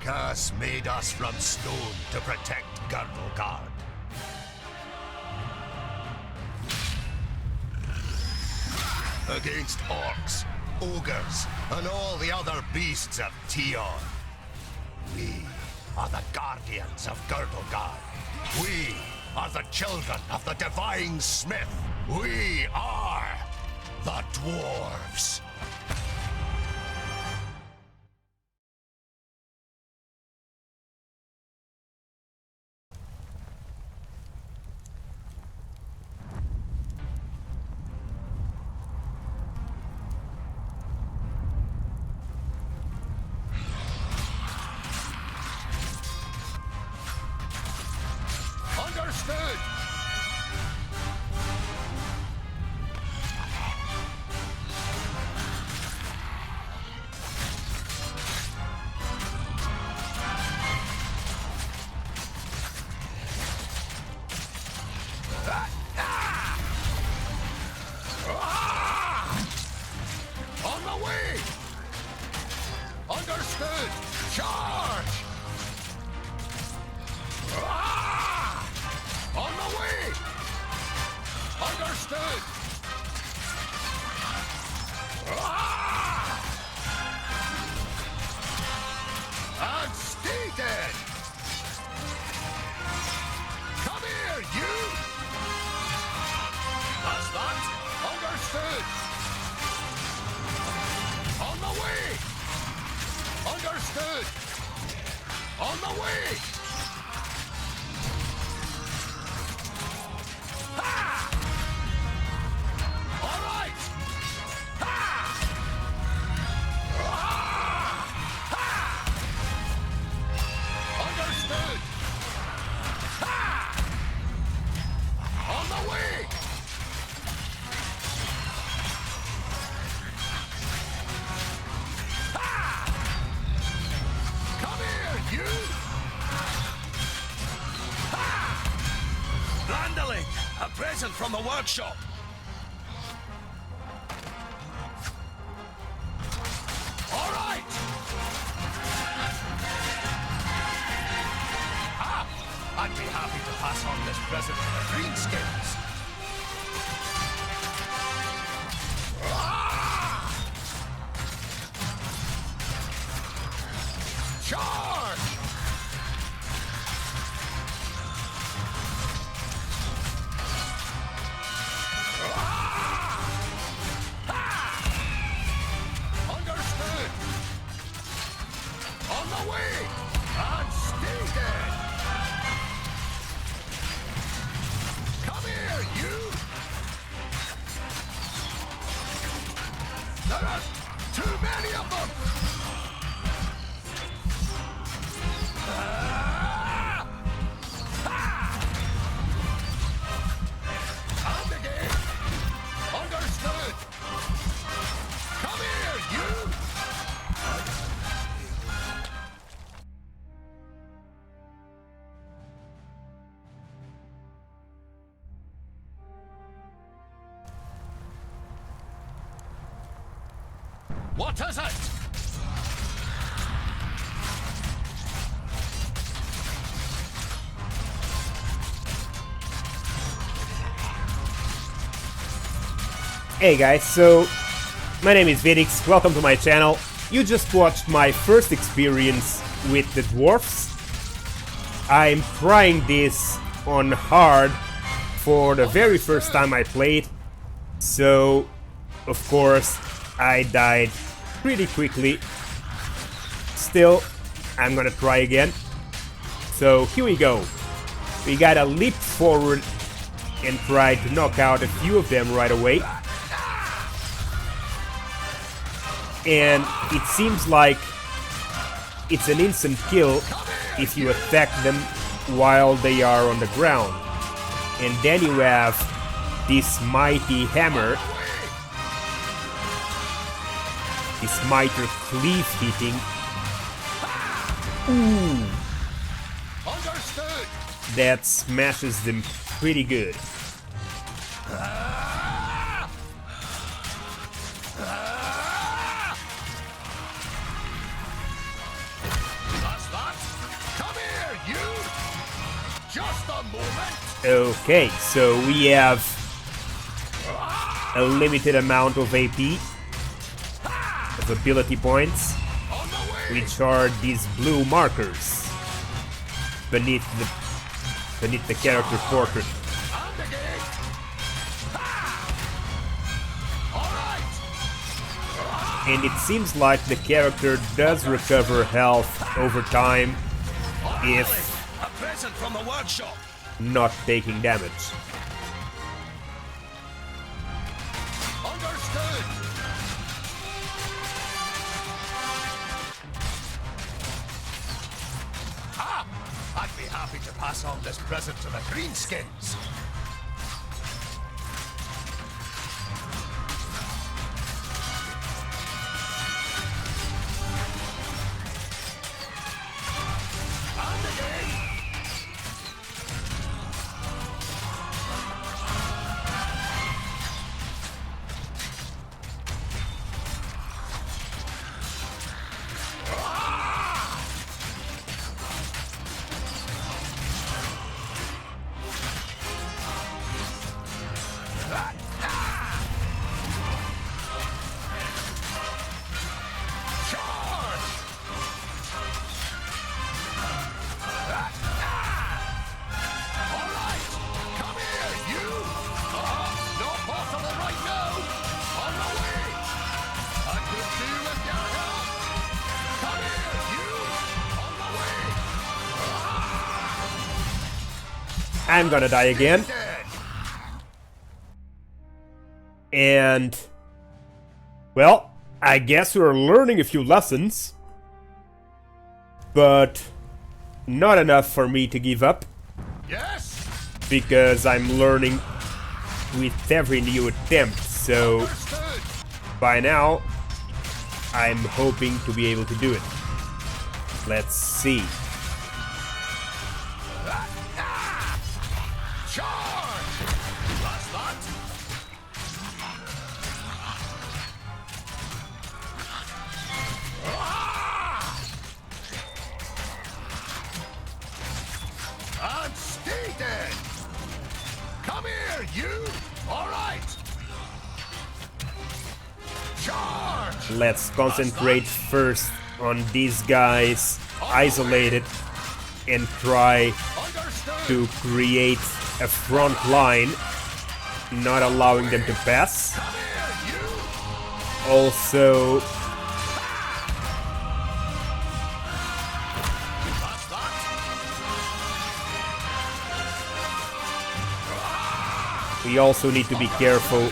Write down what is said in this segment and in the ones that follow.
curse made us from stone to protect Girdlegard. Against orcs, ogres, and all the other beasts of Tion. We are the guardians of Girdlegard. We are the children of the Divine Smith. We are the Dwarves. Understood! On the way! Understood! Charge! On the way! Understood! And stated! Come here, you! That's that! Understood! On the way! Understood! On the way! A present from the workshop. All right. I'd be happy to pass on this present to the greenskins. Charge! Understood! On the way! And stated! Come here, you! There are too many of them! And again! Understood! Come here, you! What is it? Hey guys, so my name is Vidix, welcome to my channel. You just watched my first experience with the Dwarves. I'm trying this on hard for the very first time I played, so of course I died pretty quickly. Still, I'm gonna try again. So here we go. We gotta leap forward and try to knock out a few of them right away. And it seems like it's an instant kill if you attack them while they are on the ground. And then you have this mighty hammer, this mitre cleave hitting. Ooh. That smashes them pretty good. That's Okay, so we have a limited amount of AP, of ability points, which are these blue markers beneath the character portrait. And it seems like the character does recover health over time if A present from the workshop. not taking damage. Understood. I'd be happy to pass on this present to the greenskins. And again. I'm gonna die again. And well, I guess we're learning a few lessons, but not enough for me to give up, Yes. because I'm learning with every new attempt. So Understood. by now, I'm hoping to be able to do it. Let's see. Charge. That's that. And stay dead. Come here, you. All right. Charge. Let's concentrate first on these guys, isolated, and try Understood. to create a front line, not allowing them to pass. Come here, you. Also, That's that. we also need to be careful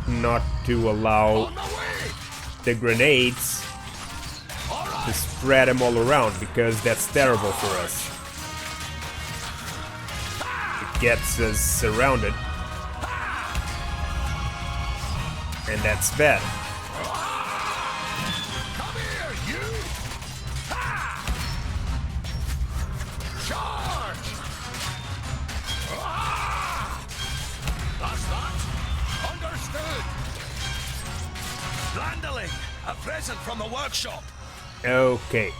not to allow On the way. the grenades All to right. spread them all around, because that's terrible for us. It gets us surrounded, and that's bad. Come here, you. Ha! Charge. That's that. Understood. Landling, a present from the workshop. Okay.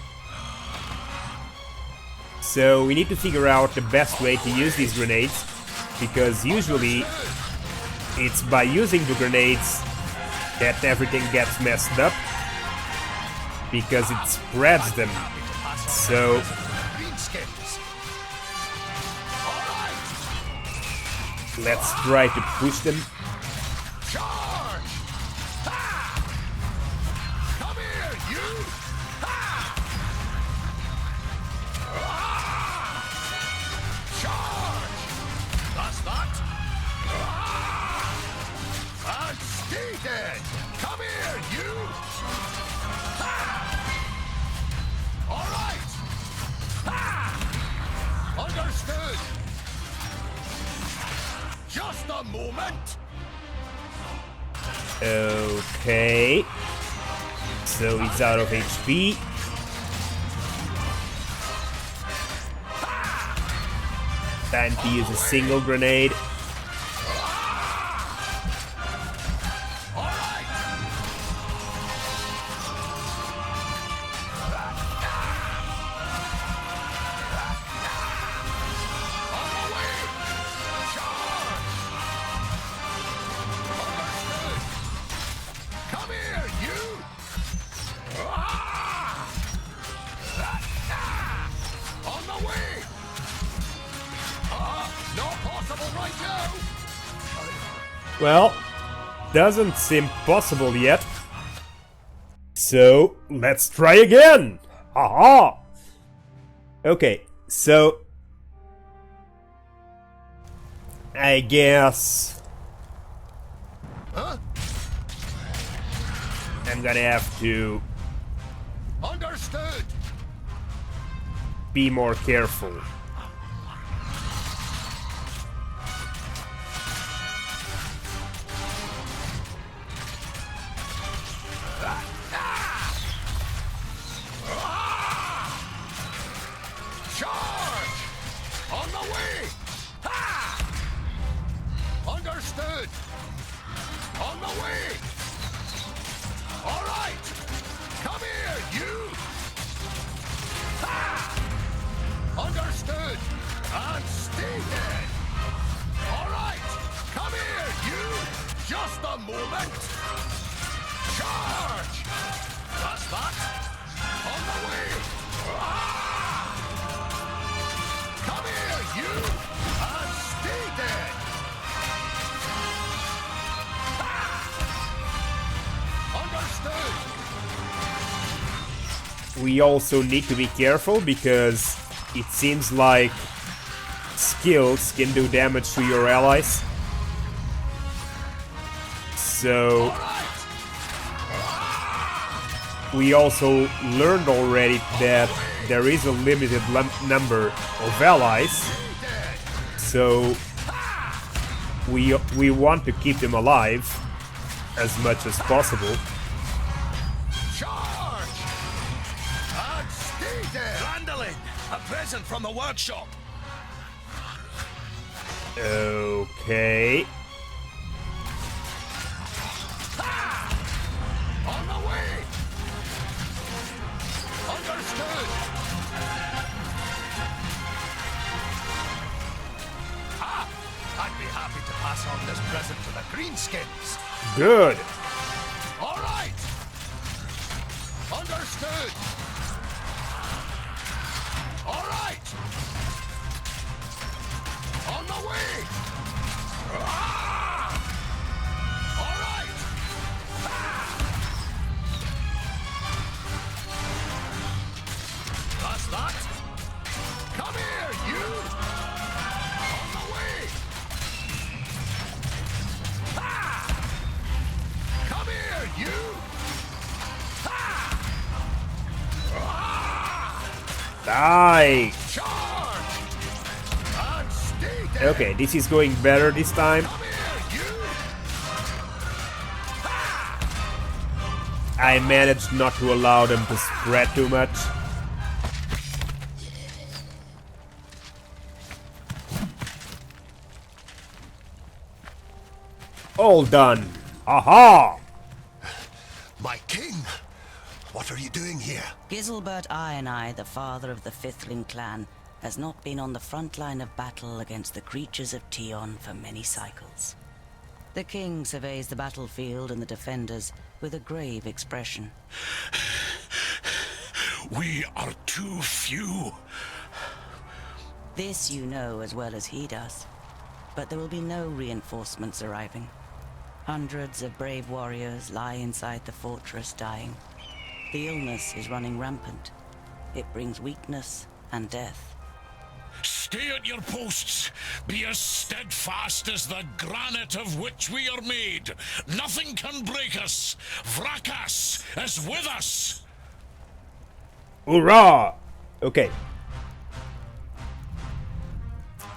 So we need to figure out the best way to use these grenades, because usually it's by using the grenades that everything gets messed up, because it spreads them. So Greenskins. All right. let's try to push them. Charge. Ha! Come here, you. Ha! Charge. That's that. And stay dead. Come here, you. Ha! All right. Ha! Understood. Just a moment. Okay. So he's out of HP. Time to use a single grenade. All right. Come here, you! Ah! Ah! On the way! Not possible right now! Well, doesn't seem possible yet. So, let's try again! Haha! Okay, so... I guess... Huh? I'm gonna have to Understood! be more careful. Charge! On the way! Ha! Understood! On the way! All right! Come here, you! Ha! Understood! And stay dead! All right! Come here, you! Just a moment! Charge! That's that! On the way! Ah! Come here, you! And stay dead! Understood! We also need to be careful because it seems like skills can do damage to your allies. So we also learned already that there is a limited number of allies. So we want to keep them alive as much as possible. Charge! And stay dead! Landolin, a present from the workshop. Okay. On the way! Understood! I'd be happy to pass on this present to the Greenskins. Good. All right! Understood! All right! On the way! Ah! All right! That's that! Come here, you! On the way! Come here, you! Die. Charge! And stay dead! Okay, this is going better this time. Come here, you! I managed not to allow them to spread too much. All done. Aha! My king! What are you doing here? Giselbert Ironeye, the father of the Fifthling clan, has not been on the front line of battle against the creatures of Tion for many cycles. The king surveys the battlefield and the defenders with a grave expression. We are too few. This you know as well as he does. But there will be no reinforcements arriving. Hundreds of brave warriors lie inside the fortress dying. The illness is running rampant. It brings weakness and death. Stay at your posts. Be as steadfast as the granite of which we are made. Nothing can break us. Vrakas is with us. Hurrah! Okay.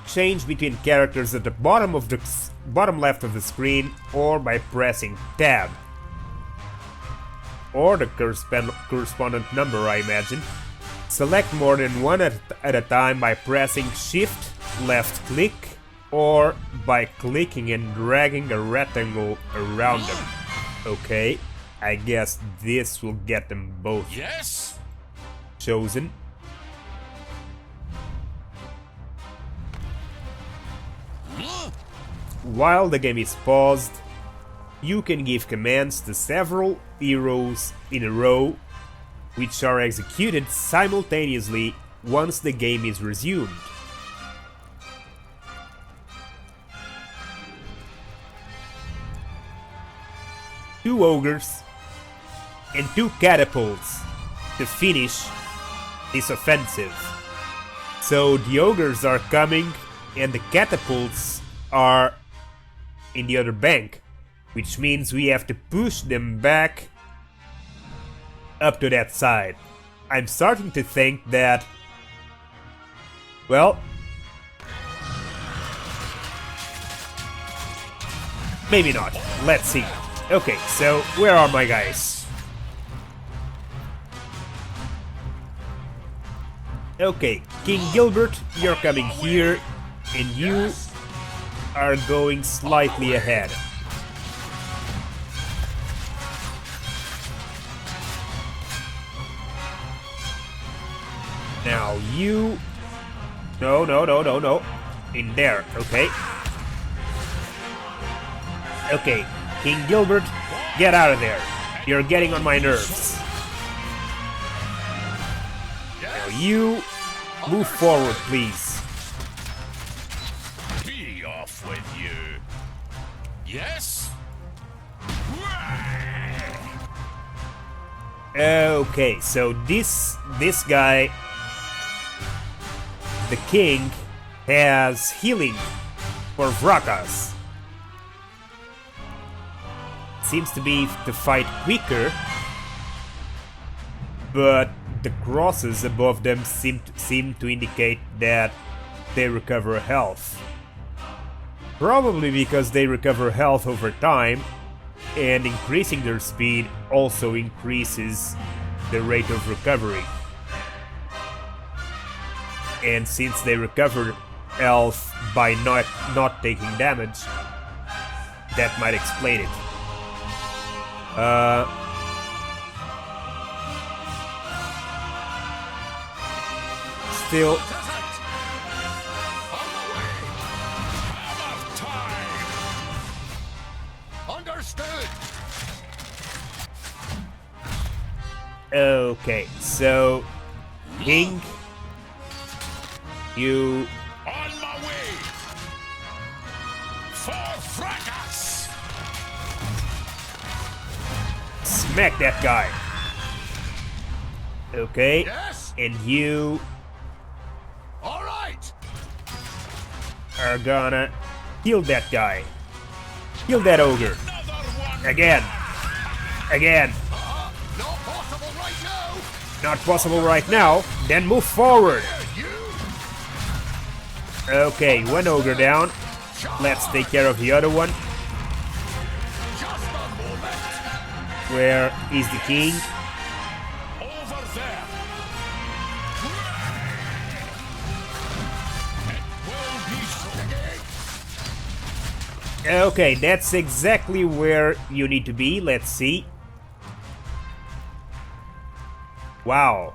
Change between characters at the bottom left of the screen or by pressing Tab. Or the correspondent number, I imagine. Select more than one at a time by pressing Shift, left click, or by clicking and dragging a rectangle around them. Okay, I guess this will get them both Yes? chosen. While the game is paused, you can give commands to several heroes in a row, which are executed simultaneously once the game is resumed. Two ogres and two catapults to finish this offensive. So the ogres are coming and the catapults are in the other bank, which means we have to push them back up to that side. I'm starting to think that, well, maybe not. Let's see. Okay, so where are my guys? Okay, King Gilbert, you're coming here, and you are going slightly ahead. Now you... No. In there, okay. Okay, King Gilbert, get out of there. You're getting on my nerves. Now you... move forward, please. Be off with you. Yes? Okay, so this guy, the king, has healing for Vrakas. Seems to be to fight quicker, but the crosses above them seem to indicate that they recover health. Probably because they recover health over time, and increasing their speed also increases the rate of recovery. And since they recover health by not taking damage, that might explain it. Still, Understood. okay, so King, you On my way! For fracas! smack that guy. Okay, Yes. and you All right. are gonna kill that guy. Kill that ogre. Another one! Again. Again. Not possible right now. Not possible right now. Then move forward. You. Okay, one ogre down. Let's take care of the other one. Just a moment. Where is the king? Over there! It will be so. Okay, that's exactly where you need to be. Let's see. Wow.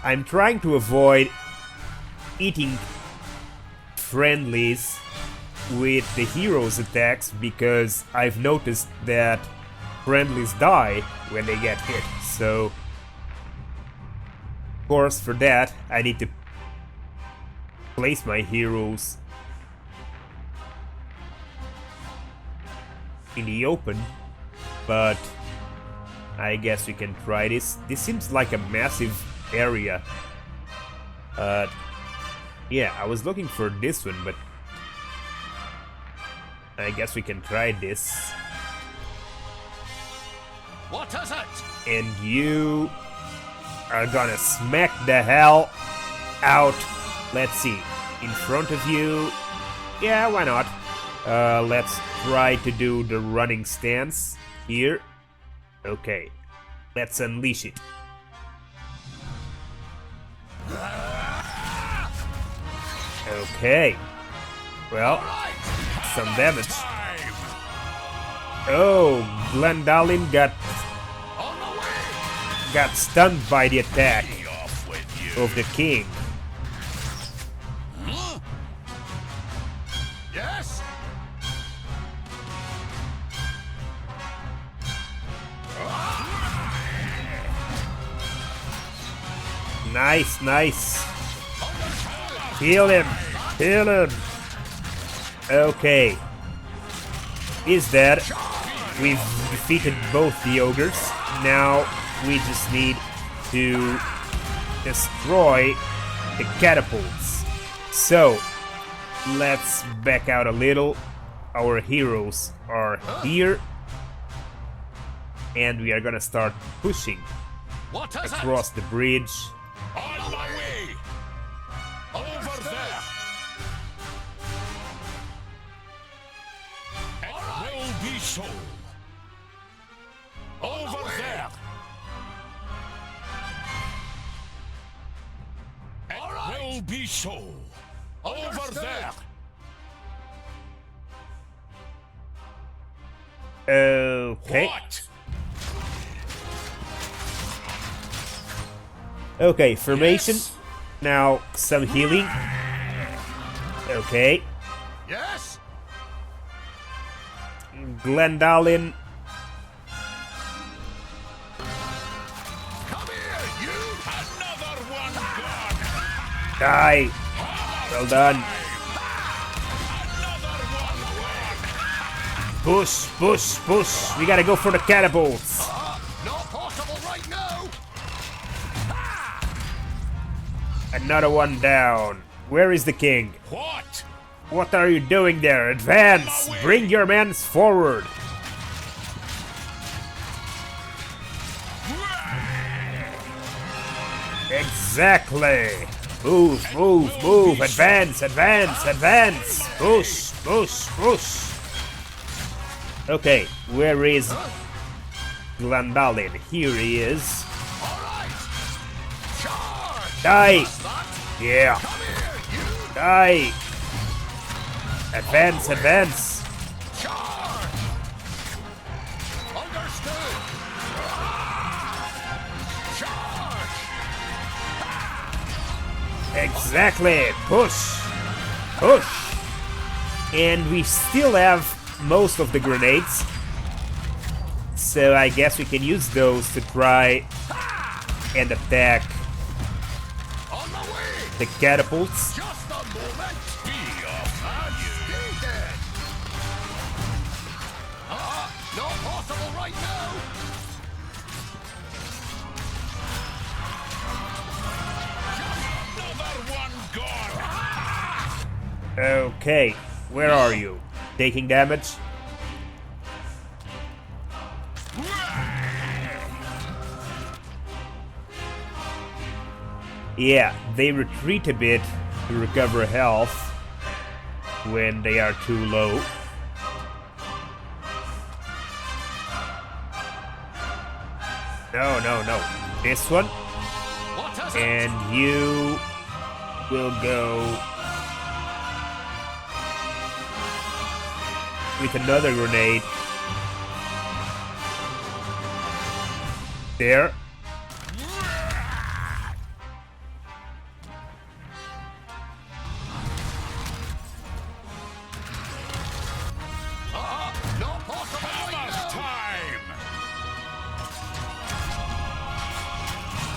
I'm trying to avoid eating friendlies with the heroes' attacks because I've noticed that friendlies die when they get hit. So, of course, for that, I need to place my heroes in the open, but I guess we can try this. This seems like a massive area. Yeah, I was looking for this one, but I guess we can try this. What is it? And you are gonna smack the hell out. Let's see, in front of you. Yeah, why not? Let's try to do the running stance here. Okay, let's unleash it. Okay, well, some damage. Time! Oh, Glendalin got On the way. stunned by the attack Be off with you. of the king. Yes. Nice, nice. Heal him. Heal him. Okay. Is that we've defeated both the ogres. Now we just need to destroy the catapults. So let's back out a little. Our heroes are here. And we are gonna start pushing across the bridge. On my way! Over there! It will be so. Over there! It will be so. Over there! Okay. What? Okay, formation. Yes. Now some healing. Okay. Yes? Glendalin. Come here, you! Another one gone! Die. Well done. Another one gone! Push, push, push. We gotta go for the catapults. Not possible right now! Another one down. Where is the king? What? What are you doing there? Advance! Bring your men forward! Exactly! Move, move, move! Advance, advance, advance! Push, push, push! Okay, where is Glendalin? Here he is. Alright! Charge! Die! That? Yeah! Come here, you! Die! Advance, advance! Charge! Understood! Charge! Exactly! Push! Push! And we still have most of the grenades. So I guess we can use those to try and attack On the way! the catapults. Just a moment! Be off and stay dead! Not possible right now! Another one gone! Okay, where are you? Taking damage? Yeah, they retreat a bit to recover health when they are too low. No, no, no. This one. What is it? And you will go with another grenade. There. Not possible right Hammer now! time!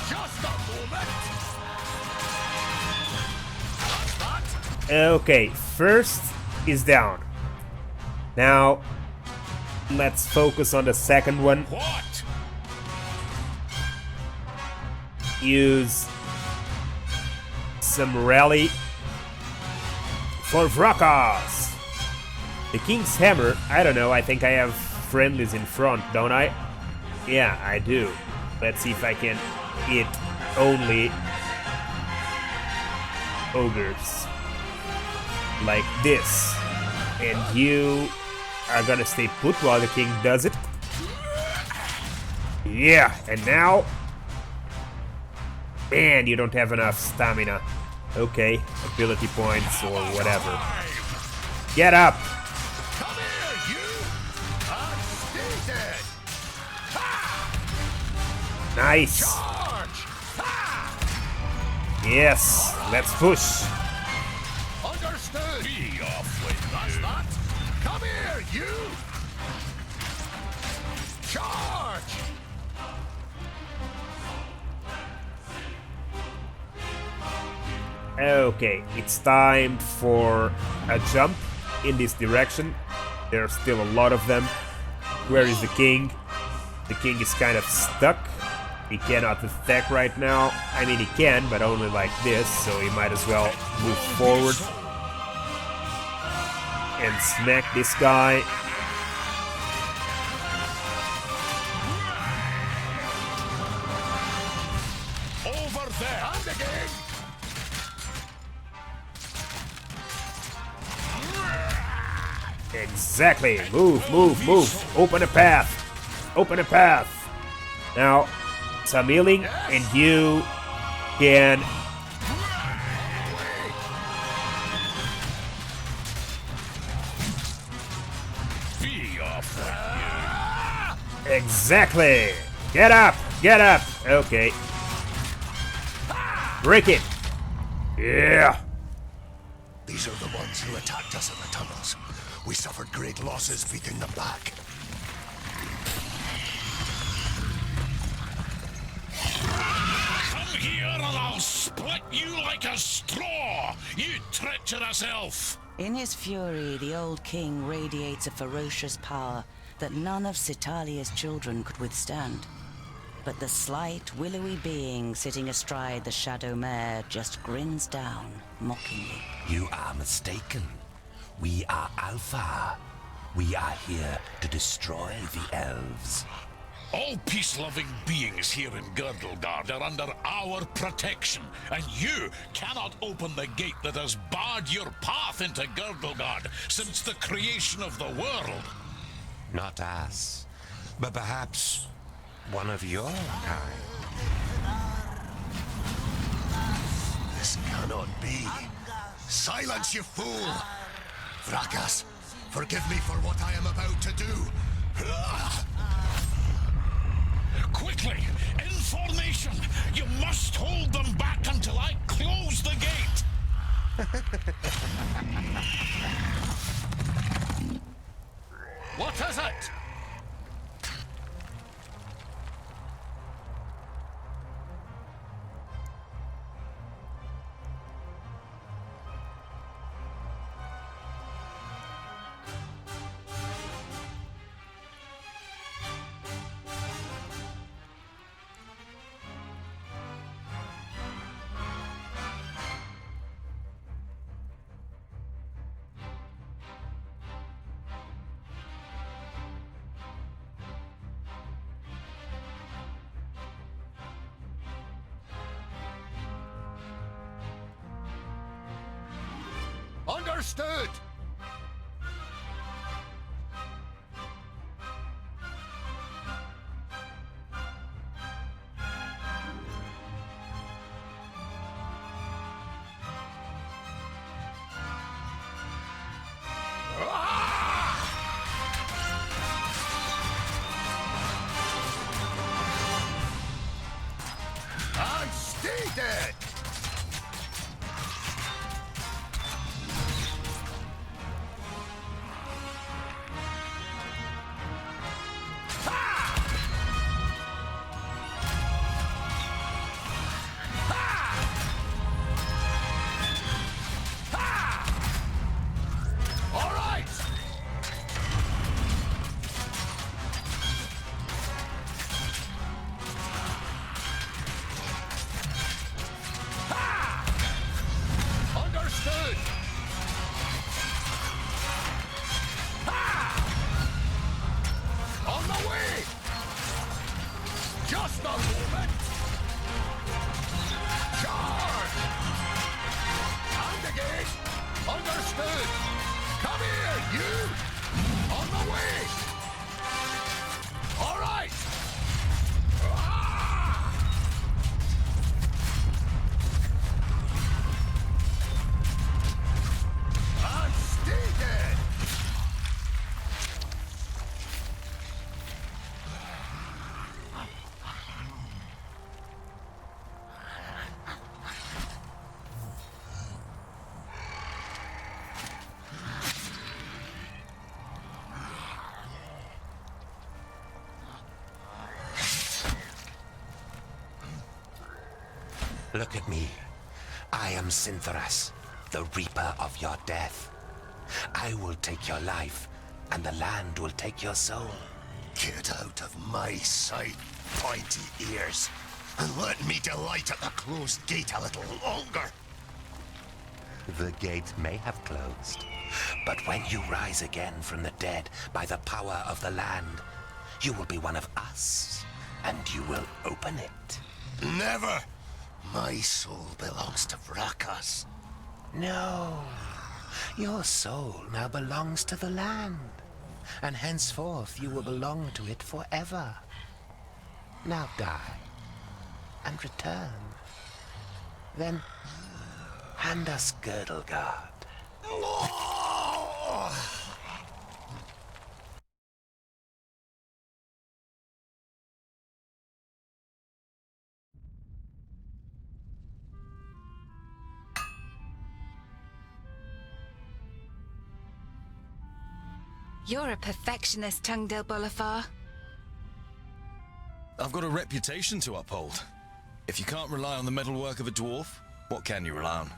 Just a moment! That's that! Okay, first is down. Now, let's focus on the second one. What? Use some rally for Vrakas. The King's Hammer, I don't know, I think I have friendlies in front, don't I? Yeah, I do. Let's see if I can hit only ogres. Like this. And you are gonna stay put while the king does it. Yeah, and now... Man, you don't have enough stamina. Okay, ability points or whatever. Get up! Come here, you! And stay dead! Nice! Charge! Yes, let's push! Understood! Be off with That's you. that! Come here, you! Charge! Okay, it's time for a jump in this direction. There are still a lot of them. Where is the king? The king is kind of stuck. He cannot attack right now. I mean, he can, but only like this, so he might as well move forward and smack this guy. Over there! And again! Exactly. Move, move, move. Open a path. Open a path. Now, some healing, and you can... Be off with you! Exactly. Get up. Get up. Okay. Break it. Yeah. These are the ones who attacked us in the tunnels. We suffered great losses beating them back. Come here and I'll split you like a straw, you treacherous elf! In his fury, the old king radiates a ferocious power that none of Citalia's children could withstand. But the slight, willowy being sitting astride the shadow mare just grins down, mockingly. You are mistaken. We are Alpha. We are here to destroy the elves. All peace-loving beings here in Girdlegard are under our protection, and you cannot open the gate that has barred your path into Girdlegard since the creation of the world. Not us, but perhaps one of your kind. This cannot be. Silence, you fool! Vrakas, forgive me for what I am about to do. Quickly, in formation! You must hold them back until I close the gate! What is it? Understood! And stay dead! All right! Understood! On the way! Just a moment! Charge! And again! Understood! Come here, you! On the way! All right! And stay dead! Look at me. I am Sintheras, the reaper of your death. I will take your life, and the land will take your soul. Get out of my sight, pointy ears, and let me delight at the closed gate a little longer. The gate may have closed, but when you rise again from the dead by the power of the land, you will be one of us, and you will open it. Never! My soul belongs to Vrakas. No, your soul now belongs to the land, and henceforth you will belong to it forever. Now die, and return. Then hand us Girdlegard. You're a perfectionist, Tungdil Bolafar. I've got a reputation to uphold. If you can't rely on the metalwork of a dwarf, what can you rely on?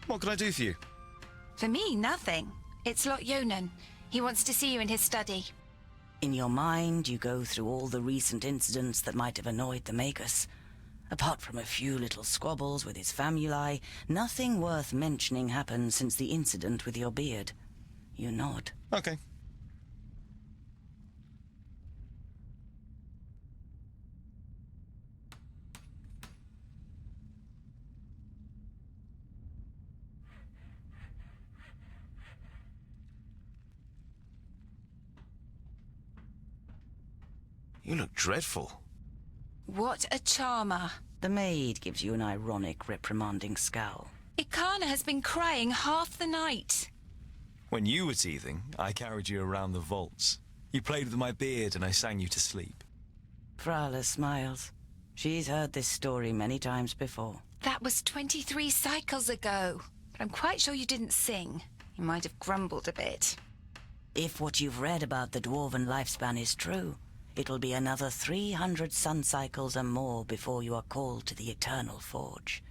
What can I do for you? For me, nothing. It's Lot Yonan. He wants to see you in his study. In your mind, you go through all the recent incidents that might have annoyed the Magus. Apart from a few little squabbles with his famuli, nothing worth mentioning happened since the incident with your beard. You nod. Okay. You look dreadful. What a charmer. The maid gives you an ironic, reprimanding scowl. Ikana has been crying half the night. When you were teething, I carried you around the vaults. You played with my beard and I sang you to sleep. Frala smiles. She's heard this story many times before. That was 23 cycles ago. But I'm quite sure you didn't sing. You might have grumbled a bit. If what you've read about the dwarven lifespan is true, it'll be another 300 sun cycles and more before you are called to the Eternal Forge.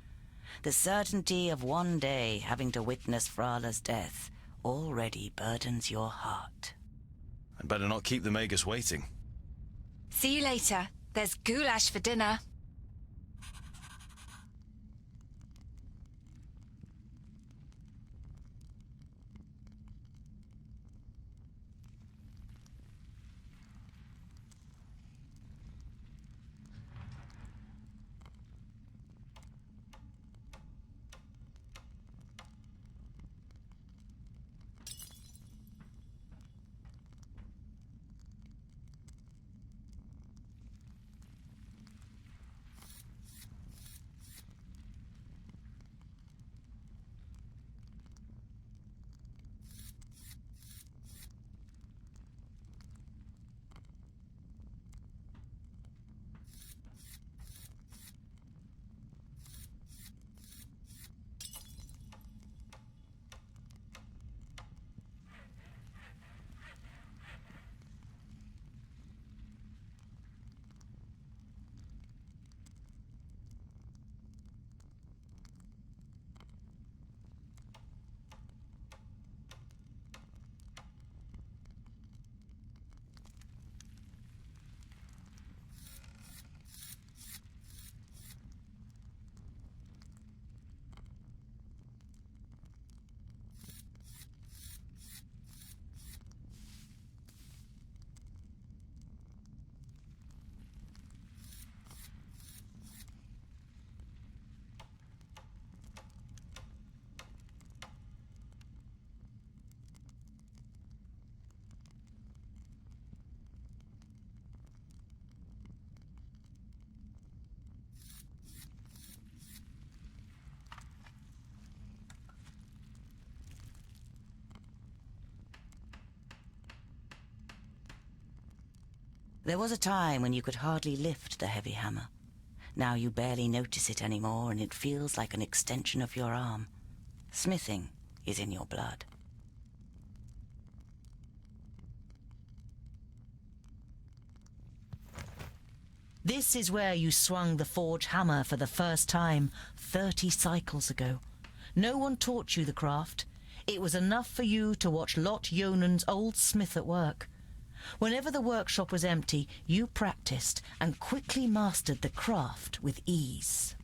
The certainty of one day having to witness Frala's death already burdens your heart. I'd better not keep the Magus waiting. See you later. There's goulash for dinner. There was a time when you could hardly lift the heavy hammer. Now you barely notice it anymore, and it feels like an extension of your arm. Smithing is in your blood. This is where you swung the forge hammer for the first time 30 cycles ago. No one taught you the craft. It was enough for you to watch Lot Yonan's old smith at work. Whenever the workshop was empty, you practiced and quickly mastered the craft with ease.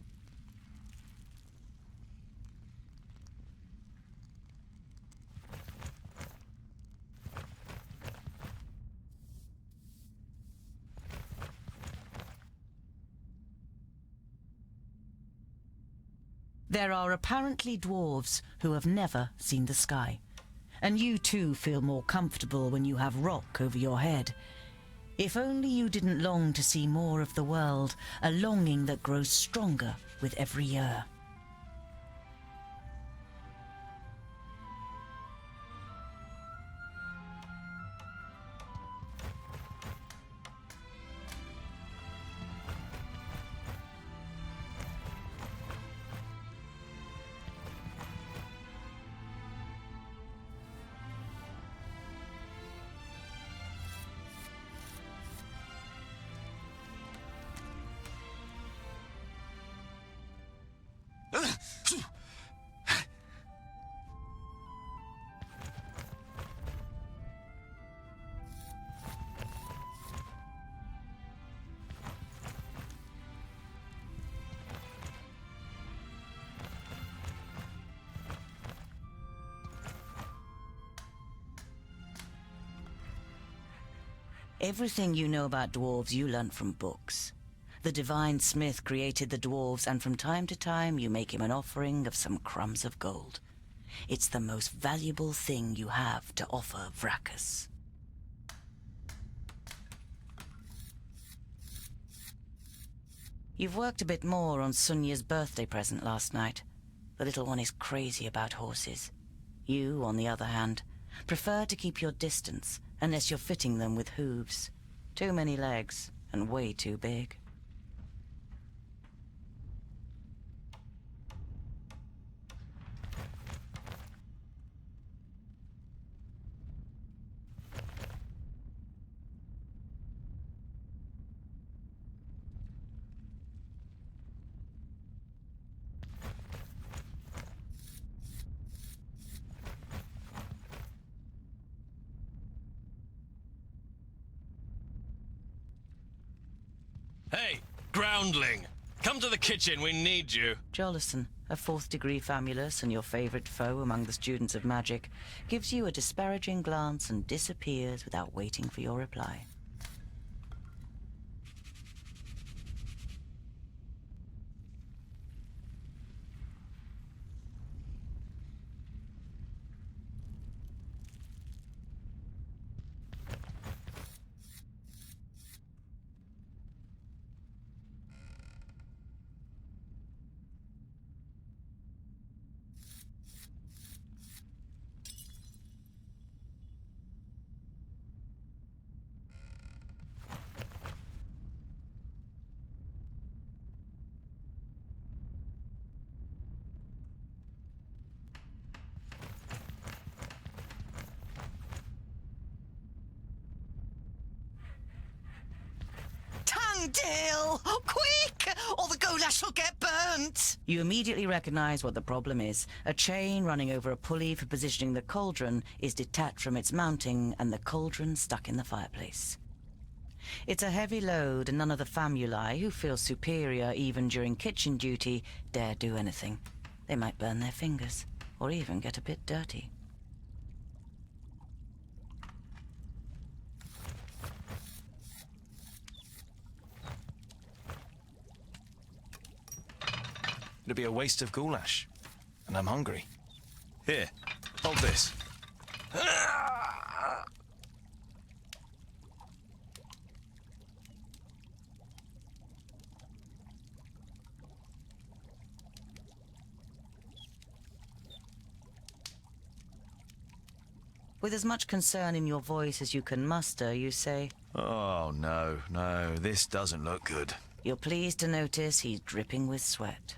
There are apparently dwarves who have never seen the sky. And you too feel more comfortable when you have rock over your head. If only you didn't long to see more of the world, a longing that grows stronger with every year. Everything you know about dwarves you learnt from books. The divine smith created the dwarves, and from time to time you make him an offering of some crumbs of gold. It's the most valuable thing you have to offer Vracus. You've worked a bit more on Sunya's birthday present last night. The little one is crazy about horses. You, on the other hand, prefer to keep your distance unless you're fitting them with hooves. Too many legs and way too big. Hey, groundling! Come to the kitchen, we need you. Jolison, a 4th degree famulus and your favorite foe among the students of magic, gives you a disparaging glance and disappears without waiting for your reply. Dale! Quick! Or the goulash will get burnt! You immediately recognize what the problem is. A chain running over a pulley for positioning the cauldron is detached from its mounting, and the cauldron stuck in the fireplace. It's a heavy load, and none of the famuli, who feel superior even during kitchen duty, dare do anything. They might burn their fingers, or even get a bit dirty. It'd be a waste of goulash. And I'm hungry. Here, hold this. With as much concern in your voice as you can muster, you say, Oh, no, this doesn't look good. you're pleased to notice he's dripping with sweat.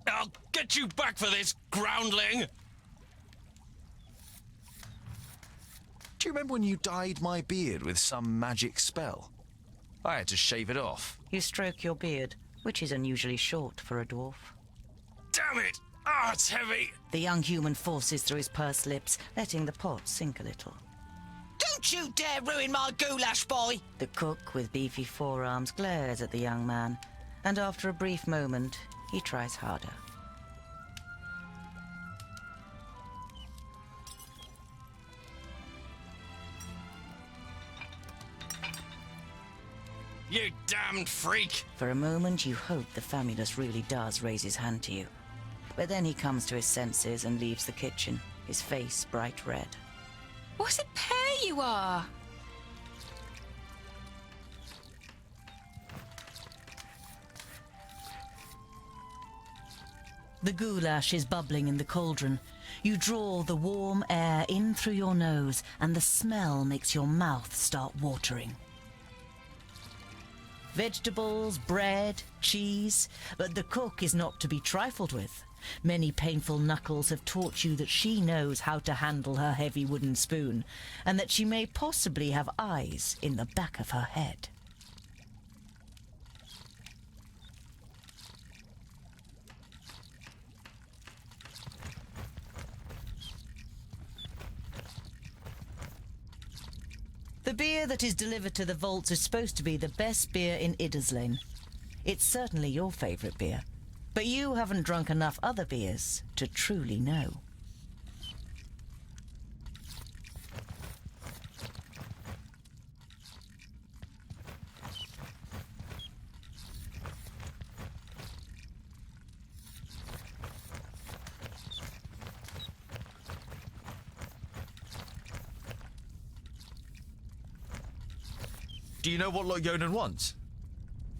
I'll get you back for this, groundling! Do you remember when you dyed my beard with some magic spell? I had to shave it off. You stroke your beard, which is unusually short for a dwarf. Damn it! Ah, it's heavy! The young human forces through his pursed lips, letting the pot sink a little. Don't you dare ruin my goulash, boy! The cook with beefy forearms glares at the young man, and after a brief moment, he tries harder. You damned freak! For a moment, you hope the famulus really does raise his hand to you. But then he comes to his senses and leaves the kitchen, his face bright red. What a pair you are! The goulash is bubbling in the cauldron. You draw the warm air in through your nose, and the smell makes your mouth start watering. Vegetables, bread, cheese, but the cook is not to be trifled with. Many painful knuckles have taught you that she knows how to handle her heavy wooden spoon, and that she may possibly have eyes in the back of her head. The beer that is delivered to the vaults is supposed to be the best beer in Idderslane. It's certainly your favourite beer, but you haven't drunk enough other beers to truly know. Do you know what Yonan wants?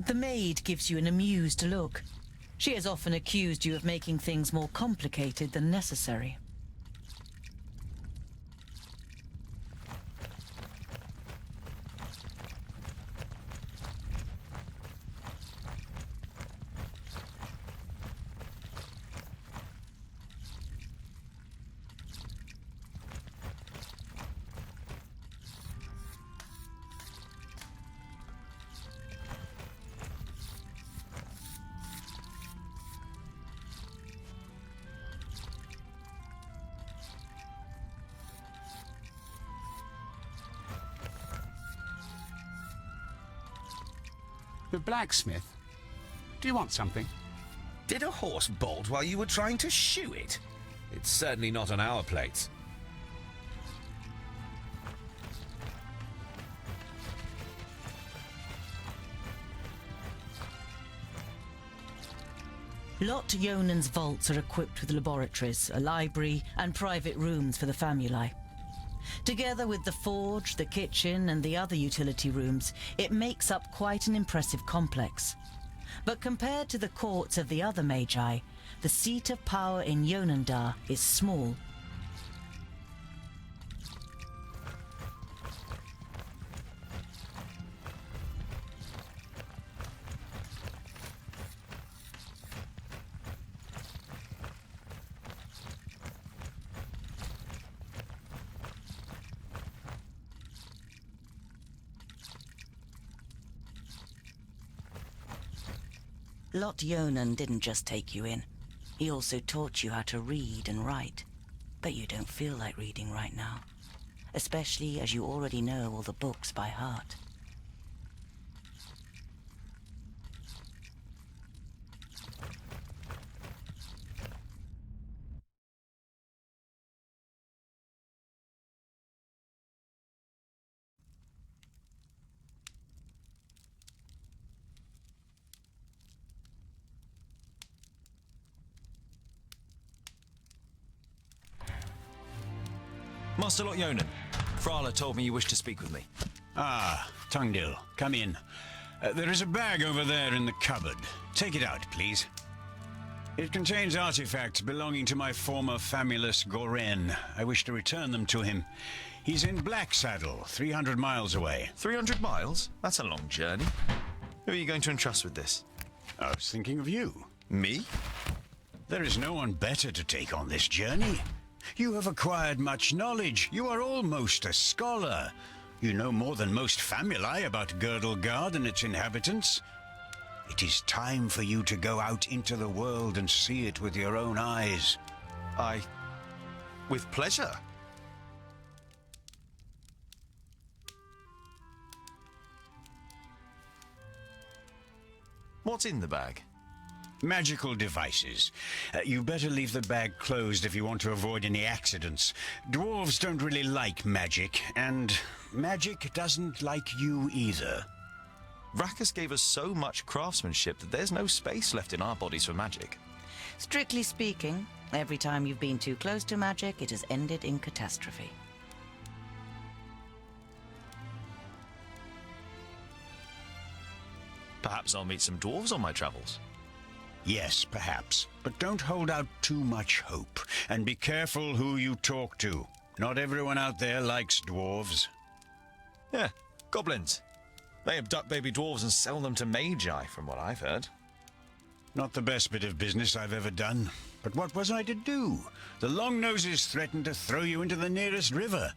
The maid gives you an amused look. She has often accused you of making things more complicated than necessary. The blacksmith? Do you want something? Did a horse bolt while you were trying to shoe it? It's certainly not on our plates. Lot Yonan's vaults are equipped with laboratories, a library, and private rooms for the famuli. Together with the forge, the kitchen, and the other utility rooms, it makes up quite an impressive complex. But compared to the courts of the other magi, the seat of power in Yonandar is small. Lot Yonan didn't just take you in. He also taught you how to read and write. But you don't feel like reading right now. Especially as you already know all the books by heart. Master Lot Yonan, Frala told me you wished to speak with me. Ah, Tungdil, come in. There is a bag over there in the cupboard. Take it out, please. It contains artifacts belonging to my former famulus Goren. I wish to return them to him. He's in Black Saddle, 300 miles away. 300 miles? That's a long journey. Who are you going to entrust with this? I was thinking of you. Me? There is no one better to take on this journey. You have acquired much knowledge. You are almost a scholar. You know more than most famuli about Girdlegard and its inhabitants. It is time for you to go out into the world and see it with your own eyes. With pleasure. What's in the bag? Magical devices. You better leave the bag closed if you want to avoid any accidents. Dwarves don't really like magic, and magic doesn't like you either. Rakus gave us so much craftsmanship that there's no space left in our bodies for magic. Strictly speaking, every time you've been too close to magic, it has ended in catastrophe. Perhaps I'll meet some dwarves on my travels. Yes, perhaps. But don't hold out too much hope. And be careful who you talk to. Not everyone out there likes dwarves. Yeah, goblins. They abduct baby dwarves and sell them to magi, from what I've heard. Not the best bit of business I've ever done. But what was I to do? The Longnoses threatened to throw you into the nearest river.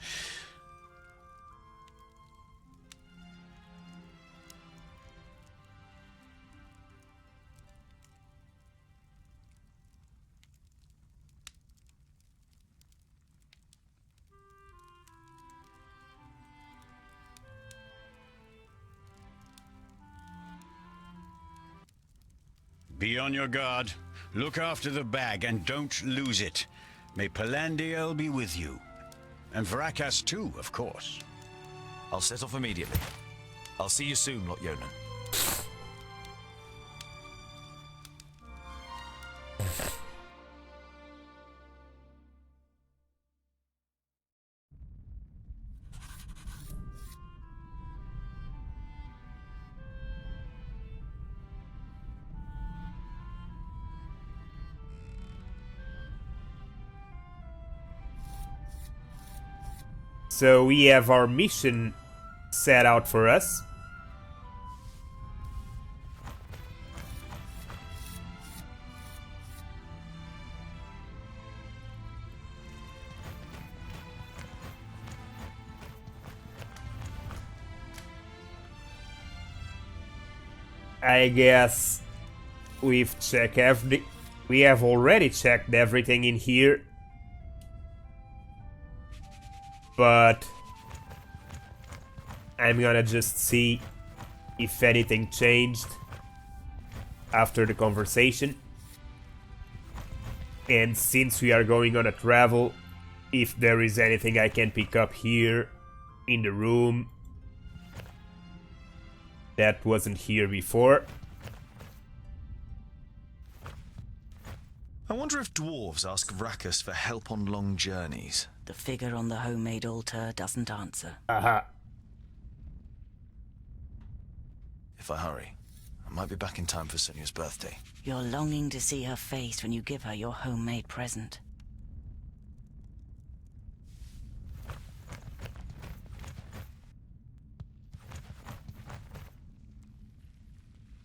Be on your guard. Look after the bag and don't lose it. May Palandiel be with you. And Varakas too, of course. I'll set off immediately. I'll see you soon, Lot Yonan. So we have our mission set out for us. I guess we've checked everything. We have already checked everything in here. But I'm gonna just see if anything changed after the conversation. And since we are going on a travel, if there is anything I can pick up here in the room that wasn't here before. I wonder if dwarves ask Rakus for help on long journeys. The figure on the homemade altar doesn't answer. Aha. If I hurry, I might be back in time for Sonia's birthday. You're longing to see her face when you give her your homemade present.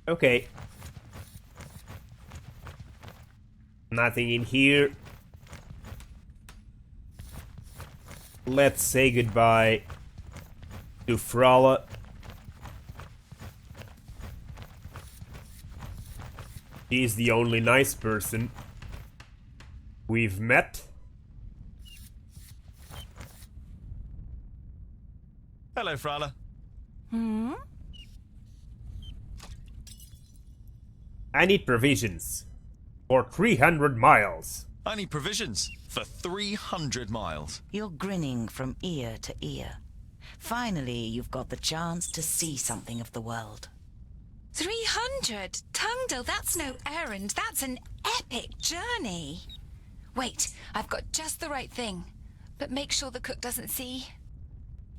Okay. Nothing in here. Let's say goodbye to Frala. He's the only nice person we've met. Hello, Frala. I need provisions for 300 miles. I need provisions for 300 miles. You're grinning from ear to ear. Finally, you've got the chance to see something of the world. 300? Tungdil, that's no errand. That's an epic journey. Wait, I've got just the right thing. But make sure the cook doesn't see.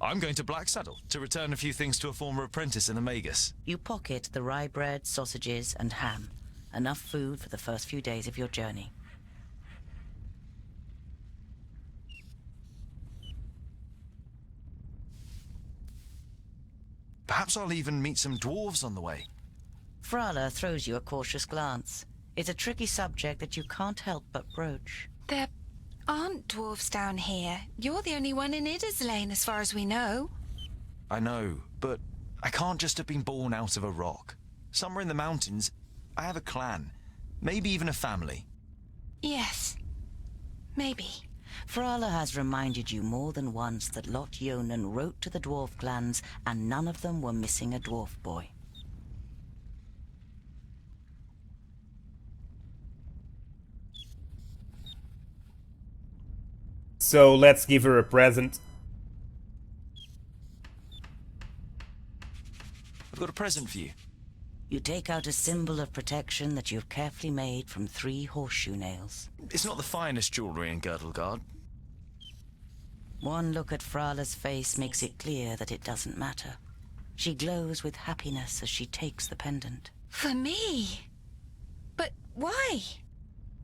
I'm going to Black Saddle to return a few things to a former apprentice in the Magus. You pocket the rye bread, sausages, and ham, Enough food for the first few days of your journey. Perhaps I'll even meet some dwarves on the way. Frala throws you a cautious glance. It's a tricky subject that you can't help but broach. There aren't dwarves down here. You're the only one in Idaslane, as far as we know. I know, but I can't just have been born out of a rock. Somewhere in the mountains, I have a clan. Maybe even a family. Yes. Maybe. Frala has reminded you more than once that Lot Yonan wrote to the dwarf clans, and none of them were missing a dwarf boy. So let's give her a present. I've got a present for you. You take out a symbol of protection that you've carefully made from 3 horseshoe nails. It's not the finest jewellery in Girdlegard. One look at Frala's face makes it clear that it doesn't matter. She glows with happiness as she takes the pendant. For me? But why?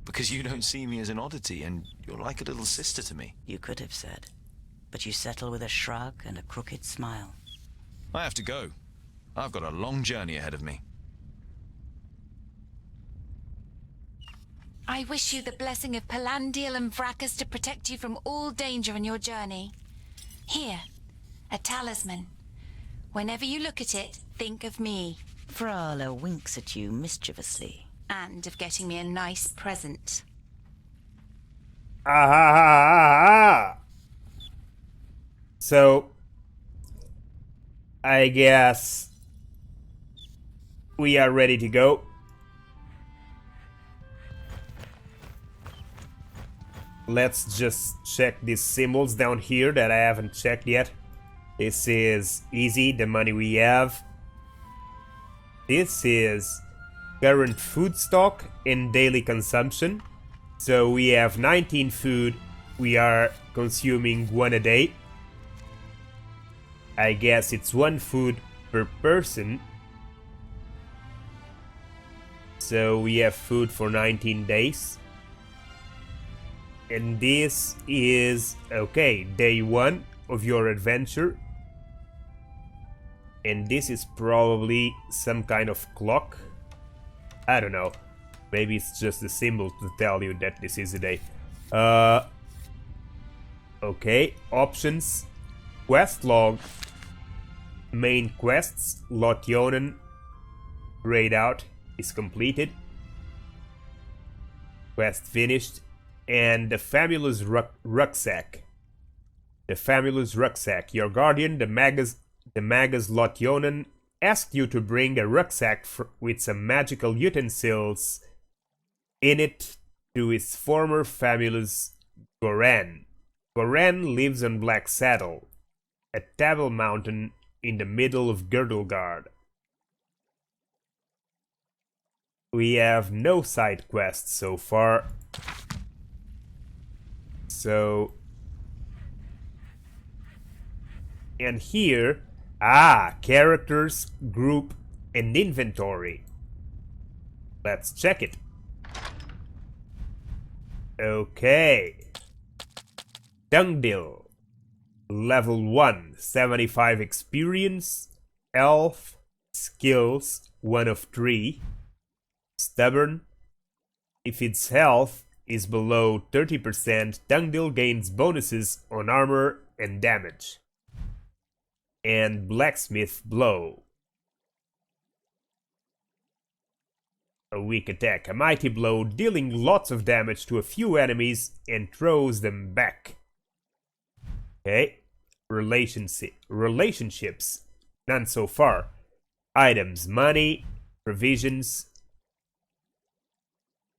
Because you don't see me as an oddity, and you're like a little sister to me. You could have said, but you settle with a shrug and a crooked smile. I have to go. I've got a long journey ahead of me. I wish you the blessing of Palandial and Vracus to protect you from all danger in your journey. Here, a talisman. Whenever you look at it, think of me. Frala winks at you mischievously. And of getting me a nice present. Ah ha ha ha ha! So, I guess we are ready to go. Let's just check these symbols down here that I haven't checked yet. This is easy, the money we have. This is current food stock and daily consumption. So we have 19 food, we are consuming 1 a day. I guess it's 1 food per person. So we have food for 19 days. And this is, okay, day 1 of your adventure. And this is probably some kind of clock. I don't know. Maybe it's just a symbol to tell you that this is a day. Okay, options. Quest log. Main quests. Lot Yonan. Grayed out is completed. Quest finished. And the fabulous rucksack. The fabulous rucksack. Your guardian, the Magus Lot Yonan, asked you to bring a rucksack with some magical utensils in it to his former fabulous Goran. Goran lives on Black Saddle, a table mountain in the middle of Girdlegard. We have no side quests so far. So, and here, characters, group, and inventory. Let's check it. Okay. Dungdil. Level 1, 75 experience. Elf. Skills, 1 of 3. Stubborn. If its health is below 30%, Dungdil gains bonuses on armor and damage. And Blacksmith Blow. A weak attack. A mighty blow, dealing lots of damage to a few enemies and throws them back. Okay. Relationships. None so far. Items. Money. Provisions.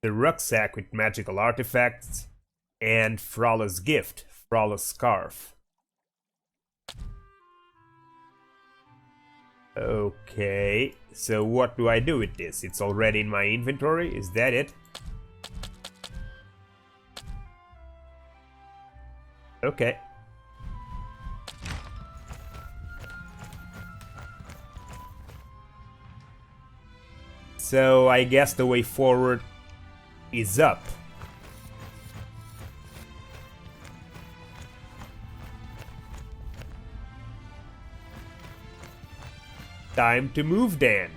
The rucksack with magical artifacts. And Frala's gift. Frala's scarf. Okay, so what do I do with this? It's already in my inventory, is that it? Okay. So I guess the way forward is up. Time to move then.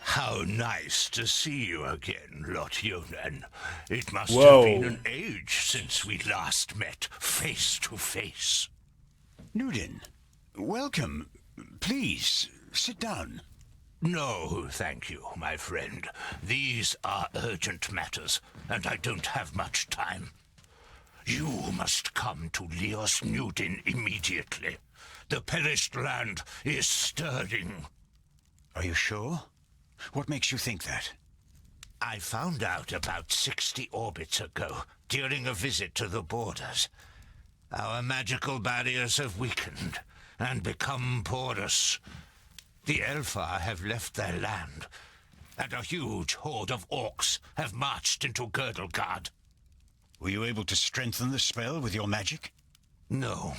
How nice to see you again, Lotyonen. It must Whoa. have been an age since we last met face to face. Nudin, welcome. Please, sit down. No, thank you, my friend. These are urgent matters, and I don't have much time. You must come to Leos Nudin immediately. The perished land is stirring. Are you sure? What makes you think that? I found out about 60 orbits ago, during a visit to the borders. Our magical barriers have weakened and become porous. The Elfar have left their land, and a huge horde of orcs have marched into Girdlegard. Were you able to strengthen the spell with your magic? No,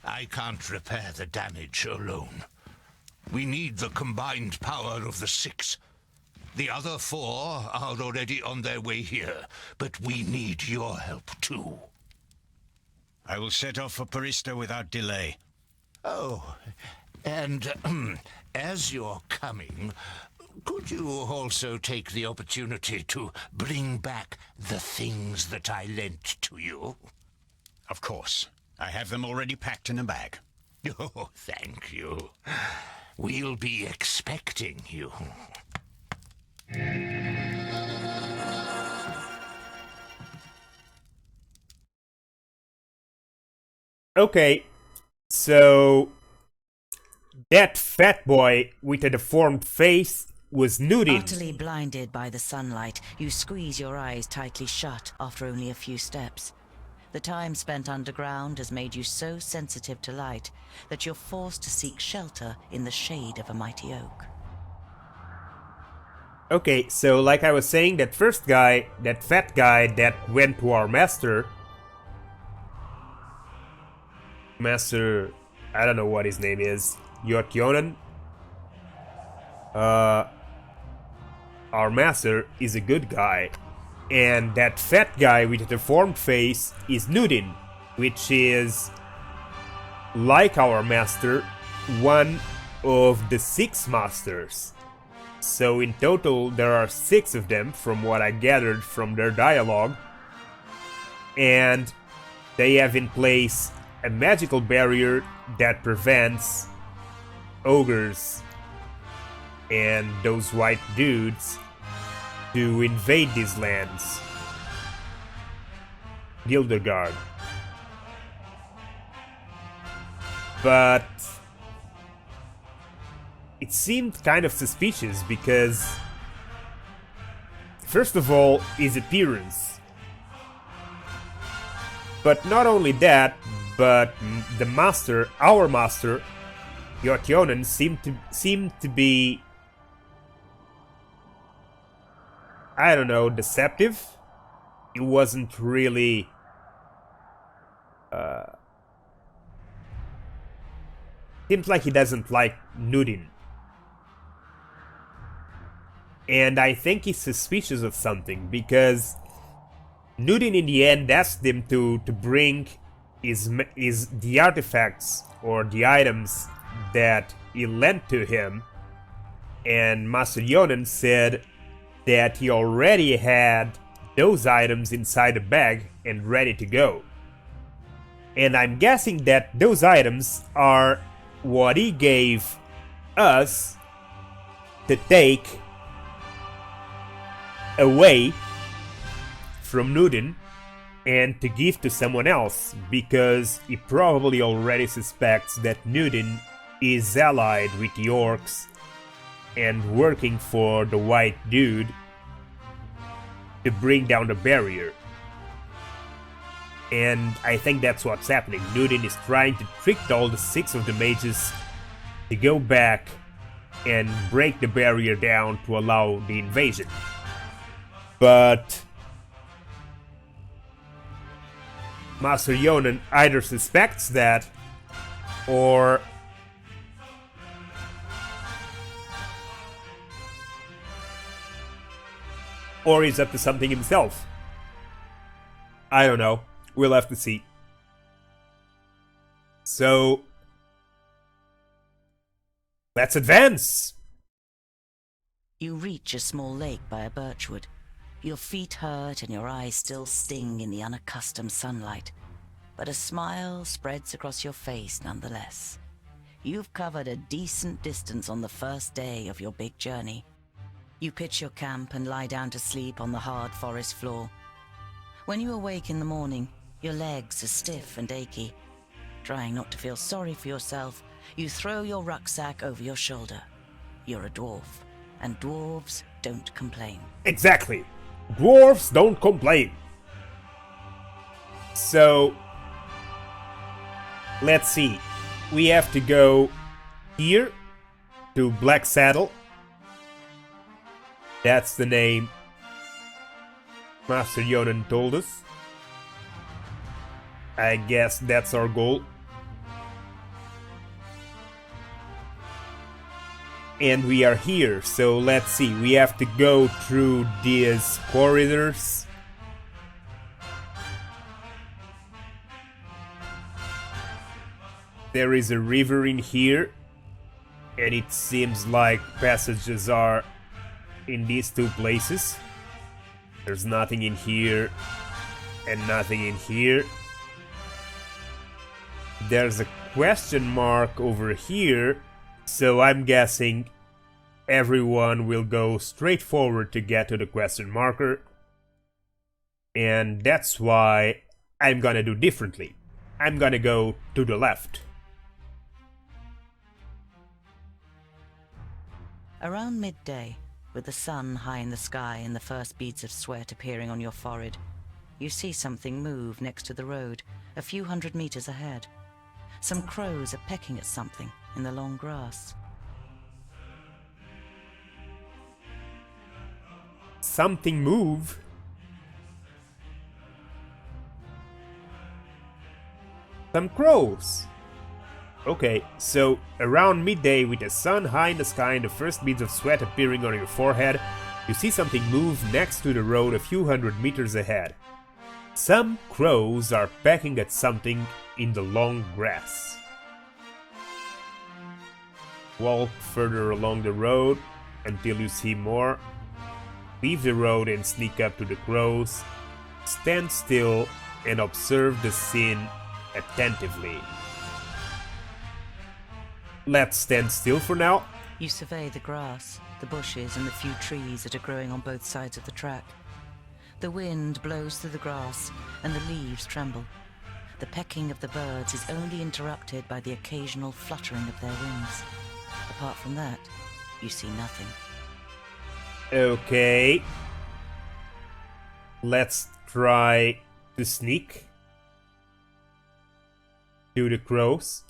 I can't repair the damage alone. We need the combined power of the 6. The other 4 are already on their way here, but we need your help too. I will set off for Parista without delay. Oh, and as you're coming, could you also take the opportunity to bring back the things that I lent to you? Of course. I have them already packed in a bag. Oh, thank you. We'll be expecting you. Okay, so that fat boy with a deformed face was Nudin. Utterly blinded by the sunlight, you squeeze your eyes tightly shut after only a few steps. The time spent underground has made you so sensitive to light that you're forced to seek shelter in the shade of a mighty oak. Okay, so like I was saying, that first guy, that fat guy that went to our master, I don't know what his name is, Yotyonen. Our master is a good guy. And that fat guy with a deformed face is Nudin, which is, like our master, one of the 6 masters. So in total there are 6 of them, from what I gathered from their dialogue. And they have in place a magical barrier that prevents ogres and those white dudes to invade these lands. Gildergard. But it seemed kind of suspicious because, first of all, his appearance. But not only that, but the master, our master, Yotyonen, seemed to be, I don't know, deceptive. It wasn't really seems like he doesn't like Nudin. And I think he's suspicious of something, because Nudin in the end asked him to bring the artifacts or the items that he lent to him, and Master Yonen said that he already had those items inside a bag and ready to go. And I'm guessing that those items are what he gave us to take away from Nudin and to give to someone else, because he probably already suspects that Nudin is allied with the orcs and working for the white dude to bring down the barrier. And I think that's what's happening. Nudin is trying to trick all the 6 of the mages to go back and break the barrier down to allow the invasion. But Master Yonan either suspects that, or he's up to something himself. I don't know. We'll have to see. So, let's advance! You reach a small lake by a birchwood. Your feet hurt and your eyes still sting in the unaccustomed sunlight. But a smile spreads across your face nonetheless. You've covered a decent distance on the first day of your big journey. You pitch your camp and lie down to sleep on the hard forest floor. When you awake in the morning, your legs are stiff and achy. Trying not to feel sorry for yourself, you throw your rucksack over your shoulder. You're a dwarf, and dwarves don't complain. Exactly. Dwarves don't complain. So, let's see. We have to go here to Black Saddle. That's the name Master Yonan told us. I guess that's our goal. And we are here, so let's see. We have to go through these corridors. There is a river in here, and it seems like passages are in these 2 places. There's nothing in here, and nothing in here. There's a question mark over here, so I'm guessing everyone will go straight forward to get to the question marker. And that's why I'm gonna do differently. I'm gonna go to the left. Around midday, with the sun high in the sky and the first beads of sweat appearing on your forehead, you see something move next to the road, a few hundred meters ahead. Some crows are pecking at something in the long grass. Something move? Some crows. Okay, so around midday with the sun high in the sky and the first beads of sweat appearing on your forehead, you see something move next to the road a few hundred meters ahead. Some crows are pecking at something in the long grass. Walk further along the road until you see more. Leave the road and sneak up to the crows. Stand still and observe the scene attentively. Let's stand still for now. You survey the grass, the bushes, and the few trees that are growing on both sides of the track. The wind blows through the grass, and the leaves tremble. The pecking of the birds is only interrupted by the occasional fluttering of their wings. Apart from that, you see nothing. Okay. Let's try to sneak to the crows.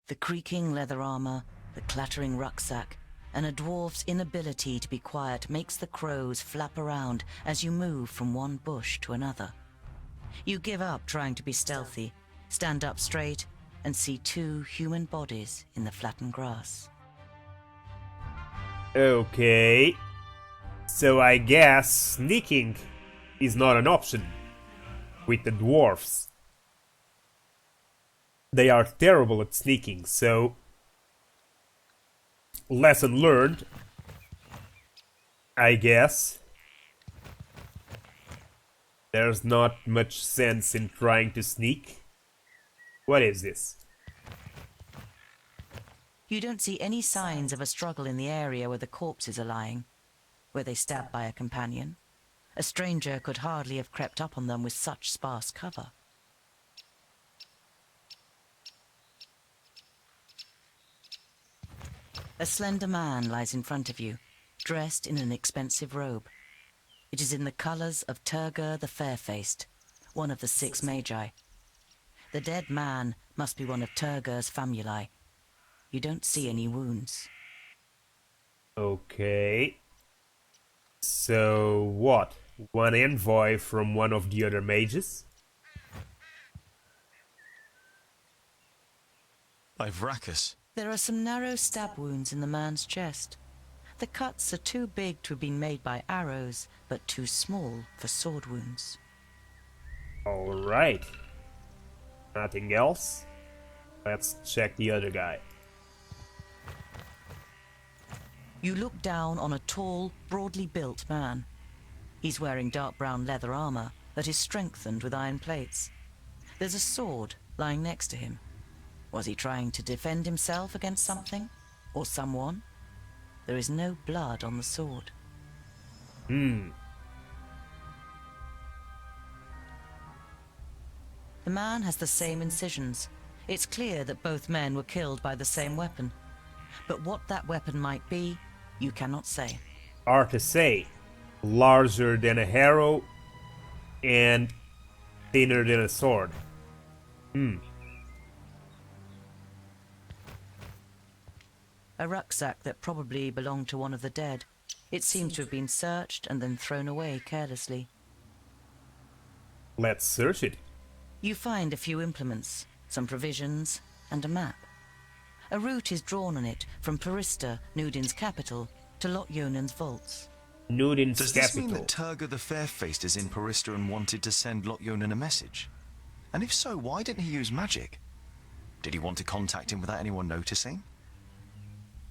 The creaking leather armor, the clattering rucksack, and a dwarf's inability to be quiet makes the crows flap around as you move from one bush to another. You give up trying to be stealthy, stand up straight, and see 2 human bodies in the flattened grass. Okay. So I guess sneaking is not an option with the dwarfs. They are terrible at sneaking, so lesson learned, I guess. There's not much sense in trying to sneak. What is this? You don't see any signs of a struggle in the area where the corpses are lying. Were they stabbed by a companion? A stranger could hardly have crept up on them with such sparse cover. A slender man lies in front of you, dressed in an expensive robe. It is in the colours of Turgur the Fair-Faced, one of the 6 Magi. The dead man must be one of Turgur's famuli. You don't see any wounds. Okay. So what? One envoy from one of the other mages? Ivrakis. There are some narrow stab wounds in the man's chest. The cuts are too big to have been made by arrows, but too small for sword wounds. Alright. Nothing else? Let's check the other guy. You look down on a tall, broadly built man. He's wearing dark brown leather armor that is strengthened with iron plates. There's a sword lying next to him. Was he trying to defend himself against something? Or someone? There is no blood on the sword. Hmm. The man has the same incisions. It's clear that both men were killed by the same weapon. But what that weapon might be, you cannot say. Hard to say. Larger than a harrow and thinner than a sword. A rucksack that probably belonged to one of the dead. It seems to have been searched and then thrown away carelessly. Let's search it. You find a few implements, some provisions, and a map. A route is drawn on it from Parista, Nudin's capital, to Lot-Yonan's vaults. Nudin's Does this capital. mean that Turgur the Fair-Faced is in Parista and wanted to send Lot-Yonan a message? And if so, why didn't he use magic? Did he want to contact him without anyone noticing?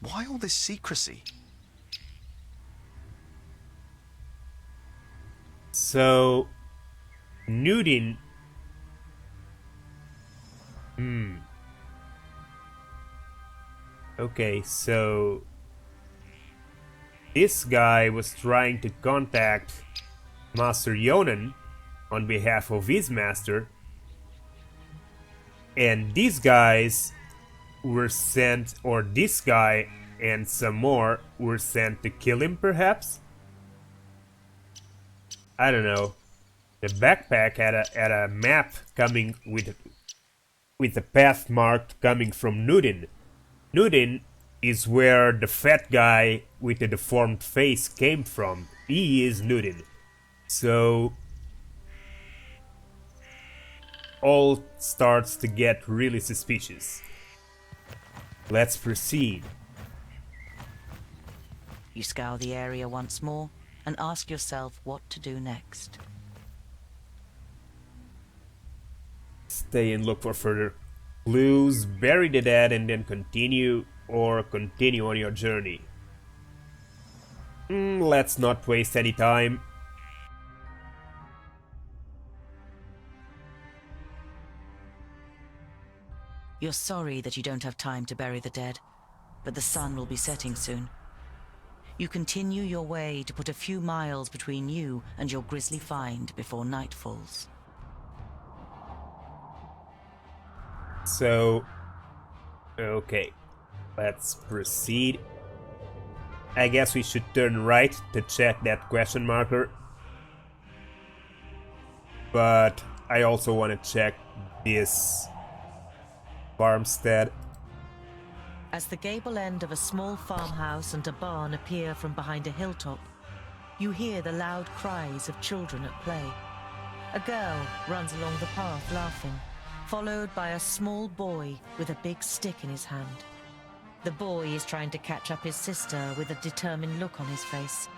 Why all this secrecy? So, Nudin. Okay, so this guy was trying to contact Master Yonan on behalf of his master, and these guys were sent, or this guy and some more were sent to kill him, perhaps? I don't know. The backpack had a map coming with a path marked coming from Nudin. Nudin is where the fat guy with the deformed face came from. He is Nudin. So all starts to get really suspicious. Let's proceed. You scour the area once more and ask yourself what to do next. Stay and look for further clues, bury the dead and then continue, or continue on your journey. Let's not waste any time. You're sorry that you don't have time to bury the dead, but the sun will be setting soon. You continue your way to put a few miles between you and your grisly find before night falls. So, okay, let's proceed. I guess we should turn right to check that question marker. But I also want to check this farmstead. As the gable end of a small farmhouse and a barn appear from behind a hilltop, you hear the loud cries of children at play. A girl runs along the path laughing, followed by a small boy with a big stick in his hand. The boy is trying to catch up his sister with a determined look on his face,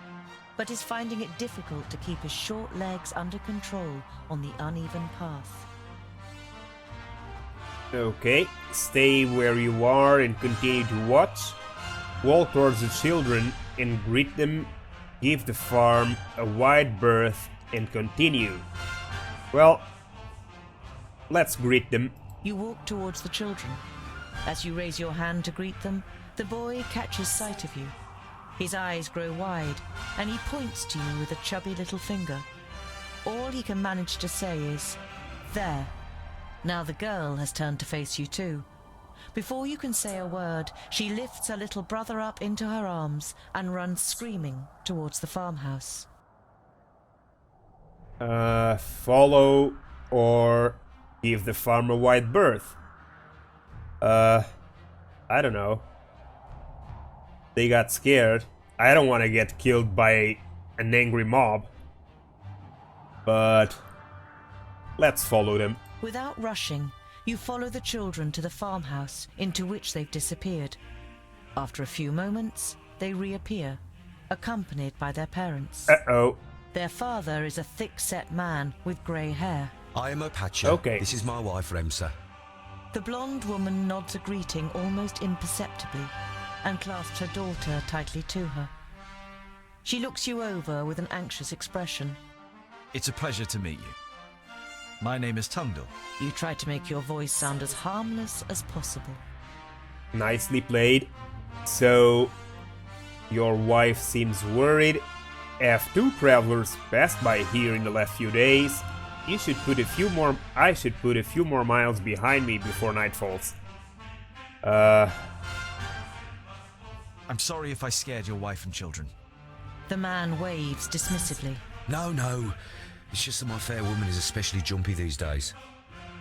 but is finding it difficult to keep his short legs under control on the uneven path. Okay, stay where you are and continue to watch. Walk towards the children and greet them. Give the farm a wide berth and continue. Well, let's greet them. You walk towards the children. As you raise your hand to greet them, the boy catches sight of you. His eyes grow wide, and he points to you with a chubby little finger. All he can manage to say is, "There." Now the girl has turned to face you too. Before you can say a word, she lifts her little brother up into her arms and runs screaming towards the farmhouse. Follow or give the farm a wide berth. I don't know. They got scared. I don't want to get killed by an angry mob. But let's follow them. Without rushing, you follow the children to the farmhouse into which they've disappeared. After a few moments, they reappear, accompanied by their parents. Uh-oh. Their father is a thick-set man with grey hair. I am Opacha. Okay. This is my wife, Remsa. The blonde woman nods a greeting almost imperceptibly and clasps her daughter tightly to her. She looks you over with an anxious expression. It's a pleasure to meet you. My name is Tungdal. You try to make your voice sound as harmless as possible. Nicely played. So, your wife seems worried. If 2 travelers passed by here in the last few days, I should put a few more miles behind me before night falls. I'm sorry if I scared your wife and children. The man waves dismissively. No. It's just that my fair woman is especially jumpy these days.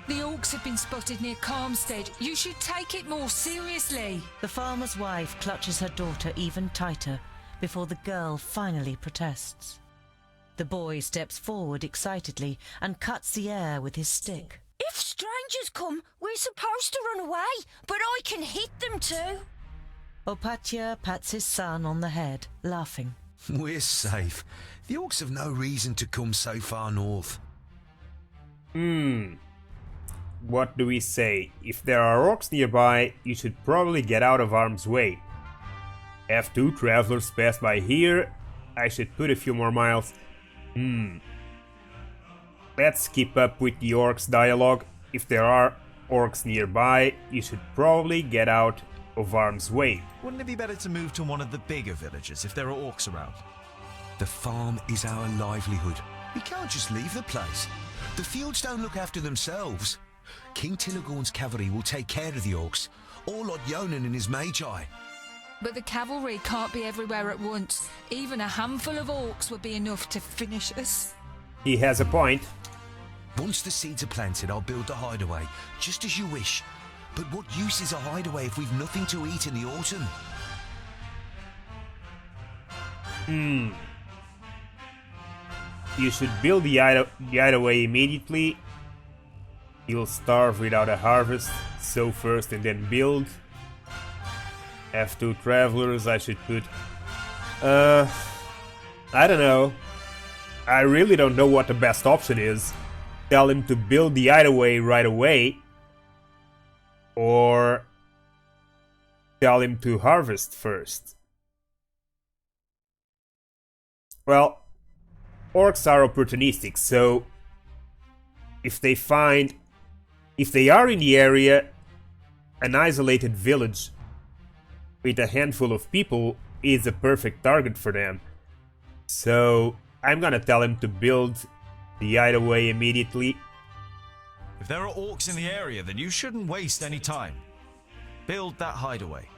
The orcs have been spotted near Calmstead. You should take it more seriously. The farmer's wife clutches her daughter even tighter before the girl finally protests. The boy steps forward excitedly and cuts the air with his stick. If strangers come, we're supposed to run away, but I can hit them too. Opatia pats his son on the head, laughing. We're safe. The orcs have no reason to come so far north. What do we say? If there are orcs nearby, you should probably get out of harm's way. If 2 travelers pass by here, I should put a few more miles. Let's keep up with the orcs dialogue. If there are orcs nearby, you should probably get out of harm's way. Wouldn't it be better to move to one of the bigger villages if there are orcs around? The farm is our livelihood. We can't just leave the place. The fields don't look after themselves. King Tilligorn's cavalry will take care of the orcs, or Lord Yonan and his magi. But the cavalry can't be everywhere at once. Even a handful of orcs would be enough to finish us. He has a point. Once the seeds are planted, I'll build the hideaway, just as you wish. But what use is a hideaway if we've nothing to eat in the autumn? You should build the hideaway immediately. You'll starve without a harvest. Sow first and then build. F2 travelers, I should put... I don't know. I really don't know what the best option is. Tell him to build the hideaway right away. Or... tell him to harvest first. Well, orcs are opportunistic, so... if they are in the area, an isolated village with a handful of people is a perfect target for them. So I'm gonna tell him to build the hideaway immediately. If there are orcs in the area, then you shouldn't waste any time. Build that hideaway.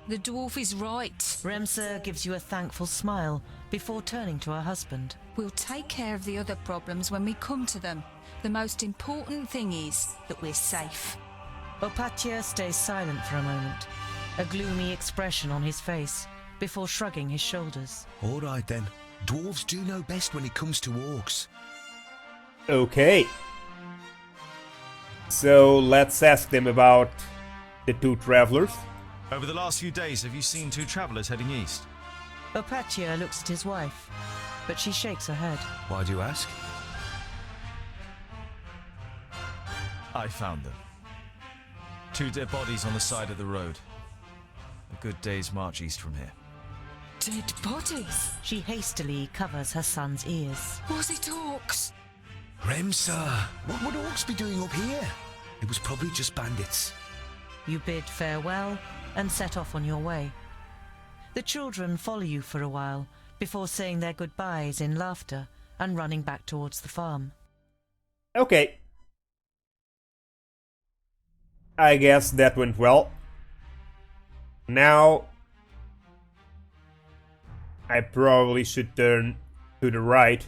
The dwarf is right. Remsa gives you a thankful smile before turning to her husband. We'll take care of the other problems when we come to them. The most important thing is that we're safe. Opatia stays silent for a moment, a gloomy expression on his face, before shrugging his shoulders. All right then. Dwarves do know best when it comes to orcs. Okay. So let's ask them about the 2 travelers. Over the last few days, have you seen 2 travelers heading east? Opatia looks at his wife, but she shakes her head. Why do you ask? I found them. 2 dead bodies on the side of the road. A good day's march east from here. Dead bodies? She hastily covers her son's ears. Was it orcs? Remsa, what would orcs be doing up here? It was probably just bandits. You bid farewell and set off on your way. The children follow you for a while before saying their goodbyes in laughter and running back towards the farm. Okay. I guess that went well. Now, I probably should turn to the right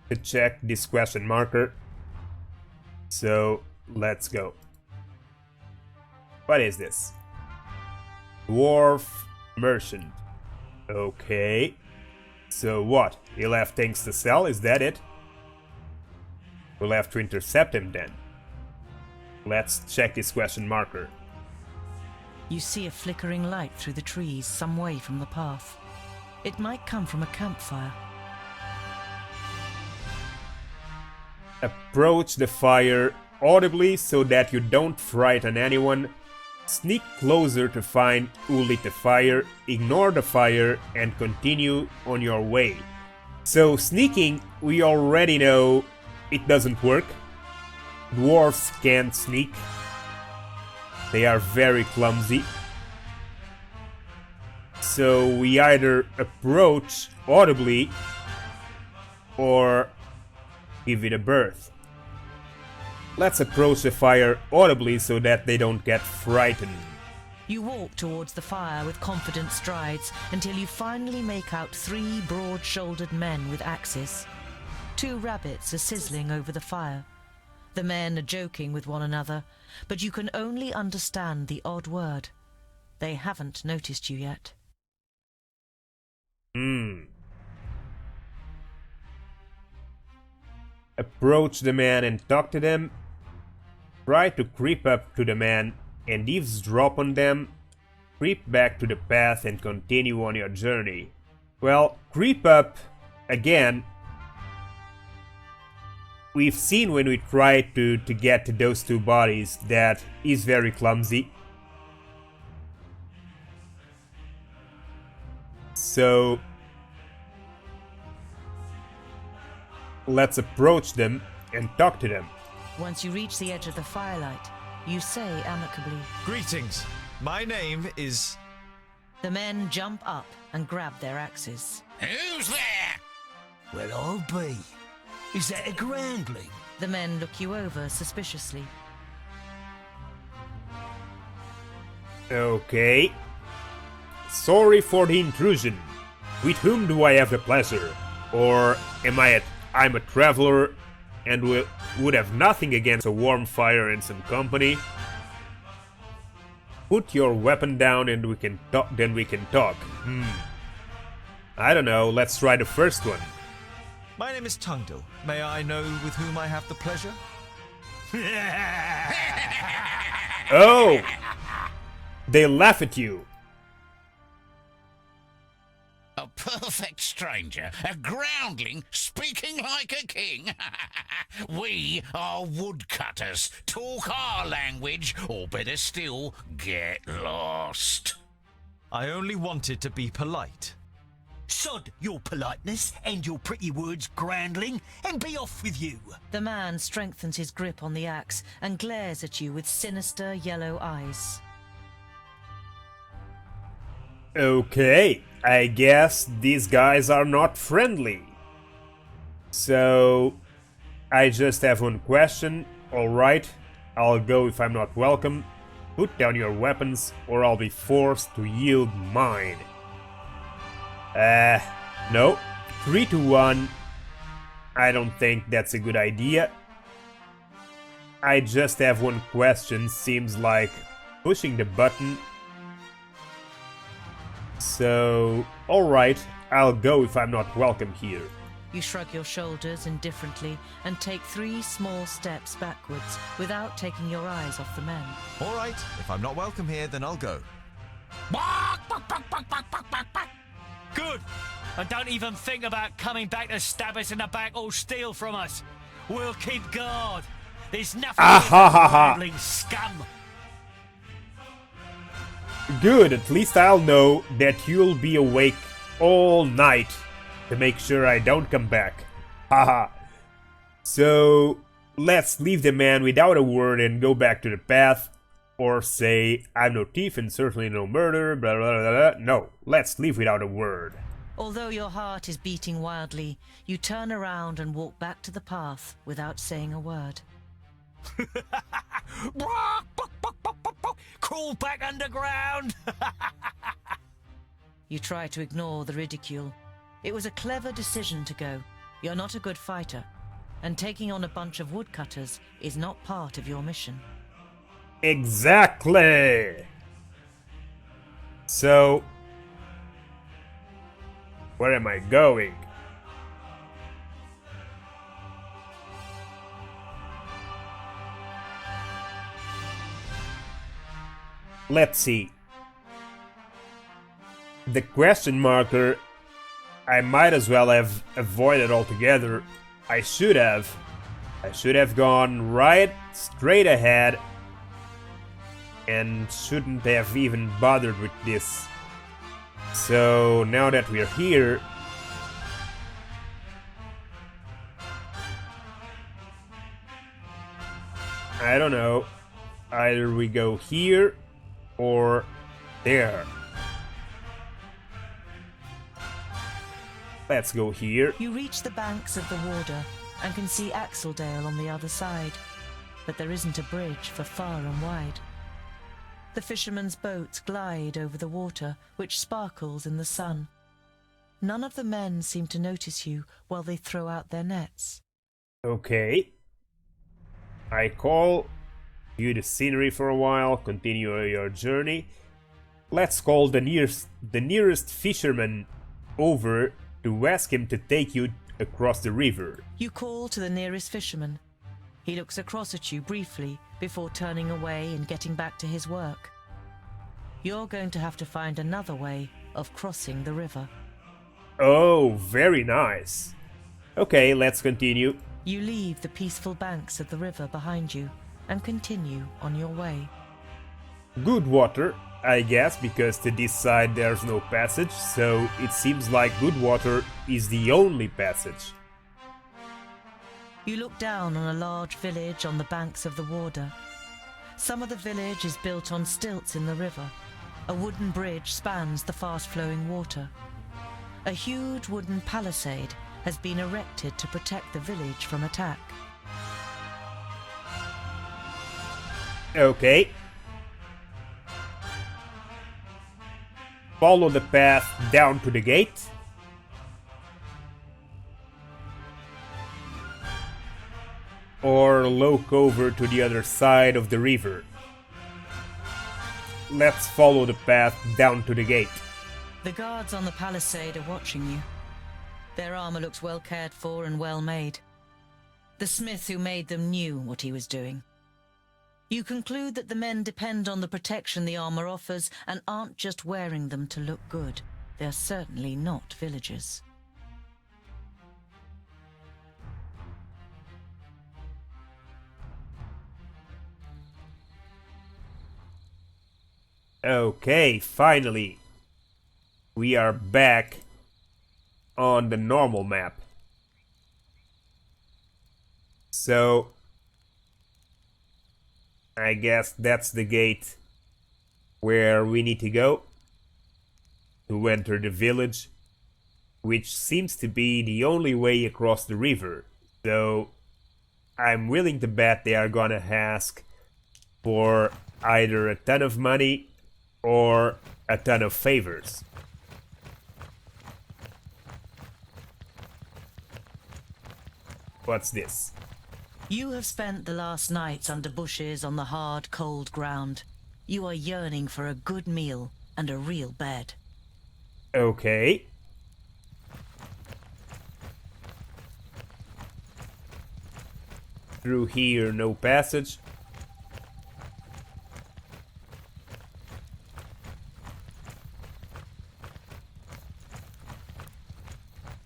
to check this question marker. So let's go. What is this? Dwarf merchant. Okay. So what? He'll have things to sell, is that it? We'll have to intercept him then. Let's check this question marker. You see a flickering light through the trees some way from the path. It might come from a campfire. Approach the fire audibly so that you don't frighten anyone. Sneak closer to find who lit the fire, ignore the fire, and continue on your way. So sneaking, we already know it doesn't work. Dwarves can't sneak. They are very clumsy. So we either approach audibly or give it a birth. Let's approach the fire audibly so that they don't get frightened. You walk towards the fire with confident strides until you finally make out 3 broad-shouldered men with axes. 2 rabbits are sizzling over the fire. The men are joking with one another, but you can only understand the odd word. They haven't noticed you yet. Approach the man and talk to them. Try to creep up to the man and eavesdrop on them. Creep back to the path and continue on your journey. Well, creep up again. We've seen when we try to get to those 2 bodies that is very clumsy. So let's approach them and talk to them. Once you reach the edge of the firelight, you say amicably, Greetings. My name is... The men jump up and grab their axes. Who's there? Well, I'll be. Is that a groundling? The men look you over suspiciously. Okay. Sorry for the intrusion. With whom do I have the pleasure? Or I'm a traveler and would have nothing against a warm fire and some company. Put your weapon down and we can talk. Then we can talk. I don't know. Let's try the first one. My name is Tungdil. May I know with whom I have the pleasure? Oh! They laugh at you. A perfect stranger, a groundling speaking like a king. We are woodcutters. Talk our language, or better still, get lost. I only wanted to be polite. Sod your politeness and your pretty words, groundling, and be off with you. The man strengthens his grip on the axe and glares at you with sinister yellow eyes. Okay, I guess these guys are not friendly. So, I just have one question. Alright, I'll go if I'm not welcome. Put down your weapons or I'll be forced to yield mine. No. 3 to 1. I don't think that's a good idea. I just have one question. Seems like pushing the button. So, alright, I'll go if I'm not welcome here. You shrug your shoulders indifferently and take 3 small steps backwards without taking your eyes off the men. All right, if I'm not welcome here, then I'll go. Good! And don't even think about coming back to stab us in the back or steal from us. We'll keep guard. There's nothing rambling scum. Good, at least I'll know that you'll be awake all night to make sure I don't come back. Haha. So, let's leave the man without a word and go back to the path. Or say, I'm no thief and certainly no murderer, blah blah blah blah. No, let's leave without a word. Although your heart is beating wildly, you turn around and walk back to the path without saying a word. Crawl back underground! You try to ignore the ridicule. It was a clever decision to go. You're not a good fighter, and taking on a bunch of woodcutters is not part of your mission. Exactly! So, where am I going? Let's see. The question marker, I might as well have avoided altogether. I should have gone right straight ahead and shouldn't have even bothered with this. So now that we're here, I don't know, either we go here or there. Let's go here. You reach the banks of the Warder and can see Axeldale on the other side, but there isn't a bridge for far and wide. The fishermen's boats glide over the water, which sparkles in the sun. None of the men seem to notice you while they throw out their nets. Okay. I call, view the scenery for a while, continue your journey. Let's call the nearest fisherman over to ask him to take you across the river. You call to the nearest fisherman. He looks across at you briefly before turning away and getting back to his work. You're going to have to find another way of crossing the river. Oh, very nice. Okay, let's continue. You leave the peaceful banks of the river behind you and continue on your way. Good water, I guess, because to this side there's no passage, so it seems like good water is the only passage. You look down on a large village on the banks of the Warder. Some of the village is built on stilts in the river. A wooden bridge spans the fast-flowing water. A huge wooden palisade has been erected to protect the village from attack. Okay. Follow the path down to the gate. Or look over to the other side of the river. Let's follow the path down to the gate. The guards on the palisade are watching you. Their armor looks well cared for and well made. The smith who made them knew what he was doing. You conclude that the men depend on the protection the armor offers and aren't just wearing them to look good. They're certainly not villagers. Okay, finally. We are back on the normal map. So, I guess that's the gate where we need to go to enter the village, which seems to be the only way across the river. So, I'm willing to bet they are gonna ask for either a ton of money or a ton of favors. What's this? You have spent the last nights under bushes on the hard, cold ground. You are yearning for a good meal and a real bed. Okay. Through here, no passage.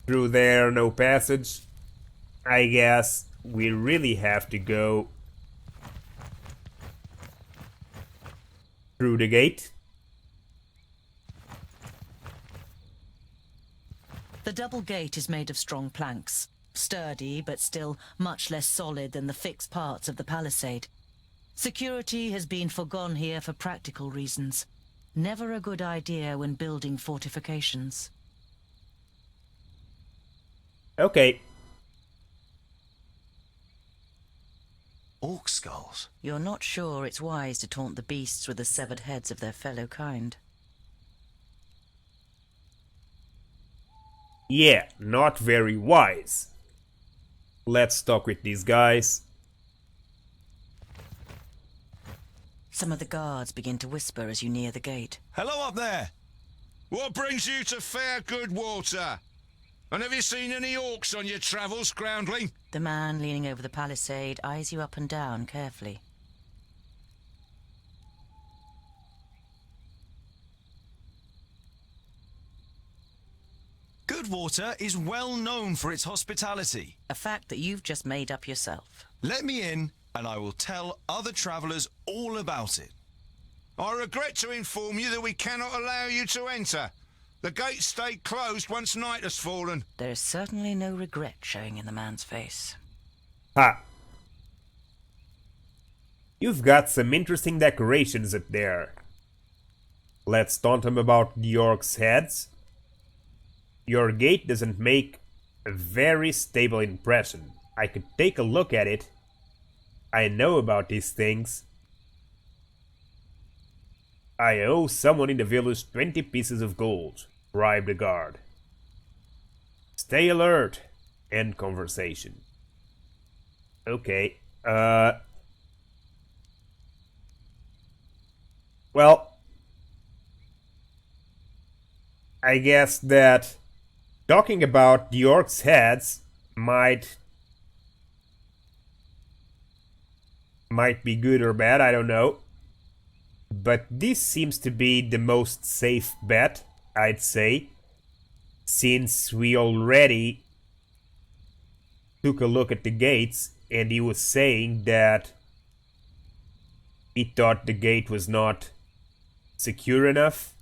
Through there, no passage. I guess we really have to go through the gate. The double gate is made of strong planks, sturdy but still much less solid than the fixed parts of the palisade. Security has been forgone here for practical reasons. Never a good idea when building fortifications. Okay. Orc skulls? You're not sure it's wise to taunt the beasts with the severed heads of their fellow kind. Yeah, not very wise. Let's talk with these guys. Some of the guards begin to whisper as you near the gate. Hello up there! What brings you to fair good water? And have you seen any orcs on your travels, groundling? The man leaning over the palisade eyes you up and down carefully. Goodwater is well known for its hospitality. A fact that you've just made up yourself. Let me in, and I will tell other travellers all about it. I regret to inform you that we cannot allow you to enter. The gates stay closed once night has fallen. There is certainly no regret showing in the man's face. Ha! You've got some interesting decorations up there. Let's taunt him about the orcs' heads. Your gate doesn't make a very stable impression. I could take a look at it. I know about these things. I owe someone in the village 20 pieces of gold. Bribe the guard. Stay alert. End conversation. Okay. Well, I guess that talking about the orcs' heads might be good or bad, I don't know. But this seems to be the most safe bet, I'd say, since we already took a look at the gates and he was saying that he thought the gate was not secure enough.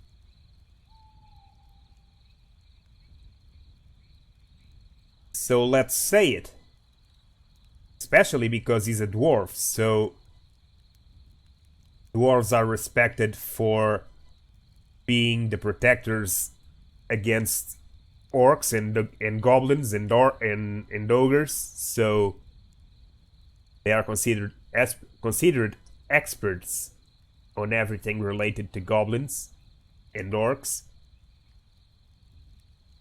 So let's say it. Especially because he's a dwarf, so dwarves are respected for being the protectors against orcs and goblins and ogres, so they are considered experts on everything related to goblins and orcs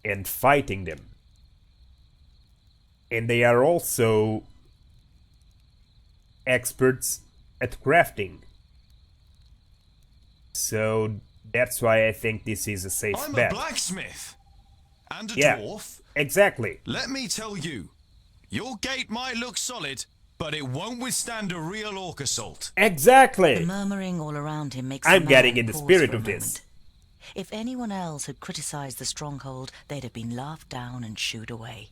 and fighting them. And they are also experts at crafting. So that's why I think this is a safe bet. I'm a blacksmith and a dwarf. Exactly. Let me tell you, your gate might look solid, but it won't withstand a real orc assault. Exactly. The murmuring all around him makes I'm the getting man in the pause spirit for a of this. moment. If anyone else had criticized the stronghold, they'd have been laughed down and shooed away.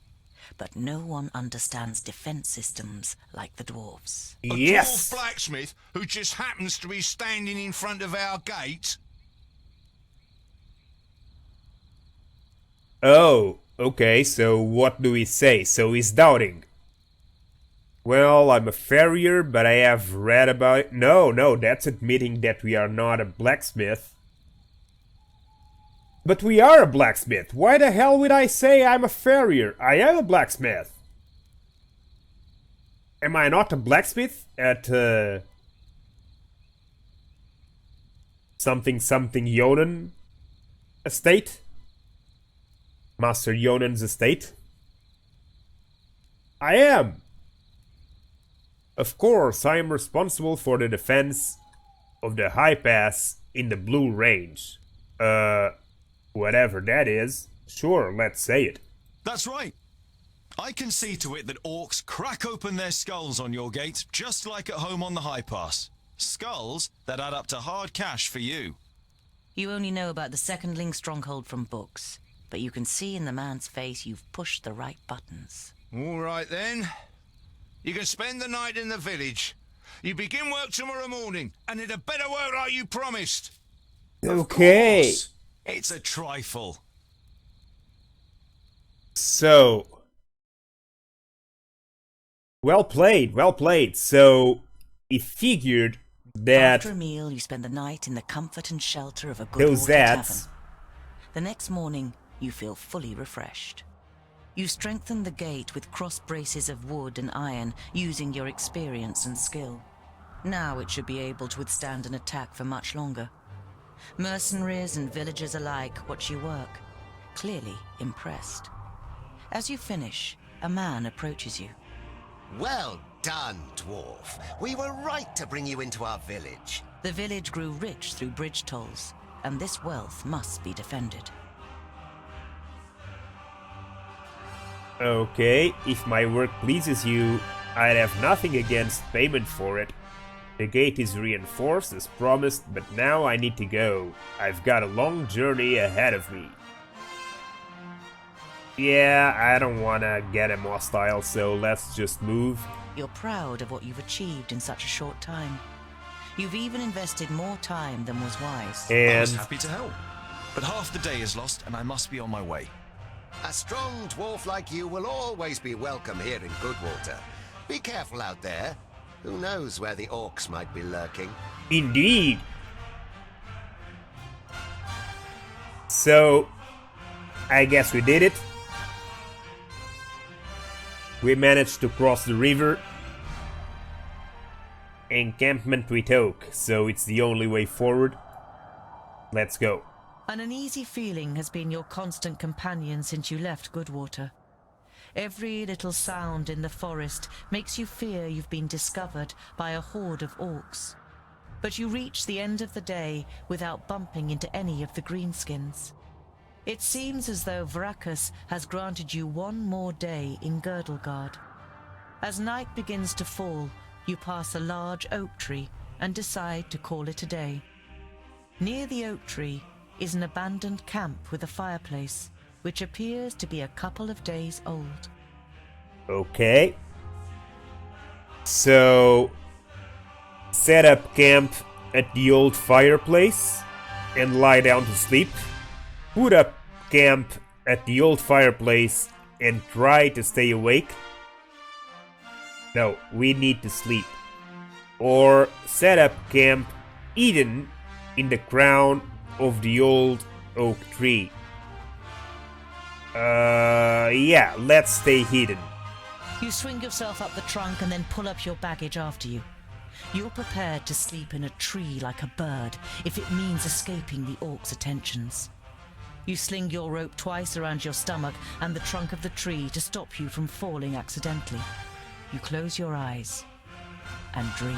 But no one understands defense systems like the dwarves. A dwarf blacksmith who just happens to be standing in front of our gate? Oh, okay, so what do we say? So he's doubting. Well, I'm a farrier, but I have read about it. No, that's admitting that we are not a blacksmith. But we are a blacksmith. Why the hell would I say I'm a farrier? I am a blacksmith. Am I not a blacksmith at something Yonan estate? Master Yonan's estate? I am. Of course, I am responsible for the defense of the high pass in the Blue Range. Whatever that is. Sure, let's say it. That's right. I can see to it that orcs crack open their skulls on your gate, just like at home on the high pass. Skulls that add up to hard cash for you. You only know about the secondling stronghold from books, but you can see in the man's face you've pushed the right buttons. All right then. You can spend the night in the village. You begin work tomorrow morning, and it had better work like you promised. Okay. Of course. It's a trifle. So, well played, well played. So, he figured that After a meal, you spend the night in the comfort and shelter of a good those ads. tavern. The next morning, you feel fully refreshed. You strengthen the gate with cross braces of wood and iron, using your experience and skill. Now it should be able to withstand an attack for much longer. Mercenaries and villagers alike watch you work, clearly impressed. As you finish, a man approaches you. Well done, dwarf. We were right to bring you into our village. The village grew rich through bridge tolls, and this wealth must be defended. Okay, if my work pleases you, I'd have nothing against payment for it. The gate is reinforced as promised, but now I need to go. I've got a long journey ahead of me. Yeah, I don't wanna get him hostile, so let's just move. You're proud of what you've achieved in such a short time. You've even invested more time than was wise. I was happy to help, but half the day is lost and I must be on my way. A strong dwarf like you will always be welcome here in Goodwater. Be careful out there. Who knows where the orcs might be lurking? Indeed. So, I guess we did it. We managed to cross the river. Encampment with oak, so it's the only way forward. Let's go. An uneasy feeling has been your constant companion since you left Goodwater. Every little sound in the forest makes you fear you've been discovered by a horde of orcs. But you reach the end of the day without bumping into any of the greenskins. It seems as though Vrakas has granted you one more day in Girdlegard. As night begins to fall, you pass a large oak tree and decide to call it a day. Near the oak tree is an abandoned camp with a fireplace, which appears to be a couple of days old. Okay. So, set up camp at the old fireplace and lie down to sleep. Put up camp at the old fireplace and try to stay awake. No, we need to sleep. Or set up camp hidden in the crown of the old oak tree. Yeah, let's stay hidden. You swing yourself up the trunk and then pull up your baggage after you. You're prepared to sleep in a tree like a bird if it means escaping the orcs' attentions. You sling your rope twice around your stomach and the trunk of the tree to stop you from falling accidentally. You close your eyes and dream.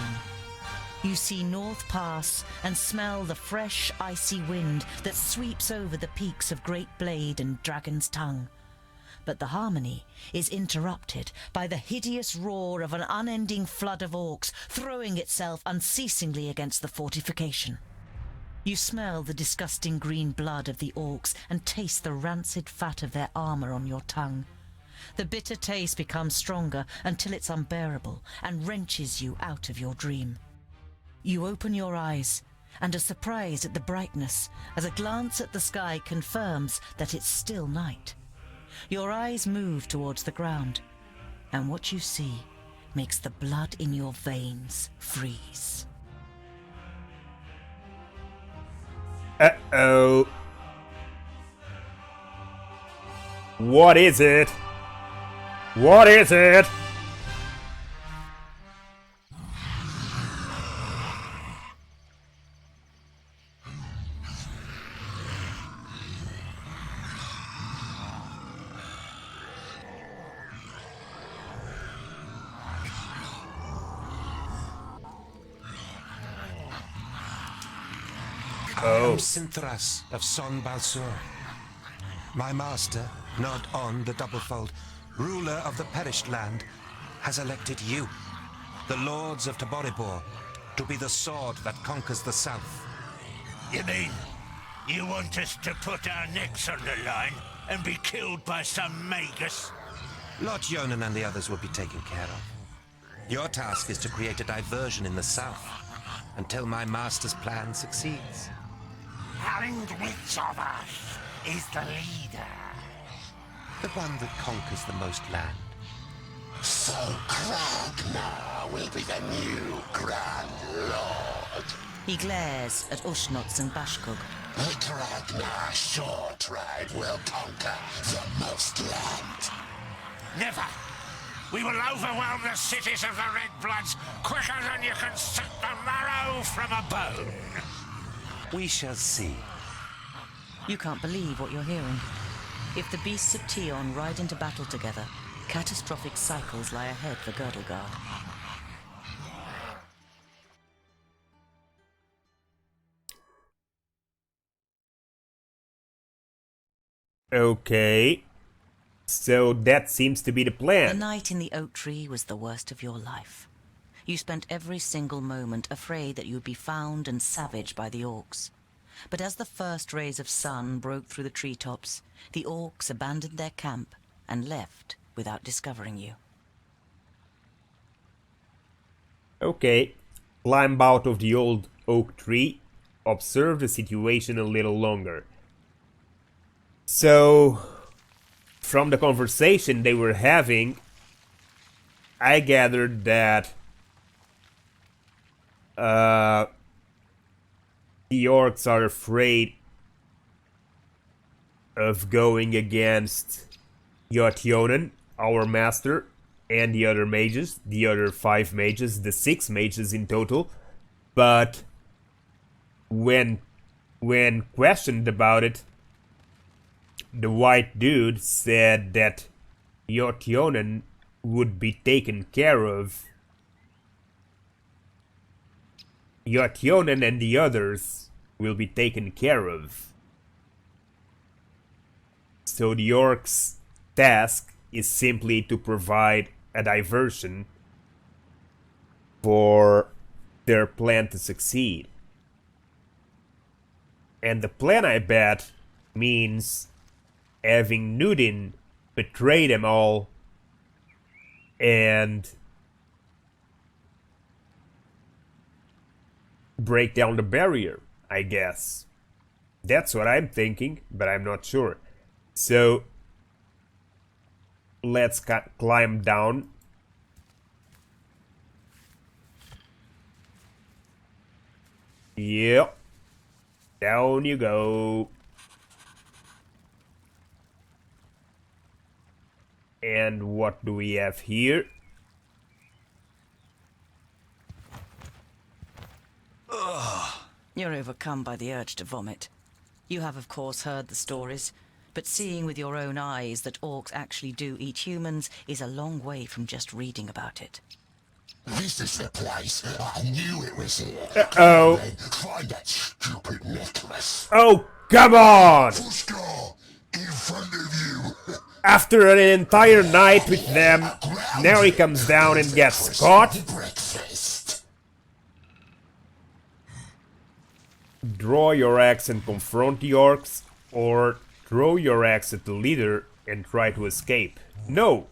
You see North Pass and smell the fresh, icy wind that sweeps over the peaks of Great Blade and Dragon's Tongue. But the harmony is interrupted by the hideous roar of an unending flood of orcs throwing itself unceasingly against the fortification. You smell the disgusting green blood of the orcs and taste the rancid fat of their armor on your tongue. The bitter taste becomes stronger until it's unbearable and wrenches you out of your dream. You open your eyes and are surprised at the brightness as a glance at the sky confirms that it's still night. Your eyes move towards the ground, and what you see makes the blood in your veins freeze. Uh-oh. What is it? What is it? I am Sinthras of Son Balsur. My master, Nod On the Doublefold, ruler of the perished land, has elected you, the lords of Taboribor, to be the sword that conquers the south. You mean you want us to put our necks on the line and be killed by some magus? Lord Yonan and the others will be taken care of. Your task is to create a diversion in the south until my master's plan succeeds. And which of us is the leader? The one that conquers the most land. So Kragnar will be the new Grand Lord. He glares at Ushnots and Bashkug. The Kragnar short tribe will conquer the most land. Never! We will overwhelm the cities of the Red Bloods quicker than you can suck the marrow from a bone. We shall see. You can't believe what you're hearing. If the beasts of Tion ride into battle together, Catastrophic cycles lie ahead for Girdlegard. Okay. So that seems to be the The plan. night in the oak tree was the worst of your life. You spent every single moment afraid that you would be found and savaged by the orcs. But as the first rays of sun broke through the treetops, the orcs abandoned their camp and left without discovering you. Okay. Climb out of the old oak tree. Observe the situation a little longer. So, from the conversation they were having, I gathered that the orcs are afraid of going against Yotionen, our master, and the other mages, the other 5 mages, the 6 mages in total. But when questioned about it, the white dude said that Yotionen would be taken care of. Yotionen and the others will be taken care of. So the orcs' task is simply to provide a diversion for their plan to succeed. And the plan, I bet, means having Nudin betray them all and break down the barrier, I guess. That's what I'm thinking, but I'm not sure. So, let's climb down. Yep. Down you go. And what do we have here? You're overcome by the urge to vomit. You have, of course, heard the stories, but seeing with your own eyes that orcs actually do eat humans is a long way from just reading about it. This is the place. I knew it was here. Uh-oh. Find that stupid necklace. Oh, come on! Fuskar, in front of you. After an entire night with them, now he comes down and gets caught? Breakfast. Draw your axe and confront the orcs, or throw your axe at the leader and try to escape. No!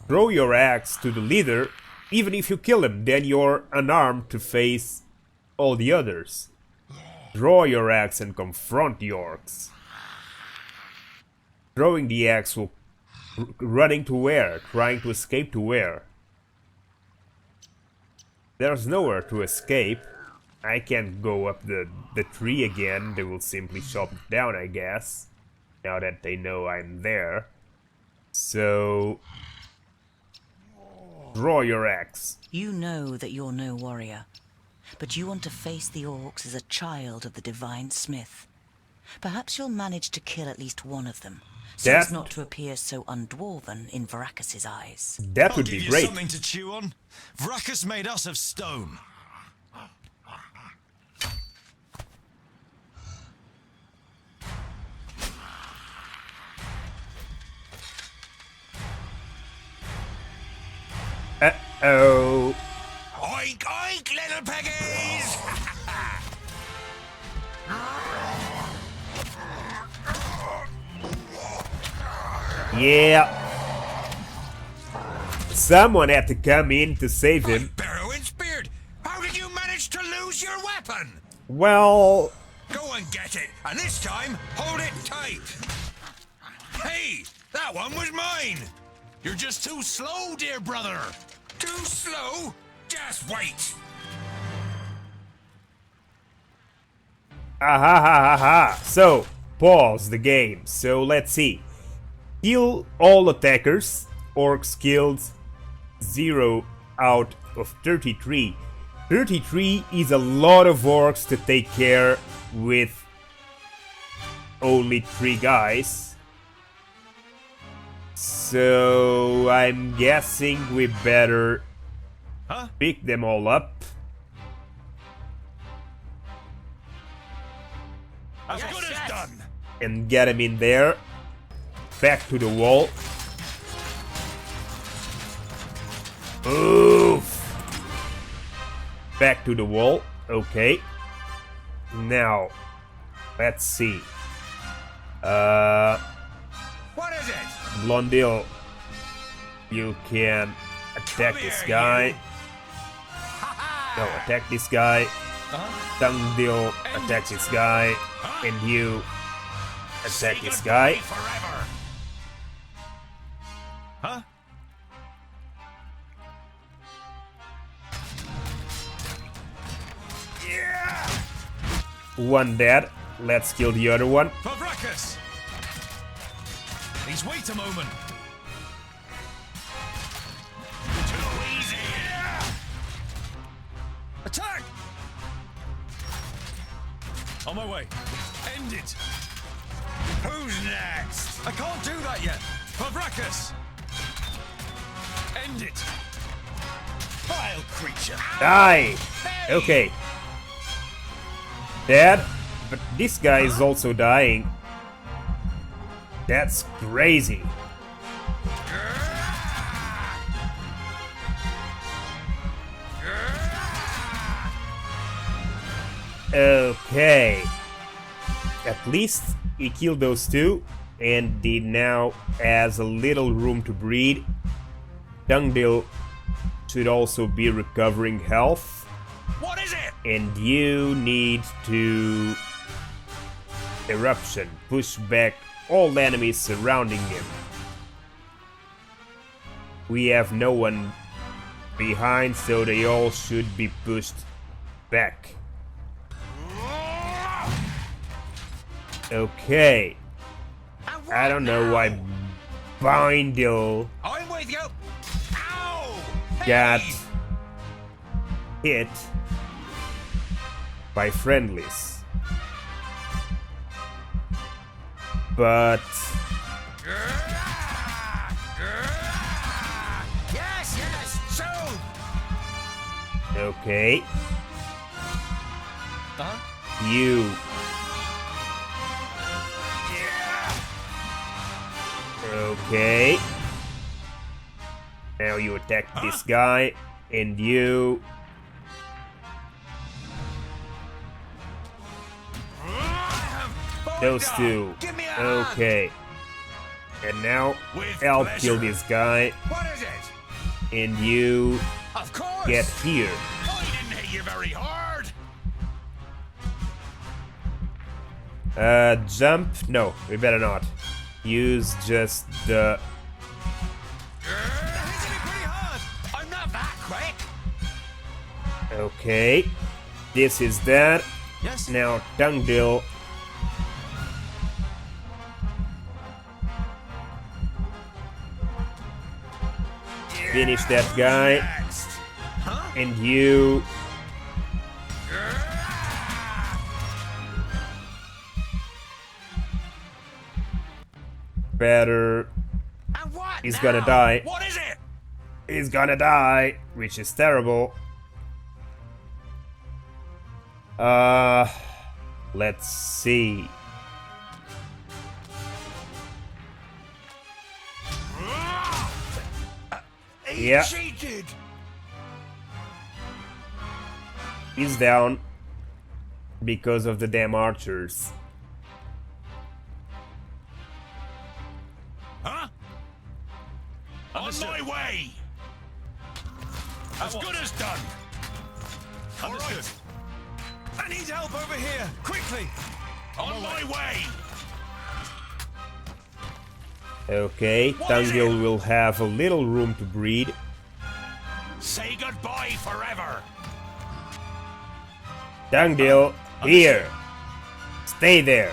Throw your axe to the leader. Even if you kill him, then you're unarmed to face all the others. Draw your axe and confront the orcs. Throwing the axe will... running to where? Trying to escape to where? There's nowhere to escape. I can't go up the tree again. They will simply chop it down, I guess. Now that they know I'm there. So... draw your axe. You know that you're no warrior, but you want to face the orcs as a child of the Divine Smith. Perhaps you'll manage to kill at least one of them, so as not to appear so undwarven in Varacus's eyes. That would be great. I'll give you something to chew on. Varacus made us of stone. Uh-oh. Oink, oink, little piggies! Yeah. Someone had to come in to save him. Barrowin's beard! How did you manage to lose your weapon? Well... Go and get it, and this time, hold it tight. Hey, that one was mine. You're just too slow, dear brother. Too slow? Just wait. Ah ha ha ha ha. So, pause the game. So, let's see. Kill all attackers. Orcs killed 0 out of 33. 33 is a lot of orcs to take care with only 3 guys. So I'm guessing we better pick them all up. As good as done. And get them in there. Back to the wall. Oof. Back to the wall. Okay. Now, let's see. What is it? Blondil, you can attack this guy. No, attack this guy. Dungdil, attack this guy. And you attack this guy. Huh? One dead. Let's kill the other one. Pavrakas! Please wait a moment. Too easy. Attack! On my way. End it. Who's next? I can't do that yet. Pavrakas! End it. Vile creature. Die! Okay. Dead. But this guy is also dying. That's crazy. Okay. At least he killed those two, and he now has a little room to breathe. Dungdil should also be recovering health. What is it? And you need to... Eruption. Push back all enemies surrounding him. We have no one behind, so they all should be pushed back. Okay. I don't know why Bindle I'm with you. Ow! got hit by friendlies. But Yes, so. okay. You. Okay. Now you attack this guy, and you. Those two. Okay. And now I'll kill this guy. What is it? And you Of course. get here. I didn't hit you very hard. Jump? No, we better not. Use just the... That hits me pretty hard. I'm not that quick. Okay. This is that. Yes. Now, Dungdil. Finish that guy. And you... better... He's gonna die. What is it? He's gonna die, which is terrible. Let's see. Yeah. Cheated. He's down because of the damn archers. Huh? On my way. As good as done. Understood. I need help over here, quickly. On my way. Okay, Dungdil will have a little room to breathe. Say goodbye forever. Dungdil, here. Stay there.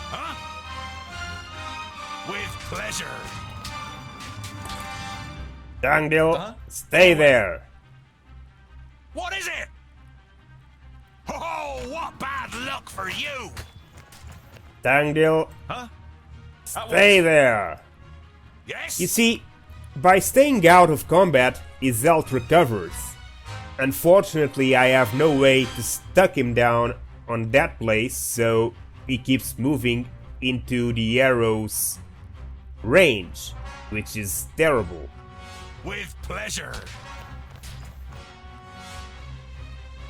Huh? With pleasure. Dungdil, stay there. What is it? Oh, what bad luck for you! Dungdil, Huh? stay there. You see, by staying out of combat, his health recovers. Unfortunately, I have no way to stuck him down on that place, so he keeps moving into the arrow's range, which is terrible. With pleasure.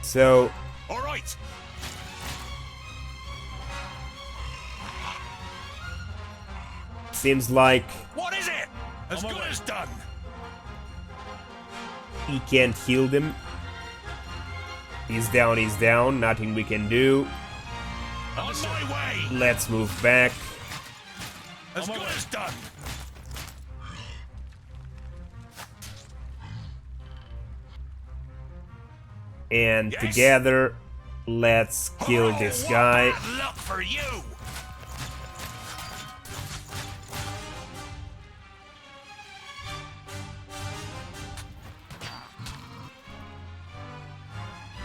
So, All right. seems like What is it? As good as done. he can't heal them. He's down, nothing we can do. On my way. Let's move back. As good as done. And Yes. together, let's kill this guy. Bad luck for you.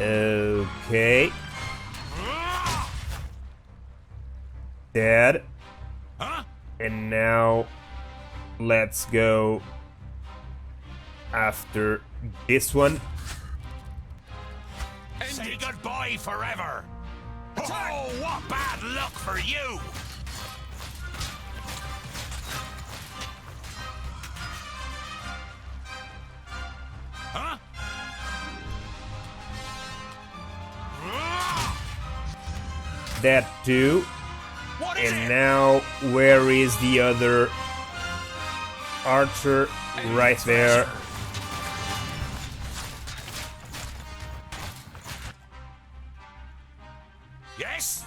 Okay. Dead. Huh? And now, let's go after this one. Say goodbye forever. Oh, what bad luck for you. Huh? That too. What is And it? now, where is the other archer? Right there. Yes?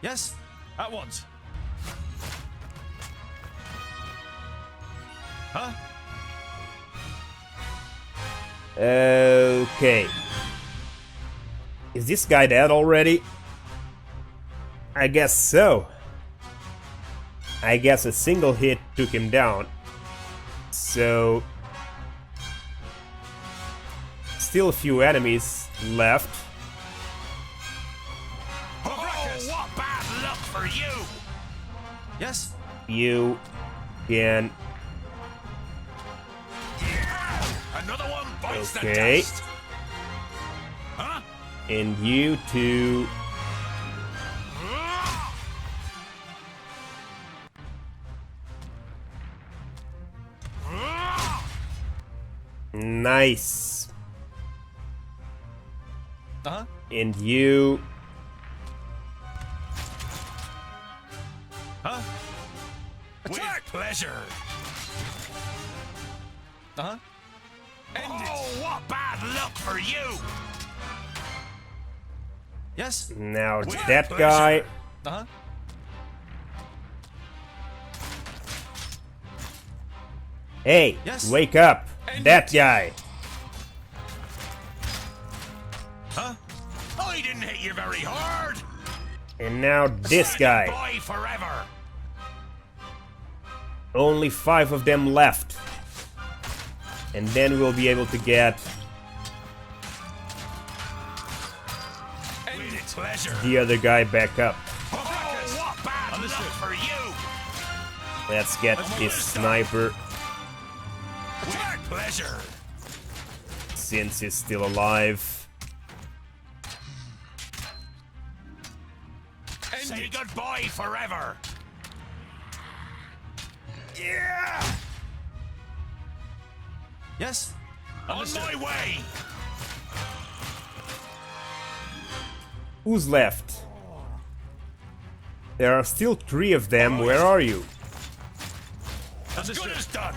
Yes? At once. Huh? Okay. Is this guy dead already? I guess so. I guess a single hit took him down. So... still a few enemies left. Oh, what bad luck for you. Yes? You can... Another one bites Okay. the dust. Huh? and you two... Nice. Uh-huh. And you... Huh? With pleasure. Uh-huh. Oh, what bad luck for you. Yes? Now With that pleasure. guy... Uh-huh. Hey, Yes. wake up! That guy! Huh? I didn't hit you very hard. And now this guy. Goodbye forever. Only 5 of them left. And then we'll be able to get With pleasure. the other guy back up. Oh, what bad luck for you. Let's get this sniper, With pleasure. since he's still alive. Say goodbye forever. Yeah. Yes? On my way. Who's left? There are still 3 of them. Where are you? As good as done.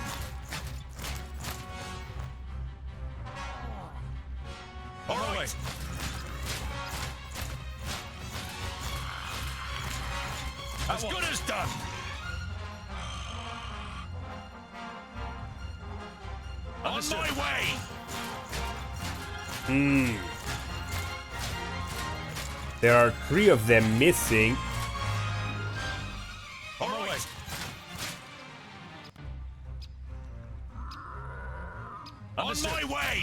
All right. As good as done. On my way. There are 3 of them missing. All right. On my way.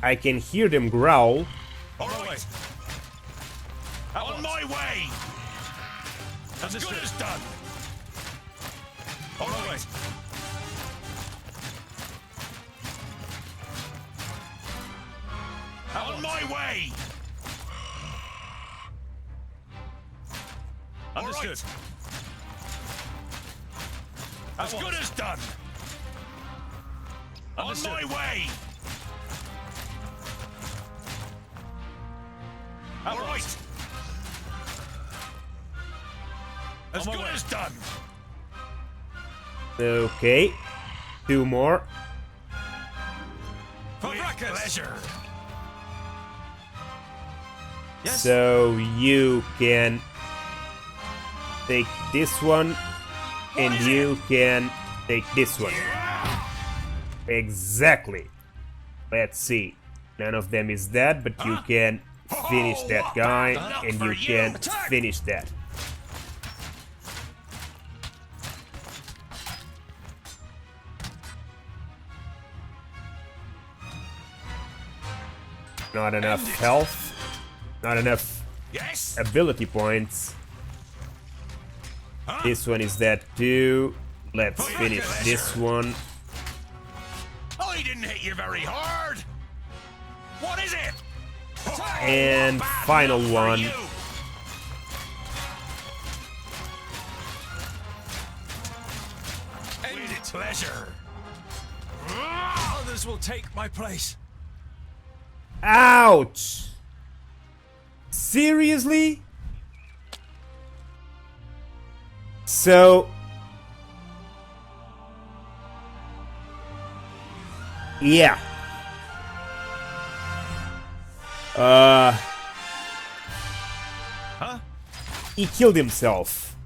I can hear them growl. All right. On On my way! As good as done! All right. On my way! Understood. As good as done! On my way! All right! As good as done! Okay. 2 more. For pleasure! Yes. So you can take this one, and you can take this one. Exactly. Let's see. None of them is dead, but you can finish that guy, and you can finish that. Not enough health. Not enough ability points. This one is dead too. Let's finish this one. I didn't hit you very hard. What is it? And final one. End it. Pleasure. Others will take my place. Ouch! Seriously? So... yeah. He killed himself.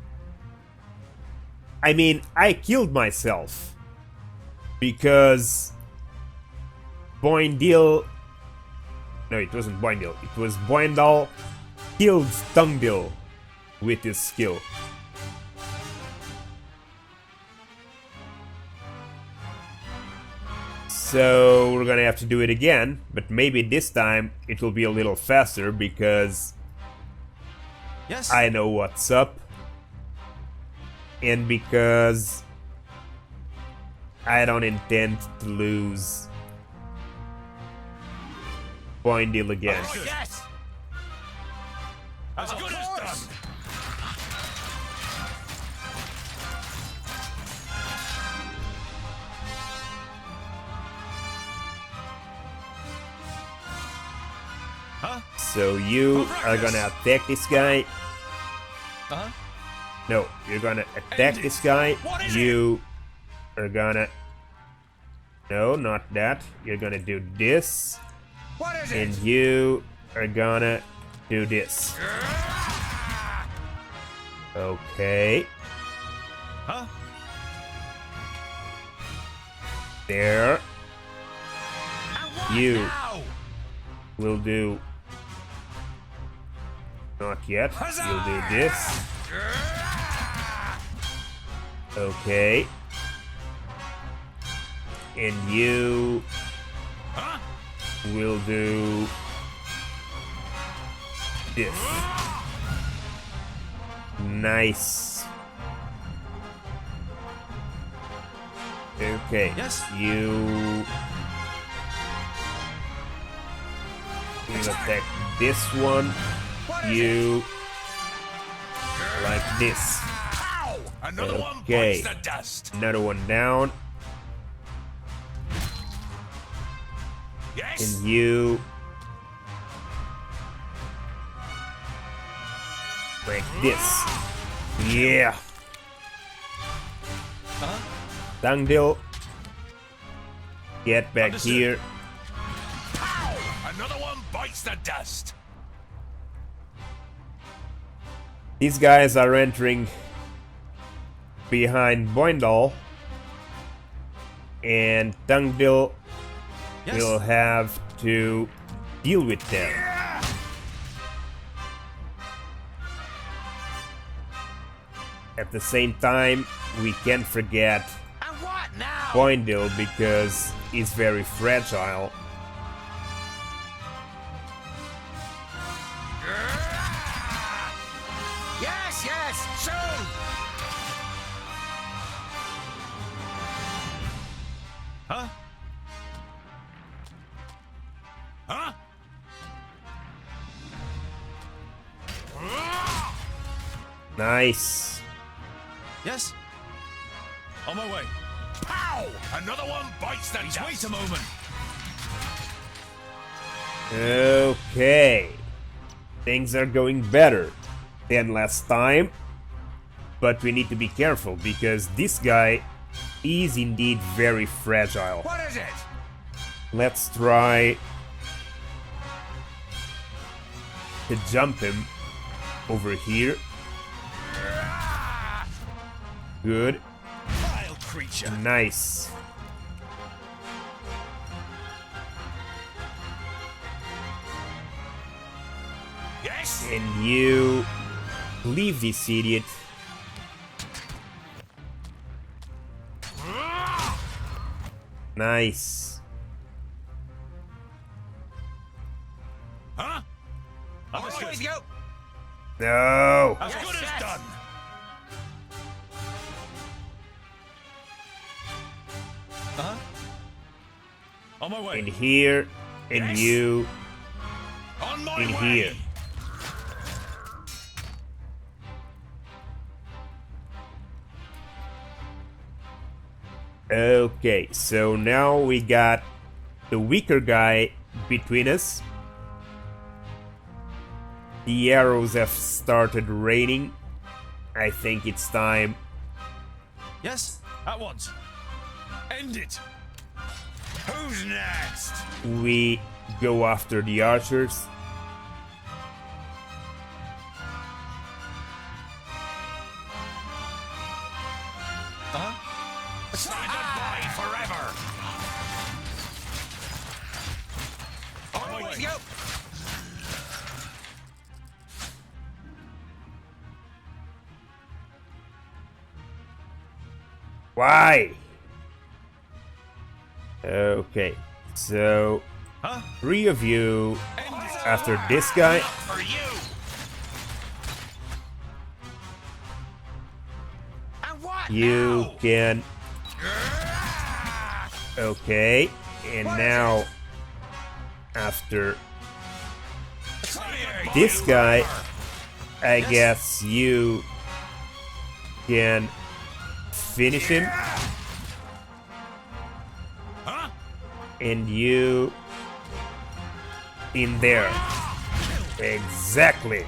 I mean, I killed myself. Because... Boindil... No, it wasn't Boindil. It was Boindal killed Tungdil with his skill. So we're gonna have to do it again, but maybe this time it will be a little faster because I know what's up, and because I don't intend to lose Boindil again. Yes. As good as done. So you are gonna attack this guy. No, you're gonna attack this guy. You are gonna... No, not that. You're gonna do this. And you are gonna do this. Okay. There. You will do... Not yet. You'll do this. Okay. And you will do this. Nice. Okay. Yes. You will attack this one. You like this. Okay. Another one down. And you like this. Yeah. Tungdil, get back here. Another one bites the dust. These guys are entering behind Boindal, and Tungdil will have to deal with them. At the same time, we can't forget Boindil because he's very fragile. soon! Huh? Huh? Nice. Yes? On my way. Pow! Another one bites the dust. Wait a moment. Okay. Things are going better than last time. But we need to be careful because this guy is indeed very fragile. What is it? Let's try to jump him over here. Good. Vile creature. Nice. Yes? And you leave this idiot. Nice. Huh? Understood. Always go. No. As good as done. Uh-huh. On my way. In here, and Yes. you On my in way. here. Okay, so now we got the weaker guy between us. The arrows have started raining. I think it's time Yes? At once. End it. Who's next? we go after the archers. Uh-huh. Say goodbye forever. Always go. Why? Okay, so Huh? 3 of you End it. after this guy. For you. And what You now? can. Okay, and now after Come here, this you guy, murderer. I guess you can finish him, Huh? and you in there. Exactly.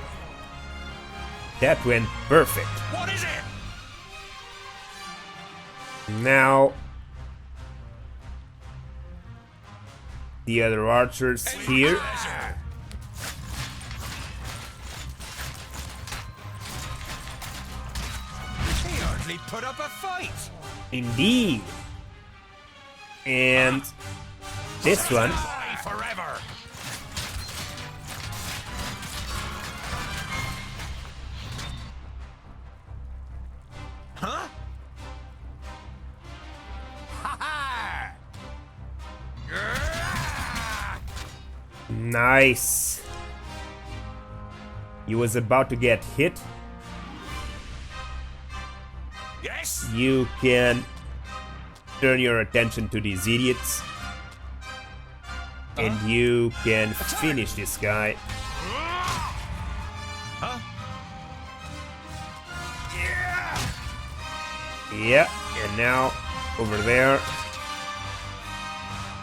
That went perfect. What is it? Now the other archers here. Pleasure. He hardly put up a fight. Indeed. And this one. Goodbye forever. Huh? Ha ha! Nice. He was about to get hit. Yes? You can turn your attention to these idiots. And you can finish this guy. Huh? Yeah, and now over there,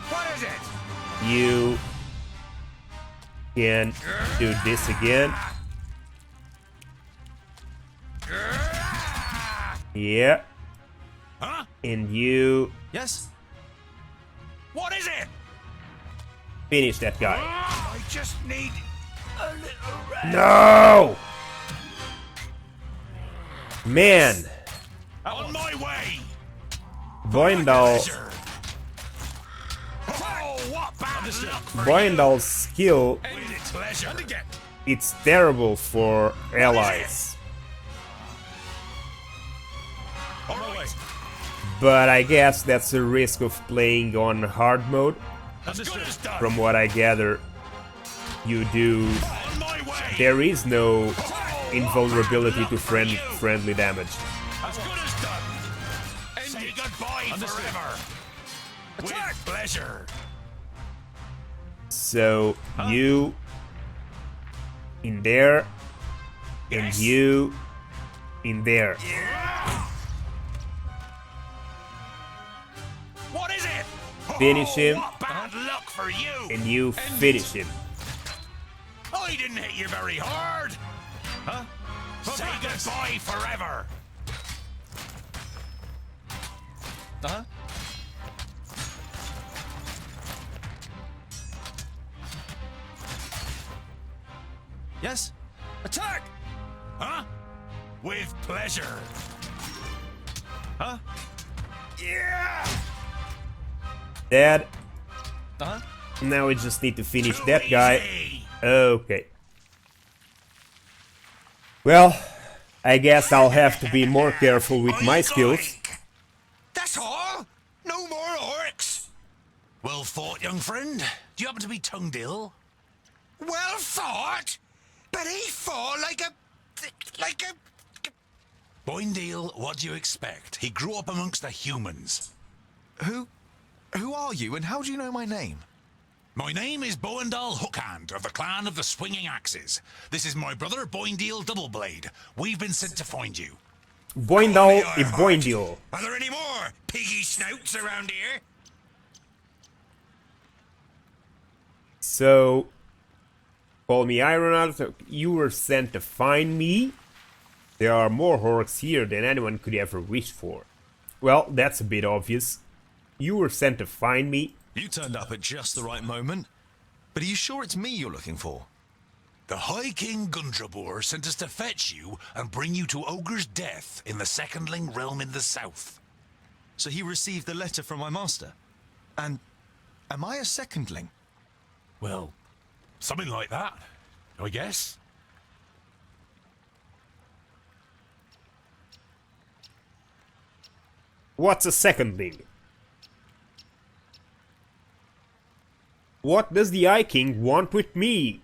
What is it? you can do this again. Yeah, Huh? and you Yes? What is it? finish that guy. I just need a little rest. No! Man, On my way. Boindal, Pleasure. Oh, what bad luck for Boindal's skill, you. With pleasure. And again. it's terrible for allies. On my way. But I guess that's the risk of playing on hard mode. As good as done. From what I gather, you do. On my way. There is no Oh, invulnerability to friendly damage. As good as done. Say goodbye forever. With pleasure. So you in there, and you in there. What is it? Finish him, What bad luck for you. and you finish him. I didn't hit you very hard. Huh? Say goodbye forever. Uh-huh. Yes? Attack! Huh? With pleasure. Huh? Yeah! Dead. Uh-huh. Now we just need to finish Too that guy. easy. Okay. Well, I guess I'll have to be more careful with my skills. That's all? No more orcs? Well fought, young friend. Do you happen to be tongued ill? Well fought? But he fought like a... Boindale, what do you expect? He grew up amongst the humans. Who are you, and how do you know my name? My name is Boindale Hookhand of the clan of the Swinging Axes. This is my brother Boindale Doubleblade. We've been sent to find you. Boindale e Boindale. Are there any more piggy snouts around here? So, call me Ironheart. You were sent to find me. There are more orcs here than anyone could ever wish for. Well, that's a bit obvious. You were sent to find me. You turned up at just the right moment. But are you sure it's me you're looking for? The High King Gundrabur sent us to fetch you and bring you to Ogre's Death in the Secondling realm in the south. So he received the letter from my master. And am I a secondling? Well, something like that, I guess. What's a secondling? What does the Eye King want with me?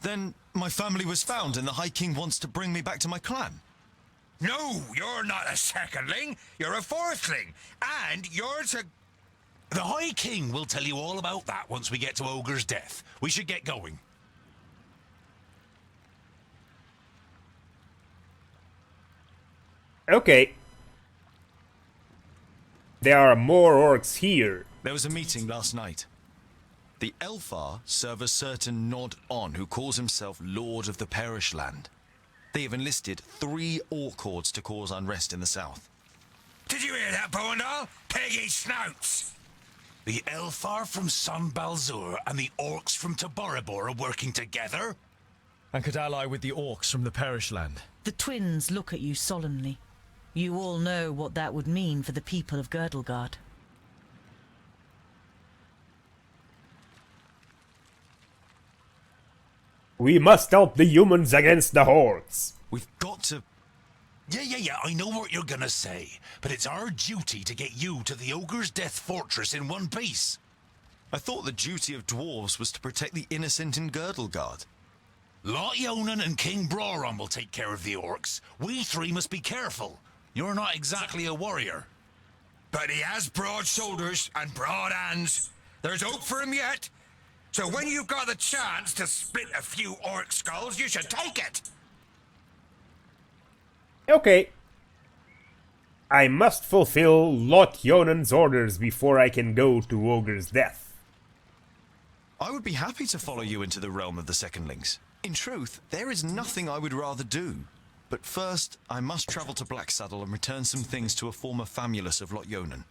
Then my family was found and the High King wants to bring me back to my clan. No, you're not a secondling. You're a fourthling. And you're to... The High King will tell you all about that once we get to Ogre's Death. We should get going. Okay. There are more orcs here. There was a meeting last night. The Elfar serve a certain Nod On who calls himself Lord of the Perish Land. They have enlisted 3 orc hordes to cause unrest in the south. Did you hear that, Boindale? Piggy snouts! The Elfar from San Balzur and the orcs from Taboribor are working together? And could ally with the orcs from the Perish Land. The twins look at you solemnly. You all know what that would mean for the people of Girdlegard. We must help the humans against the hordes. We've got to... Yeah, I know what you're gonna say, but it's our duty to get you to the Ogre's Death Fortress in one piece. I thought the duty of dwarves was to protect the innocent in Girdlegard. Lot Yonan and King Broron will take care of the orcs. We 3 must be careful. You're not exactly a warrior. But he has broad shoulders and broad hands. There's hope for him yet. So when you've got the chance to split a few orc skulls, you should take it. Okay. I must fulfill Lot Yonan's orders before I can go to Ogre's Death. I would be happy to follow you into the realm of the secondlings. In truth, there is nothing I would rather do. But first, I must travel to Blacksaddle and return some things to a former famulus of Lot Yonan.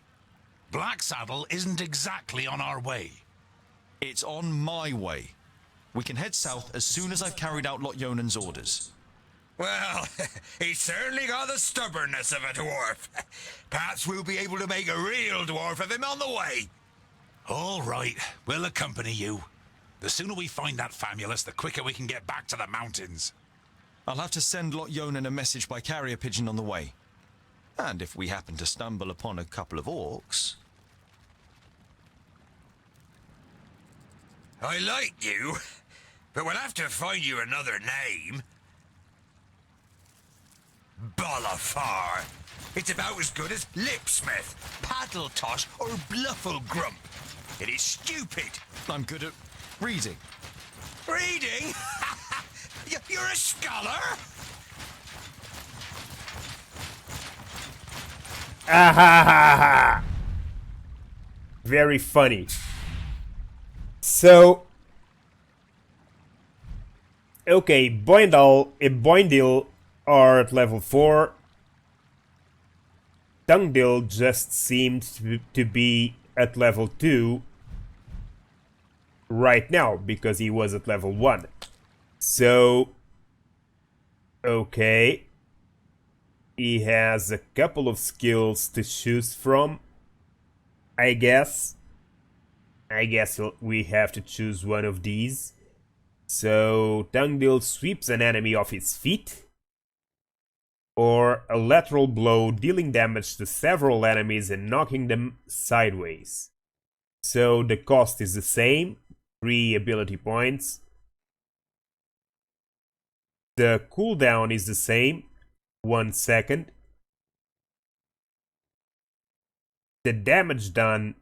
Blacksaddle isn't exactly on our way. It's on my way. We can head south as soon as I've carried out Lot Yonan's orders. Well, he's certainly got the stubbornness of a dwarf. Perhaps we'll be able to make a real dwarf of him on the way. All right, we'll accompany you. The sooner we find that famulus, the quicker we can get back to the mountains. I'll have to send Lot Yonan a message by carrier pigeon on the way. And if we happen to stumble upon a couple of orcs... I like you, but we'll have to find you another name. Bolafar. It's about as good as Lipsmith, Paddletoss, or Blufflegrump. It is stupid. I'm good at reading. Reading? You're a scholar? Ah ha ha ha! Very funny. So, okay, Boindil are at level 4. Tungdil just seemed to be at level 2 right now, because he was at level 1. So, okay. He has a couple of skills to choose from, I guess. We have to choose one of these. So, Tungdil sweeps an enemy off his feet, or a lateral blow dealing damage to several enemies and knocking them sideways. So, the cost is the same, 3 ability points. The cooldown is the same, 1 second. The damage done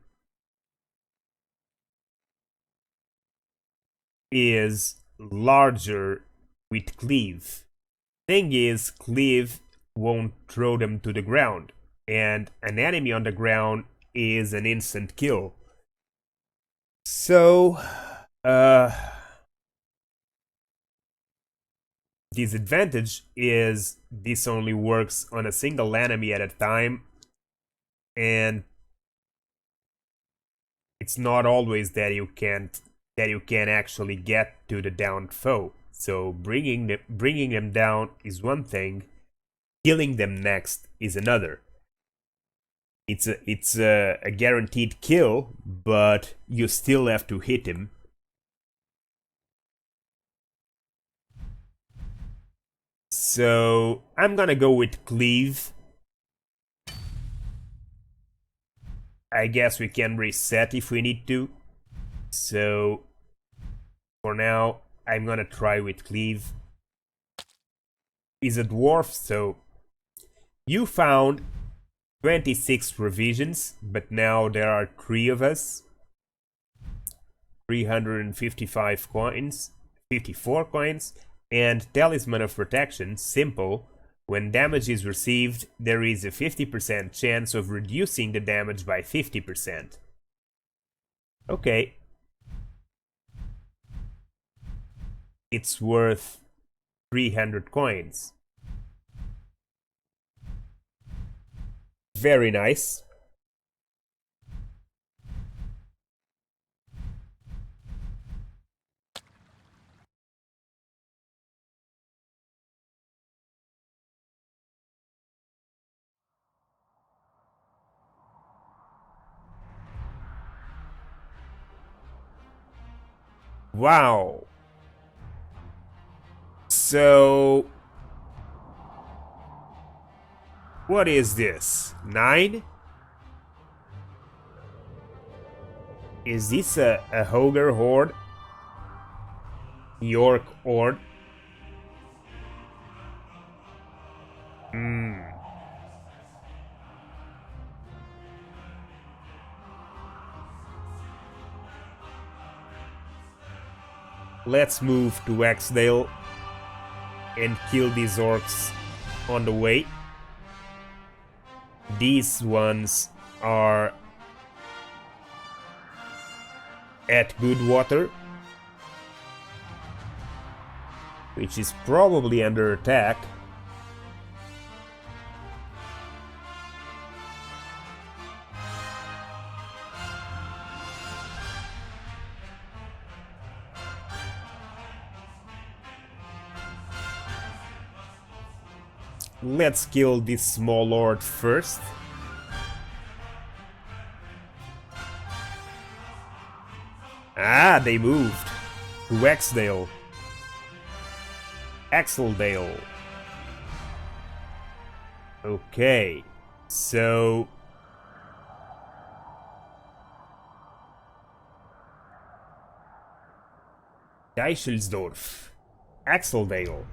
is larger with Cleave. Thing is, Cleave won't throw them to the ground, and an enemy on the ground is an instant kill. So, disadvantage is this only works on a single enemy at a time, and it's not always that you can actually get to the downed foe. So bringing them down is one thing, killing them next is another. It's a guaranteed kill, but you still have to hit him. So I'm gonna go with Cleave. I guess we can reset if we need to. So for now, I'm gonna try with Cleave. He's a dwarf, so you found 26 revisions, but now there are 3 of us. 355 coins, 54 coins, and Talisman of Protection, simple. When damage is received, there is a 50% chance of reducing the damage by 50%. Okay. It's worth 300 coins. Very nice. Wow. So, what is this? 9? Is this a Ogre Horde? York Horde? Let's move to Exdale and kill these orcs on the way. These ones are at Goodwater, which is probably under attack. Let's kill this small lord first. Ah, they moved to Exdale. Axeldale. Okay, so Deichelsdorf. Axeldale.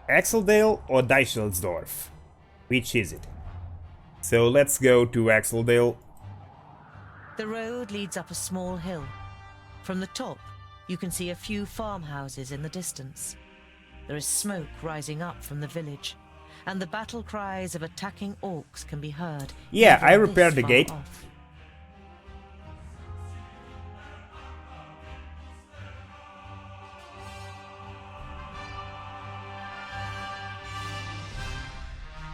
Axeldale or Deichelsdorf? Which is it? So let's go to Axeldale. The road leads up a small hill. From the top, you can see a few farmhouses in the distance. There is smoke rising up from the village, and the battle cries of attacking orcs can be heard. Yeah, even I repaired this the far gate. off.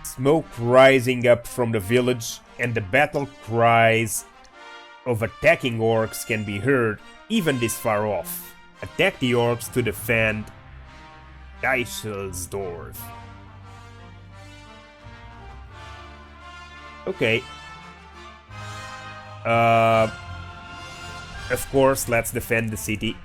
Smoke rising up from the village, and the battle cries of attacking orcs can be heard even this far off. Attack the orcs to defend Deichelsdorf. Okay. Of course, let's defend the city.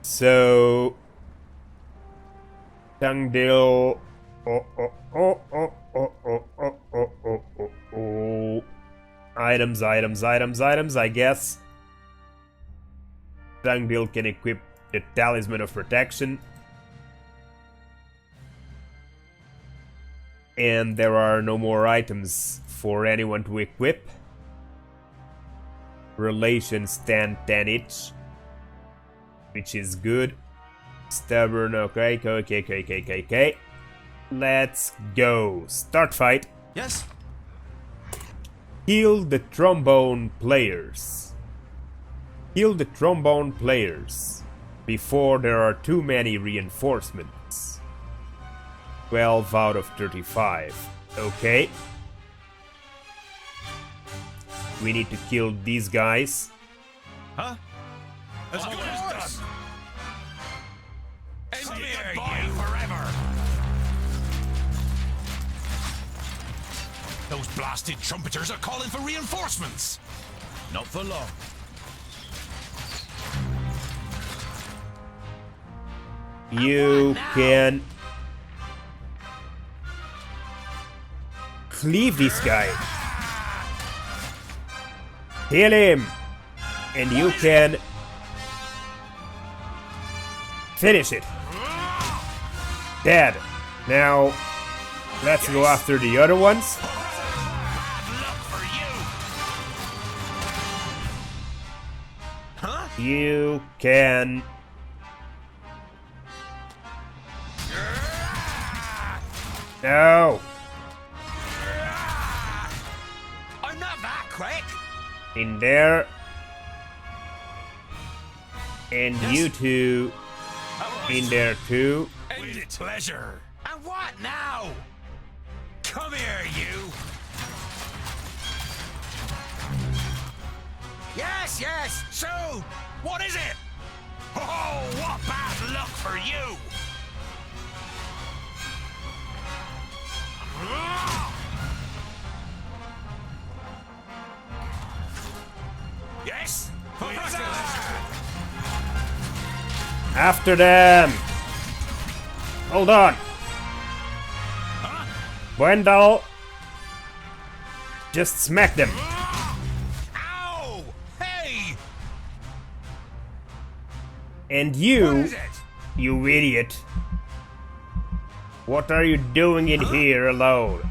So, Tungdale. Items, I guess. Tungdale can equip the Talisman of Protection. And there are no more items for anyone to equip. Relations stand 10 each, which is good. Stubborn, okay. Let's go. Start fight. Yes? Kill the trombone players. Kill the trombone players before there are too many reinforcements. 12 out of 35. Okay. We need to kill these guys. Huh? As good as done. And there you forever. Those blasted trumpeters are calling for reinforcements. Not for long. You can cleave this guy. Kill him. And you can finish it. Dead. Now, let's go after the other ones. You can... No! I'm not that quick. In there. And you two in there too. With pleasure. And what now? Come here, you. Yes, so, what is it? Oh, what bad luck for you! Yes? After them! Hold on! Wendell! Just smack them! Ow! Hey! And you, you idiot! What are you doing in here alone?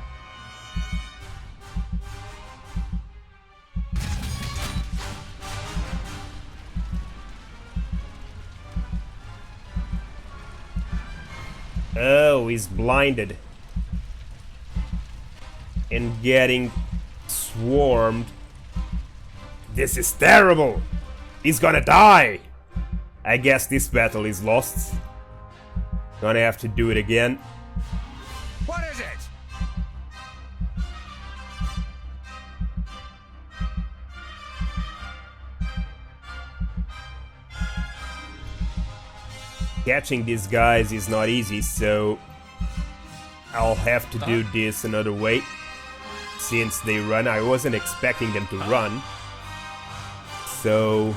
Oh, he's blinded. And getting swarmed. This is terrible! He's gonna die! I guess this battle is lost. Gonna have to do it again. What is it? Catching these guys is not easy, so I'll have to do this another way. Since they run, I wasn't expecting them to run. So...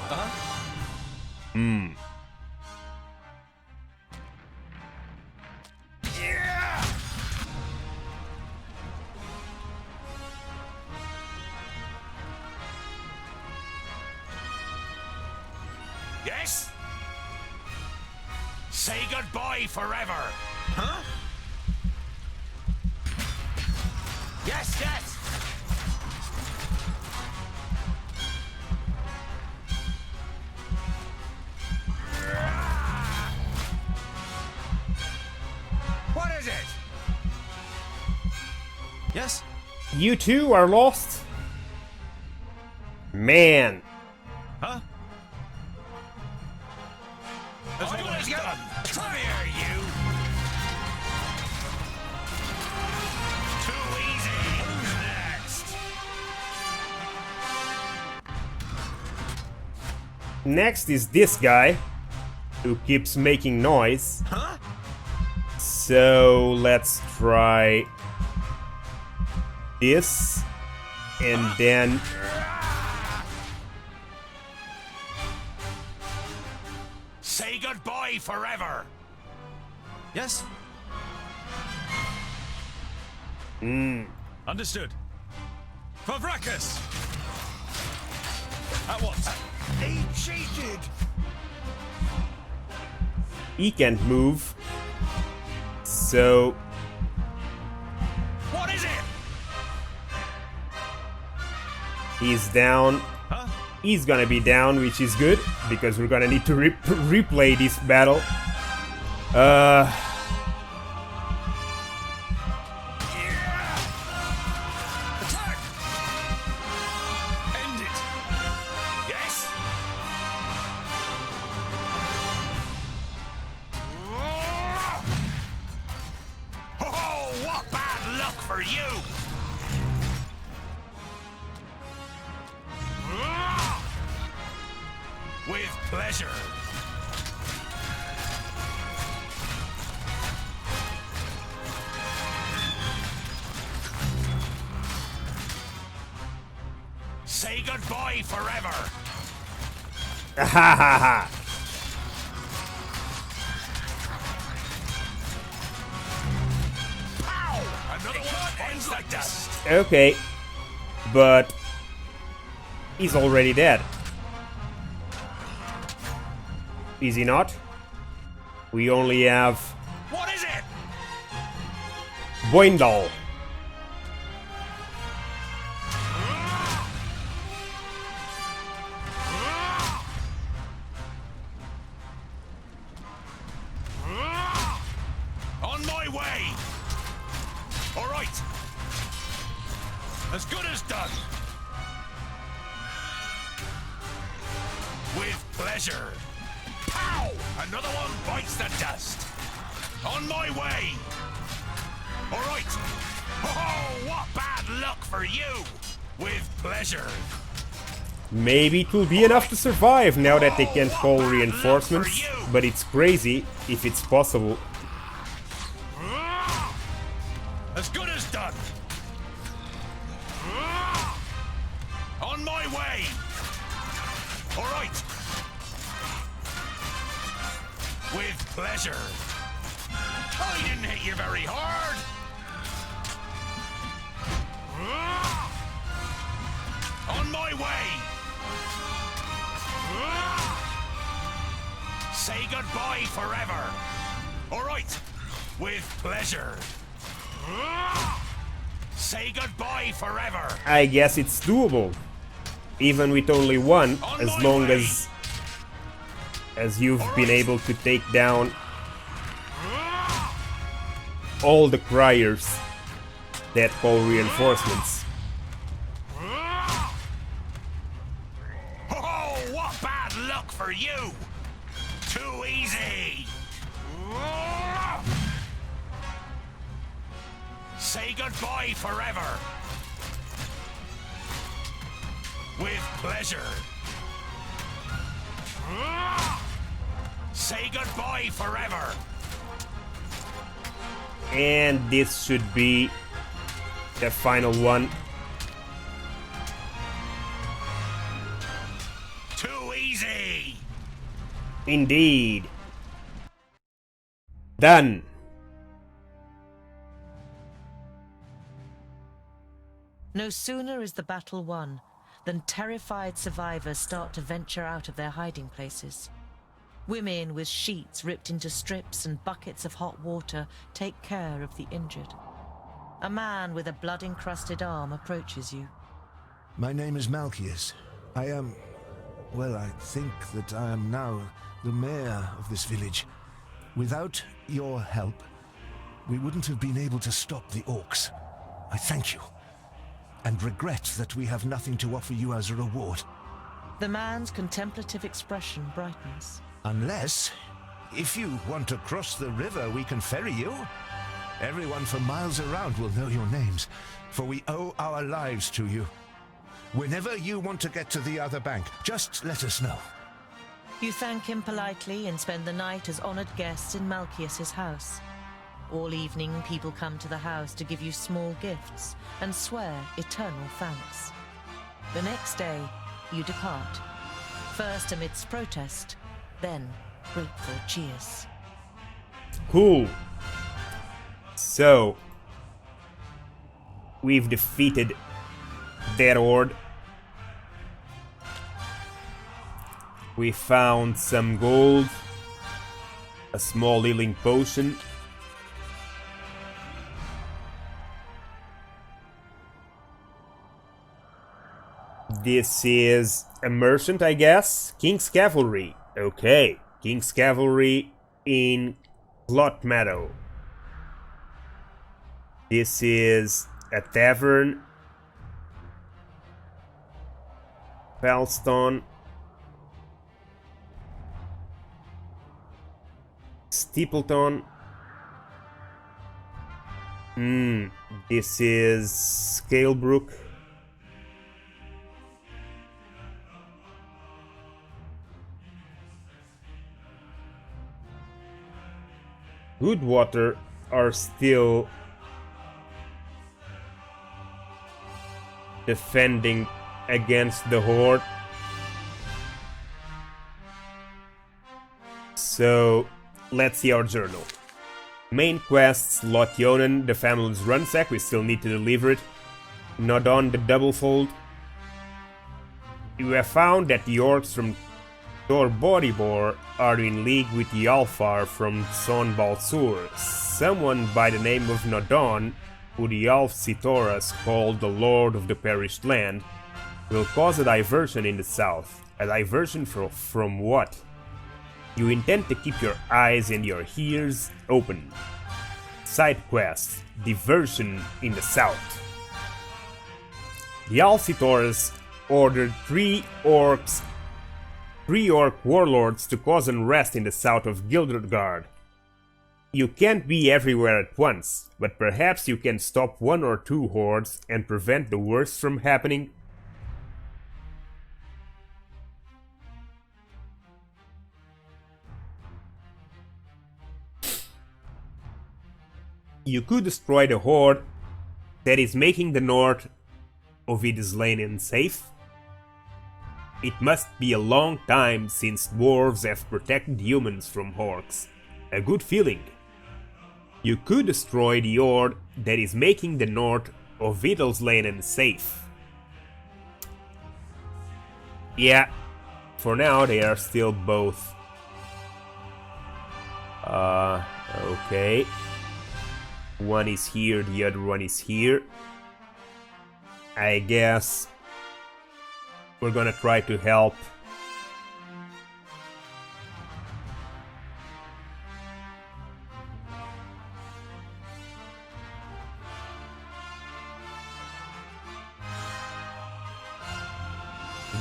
Yes? Say goodbye forever. Huh? Yes, yes. What is it? Yes? You two are lost? Man. Huh? As good as done. Come here, you. Too easy. Who's next? Next is this guy, who keeps making noise. Huh? So let's try this, and then Say goodbye forever. Yes? Understood. Pavrakas! At once. He cheated! he can't move. So What is it? he's down. Huh? He's gonna be down, which is good, because we're gonna need to replay this battle. Attack! End it! Yes? Oh, what bad luck for you! With pleasure. Say goodbye forever. Ha ha ha. Pow! Another one ends the dust. Okay, but he's already dead. Is he not? We only have What is it? Boindal. On my way. All right. As good as done. With pleasure. Pow! Another one bites the dust. On my way. All right. Oh, what bad luck for you. With pleasure. Maybe it will be enough to survive now that they can't call reinforcements, but it's crazy if it's possible. As good as done. On my way. All right. With pleasure. I didn't hit you very hard. On my way. Say goodbye forever. All right. With pleasure. Say goodbye forever. I guess it's doable, even with only one, as long as you've been able to take down all the criers that call reinforcements. Oh, what bad luck for you! Too easy! Say goodbye forever! With pleasure! Say goodbye forever! And this should be the final one. Too Indeed. Done. No sooner is the battle won than terrified survivors start to venture out of their hiding places. Women with sheets ripped into strips and buckets of hot water take care of the injured. A man with a blood-encrusted arm approaches you. My name is Malchius. I am... well, I think that I am now the mayor of this village. Without your help, we wouldn't have been able to stop the orcs. I thank you, and regret that we have nothing to offer you as a reward. The man's contemplative expression brightens. Unless, if you want to cross the river, we can ferry you. Everyone for miles around will know your names, for we owe our lives to you. Whenever you want to get to the other bank, just let us know. You thank him politely and spend the night as honored guests in Malchius's house. All evening, people come to the house to give you small gifts and swear eternal thanks. The next day, you depart. First amidst protest, then grateful cheers. Cool. So, we've defeated that horde. We found some gold, a small healing potion. This is a merchant, I guess. King's Cavalry. Okay, King's Cavalry in Clot Meadow. This is a tavern. Fellstone. Steepleton. This is Scalebrook. Goodwater are still defending against the horde. So, let's see our journal. Main quests, Lotyonen, the family's runsack, we still need to deliver it. Nodon, the Doublefold. You have found that the orcs from Thor Bodibor are in league with the Alfar from Son Balsur, someone by the name of Nodon, who the Alf Sitoras called the Lord of the Perished Land, will cause a diversion in the south. A diversion from what? You intend to keep your eyes and your ears open. Side quest, diversion in the south. The Alf Sitoras ordered three orc warlords to cause unrest in the south of Gildergard. You can't be everywhere at once, but perhaps you can stop one or two hordes and prevent the worst from happening. You could destroy the horde that is making the north of Idislane unsafe. It must be a long time since dwarves have protected humans from orcs. A good feeling. You could destroy the horde that is making the north of Idislane unsafe. Yeah, for now they are still both. Okay. One is here, the other one is here. I guess we're gonna try to help.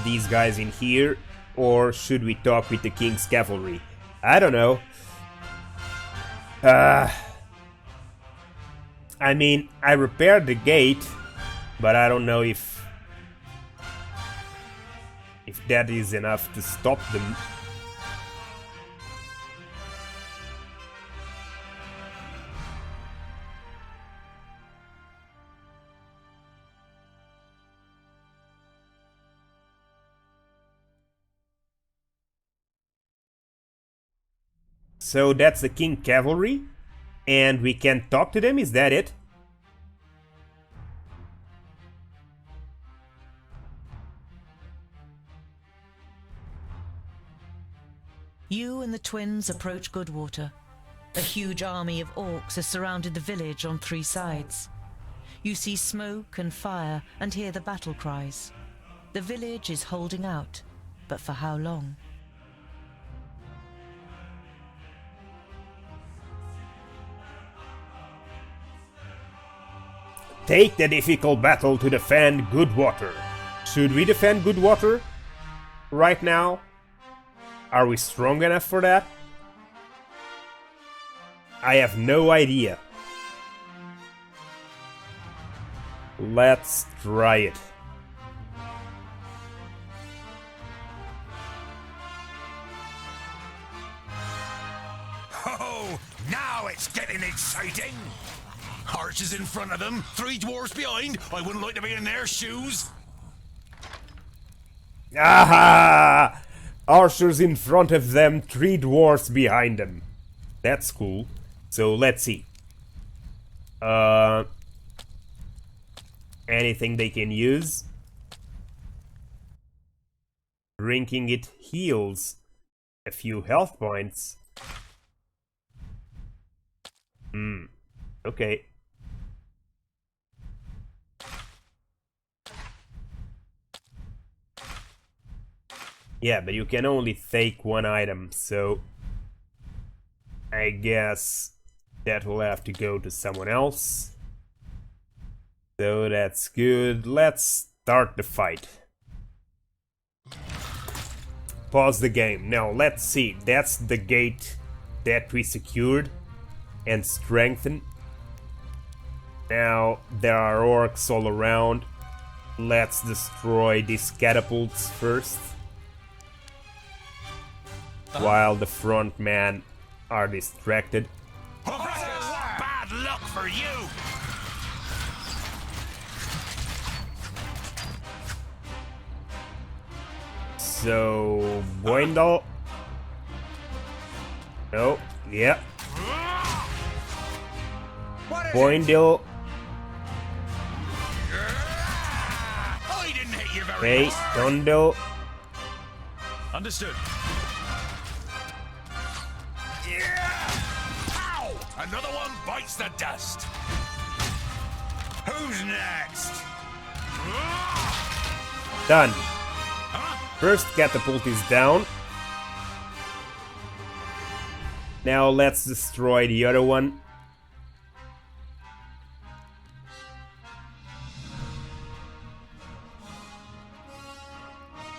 These guys in here, or should we talk with the King's Cavalry? I don't know. I mean, I repaired the gate, but I don't know if that is enough to stop them. So that's the King Cavalry. And we can talk to them, is that it? You and the twins approach Goodwater. A huge army of orcs has surrounded the village on 3 sides. You see smoke and fire and hear the battle cries. The village is holding out, but for how long? Take the difficult battle to defend Goodwater. Should we defend Goodwater right now? Are we strong enough for that? I have no idea. Let's try it. Oh, now it's getting exciting! Archers in front of them, 3 dwarves behind. I wouldn't like to be in their shoes. Aha! Archers in front of them, 3 dwarves behind them. That's cool. So let's see. Anything they can use? Drinking it heals a few health points. Okay. Yeah, but you can only take 1 item, so I guess that will have to go to someone else. So that's good. Let's start the fight. Pause the game. Now let's see. That's the gate that we secured and strengthened. Now there are orcs all around. Let's destroy these catapults first. While the front men are distracted. Bad luck for you! So, Boindle. Oh, yeah. Boindle. I didn't hit you very Okay, much. Dundle. Understood. Ow! Another one bites the dust. Who's next? Done. First catapult is down. Now let's destroy the other one.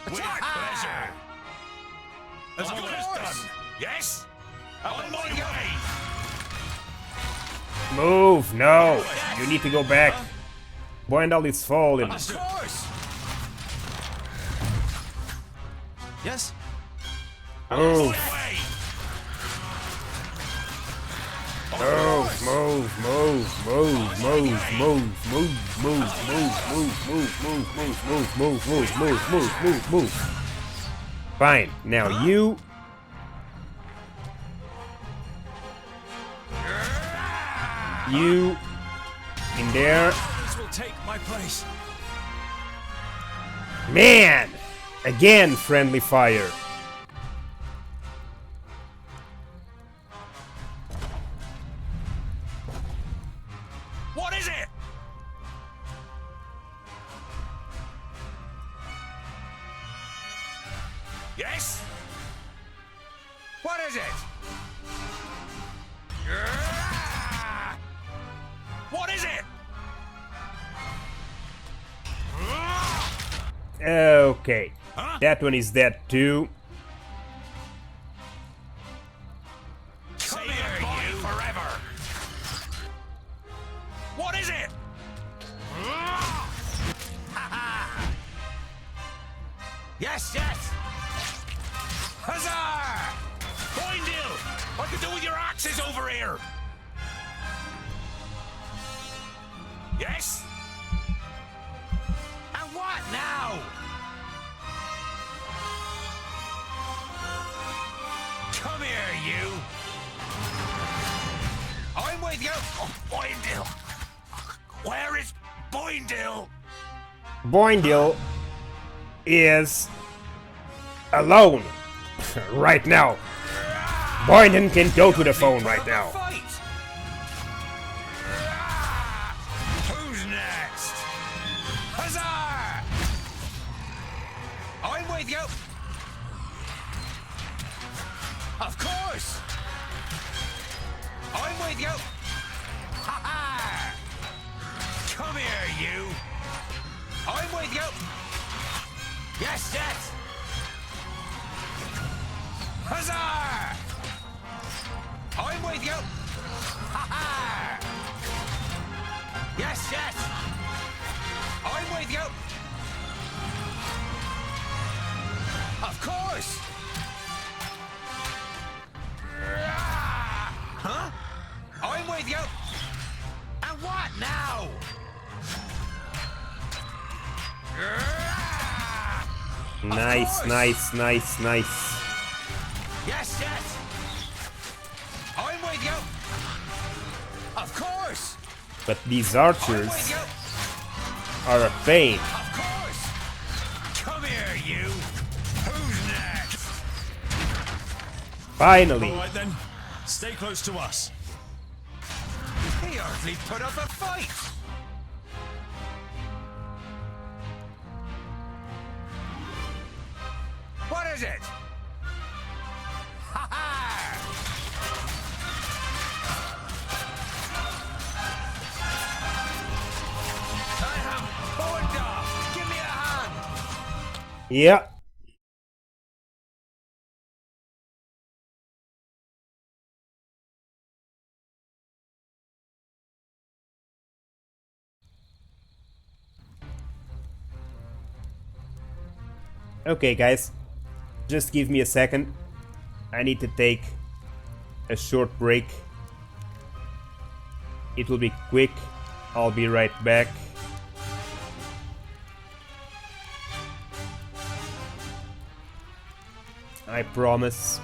With pleasure. As good as done. Yes? On my way. Move! No! You need to go back. Boindal is falling. Of course. Yes? Move! Move, move, move, move, move, move, move, move, move, move, move, move, move, move, move, move, move, move, move. Fine. Now you. You in there. This will take my place. Man! Again, friendly fire. What is it? Yes? What is it? What is it? Okay. That one is dead too. Come here, you forever. What is it? Yes, yes. Huzzah! Boindale! What could do with your axes over here? Yes? And what now? Come here, you. you! Oh, Boindle! Where is Boindle? Boindle is alone right now. Boyden can go to the phone right now. Who's next? Huzzah! I'm with you. Of course. I'm with you. Ha ha! Come here, you. I'm with you. Yes, yes. Huzzah! I'm with you. Ha ha! Yes, yes. I'm with you. Of course. Huh? I'm with you. And what now? Nice, nice, nice, nice. Yes, yes. I'm with you. Of course. But these archers are a pain. Of course. Come here, you. Who's next? Finally. All right then. Stay close to us. He hardly put up a fight. What is it? Ha ha! I am going off. Give me a hand. Yeah. Okay, guys. Just give me a second. I need to take a short break. It will be quick. I'll be right back. I promise.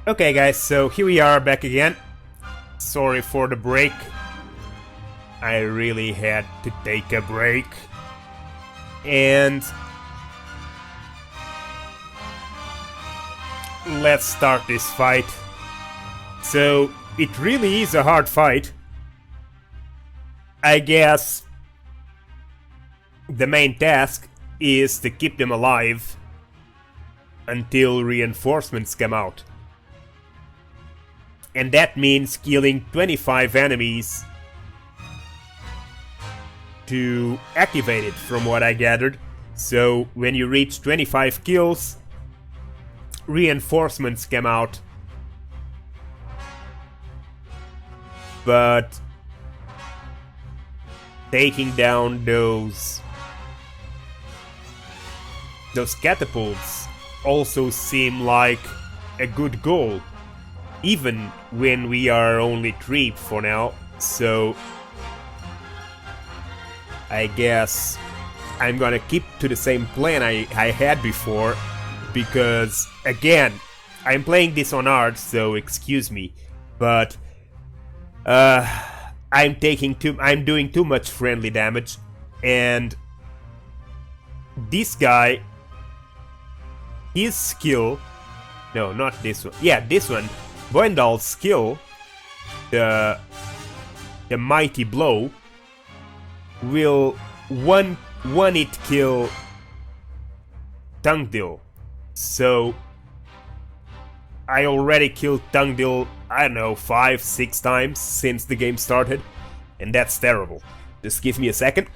Okay guys, so here we are back again. Sorry for the break. I really had to take a break. And let's start this fight. So, it really is a hard fight. I guess the main task is to keep them alive until reinforcements come out. And that means killing 25 enemies to activate it, from what I gathered. So when you reach 25 kills, reinforcements come out. But taking down those catapults also seem like a good goal, even when we are only 3 for now. So I guess I'm gonna keep to the same plan I had before, because again, I'm playing this on hard, so excuse me, but I'm doing too much friendly damage, and this guy, his skill, no, not this one, yeah, this one, Boendal's skill, the mighty blow, will one hit kill Tungdil. So I already killed Tungdil, I don't know, 5-6 times since the game started, and that's terrible. Just give me a second.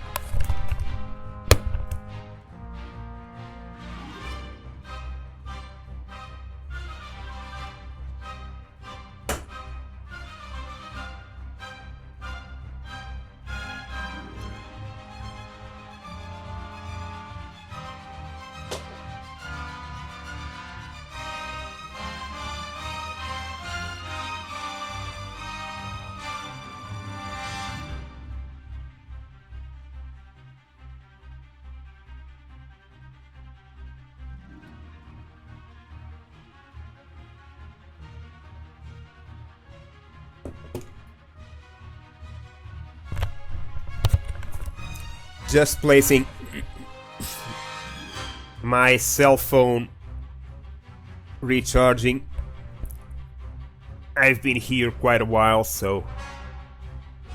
Just placing my cell phone recharging. I've been here quite a while, so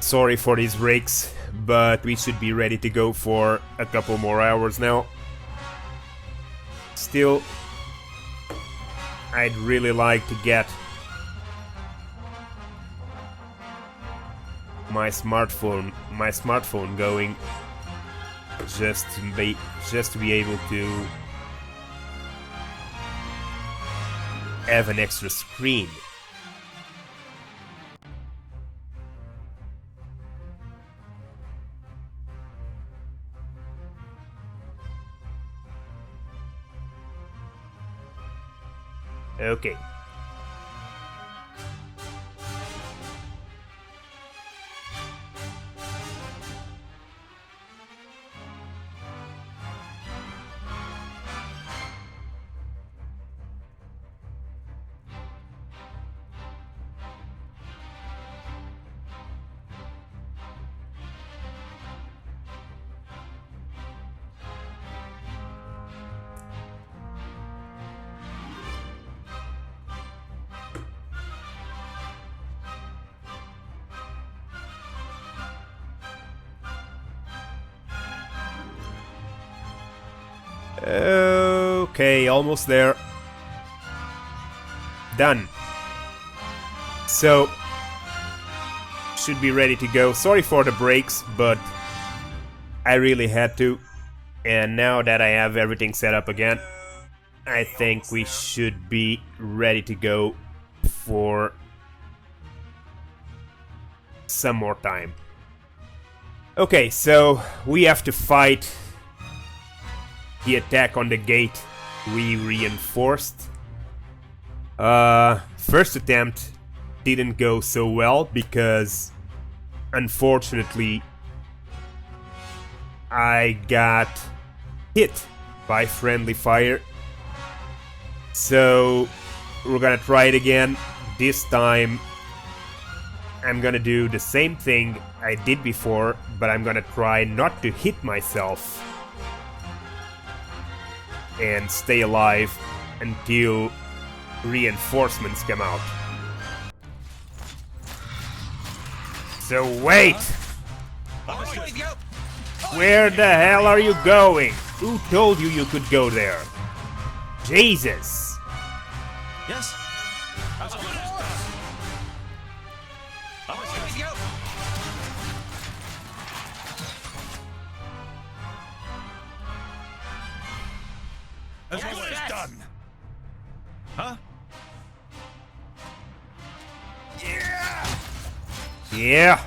sorry for these breaks, but we should be ready to go for a couple more hours now. Still, I'd really like to get my smartphone going, just to be able to have an extra screen. Okay. Okay, almost there. Done. So, should be ready to go. Sorry for the breaks, but I really had to. And now that I have everything set up again, I think we should be ready to go for some more time. Okay, so we have to fight the attack on the gate we reinforced. First attempt didn't go so well because unfortunately I got hit by friendly fire. So we're gonna try it again. This time, I'm gonna do the same thing I did before, but I'm gonna try not to hit myself and stay alive until reinforcements come out. So wait! Where the hell are you going? Who told you you could go there? Jesus! Yes? As good as done. Huh? Yeah!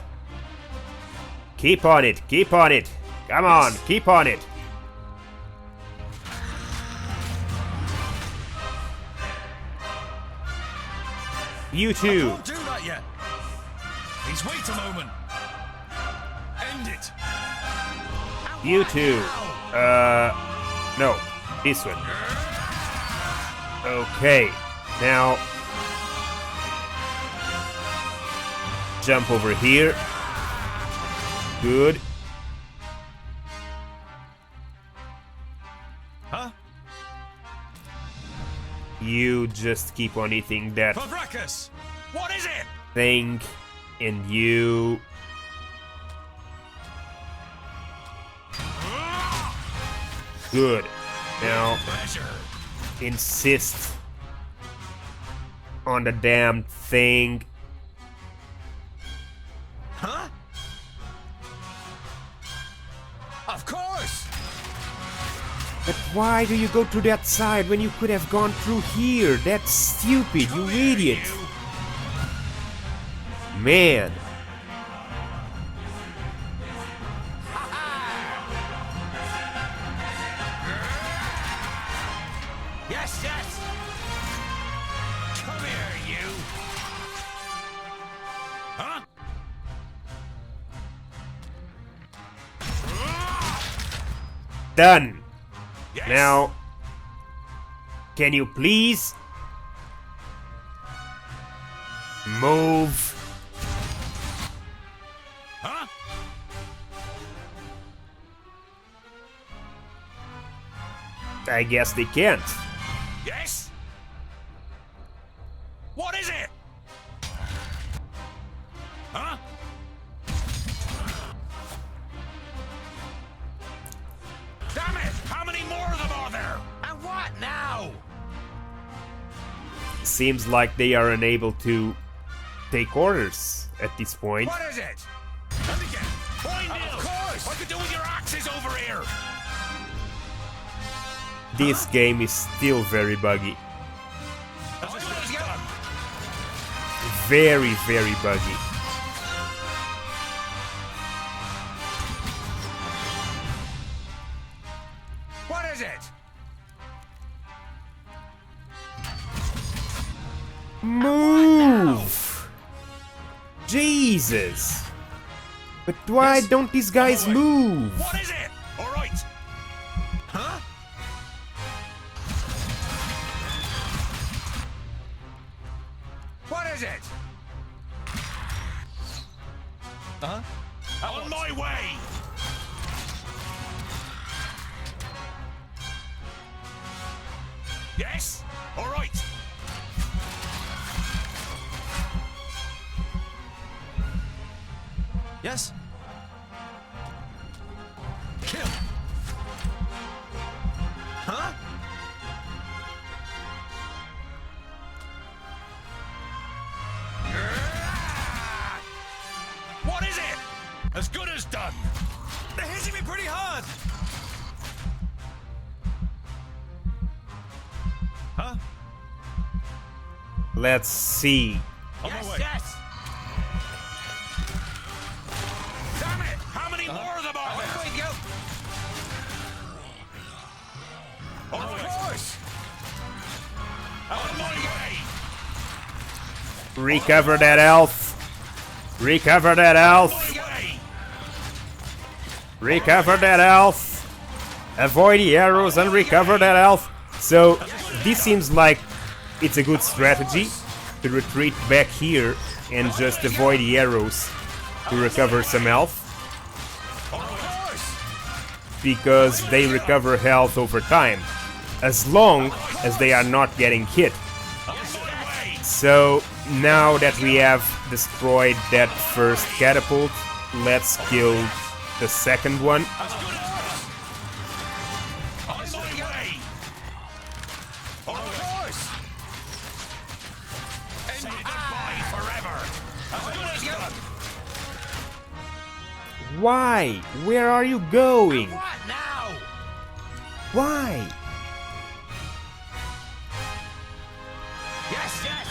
Keep on it, keep on it! Come on, keep on it! You too! Can't do that yet. Please wait a moment. End it. You too! No. This one. Okay. Now... jump over here. Good. Huh? You just keep on eating that Fabracus! What is it? thing, and you... Good. Now, insist on the damn thing. Huh? Of course! But why do you go to that side when you could have gone through here? That's stupid, you idiot! Man. Yes, yes! Come here, you! Huh? Done. Yes. Now, can you please move? Huh? I guess they can't. Yes? What is it? Huh? Damn it! How many more of them are there? And what now? Seems like they are unable to take orders at this point. What is it? Let me get. Of course! What you do with your axes over here? This game is still very buggy. Very, very buggy. What is it? Move! Jesus! But why don't these guys move? What is it? All right. Huh? What is it? Huh? On my way. Yes? All right. Yes? Kill. Huh? What is it? As good as done. They're hitting me pretty hard! Huh? Let's see. Yes, yes. Damn it! How many more of them are there? Wait, go. Of course. On my way. Recover that health. Recover that health. Recover that health. Avoid the arrows and recover that health. So, this seems like it's a good strategy to retreat back here and just avoid the arrows to recover some health, because they recover health over time, as long as they are not getting hit. So now that we have destroyed that first catapult, let's kill the second one. Why? Where are you going? Why? Yes, yes.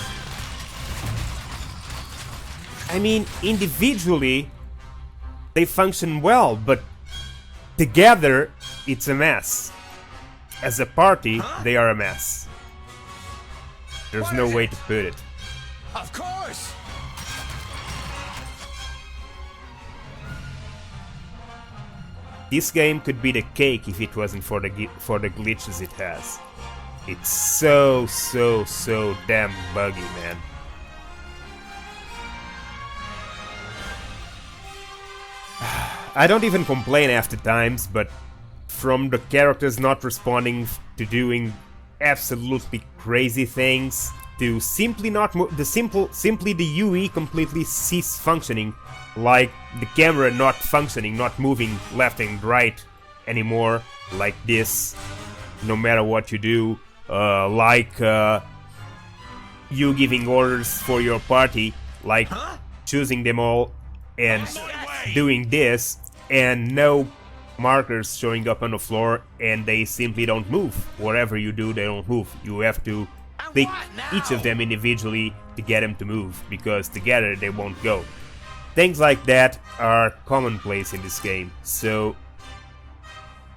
I mean, individually, they function well, but together, it's a mess. As a party, they are a mess. There's no way to put it. Of course. This game could be the cake if it wasn't for the glitches it has. It's so damn buggy, man. I don't even complain after times, but from the characters not responding to doing absolutely crazy things to simply not simply the UE completely cease functioning, like the camera not functioning, not moving left and right anymore, like this, no matter what you do, like you giving orders for your party, like choosing them all and doing this, and no markers showing up on the floor, and they simply don't move. Whatever you do, they don't move. You have to pick each of them individually to get them to move, because together they won't go. Things like that are commonplace in this game, so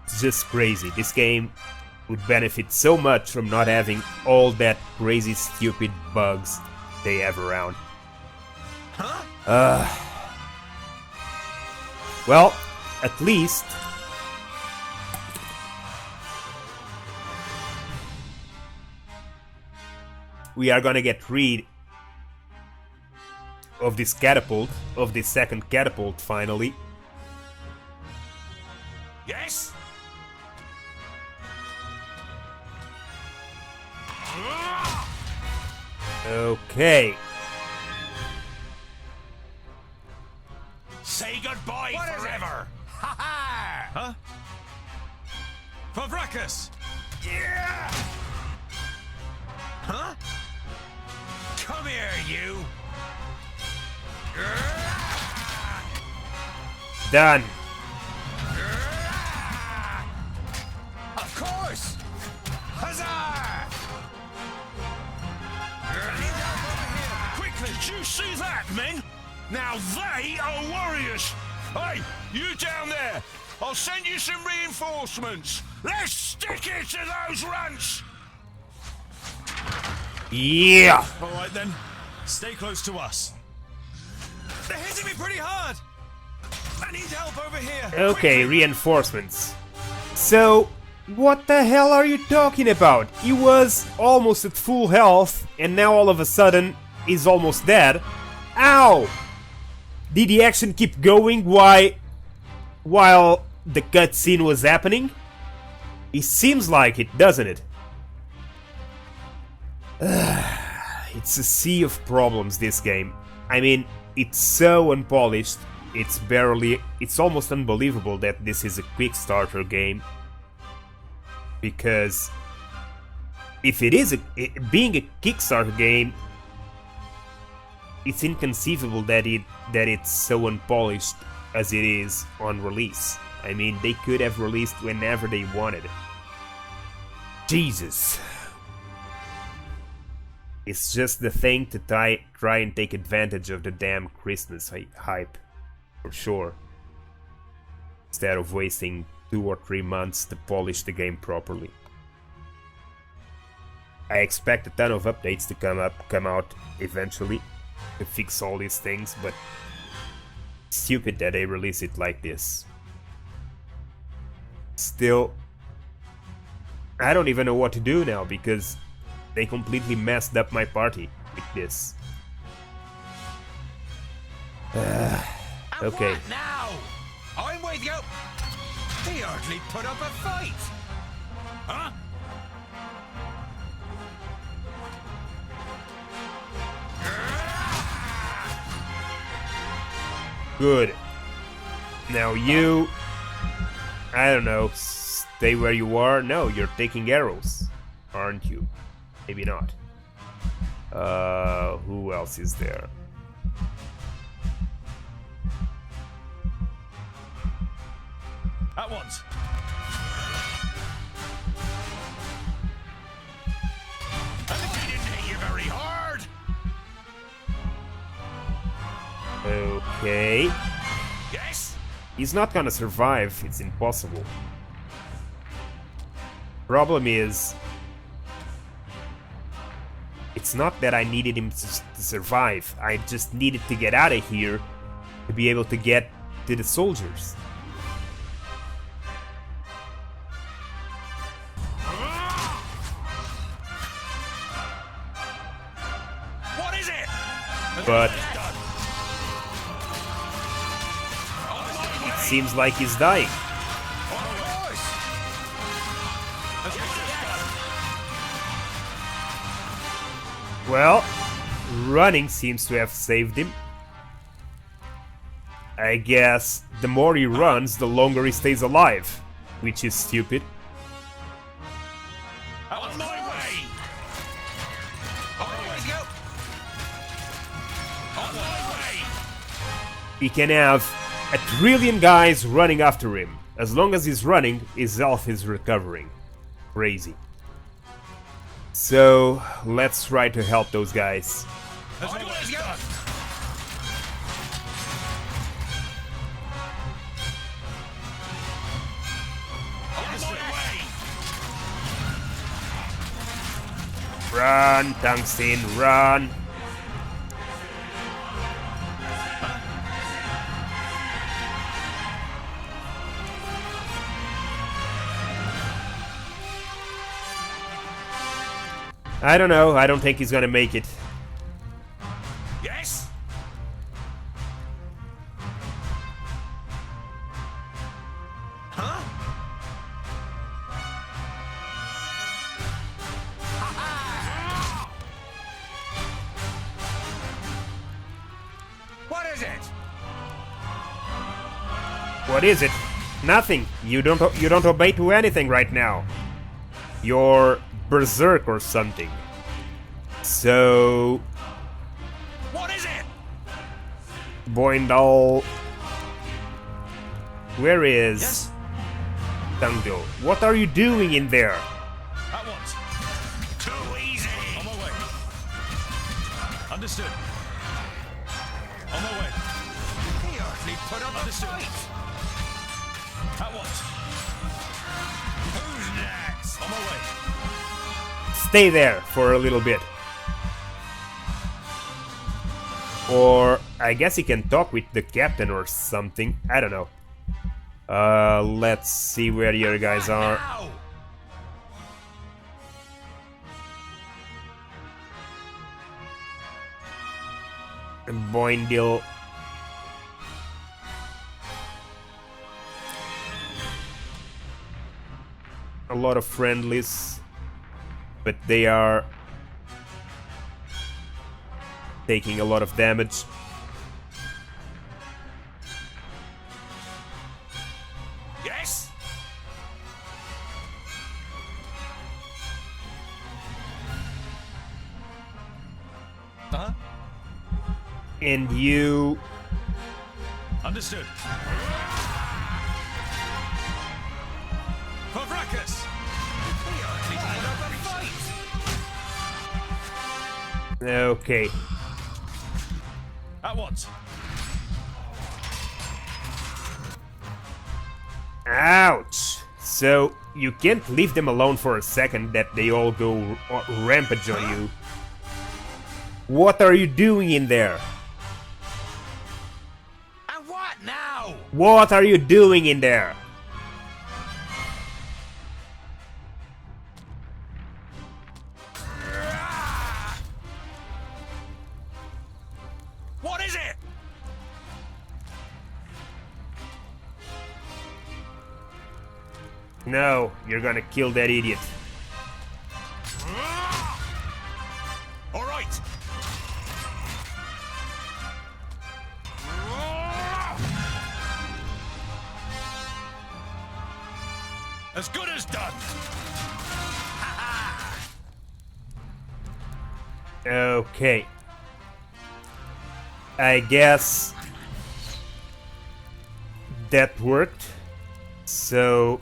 it's just crazy. This game would benefit so much from not having all that crazy stupid bugs they have around. Well, at least we are gonna get rid of this catapult, of this second catapult, finally. Yes. Okay. Say goodbye forever. Ha ha! Huh? Favrakas! Yeah! Huh? Come here, you! Done. Of course! Huzzah! Quickly, did you see that, men? Now they are warriors! Hey, you down there! I'll send you some reinforcements! Let's stick it to those runts! Yeah! Alright then, stay close to us. They're hitting me pretty hard! I need help over here! Okay, reinforcements. So, what the hell are you talking about? He was almost at full health, and now all of a sudden, he's almost dead. Ow! Did the action keep going while the cutscene was happening? It seems like it, doesn't it? It's a sea of problems, this game. I mean, it's so unpolished, it's almost unbelievable that this is a quick starter game. Because if it is being a Kickstarter game, it's inconceivable that it's so unpolished as it is on release. I mean, they could have released whenever they wanted. Jesus. It's just the thing to try and take advantage of the damn Christmas hype, for sure. Instead of wasting 2 or 3 months to polish the game properly. I expect a ton of updates to come out eventually to fix all these things, but stupid that they release it like this. Still, I don't even know what to do now, because They completely messed up my party with this. Okay. What now? I'm with you. He hardly put up a fight. Huh? Good. Now you... I don't know, stay where you are? No, you're taking arrows, aren't you? Maybe not. Who else is there? At once. And if he didn't hit you very hard. Okay. Yes? He's not gonna survive, it's impossible. Problem is... It's not that I needed him to survive, I just needed to get out of here to be able to get to the soldiers. What is it? But... it seems like he's dying. Well, running seems to have saved him. I guess the more he runs, the longer he stays alive, which is stupid. On my way. Always go. On my way. He can have a trillion guys running after him. As long as he's running, his health is recovering. Crazy. So, let's try to help those guys. Always go. On my way. Run, Tungsten, run! I don't know, I don't think he's gonna make it. Yes? Huh? What is it? What is it? Nothing. You don't obey to anything right now. You're berserk or something. So... What is it? Boindal... Where is... Tungdo? What are you doing in there? At once. Too easy. On my way. Understood. On my way. He hardly put up Understood. a fight. At once. Who's next? On my way. Stay there for a little bit. Or I guess he can talk with the captain or something. I don't know. Let's see where the other guys are. Now. Boindil. A lot of friendlies, but they are taking a lot of damage. Yes? Uh-huh. And you... Understood. Pavrakas! He hardly put up a fight. Okay. At once. Ouch! So, you can't leave them alone for a second that they all go rampage on you. What are you doing in there? And what now? What are you doing in there? No, you're gonna kill that idiot. All right. As good as done. Okay. I guess that worked. So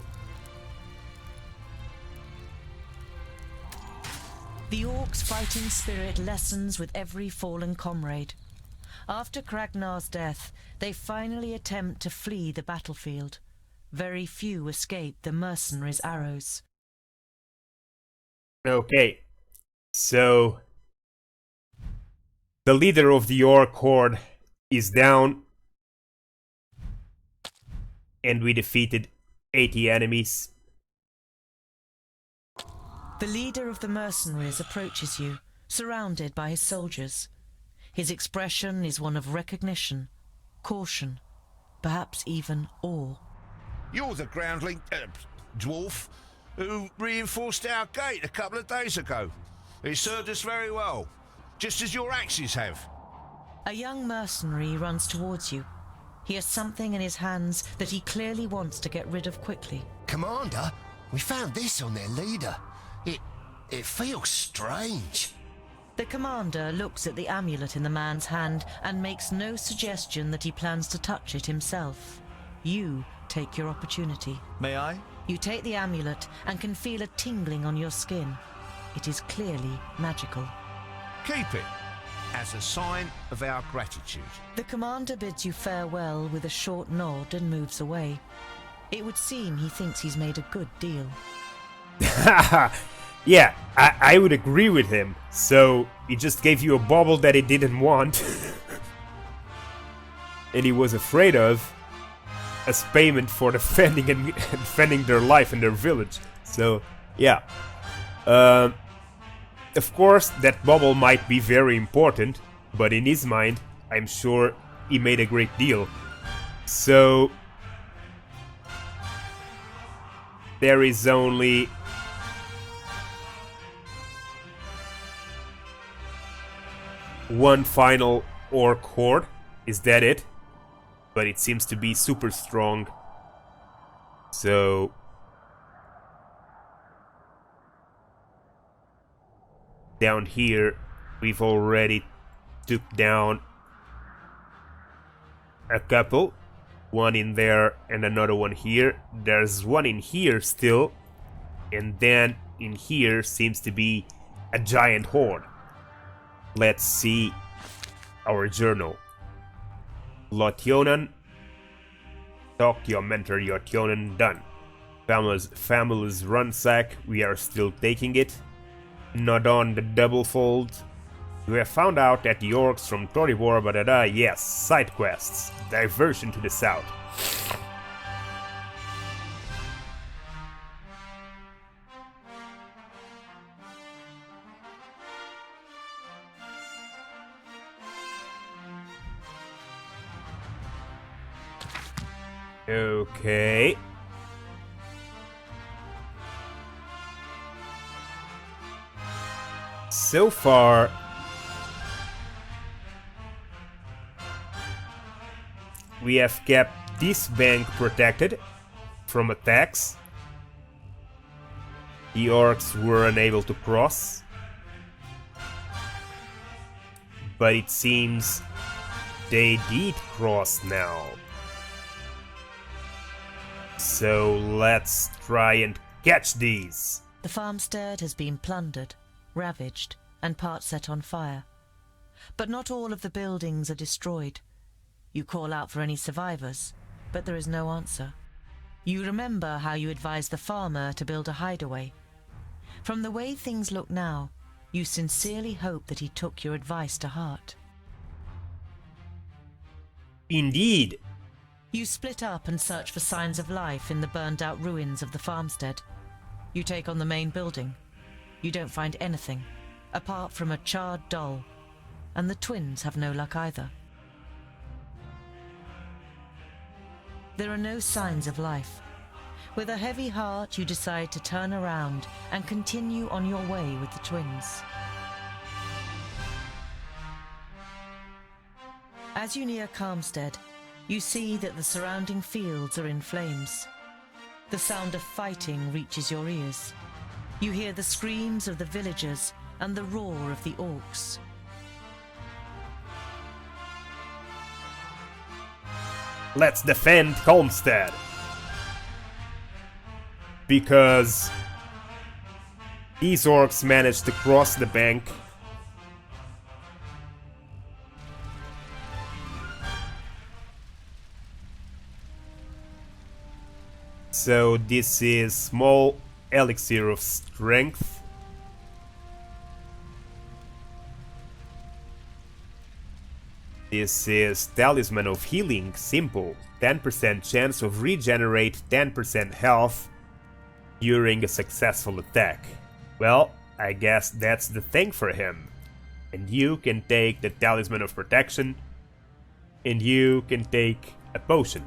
The orcs' fighting spirit lessens with every fallen comrade. After Kragnar's death, they finally attempt to flee the battlefield. Very few escape the mercenaries' arrows. okay. So the leader of the orc horde is down, and we defeated 80 enemies. The leader of the mercenaries approaches you, surrounded by his soldiers. His expression is one of recognition, caution, perhaps even awe. You're the groundling, dwarf, who reinforced our gate a couple of days ago. It served us very well, just as your axes have. A young mercenary runs towards you. He has something in his hands that he clearly wants to get rid of quickly. Commander, we found this on their leader. It feels strange. The commander looks at the amulet in the man's hand and makes no suggestion that he plans to touch it himself. You take your opportunity. May I? You take the amulet and can feel a tingling on your skin. It is clearly magical. Keep it, as a sign of our gratitude. The commander bids you farewell with a short nod and moves away. It would seem he thinks he's made a good deal. Yeah, I would agree with him. So he just gave you a bauble that he didn't want and he was afraid of as payment for defending and defending their life and their village. So yeah, of course that bauble might be very important, but in his mind I'm sure he made a great deal. So there is only one final orc horde. Is that it? But it seems to be super strong. So down here we've already took down a couple. One in there and another one here. There's one in here still. And then in here seems to be a giant horde. Let's see our journal. Lotionen. Talk to your mentor, Lotionen. Done. Family's Runsack. We are still taking it. Not on the double fold. We have found out that the orcs from Torivor, yes, side quests. Diversion to the south. Okay. So far, we have kept this bank protected from attacks. The orcs were unable to cross, but it seems they did cross now. So let's try and catch these. The farmstead has been plundered, ravaged, and parts set on fire. But not all of the buildings are destroyed. You call out for any survivors, but there is no answer. You remember how you advised the farmer to build a hideaway. From the way things look now, you sincerely hope that he took your advice to heart. Indeed. You split up and search for signs of life in the burned-out ruins of the farmstead. You take on the main building. You don't find anything, apart from a charred doll, and the twins have no luck either. There are no signs of life. With a heavy heart, you decide to turn around and continue on your way with the twins. As you near Calmstead, you see that the surrounding fields are in flames. The sound of fighting reaches your ears. You hear the screams of the villagers and the roar of the orcs. Let's defend Calmstead. Because these orcs managed to cross the bank. So this is small elixir of strength. This is talisman of healing, simple. 10% chance of regenerate 10% health during a successful attack. Well, I guess that's the thing for him. And you can take the talisman of protection. And you can take a potion.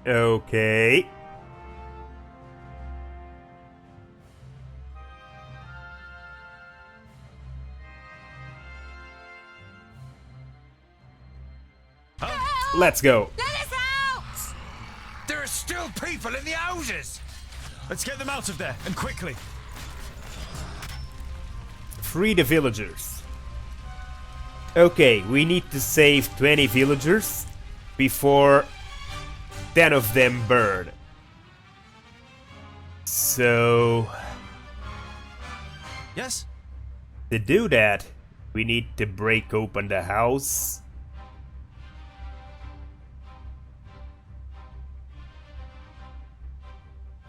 Okay. Let's go. Let us out! There are still people in the houses! Let's get them out of there, and quickly. Free the villagers. Okay, we need to save 20 villagers before 10 of them burn. So... Yes? to do that, we need to break open the house.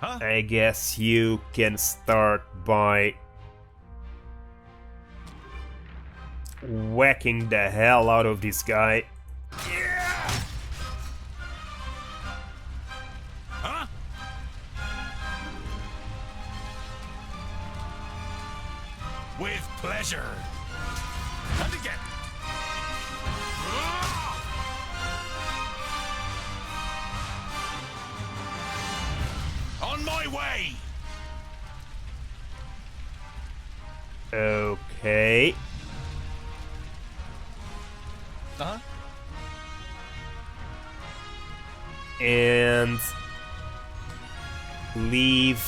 Huh? I guess you can start by whacking the hell out of this guy. Huh? With pleasure. And again. On my way. Okay. Uh-huh. And leave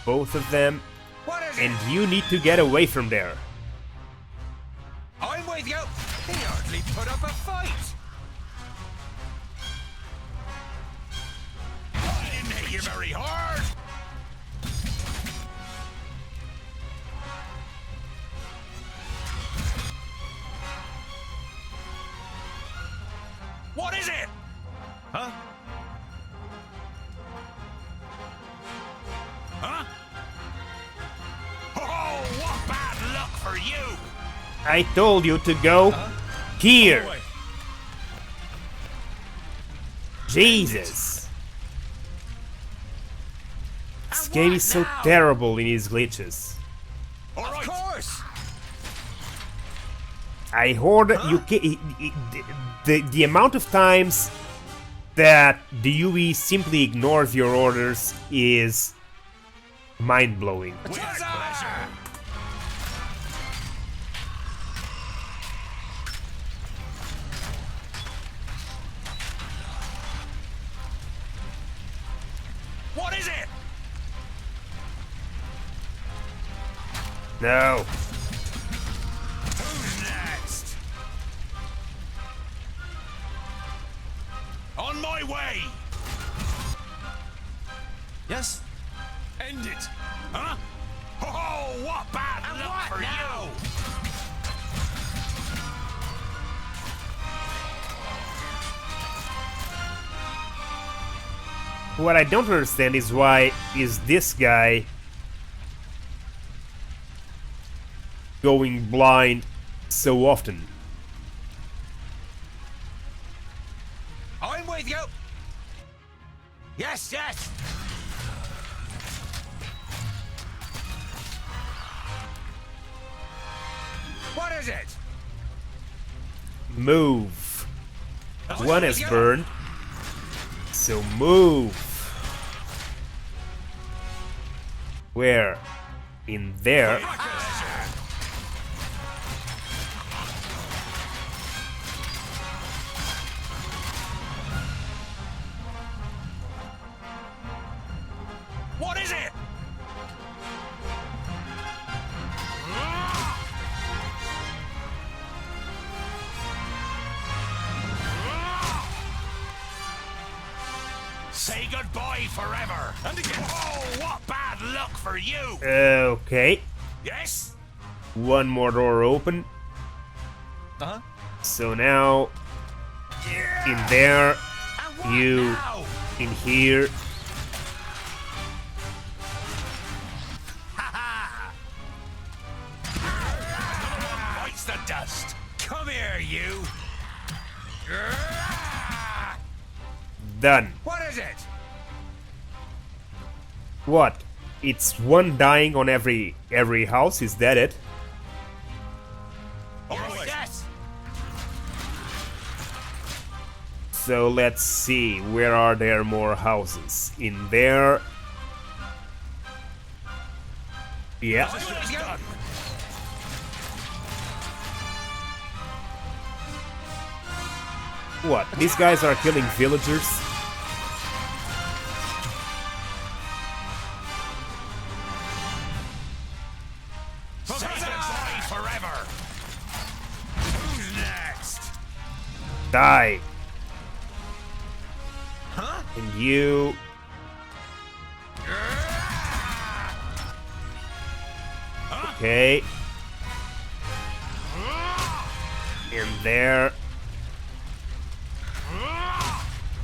both of them. What is And it? you need to get away from there. I'm with you. He hardly put up a fight. I didn't hit you very hard. What is it? Huh? Huh? Oh, what bad luck for you! I told you to go here. Away. Jesus. This And game what is so now? terrible in his glitches. Of course! I heard you the amount of times that the UE simply ignores your orders is mind-blowing. With pleasure! What is it? No. Who's next? On my way! Yes? End it! Huh? Oh, what bad luck for you! What I don't understand is why is this guy going blind so often? I'm with you! Yes, yes! What is it? Move. One is burned. So move. Where? In there. What is it? Say goodbye forever. And again. Oh, what bad luck for you. Okay. Yes? One more door open. Uh-huh. So now, in there, you, in here. Bites the dust. Come here, you. Done. What is it? What? It's one dying on every house, is that it? Oh, yes. So let's see, where are there more houses? In there. Yeah. What? These guys are killing villagers? Say goodbye forever. Who's next? Die. Huh? And you. Okay. In there.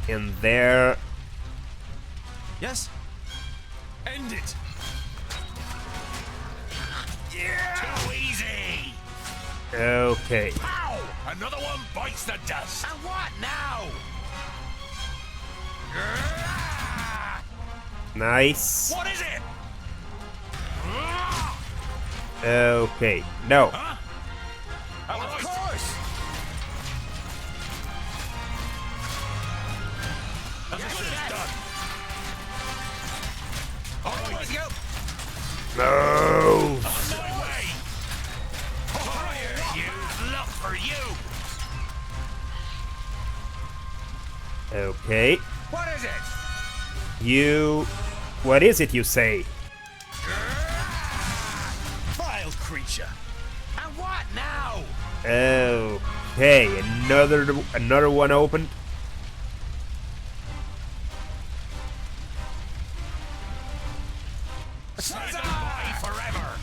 In there. Yes. End it. Too easy. Okay. Pow! Another one bites the dust. And what now? Nice. What is it? Okay. No. Huh? Of course. As good as done. Oh, let's go. No. On my way. Oh, you luck for you. Okay. What is it? You. What is it you say? Vile creature. And what now? Okay. Another one opened. Say goodbye forever.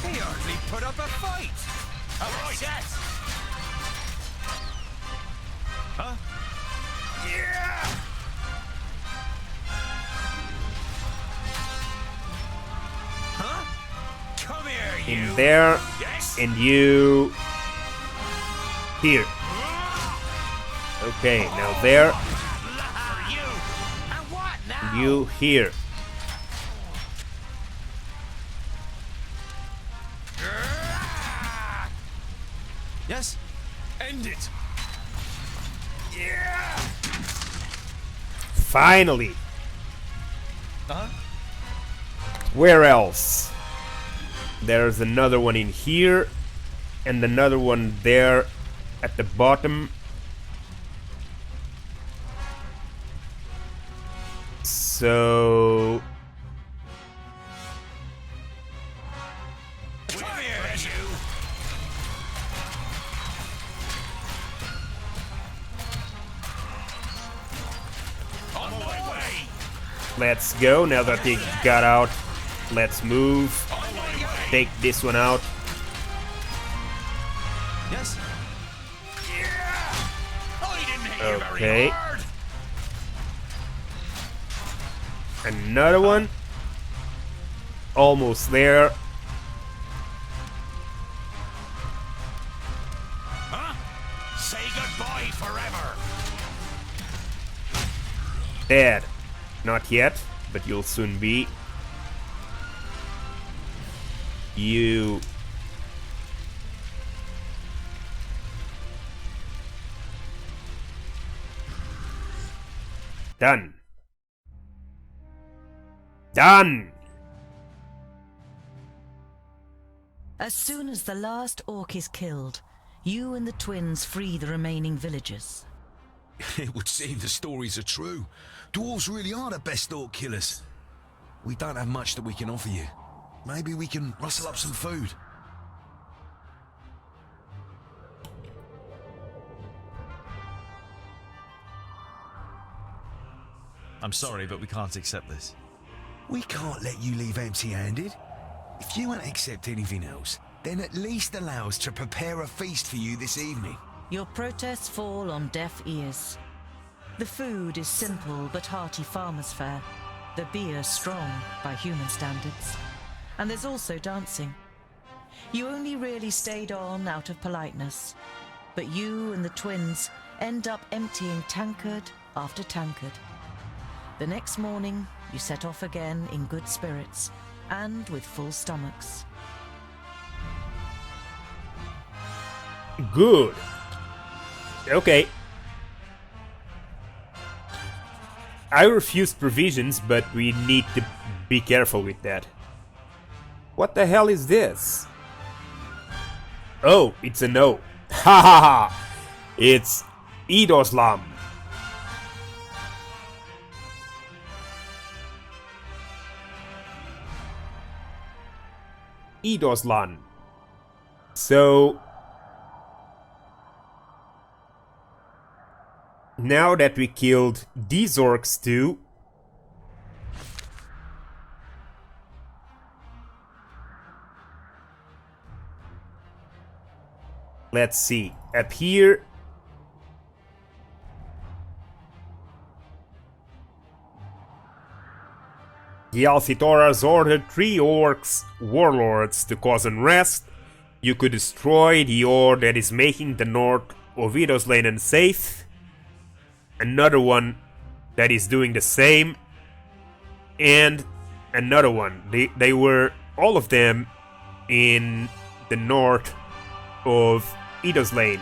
He hardly put up a fight. All right, yes. Huh? Yeah. Huh? Come here, you. In there. Yes. And you. Here. Okay, now there. And what now? You here. Yes. End it. Yeah. Finally. Uh-huh. Where else? There's another one in here. And another one there at the bottom. So... Come here, you. On my way. let's go. Now that they got out, let's move. Take this one out. Yes. Okay. Another one. Almost there. Huh? Say goodbye forever. Dead. Not yet. but you'll soon be. You... Done. Done! As soon as the last orc is killed, you and the twins free the remaining villagers. It would seem the stories are true. Dwarves really are the best orc killers. We don't have much that we can offer you. Maybe we can rustle up some food. I'm sorry, but we can't accept this. We can't let you leave empty-handed. If you won't accept anything else, then at least allow us to prepare a feast for you this evening. Your protests fall on deaf ears. The food is simple but hearty farmer's fare. The beer strong by human standards. And there's also dancing. You only really stayed on out of politeness. But you and the twins end up emptying tankard after tankard. The next morning, you set off again in good spirits and with full stomachs. Good. Okay. I refused provisions, but we need to be careful with that. What the hell is this? Oh, it's a no. Ha ha ha! It's Idoslam. Idoslan. So now that we killed these orcs too, let's see, up here the Alcitoras ordered 3 orcs warlords to cause unrest. You could destroy the ore that is making the north of Idoslan unsafe. Another one that is doing the same. And another one. They were, all of them, in the north of Idoslan.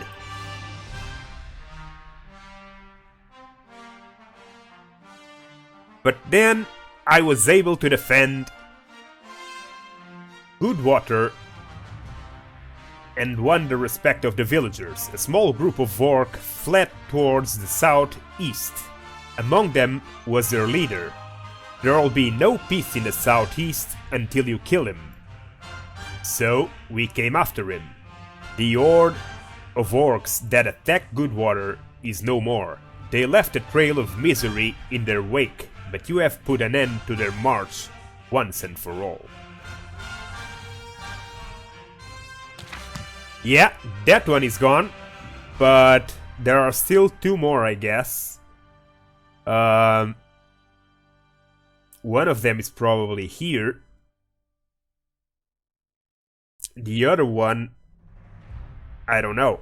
But then I was able to defend Goodwater and won the respect of the villagers. A small group of orc fled towards the southeast. Among them was their leader. There'll be no peace in the southeast until you kill him. So we came after him. The horde of orcs that attacked Goodwater is no more. They left a trail of misery in their wake, but you have put an end to their march once and for all. Yeah, that one is gone, but there are still 2 more, I guess. One of them is probably here. The other one, I don't know.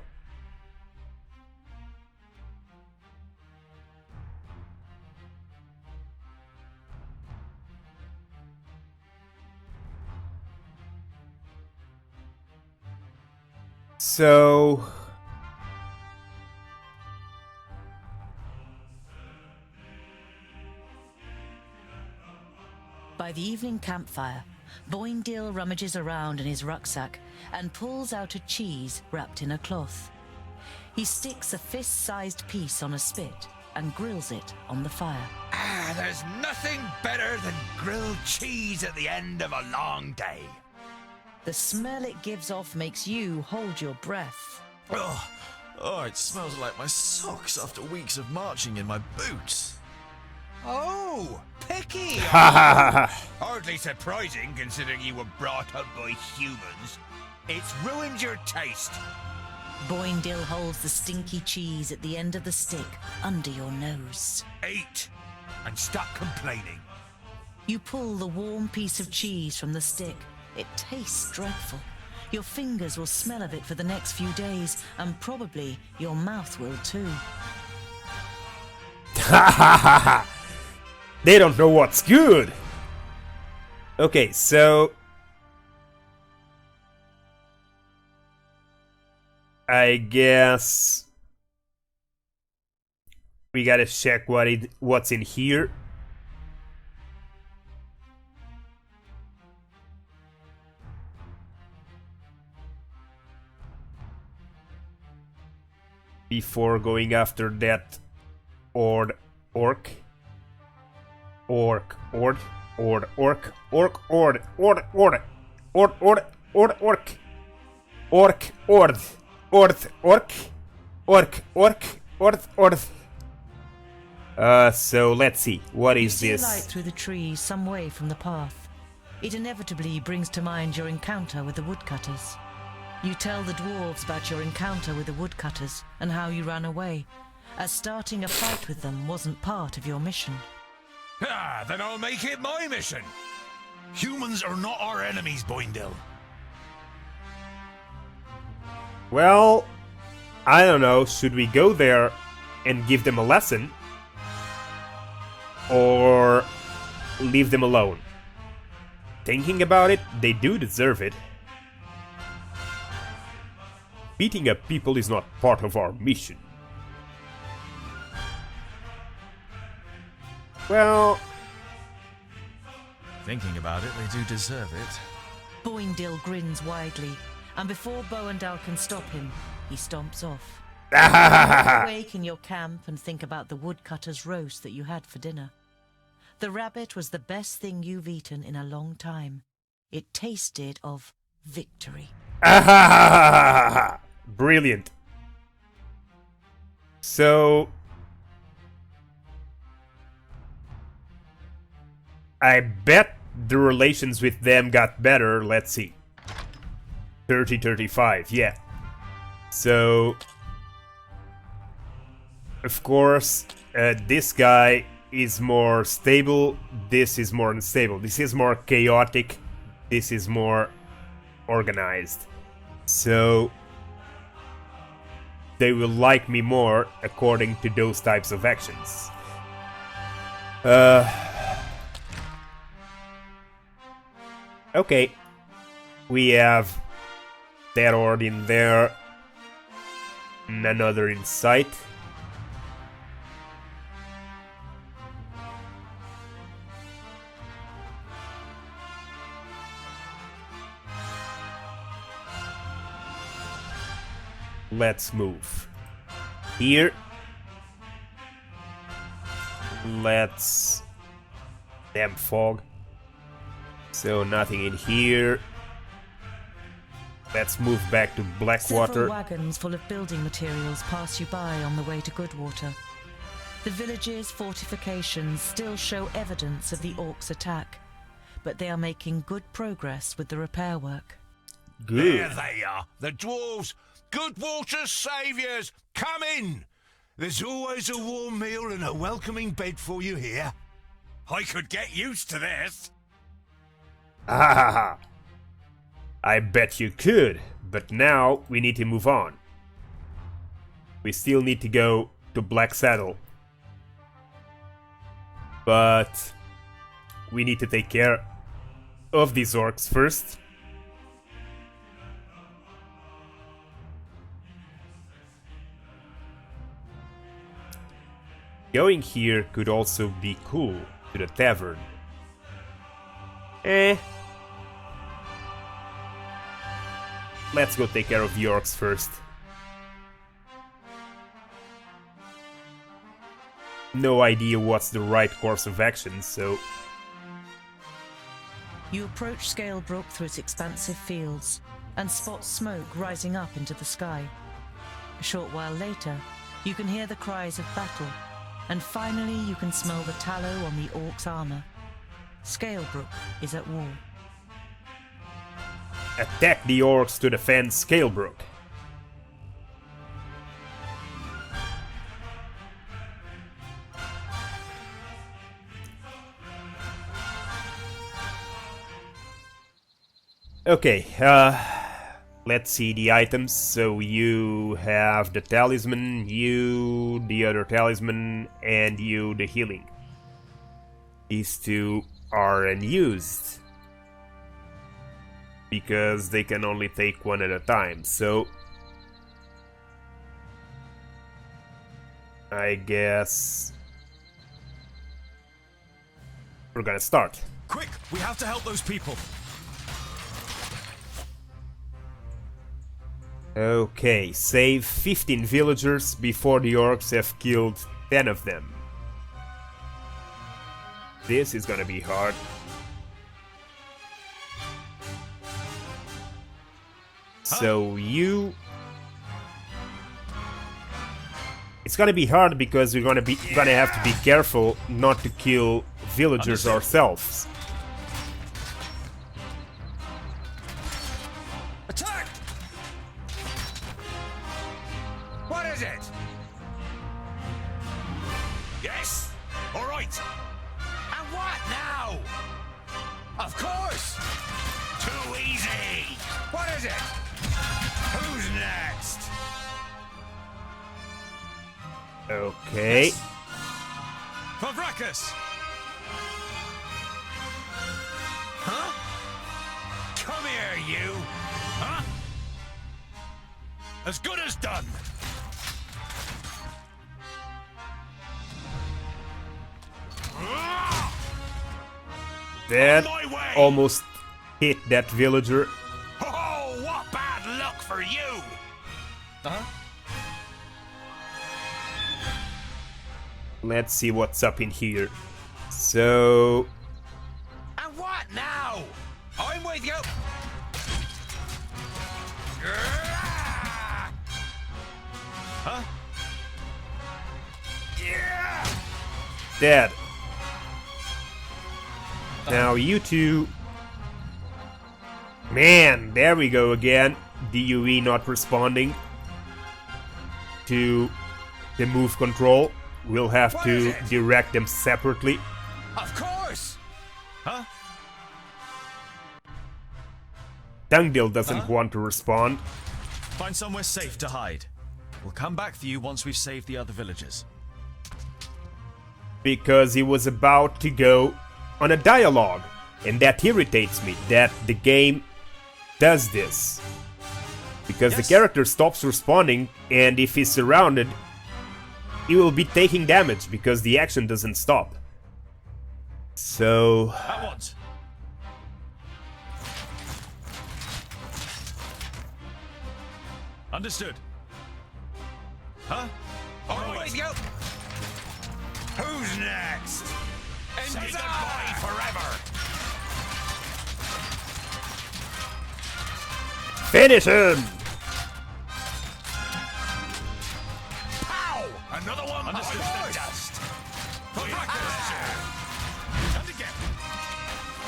So by the evening campfire, Boindale rummages around in his rucksack and pulls out a cheese wrapped in a cloth. He sticks a fist-sized piece on a spit and grills it on the fire. Ah, there's nothing better than grilled cheese at the end of a long day. The smell it gives off makes you hold your breath. Oh, it smells like my socks after weeks of marching in my boots. Oh, picky! Hardly surprising considering you were brought up by humans. It's ruined your taste. Boindale holds the stinky cheese at the end of the stick under your nose. Eat and stop complaining. You pull the warm piece of cheese from the stick. It tastes dreadful. Your fingers will smell of it for the next few days, and probably your mouth will too. They don't know what's good! Okay, so... I guess... we gotta check what's in here. Before going after that orc. Orc, orc, orc, orc, orc, orc, orc, orc, orc, orc, orc, orc, orc, orc, orc, orc, orc, orc, orc, orc. So let's see, what is You this? see light through the trees some way from the path. It inevitably brings to mind your encounter with the woodcutters. You tell the dwarves about your encounter with the woodcutters and how you ran away, as starting a fight with them wasn't part of your mission. Ah, then I'll make it my mission. Humans are not our enemies, Boindel. Well, I don't know, should we go there and give them a lesson? Or leave them alone? Thinking about it, they do deserve it. Beating up people is not part of our mission. Well... Thinking about it, they do deserve it. Boindil grins widely, and before Boandal can stop him, he stomps off. Awake in your camp and think about the woodcutter's roast that you had for dinner. The rabbit was the best thing you've eaten in a long time. It tasted of victory. Brilliant. So... I bet the relations with them got better. Let's see. 30-35, yeah. So... of course, this guy is more stable, this is more unstable. This is more chaotic, this is more organized. So... they will like me more according to those types of actions. Okay. We have that horde in there. And another in sight. Let's move. Here. Let's... damn fog. So nothing in here. Let's move back to Blackwater. Several wagons full of building materials pass you by on the way to Goodwater. The village's fortifications still show evidence of the orcs' attack, but they are making good progress with the repair work. Good. There they are, the dwarves. Goodwater's saviours, come in! There's always a warm meal and a welcoming bed for you here. I could get used to this. Ah, I bet you could, but now we need to move on. We still need to go to Black Saddle. But we need to take care of these orcs first. Going here could also be cool, to the tavern. Let's go take care of the orcs first. No idea what's the right course of action, so... You approach Scalebrook through its expansive fields and spot smoke rising up into the sky. A short while later, you can hear the cries of battle, and finally you can smell the tallow on the orc's armor. Scalebrook is at war. Attack the orcs to defend Scalebrook. Okay, let's see the items. So you have the talisman, you the other talisman, and you the healing. These two are unused because they can only take one at a time, so I guess we're gonna start. Quick, we have to help those people. Okay, save 15 villagers before the orcs have killed 10 of them. This is gonna be hard. So you... It's gonna be hard because we're gonna have to be careful not to kill villagers ourselves. Attack! What is it? Yes? All right. And what now? Of course! Too easy! What is it? Who's next? Okay. Favrakas! Huh? Come here, you! Huh? As good as done! That almost hit that villager. Oh, what bad luck for you! Let's see what's up in here. So... And what now? I'm with you! Huh? Yeah! Dead. Now you two... Man, there we go again. DUE not responding to the move control. We'll have to direct them separately. Of course! Huh? Tungdil doesn't want to respond. Find somewhere safe to hide. We'll come back for you once we've saved the other villagers. Because he was about to go on a dialogue. And that irritates me, that the game does this. Because the character stops responding, and if he's surrounded, he will be taking damage because the action doesn't stop. So... At once. Understood. Huh? I'm with you! Who's next? Say goodbye forever! Finish him! Pow! Another one bites the dust! For pleasure! And again!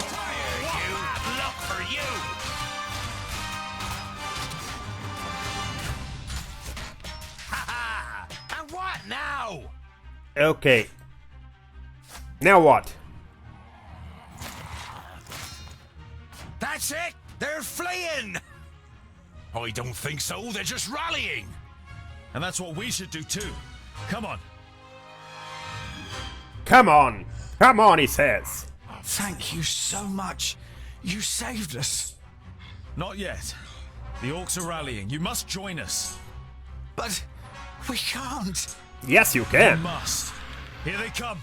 Fire, you! Bad luck for you! Ha ha! And what now? Okay. Now what? That's it! They're fleeing! I don't think so, they're just rallying! And that's what we should do too. Come on. Come on! Come on, he says! Thank you so much. You saved us. Not yet. The orcs are rallying. You must join us. But we can't. Yes, you You can! must. Here they come.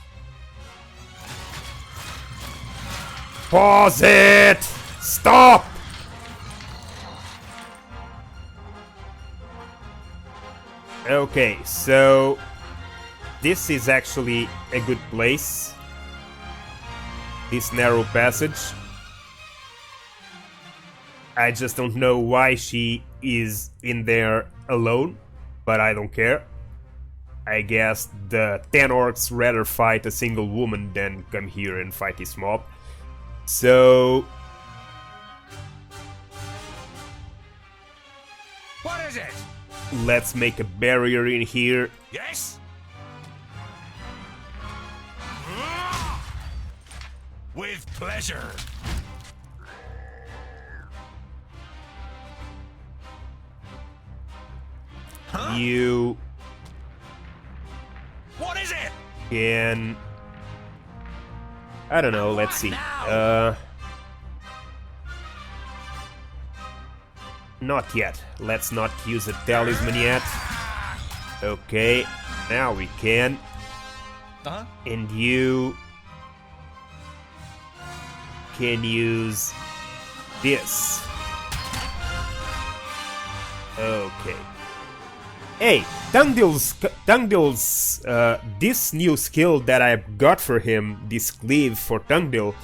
Pause it! Stop! Okay, so this is actually a good place. This narrow passage. I just don't know why she is in there alone, but I don't care. I guess the 10 orcs rather fight a single woman than come here and fight this mob. So... What is it? let's make a barrier in here. Yes? With pleasure. Huh? You What is it? can I don't know, let's see. Not yet. Let's not use a talisman yet. Okay, now we can. And you can use this. Okay. Hey, Tungdil's this new skill that I got for him, this cleave for Tungdil,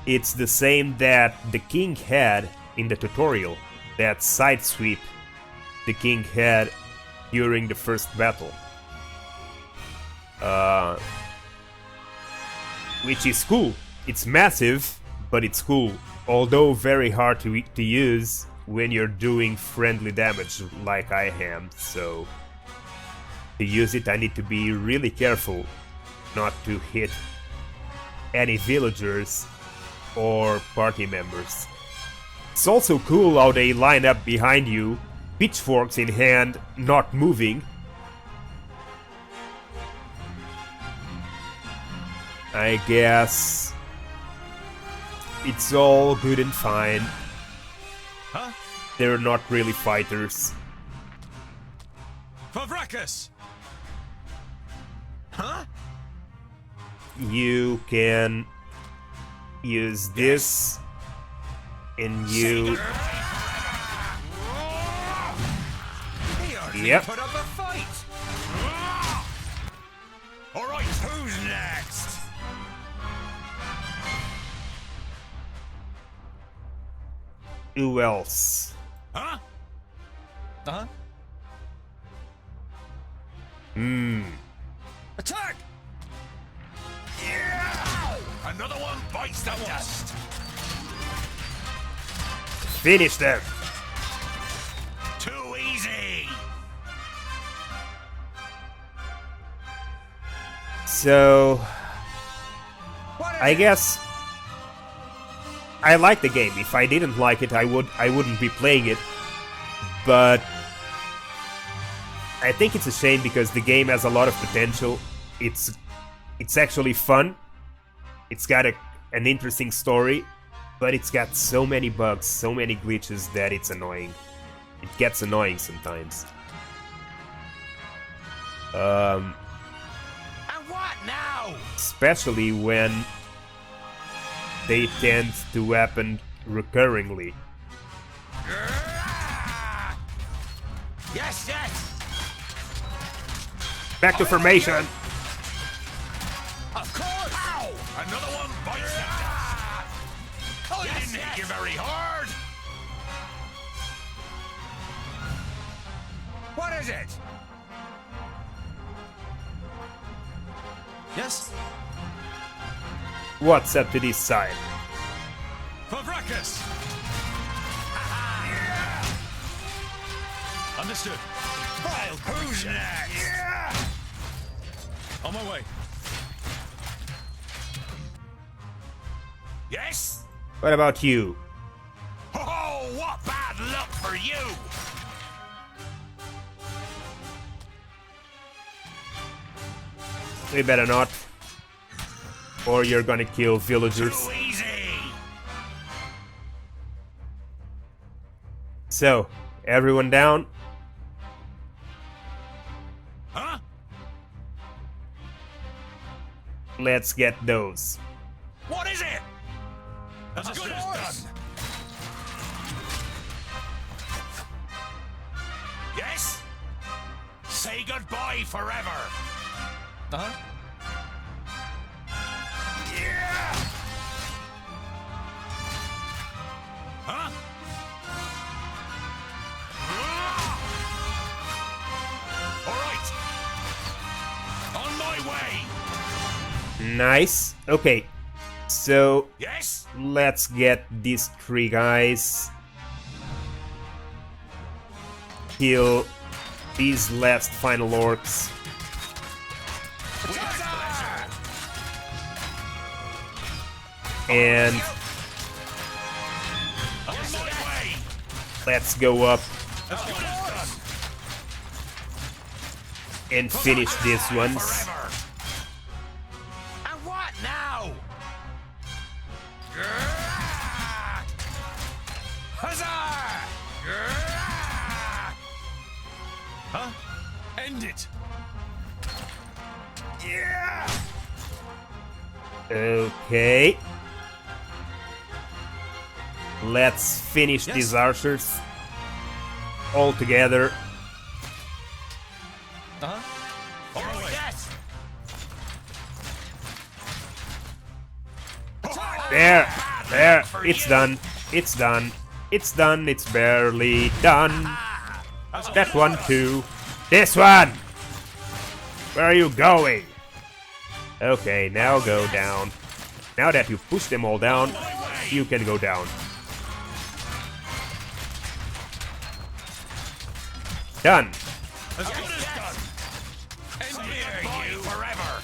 it's the same that the king had in the tutorial. That side sweep the king had during the first battle. Which is cool. It's massive, but it's cool. Although very hard to use when you're doing friendly damage like I am. So to use it I need to be really careful not to hit any villagers or party members. It's also cool how they line up behind you, pitchforks in hand, not moving. I guess it's all good and fine. Huh? They're not really fighters. Favrakas! Huh? You can use this, and you... Yep. Put up a fight. All right, who's next? Who else? Huh? Attack! Yeah! Another one bites the dust. Finish them. Too easy. So I guess I like the game. If I didn't like it, I wouldn't be playing it. But I think it's a shame because the game has a lot of potential. It's actually fun. It's got an interesting story, but it's got so many bugs, so many glitches that it's annoying. It gets annoying sometimes. And what now? Especially when they tend to happen recurringly. Yes, yes. Back to formation. Of course. Ow! Another one bites the dust. Oh, yes, didn't hit you very hard. What is it? Yes? What's up to this side? Favrakas! Understood. Vile, who's next? Yeah. On my way. Yes? What about you? Oh, what bad luck for you! We better not. Or you're gonna kill villagers. Too easy. So, everyone down? Huh? Let's get those. What is it? As good as done. Yes? Say goodbye forever. Yeah! Huh? All right. On my way. Nice. Okay. So, Yes? let's get these three guys. Kill these last final orcs. And let's go up and finish these ones. And what now? Okay. Let's finish these archers all together. Yes! There, it's done, it's done, it's done, it's barely done. That one too. This one! Where are you going? Okay, now go down. Now that you've pushed them all down, you can go down. Done. As good as done. Endear you forever.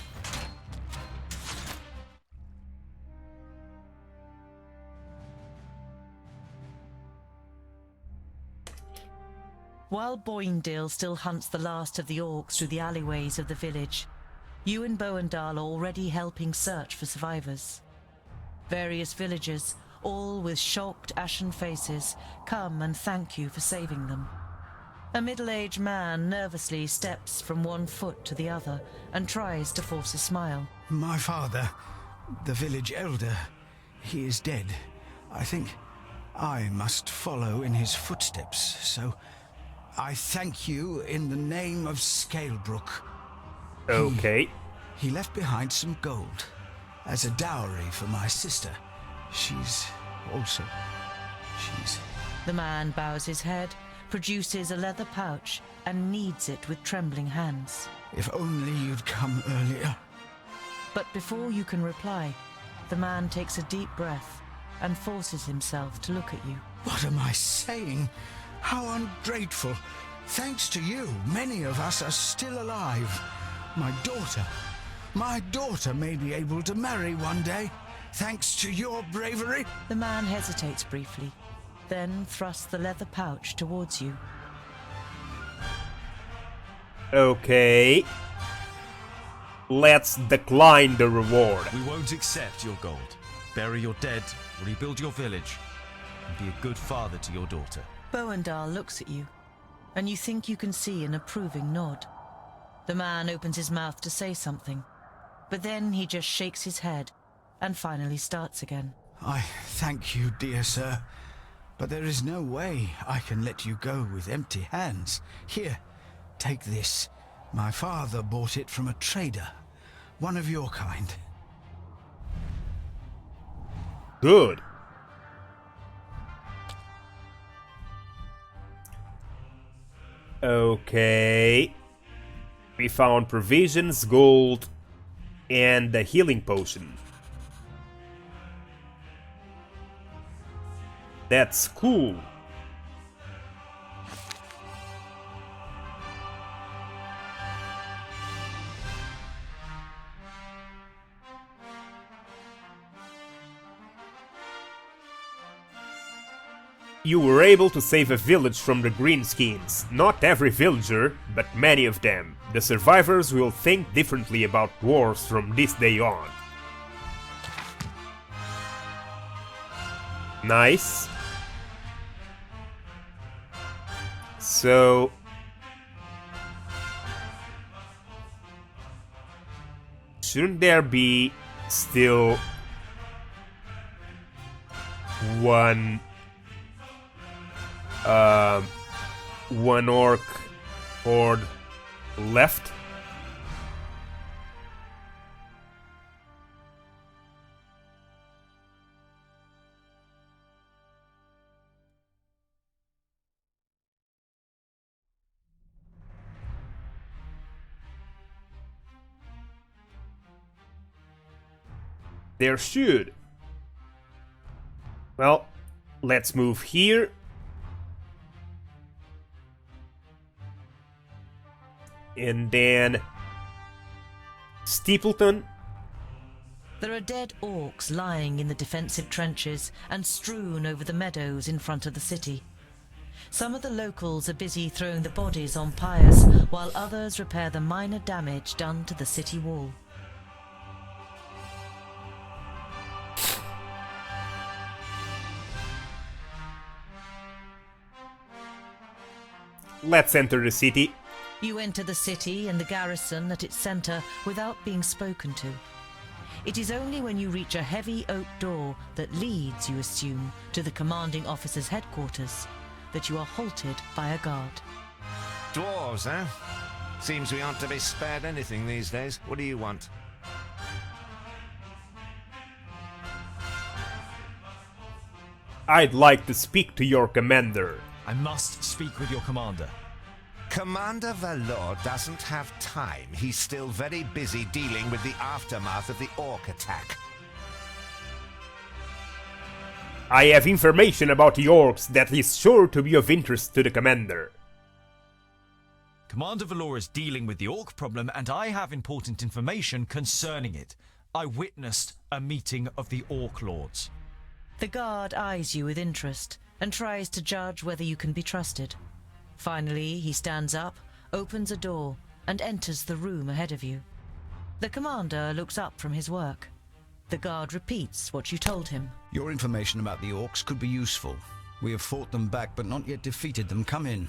While Boindale still hunts the last of the orcs through the alleyways of the village, you and Boendal are already helping search for survivors. Various villagers, all with shocked, ashen faces, come and thank you for saving them. A middle-aged man nervously steps from one foot to the other and tries to force a smile. My father, the village elder, he is dead. I think I must follow in his footsteps, so I thank you in the name of Scalebrook. Okay. He left behind some gold as a dowry for my sister. She's... The man bows his head, produces a leather pouch, and kneads it with trembling hands. If only you'd come earlier. But before you can reply, the man takes a deep breath and forces himself to look at you. What am I saying? How ungrateful. Thanks to you, many of us are still alive. My daughter may be able to marry one day, thanks to your bravery. The man hesitates briefly, then thrusts the leather pouch towards you. Okay. Let's decline the reward. We won't accept your gold. Bury your dead, rebuild your village, and be a good father to your daughter. Boendal looks at you, and you think you can see an approving nod. The man opens his mouth to say something, but then he just shakes his head and finally starts again. I thank you, dear sir, but there is no way I can let you go with empty hands. Here, take this. My father bought it from a trader, one of your kind. Good. Okay. We found provisions, gold, and a healing potion. That's cool. You were able to save a village from the greenskins. Not every villager, but many of them. The survivors will think differently about dwarves from this day on. Nice. So... shouldn't there be still one orc horde left? There should. Well, let's move here. And then Steepleton. There are dead orcs lying in the defensive trenches and strewn over the meadows in front of the city. Some of the locals are busy throwing the bodies on pyres, while others repair the minor damage done to the city wall. Let's enter the city. You enter the city and the garrison at its center without being spoken to. It is only when you reach a heavy oak door that leads, you assume, to the commanding officer's headquarters that you are halted by a guard. Dwarves, eh? Seems we aren't to be spared anything these days. What do you want? I'd like to speak to your commander. I must speak with your commander. Commander Valor doesn't have time. He's still very busy dealing with the aftermath of the orc attack. I have information about the orcs that is sure to be of interest to the commander. Commander Valor is dealing with the orc problem, and I have important information concerning it. I witnessed a meeting of the orc lords. The guard eyes you with interest and tries to judge whether you can be trusted. Finally, he stands up, opens a door, and enters the room ahead of you. The commander looks up from his work. The guard repeats what you told him. Your information about the orcs could be useful. We have fought them back but not yet defeated them. Come in.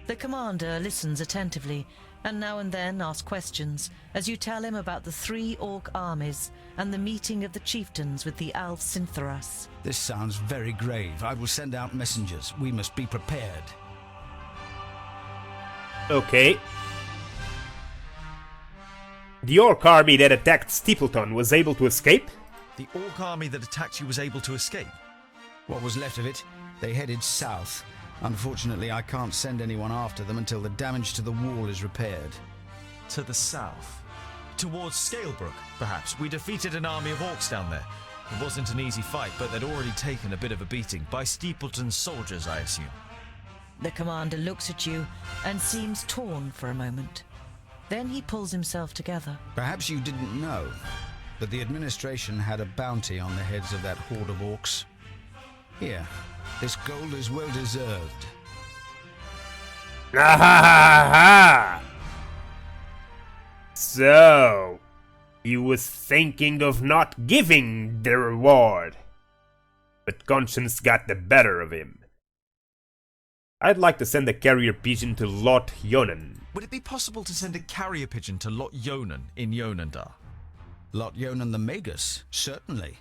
The commander listens attentively and now and then asks questions as you tell him about the 3 orc armies and the meeting of the chieftains with the Alf Sintharas. This sounds very grave. I will send out messengers. We must be prepared. Okay. The orc army that attacked Steepleton was able to escape? The orc army that attacked you was able to escape? What was left of it, they headed south. Unfortunately, I can't send anyone after them until the damage to the wall is repaired. To the south? Towards Scalebrook, perhaps? We defeated an army of orcs down there. It wasn't an easy fight, but they'd already taken a bit of a beating. By Steepleton's soldiers, I assume. The commander looks at you and seems torn for a moment. Then he pulls himself together. Perhaps you didn't know, but the administration had a bounty on the heads of that horde of orcs. Here, this gold is well deserved. Ah ha ha ha! So, he was thinking of not giving the reward, but conscience got the better of him. I'd like to send a carrier pigeon to Lot Yonan. Would it be possible to send a carrier pigeon to Lot Yonan in Yonandar? Lot Yonan the Magus, certainly.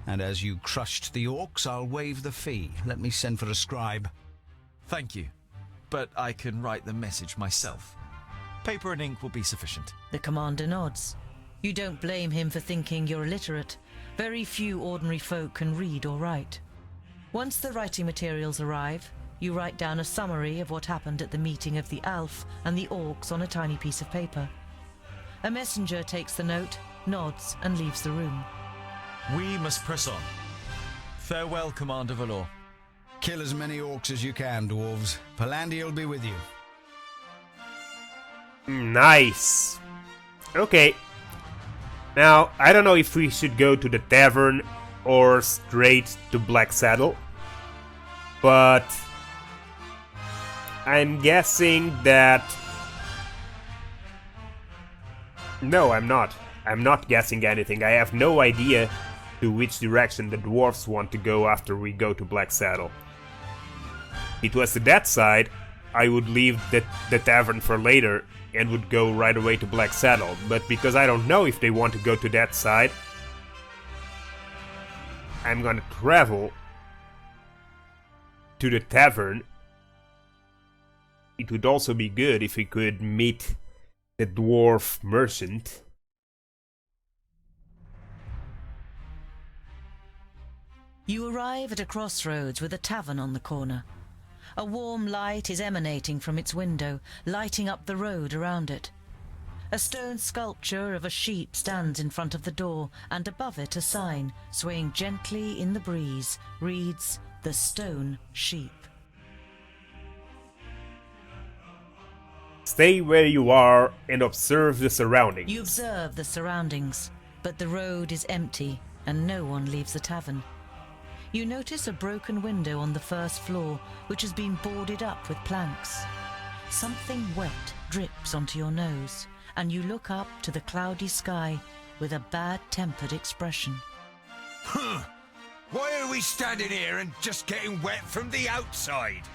And as you crushed the orcs, I'll waive the fee. Let me send for a scribe. Thank you, but I can write the message myself. Paper and ink will be sufficient. The commander nods. You don't blame him for thinking you're illiterate. Very few ordinary folk can read or write. Once the writing materials arrive, you write down a summary of what happened at the meeting of the Alf and the orcs on a tiny piece of paper. A messenger takes the note, nods, and leaves the room. We must press on. Farewell, Commander Valor. Kill as many orcs as you can, dwarves. Palandi'll be with you. Nice. Okay. Now, I don't know if we should go to the tavern or straight to Black Saddle, but I'm guessing that... No, I'm not. I'm not guessing anything. I have no idea to which direction the dwarves want to go after we go to Black Saddle. If it was to that side, I would leave the tavern for later and would go right away to Black Saddle. But because I don't know if they want to go to that side, I'm gonna travel to the tavern. It would also be good if we could meet the dwarf merchant. You arrive at a crossroads with a tavern on the corner. A warm light is emanating from its window, lighting up the road around it. A stone sculpture of a sheep stands in front of the door, and above it a sign, swaying gently in the breeze, reads, "The Stone Sheep." Stay where you are and observe the surroundings. You observe the surroundings, but the road is empty and no one leaves the tavern. You notice a broken window on the first floor, which has been boarded up with planks. Something wet drips onto your nose, and you look up to the cloudy sky with a bad-tempered expression. Huh! Why are we standing here and just getting wet from the outside?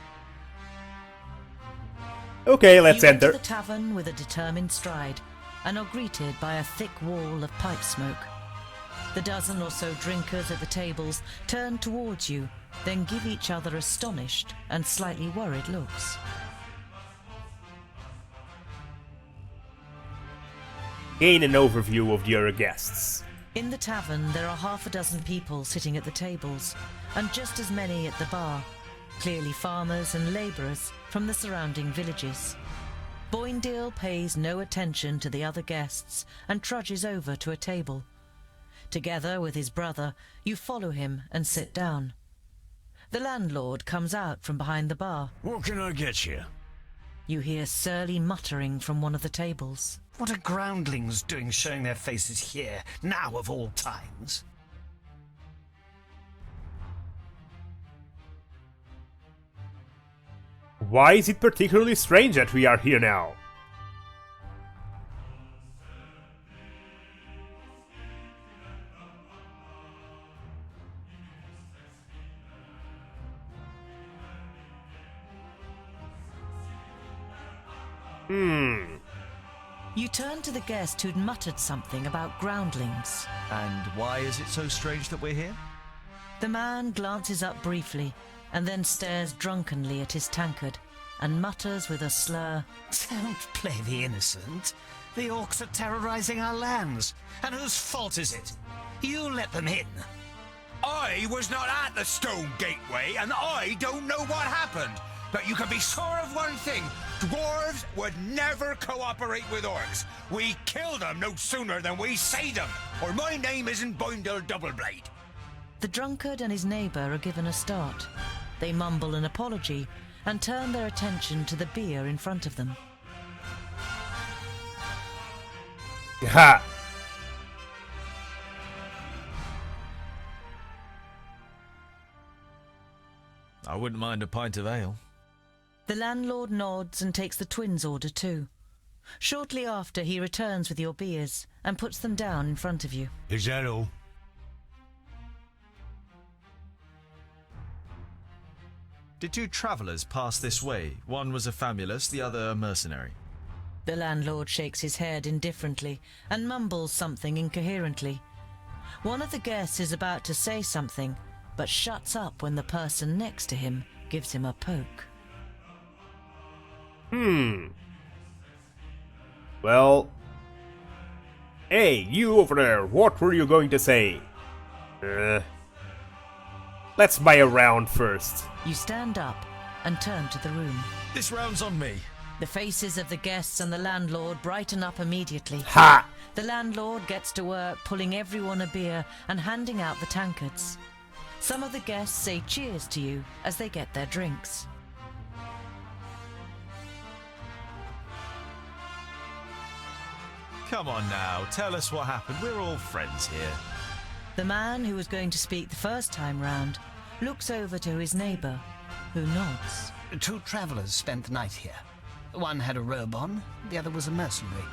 Okay, let's you enter. enter the tavern with a determined stride, and are greeted by a thick wall of pipe smoke. The dozen or so drinkers at the tables turn towards you, then give each other astonished and slightly worried looks. Gain an overview of the other guests. In the tavern, there are half a dozen people sitting at the tables, and just as many at the bar, clearly farmers and labourers from the surrounding villages. Boindale pays no attention to the other guests and trudges over to a table. Together with his brother, you follow him and sit down. The landlord comes out from behind the bar. What can I get you? You hear surly muttering from one of the tables. What are groundlings doing showing their faces here, now of all times? Why is it particularly strange that we are here now? You turn to the guest who'd muttered something about groundlings. And why is it so strange that we're here? The man glances up briefly and then stares drunkenly at his tankard and mutters with a slur, Don't play the innocent. The orcs are terrorizing our lands. And whose fault is it? You let them in. I was not at the stone gateway, and I don't know what happened. But you can be sure of one thing. Dwarves would never cooperate with orcs. We kill them no sooner than we say them, or my name isn't Boindle Doubleblade. The drunkard and his neighbour are given a start. They mumble an apology and turn their attention to the beer in front of them. Ha! I wouldn't mind a pint of ale. The landlord nods and takes the twins' order too. Shortly after, he returns with your beers and puts them down in front of you. Is that all? Did two travellers pass this way? One was a famulus, the other a mercenary. The landlord shakes his head indifferently and mumbles something incoherently. One of the guests is about to say something, but shuts up when the person next to him gives him a poke. Well... Hey, you over there, what were you going to say? Let's buy a round first. You stand up and turn to the room. This round's on me. The faces of the guests and the landlord brighten up immediately. Ha! The landlord gets to work pulling everyone a beer and handing out the tankards. Some of the guests say cheers to you as they get their drinks. Come on now, tell us what happened. We're all friends here. The man who was going to speak the first time round looks over to his neighbour, who nods. Two travellers spent the night here. One had a robe on, the other was a mercenary.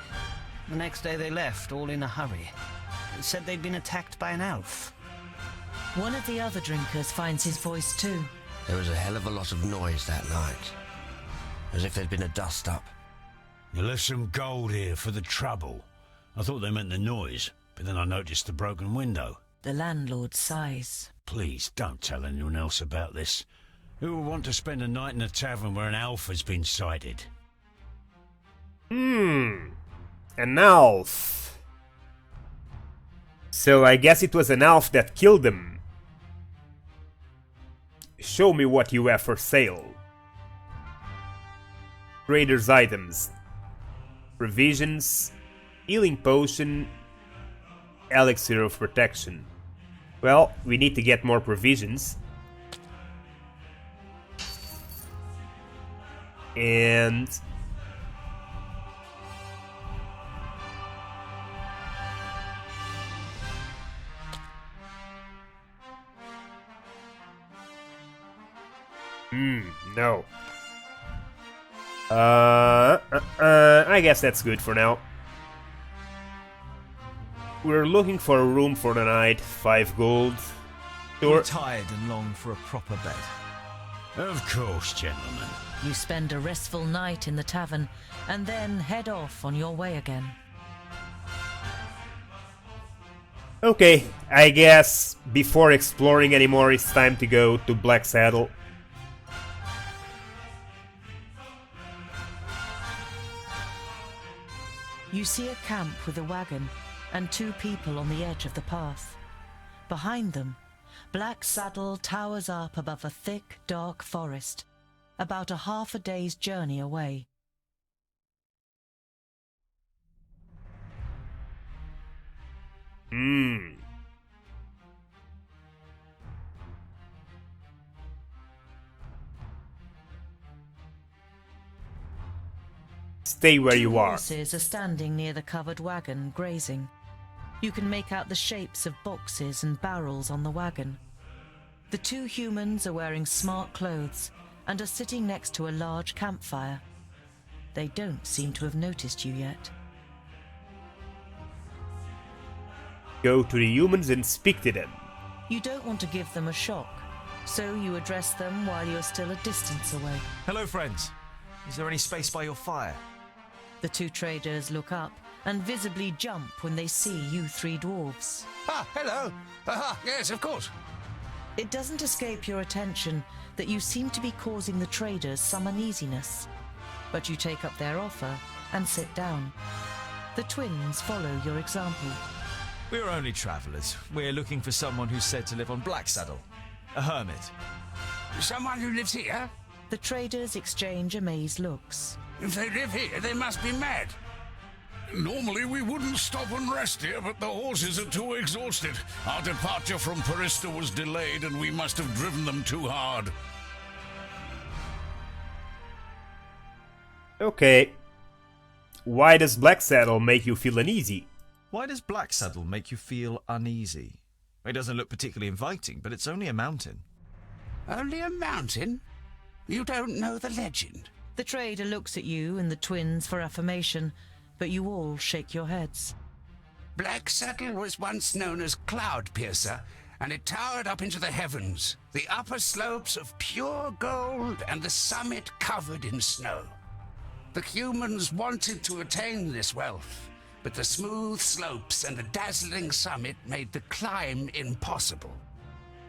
The next day they left, all in a hurry. Said they'd been attacked by an elf. One of the other drinkers finds his voice too. There was a hell of a lot of noise that night. As if there'd been a dust-up. You left some gold here for the trouble. I thought they meant the noise, but then I noticed the broken window. The landlord sighs. Please, don't tell anyone else about this. Who would want to spend a night in a tavern where an elf has been sighted? An elf. So I guess it was an elf that killed him. Show me what you have for sale. Trader's items. Provisions. Healing potion. Elixir of protection. Well, we need to get more provisions. And... no. I guess that's good for now. We're looking for a room for the night, 5 gold. Sure. We're tired and long for a proper bed. Of course, gentlemen. You spend a restful night in the tavern and then head off on your way again. Okay, I guess before exploring anymore, it's time to go to Black Saddle. You see a camp with a wagon and 2 people on the edge of the path. Behind them, Black Saddle towers up above a thick, dark forest, about a half a day's journey away. Stay where you are. Horses are standing near the covered wagon, grazing. You can make out the shapes of boxes and barrels on the wagon. The 2 humans are wearing smart clothes and are sitting next to a large campfire. They don't seem to have noticed you yet. Go to the humans and speak to them. You don't want to give them a shock, so you address them while you're still a distance away. Hello, friends. Is there any space by your fire? The 2 traders look up and visibly jump when they see you 3 dwarves. Ah, hello. Yes, of course. It doesn't escape your attention that you seem to be causing the traders some uneasiness, but you take up their offer and sit down. The twins follow your example. We're only travellers. We're looking for someone who's said to live on Black Saddle. A hermit. Someone who lives here? The traders exchange amazed looks. If they live here, they must be mad. Normally we wouldn't stop and rest here, but the horses are too exhausted. Our departure from Parista was delayed and we must have driven them too hard. Okay. Why does Black Saddle make you feel uneasy? Why does Black Saddle make you feel uneasy? It doesn't look particularly inviting, but it's only a mountain. Only a mountain? You don't know the legend? The trader looks at you and the twins for affirmation, but you all shake your heads. Black Saddle was once known as Cloud Piercer, and it towered up into the heavens, the upper slopes of pure gold and the summit covered in snow. The humans wanted to attain this wealth, but the smooth slopes and the dazzling summit made the climb impossible.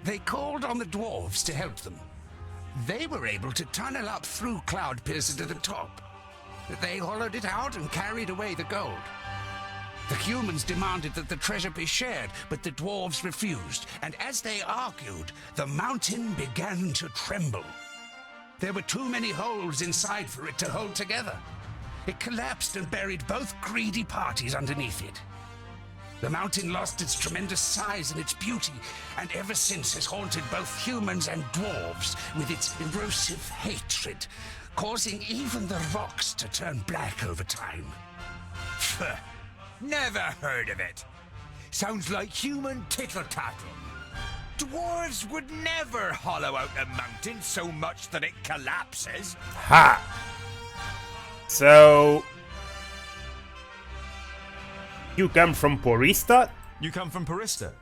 They called on the dwarves to help them. They were able to tunnel up through Cloud Piercer to the top. They hollowed it out and carried away the gold. The humans demanded that the treasure be shared, but the dwarves refused, and as they argued, the mountain began to tremble. There were too many holes inside for it to hold together. It collapsed and buried both greedy parties underneath it. The mountain lost its tremendous size and its beauty, and ever since has haunted both humans and dwarves with its erosive hatred, causing even the rocks to turn black over time. Pfft, never heard of it. Sounds like human tittle-tattle. Dwarves would never hollow out a mountain so much that it collapses. Ha! So... you come from Parista? You come from Parista?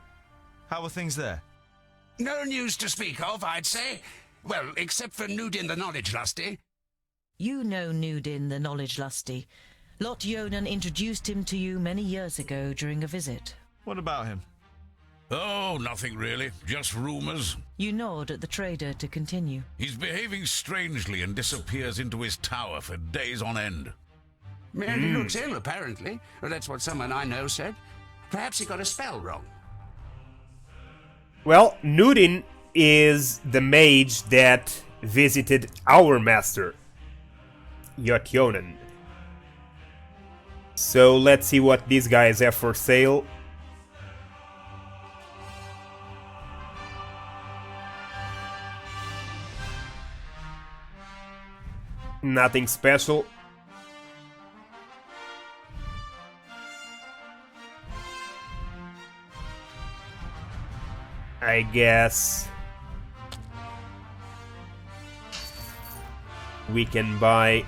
How are things there? No news to speak of, I'd say. Well, except for Nudin the Knowledge Lusty. You know Nudin the Knowledge Lusty. Lot Yonan introduced him to you many years ago during a visit. What about him? Oh, nothing really. Just rumors. You nod at the trader to continue. He's behaving strangely and disappears into his tower for days on end. And he looks ill, apparently. Well, that's what someone I know said. Perhaps he got a spell wrong. Well, Nudin is the mage that visited our master, Yotyonen. So let's see what these guys have for sale. Nothing special. I guess we can buy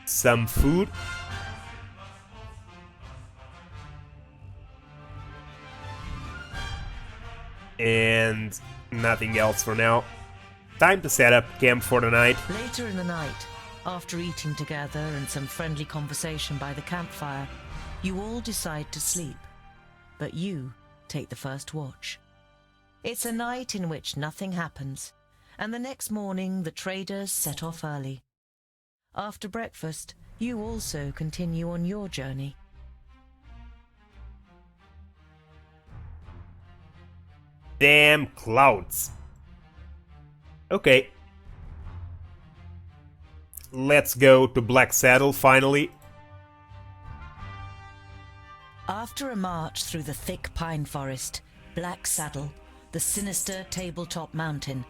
some food. And nothing else for now. time to set up camp for the night. Later in the night, after eating together and some friendly conversation by the campfire, you all decide to sleep. But you take the first watch. It's a night in which nothing happens, and the next morning the traders set off early. After breakfast, you also continue on your journey. Damn clouds. Okay. Let's go to Black Saddle finally. After a march through the thick pine forest, Black Saddle, the sinister tabletop mountain,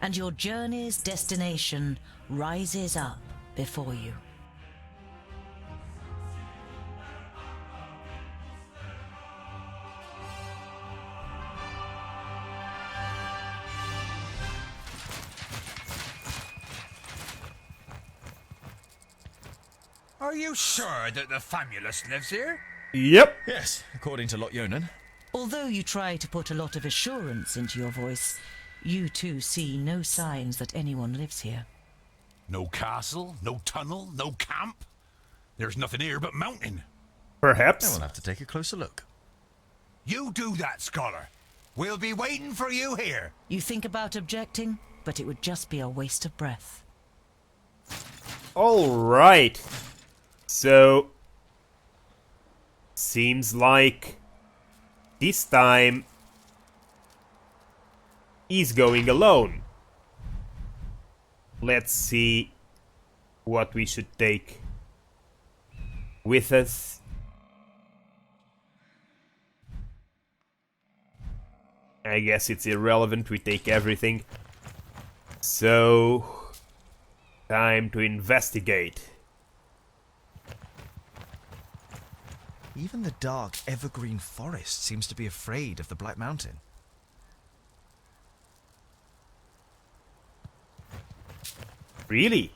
and your journey's destination rises up before you. Are you sure that the Famulus lives here? Yep. Yes, according to Lot Yonan. Although you try to put a lot of assurance into your voice, you too see no signs that anyone lives here. No castle, no tunnel, no camp. There's nothing here but mountain. Perhaps. Then we'll have to take a closer look. You do that, scholar. We'll be waiting for you here. You think about objecting, but it would just be a waste of breath. Alright. So, seems like this time he's going alone. Let's see what we should take with us. I guess it's irrelevant, we take everything. So, time to investigate. Even the dark, evergreen forest seems to be afraid of the Black Mountain. Really?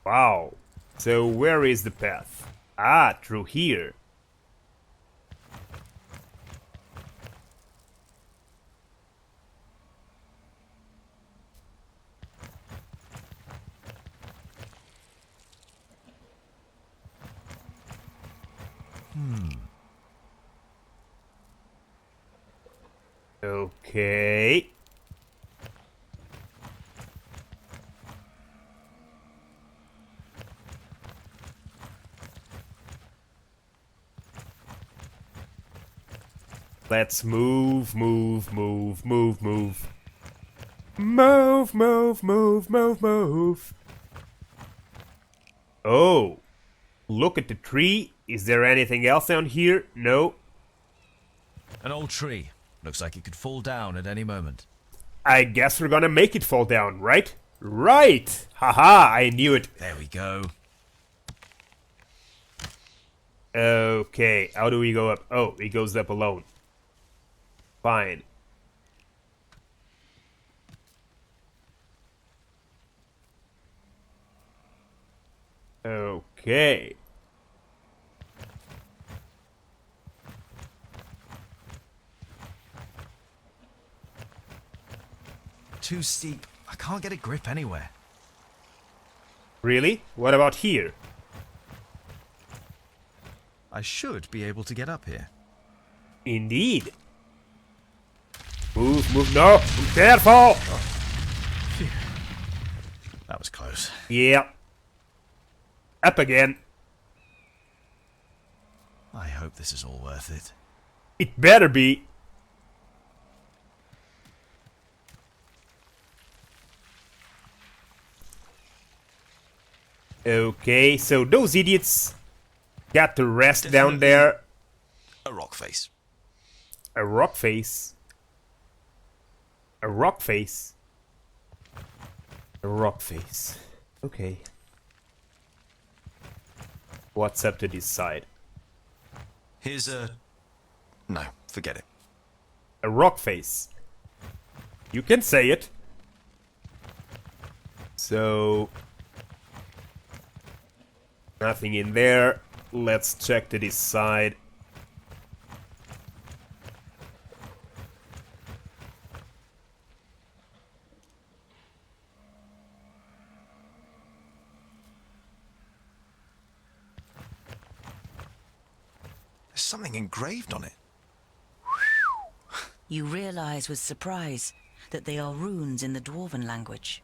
Wow. So where is the path? Ah, through here. Okay. Let's move, move, move, move, move. Move, move, move, move, move. Oh, look at the tree. Is there anything else down here? No. An old tree. Looks like it could fall down at any moment. I guess we're gonna make it fall down, right? Right! Haha, I knew it. There we go. Okay, how do we go up? Oh, it goes up alone. Fine. Okay. Too steep. I can't get a grip anywhere. Really? What about here? I should be able to get up here. Indeed. Move, move, no! Careful! Phew. That was close. Yeah. Up again. I hope this is all worth it. It better be. Okay, so those idiots got to rest down there. A rock face. A rock face. A rock face. A rock face. Okay. What's up to this side? Here's a... No, forget it. A rock face. You can say it. So... nothing in there. Let's check to this side. something engraved on it. You realize with surprise that they are runes in the Dwarven language.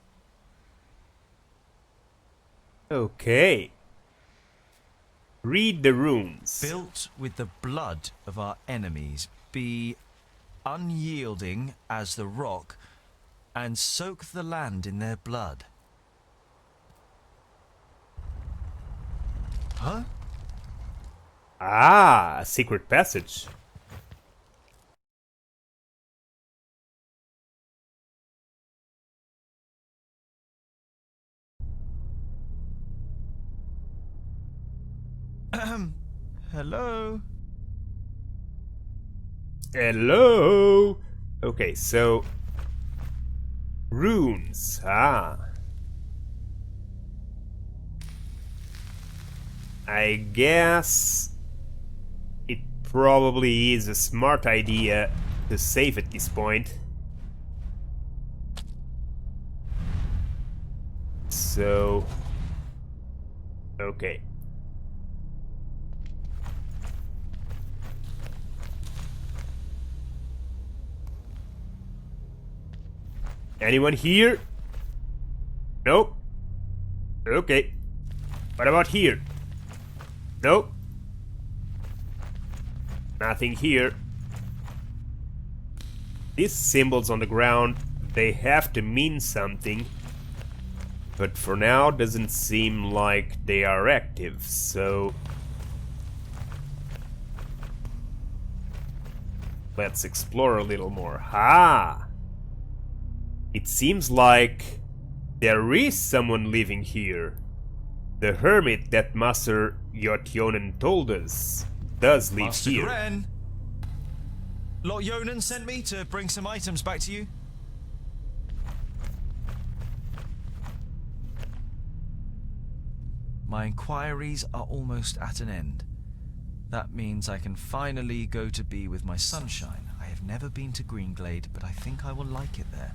Okay. Read the runes. Built with the blood of our enemies, be unyielding as the rock, and soak the land in their blood. Huh? Ah, a secret passage. Hello? Hello? Okay, so... runes, ah. I guess... it probably is a smart idea to save at this point. So... okay. Anyone here? Nope. Okay. What about here? Nope. Nothing here. These symbols on the ground, they have to mean something. But for now, doesn't seem like they are active, so... let's explore a little more. Ha! It seems like there is someone living here. The hermit that Master Jotjonen told us does live Master here. Gren, Lot Yonan sent me to bring some items back to you. My inquiries are almost at an end. That means I can finally go to be with my sunshine. I have never been to Greenglade, but I think I will like it there.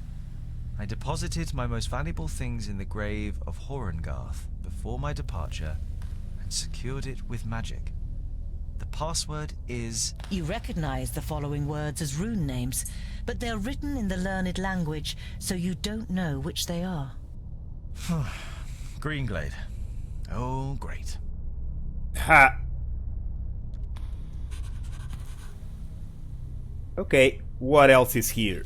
I deposited my most valuable things in the grave of Horengarth before my departure and secured it with magic. The password is... You recognize the following words as rune names, but they're written in the learned language, so you don't know which they are. Greenglade. Oh, great. Ha! Okay, what else is here?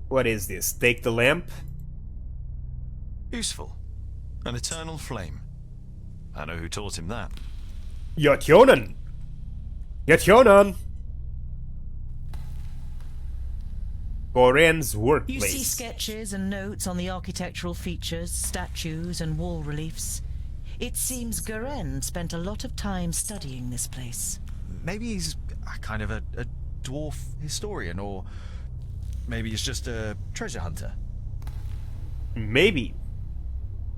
What is this? Take the lamp? Useful. An eternal flame. I know who taught him that. Jotjonen! Jotjonen! Goren's workplace. You see sketches and notes on the architectural features, statues and wall reliefs. It seems Goren spent a lot of time studying this place. Maybe he's kind of a dwarf historian, or maybe he's just a treasure hunter. Maybe.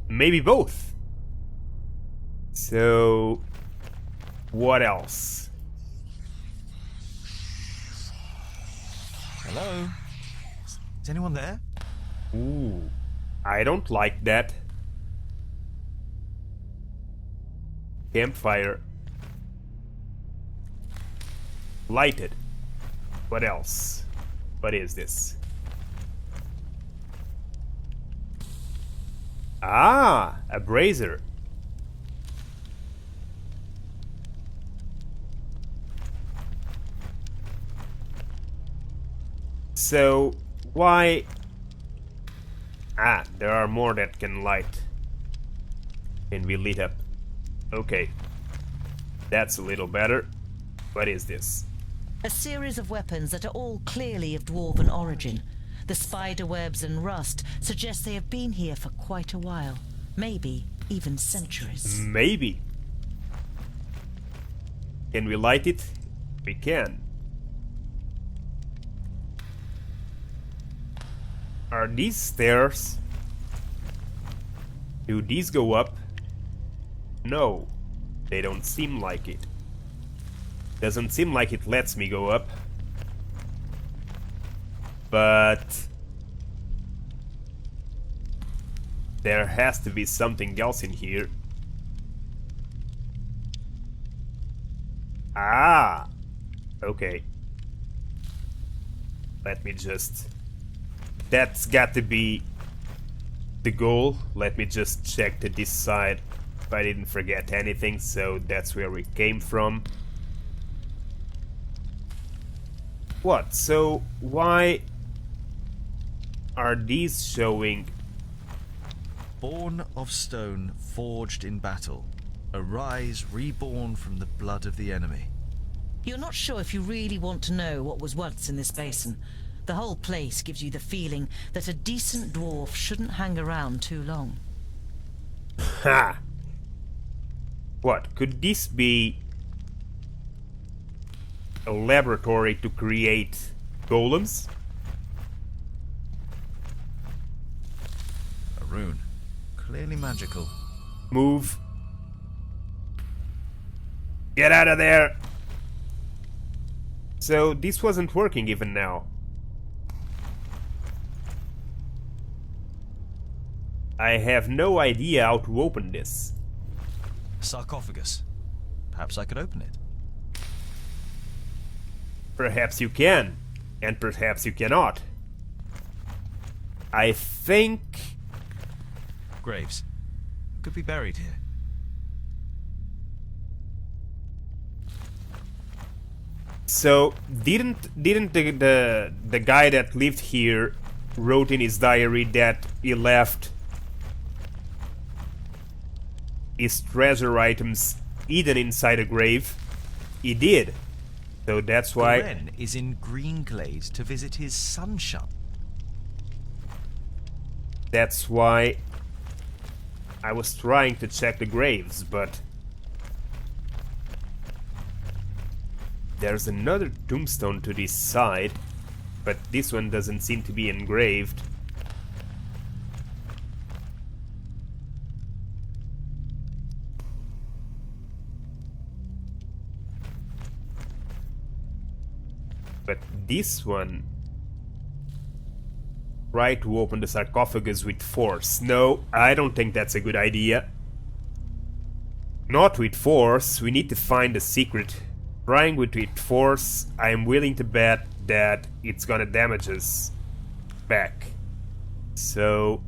Maybe both. So... what else? Hello? Is anyone there? Ooh, I don't like that. Campfire. Lighted. What else? What is this? Ah, a brazier. So, why... ah, there are more that can light. Can be lit up. Okay. That's a little better. What is this? A series of weapons that are all clearly of dwarven origin. The spider webs and rust suggest they have been here for quite a while. Maybe even centuries. Maybe. Can we light it? We can. Are these stairs? Do these go up? No, they don't seem like it. Doesn't seem like it lets me go up. But... there has to be something else in here. Ah! Okay. Let me just... That's got to be the goal. Let me just check to this side if I didn't forget anything. So that's where we came from. What? So why are these showing? Born of stone, forged in battle. Arise, reborn from the blood of the enemy. You're not sure if you really want to know what was once in this basin. The whole place gives you the feeling that a decent dwarf shouldn't hang around too long. Ha! What? Could this be a laboratory to create golems? A rune. Clearly magical. Move. Get out of there! So this wasn't working even now. I have no idea how to open this. Sarcophagus. Perhaps I could open it. Perhaps you can, and perhaps you cannot. I think... Graves. Could be buried here. So, didn't the guy that lived here wrote in his diary that he left his treasure items hidden inside a grave? He did. So that's why... Gren is in Greenglade to visit his sunshine. That's why I was trying to check the graves, but... There's another tombstone to this side, but this one doesn't seem to be engraved. But this one... Try to open the sarcophagus with force. No, I don't think that's a good idea. Not with force, we need to find the secret. Trying with force, I am willing to bet that it's gonna damage us back. So,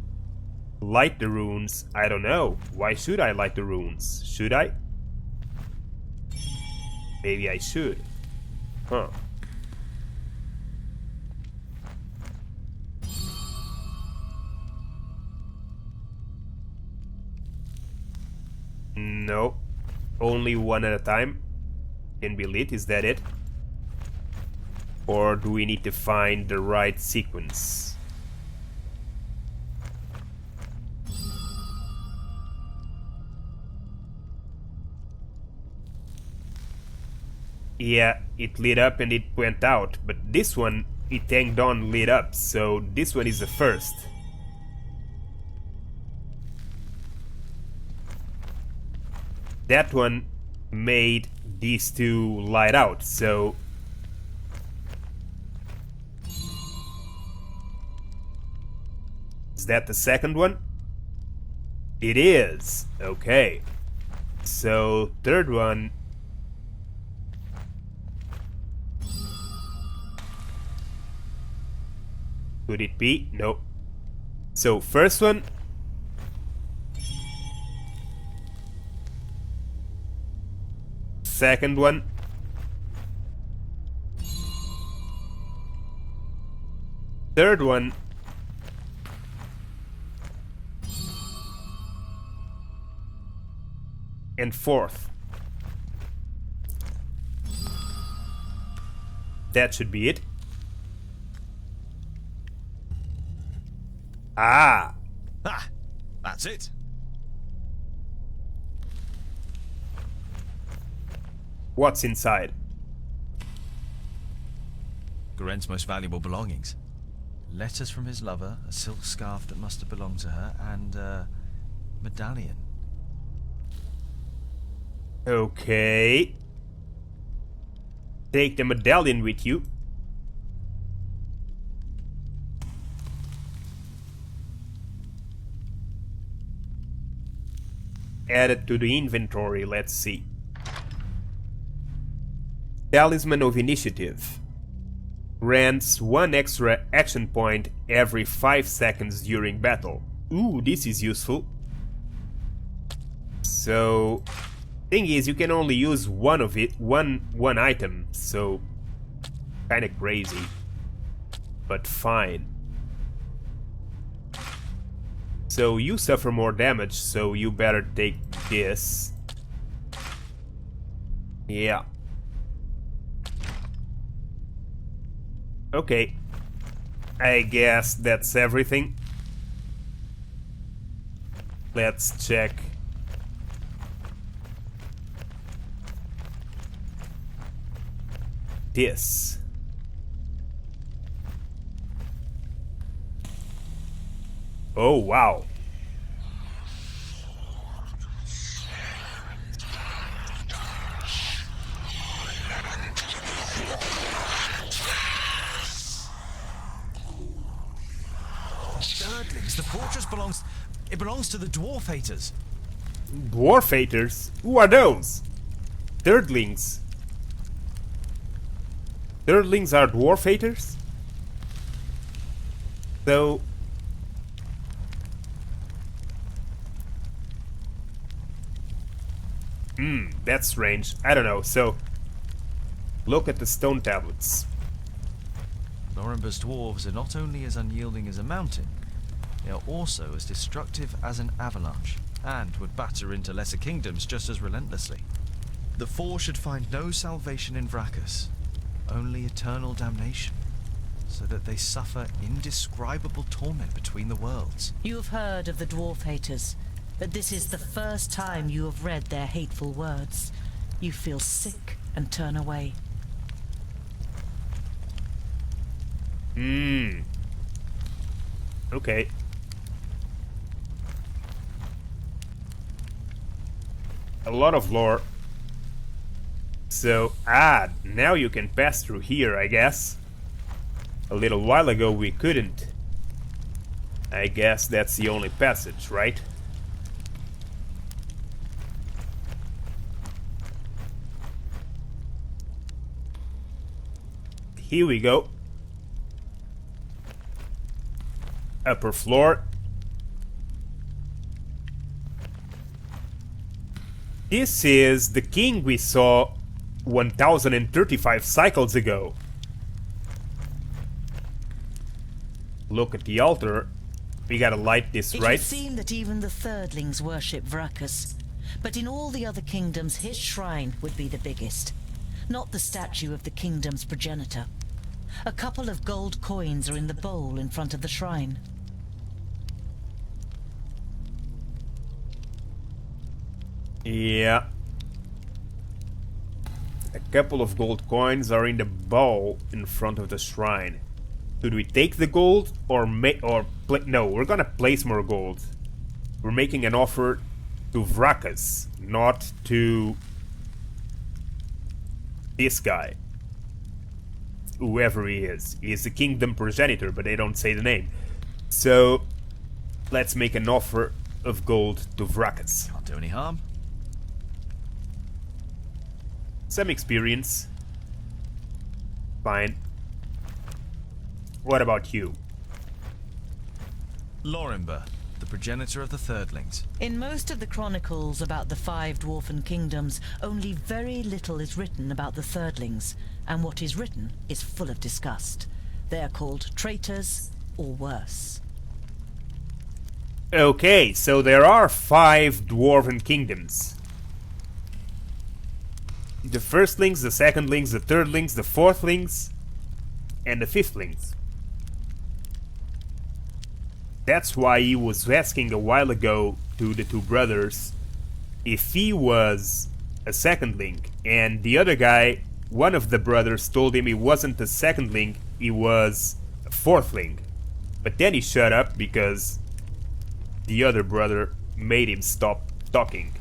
light the runes, I don't know. Why should I light the runes? Should I? Maybe I should. Huh. No. Only one at a time. Can be lit, is that it? Or do we need to find the right sequence? Yeah, it lit up and it went out, but this one, it hanged on lit up, so this one is the first. That one made these two light out, so... Is that the second one? It is! Okay. So, third one... Could it be? No. So, first one... Second one. Third one. And fourth. That should be it. Ah! Ah! That's it. What's inside? Garen's most valuable belongings. Letters from his lover, a silk scarf that must have belonged to her, and a medallion. Okay. Take the medallion with you. Add it to the inventory, let's see. Talisman of Initiative. Grants 1 extra action point every 5 seconds during battle. Ooh, this is useful. So, thing is, you can only use one of it, one item, so kinda crazy, but fine. So you suffer more damage, so you better take this. Yeah. Okay. I guess that's everything. Let's check. This. Oh, wow. Nerdlings, the fortress belongs to the Dwarf Haters. Dwarf Haters? Who are those? Thirdlings. Thirdlings are Dwarf Haters? So... that's strange. I don't know, so... Look at the stone tablets. Norimber's dwarves are not only as unyielding as a mountain, they are also as destructive as an avalanche, and would batter into lesser kingdoms just as relentlessly. The Four should find no salvation in Vracus, only eternal damnation, so that they suffer indescribable torment between the worlds. You have heard of the Dwarf Haters, but this is the first time you have read their hateful words. You feel sick and turn away. Okay. A lot of lore. So, now you can pass through here, I guess. A little while ago we couldn't. I guess that's the only passage, right? Here we go. Upper floor. This is the king we saw 1035 cycles ago. Look at the altar. We gotta light this, It right? would seem that even the Thirdlings worship Vracus, but in all the other kingdoms his shrine would be the biggest, not the statue of the kingdom's progenitor. A couple of gold coins are in the bowl in front of the shrine. Yeah. A couple of gold coins are in the bowl in front of the shrine. Should we take the gold or no, we're gonna place more gold. We're making an offer to Vracus, not to this guy. Whoever he is. He is the kingdom progenitor, but they don't say the name. So, let's make an offer of gold to Vracus. Can't do any harm. Some experience. Fine. What about you? Lorimber, the progenitor of the Thirdlings. In most of the chronicles about the 5 dwarfen kingdoms, only very little is written about the Thirdlings, and what is written is full of disgust. They are called traitors, or worse. Okay, so there are 5 dwarven kingdoms. The firstlings, the secondlings, the thirdlings, the fourthlings, and the fiftlings. That's why he was asking a while ago to the 2 brothers if he was a secondling, and the other guy, one of the brothers, told him he wasn't a secondling, he was a fourthling. But then he shut up because the other brother made him stop talking.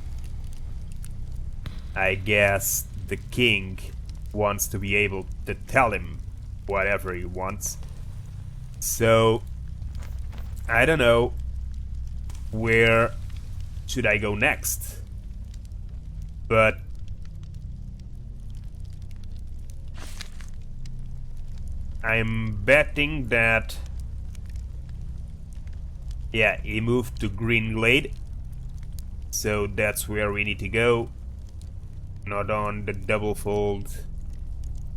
I guess the king wants to be able to tell him whatever he wants. So, I don't know. Where should I go next? But I'm betting that... Yeah, he moved to Green Glade. So that's where we need to go. Not on the double fold.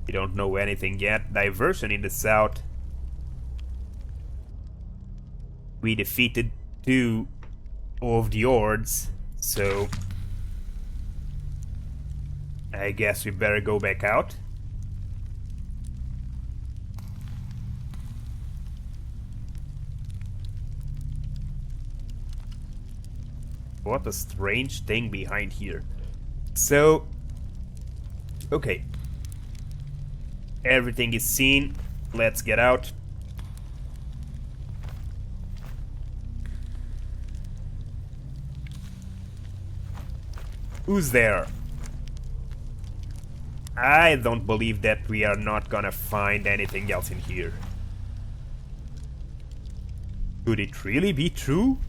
We don't know anything yet. Diversion in the south. We defeated 2 of the Hordes, so I guess we better go back out. What a strange thing behind here. So, okay. Everything is seen. Let's get out. Who's there? I don't believe that we are not gonna find anything else in here. Could it really be true?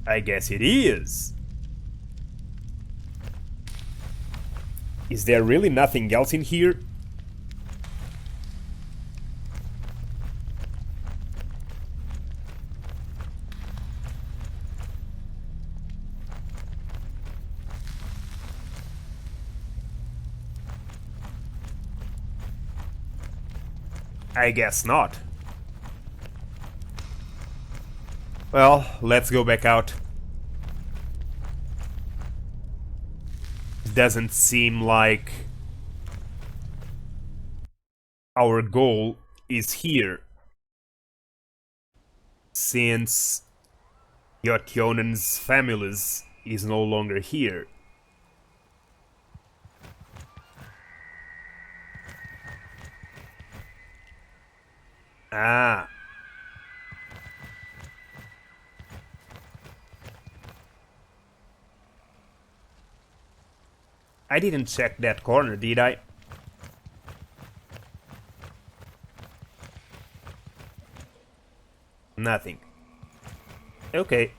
I guess it is. Is there really nothing else in here? I guess not. Well, let's go back out. Doesn't seem like our goal is here, since Jotjonen's families is no longer here. Ah. I didn't check that corner, did I? Nothing. Okay.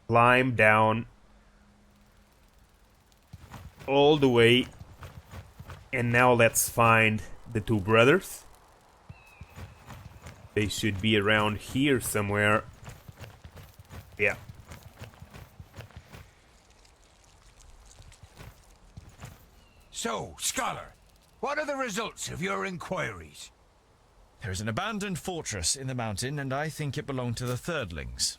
Climb down all the way, and now let's find the 2 brothers. They should be around here somewhere. Yeah. So, Scholar, what are the results of your inquiries? There is an abandoned fortress in the mountain, and I think it belonged to the Thirdlings.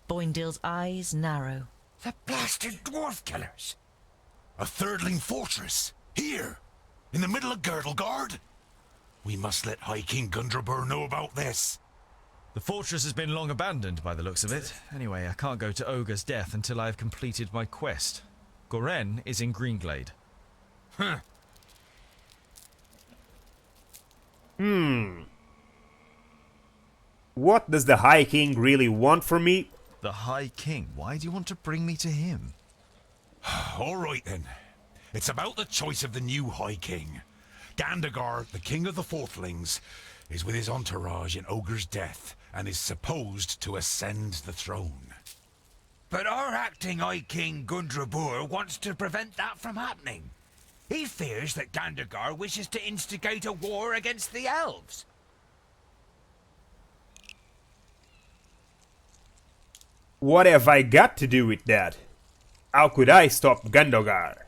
Boindill's eyes narrow. The blasted dwarf killers! A Thirdling fortress? Here? In the middle of Girdlegard? We must let High King Gundrabur know about this. The fortress has been long abandoned by the looks of it. Anyway, I can't go to Ogre's death until I have completed my quest. Goren is in Greenglade. Huh. What does the High King really want from me? The High King? Why do you want to bring me to him? Alright then. It's about the choice of the new High King. Gandagar, the king of the Fourthlings, is with his entourage in Ogre's death and is supposed to ascend the throne. But our acting High King Gundrabur wants to prevent that from happening. He fears that Gandagar wishes to instigate a war against the elves. What have I got to do with that? How could I stop Gandagar?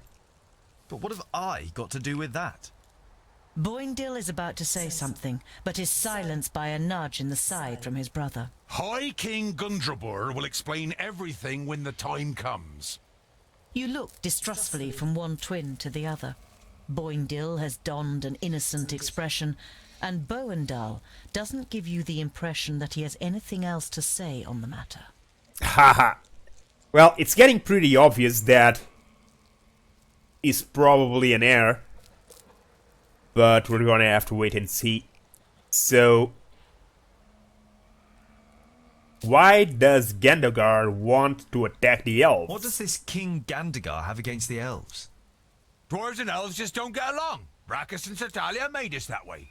But what have I got to do with that? Boindill is about to say something, but is silenced by a nudge in the side from his brother. High King Gundrabur will explain everything when the time comes. You look distrustfully from one twin to the other. Boindill has donned an innocent expression, and Boendal doesn't give you the impression that he has anything else to say on the matter. Haha. Well, it's getting pretty obvious that he's probably an heir, but we're gonna have to wait and see. So, why does Gandagar want to attack the elves? What does this King Gandagar have against the elves? Dwarves and elves just don't get along. Brachus and Satalia made us that way.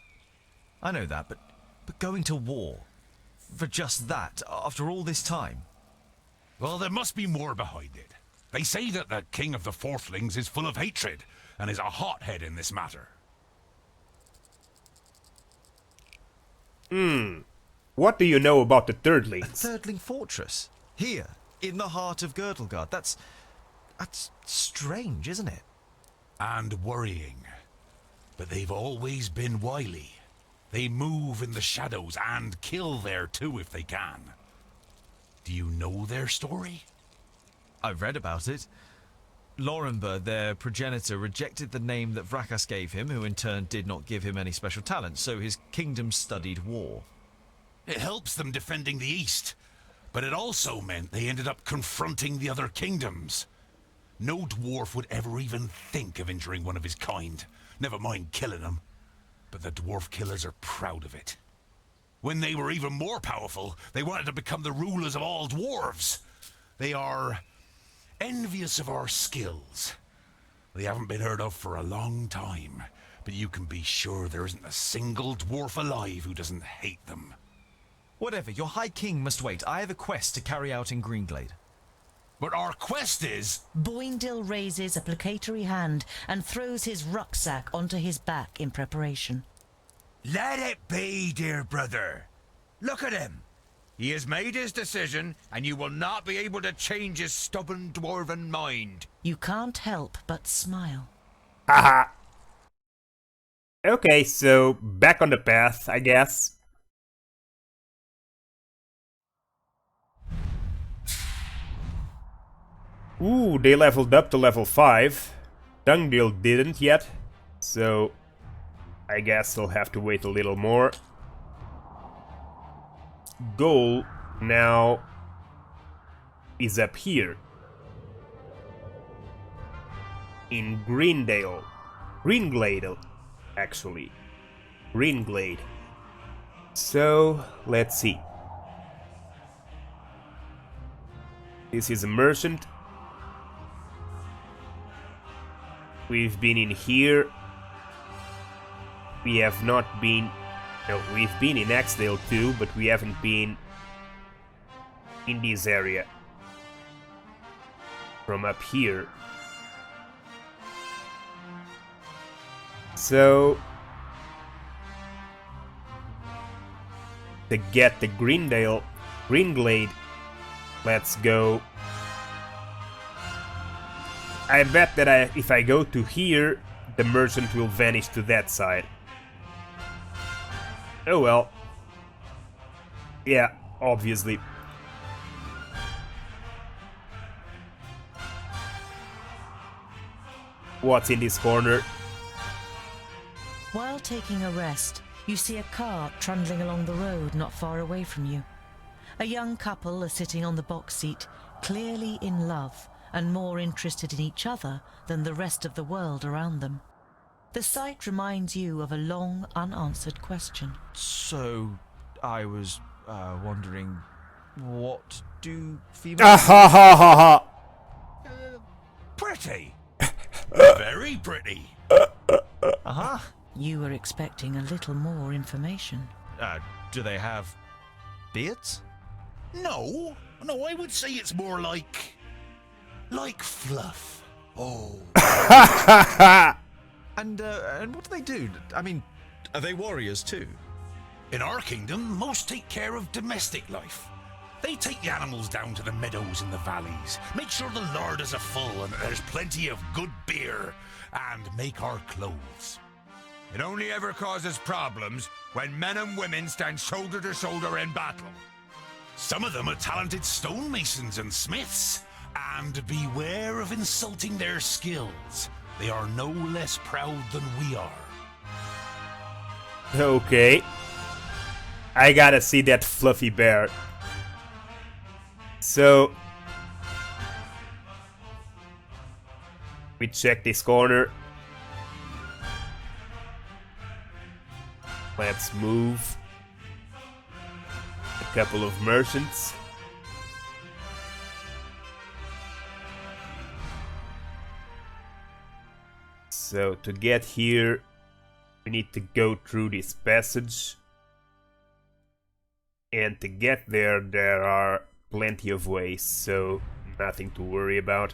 I know that, but going to war for just that after all this time? Well, there must be more behind it. They say that the king of the Fourthlings is full of hatred and is a hothead in this matter. What do you know about the Thirdlings? A Thirdling fortress? Here, in the heart of Girdlegard. That's strange, isn't it? And worrying. But they've always been wily. They move in the shadows and kill there too if they can. Do you know their story? I've read about it. Lorenberg, their progenitor, rejected the name that Vrakas gave him, who in turn did not give him any special talent, so his kingdom studied war. It helps them defending the East, but it also meant they ended up confronting the other kingdoms. No dwarf would ever even think of injuring one of his kind, never mind killing them. But the dwarf killers are proud of it. When they were even more powerful, they wanted to become the rulers of all dwarves. They are envious of our skills. They haven't been heard of for a long time, but you can be sure there isn't a single dwarf alive who doesn't hate them. Whatever, your High King must wait. I have a quest to carry out in Greenglade. But our quest is... Boindil raises a placatory hand and throws his rucksack onto his back in preparation. Let it be, dear brother. Look at him. He has made his decision, and you will not be able to change his stubborn dwarven mind. You can't help but smile. Haha. Okay, so back on the path, I guess. Ooh, they leveled up to level 5. Dungdale didn't yet, so I guess I'll have to wait a little more. Goal now is up here. In Greenglade, actually. Greenglade. So, let's see. This is a merchant. We've been in here. We have not been... No, we've been in Axdale too, but we haven't been in this area. From up here. So... to get the Greenglade, let's go... I bet that if I go to here, the merchant will vanish to that side. Oh well. Yeah, obviously. What's in this corner? While taking a rest, you see a cart trundling along the road not far away from you. A young couple are sitting on the box seat, clearly in love and more interested in each other than the rest of the world around them. The sight reminds you of a long, unanswered question. So, I was wondering, what do females... Ha ha ha ha! Pretty. Very pretty. Uh-huh. You were expecting a little more information. Do they have beards? No, I would say it's more like fluff. Oh. And what do they do? I mean, are they warriors too? In our kingdom, most take care of domestic life. They take the animals down to the meadows and the valleys, make sure the larders are full and that there's plenty of good beer, and make our clothes. It only ever causes problems when men and women stand shoulder to shoulder in battle. Some of them are talented stonemasons and smiths, and beware of insulting their skills. They are no less proud than we are. Okay. I gotta see that fluffy bear. So... we check this corner. Let's move. A couple of merchants. So to get here, We need to go through this passage. And to get there, there are plenty of ways, so nothing to worry about.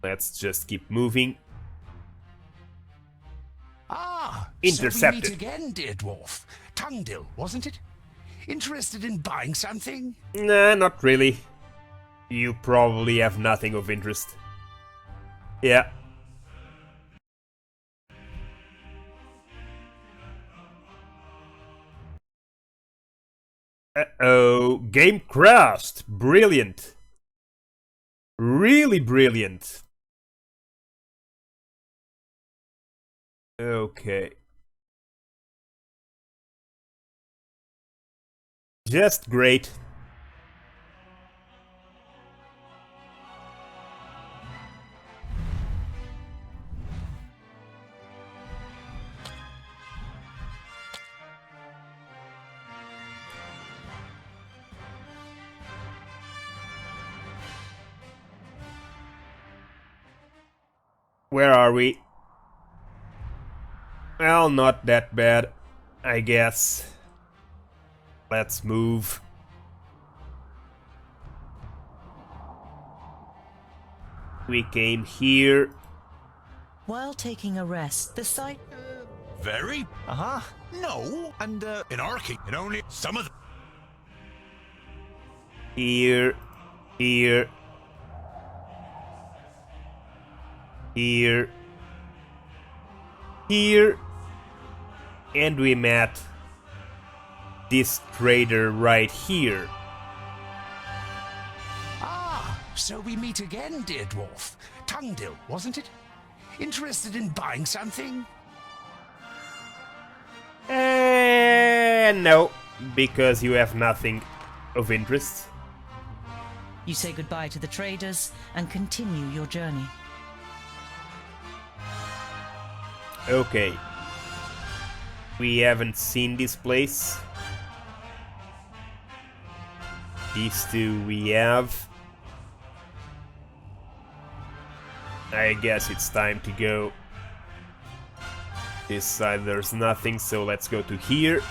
Let's just keep moving. Ah, Intercepted. So we meet again, dear dwarf. Tungdil, wasn't it? Interested in buying something? Nah, not really. You probably have nothing of interest. Yeah. Uh-oh, game crashed. Brilliant. Really brilliant. Okay. Just great. Where are we? Well, not that bad, I guess. Let's move. We came here. While taking a rest, the sight... Very? Uh-huh. No. And, in our key, it only some of them. Here. Here. Here. Here. And we met this trader right here. Ah, so we meet again, dear dwarf. Tungdil, wasn't it? Interested in buying something? No, because you have nothing of interest. You say goodbye to the traders and continue your journey. Okay. We haven't seen this place. These two we have. I guess it's time to go. This side there's nothing, so let's go to here.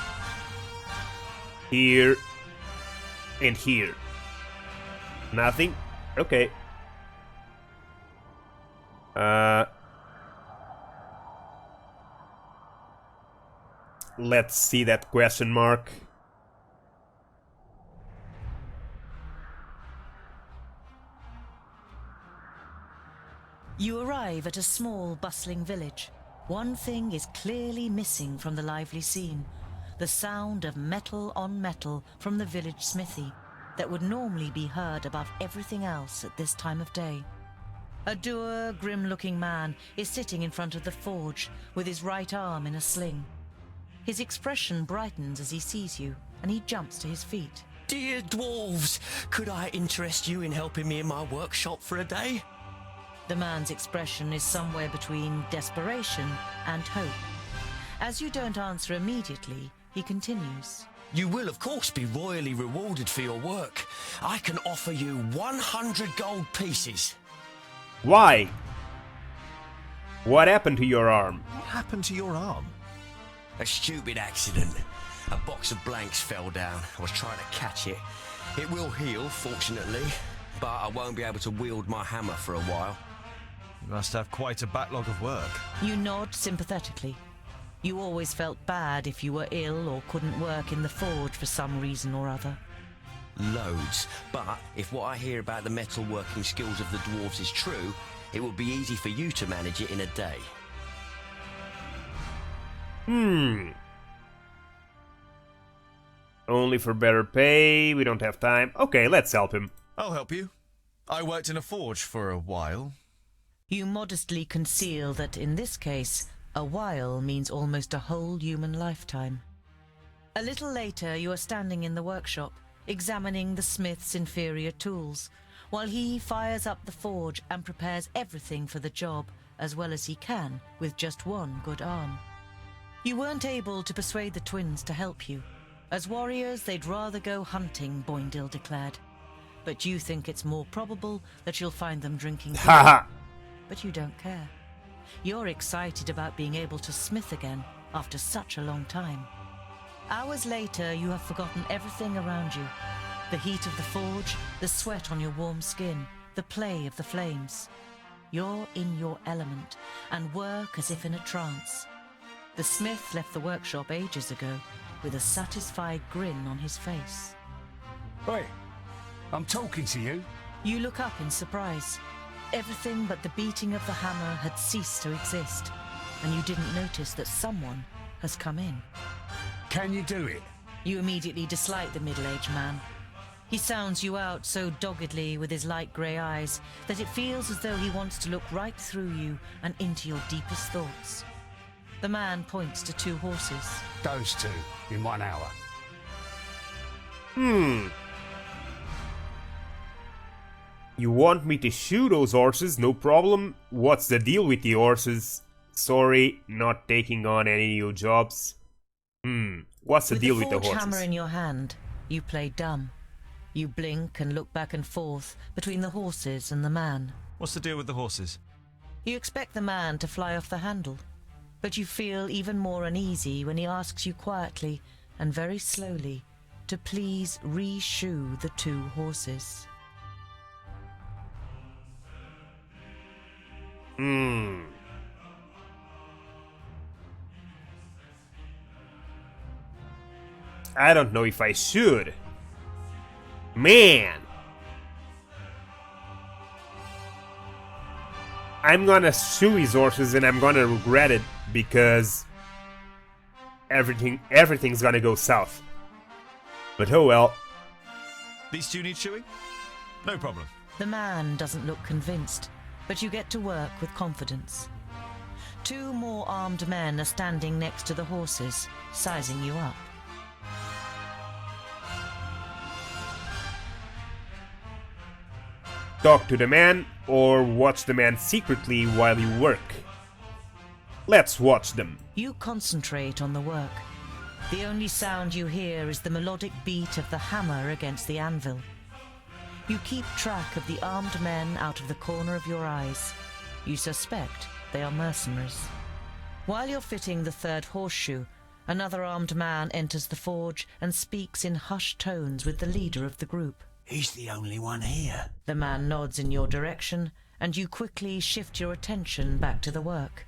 Here. And here. Nothing? Okay. Let's see that question mark. You arrive at a small, bustling village. One thing is clearly missing from the lively scene. The sound of metal on metal from the village smithy that would normally be heard above everything else at this time of day. A dour, grim-looking man is sitting in front of the forge with his right arm in a sling. His expression brightens as he sees you, and he jumps to his feet. Dear dwarves, could I interest you in helping me in my workshop for a day? The man's expression is somewhere between desperation and hope. As you don't answer immediately, he continues. You will, of course, be royally rewarded for your work. I can offer you 100 gold pieces. Why? What happened to your arm? What happened to your arm? A stupid accident. A box of blanks fell down. I was trying to catch it. It will heal, fortunately, but I won't be able to wield my hammer for a while. You must have quite a backlog of work. You nod sympathetically. You always felt bad if you were ill or couldn't work in the forge for some reason or other. Loads. But if what I hear about the metalworking skills of the dwarves is true, it will be easy for you to manage it in a day. Only for better pay, we don't have time. Okay, let's help him. I'll help you. I worked in a forge for a while. You modestly conceal that in this case, a while means almost a whole human lifetime. A little later, you are standing in the workshop, examining the smith's inferior tools, while he fires up the forge and prepares everything for the job as well as he can with just one good arm. You weren't able to persuade the twins to help you. As warriors, they'd rather go hunting, Boindil declared. But you think it's more probable that you'll find them drinking beer. But you don't care. You're excited about being able to smith again after such a long time. Hours later, you have forgotten everything around you. The heat of the forge, the sweat on your warm skin, the play of the flames. You're in your element and work as if in a trance. The smith left the workshop ages ago with a satisfied grin on his face. Hey, I'm talking to you. You look up in surprise. Everything but the beating of the hammer had ceased to exist, and you didn't notice that someone has come in. Can you do it? You immediately dislike the middle-aged man. He sounds you out so doggedly with his light grey eyes that it feels as though he wants to look right through you and into your deepest thoughts. The man points to 2 horses. Those 2 in 1 hour. You want me to shoot those horses? No problem. What's the deal with the horses? Sorry, not taking on any new jobs. What's the deal with the With the forge horses? hammer in your hand, you play dumb. You blink and look back and forth between the horses and the man. What's the deal with the horses? You expect the man to fly off the handle, but you feel even more uneasy when he asks you quietly and very slowly to please re-shoe the 2 horses. I don't know if I should. Man! I'm gonna shoe his horses and I'm gonna regret it because everything's gonna go south. But oh well. These 2 need shoeing? No problem. The man doesn't look convinced, but you get to work with confidence. 2 more armed men are standing next to the horses, sizing you up. Talk to the man or watch the man secretly while you work. Let's watch them. You concentrate on the work. The only sound you hear is the melodic beat of the hammer against the anvil. You keep track of the armed men out of the corner of your eyes. You suspect they are mercenaries. While you're fitting the 3rd horseshoe, another armed man enters the forge and speaks in hushed tones with the leader of the group. He's the only one here. The man nods in your direction, and you quickly shift your attention back to the work.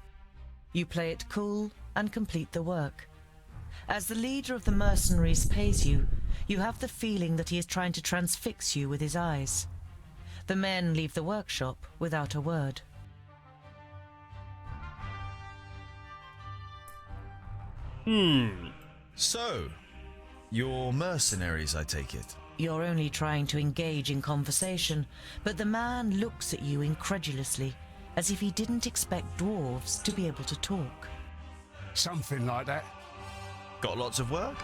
You play it cool and complete the work. As the leader of the mercenaries pays you, you have the feeling that he is trying to transfix you with his eyes. The men leave the workshop without a word. So, you're mercenaries, I take it? You're only trying to engage in conversation, but the man looks at you incredulously, as if he didn't expect dwarves to be able to talk. Something like that. Got lots of work?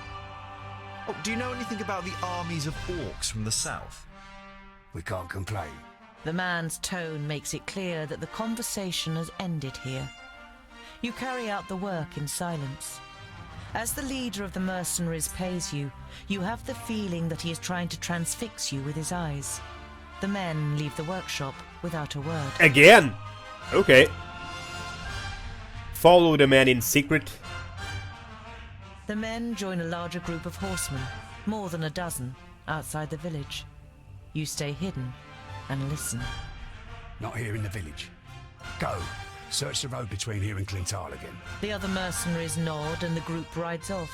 Oh, do you know anything about the armies of orcs from the south? We can't complain. The man's tone makes it clear that the conversation has ended here. You carry out the work in silence. As the leader of the mercenaries pays you, you have the feeling that he is trying to transfix you with his eyes. The men leave the workshop without a word. Again? Okay. Follow the man in secret. The men join a larger group of horsemen, more than a dozen, outside the village. You stay hidden and listen. Not here in the village. Go. Search the road between here and Clintal again. The other mercenaries nod and the group rides off.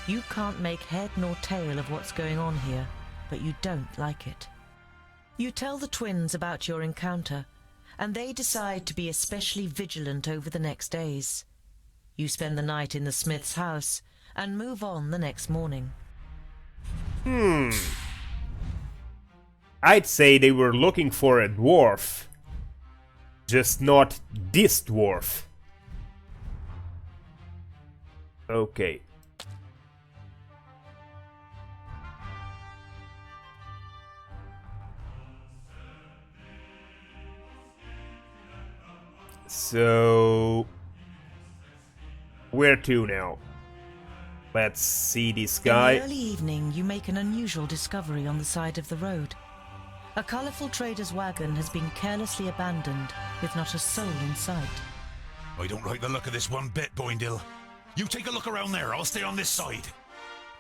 You can't make head nor tail of what's going on here, but you don't like it. You tell the twins about your encounter, and they decide to be especially vigilant over the next days. You spend the night in the smith's house and move on the next morning. I'd say they were looking for a dwarf. Just not this dwarf. Okay. So... where to now? Let's see this guy. In the early evening, you make an unusual discovery on the side of the road. A colourful trader's wagon has been carelessly abandoned, with not a soul in sight. I don't like the look of this one bit, Boindil. You take a look around there, I'll stay on this side.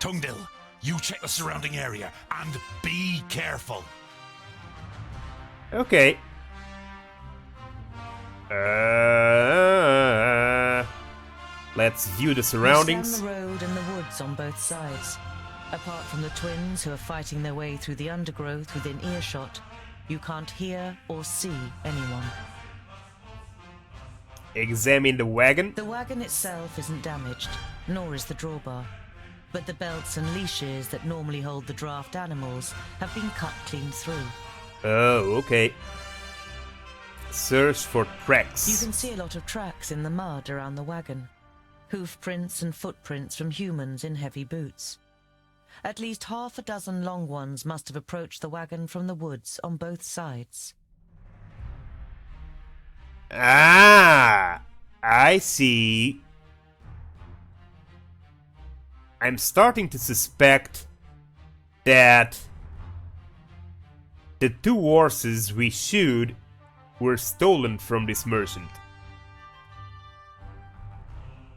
Tungdil, you check the surrounding area, and be careful. Okay. Let's view the surroundings. You scan the road and the woods on both sides. Apart from the twins who are fighting their way through the undergrowth within earshot, you can't hear or see anyone. Examine the wagon. The wagon itself isn't damaged, nor is the drawbar. But the belts and leashes that normally hold the draft animals have been cut clean through. Oh, okay. Search for tracks. You can see a lot of tracks in the mud around the wagon. Hoof prints and footprints from humans in heavy boots. At least half a dozen long ones must have approached the wagon from the woods on both sides. Ah, I see. I'm starting to suspect that the 2 horses we shoed were stolen from this merchant.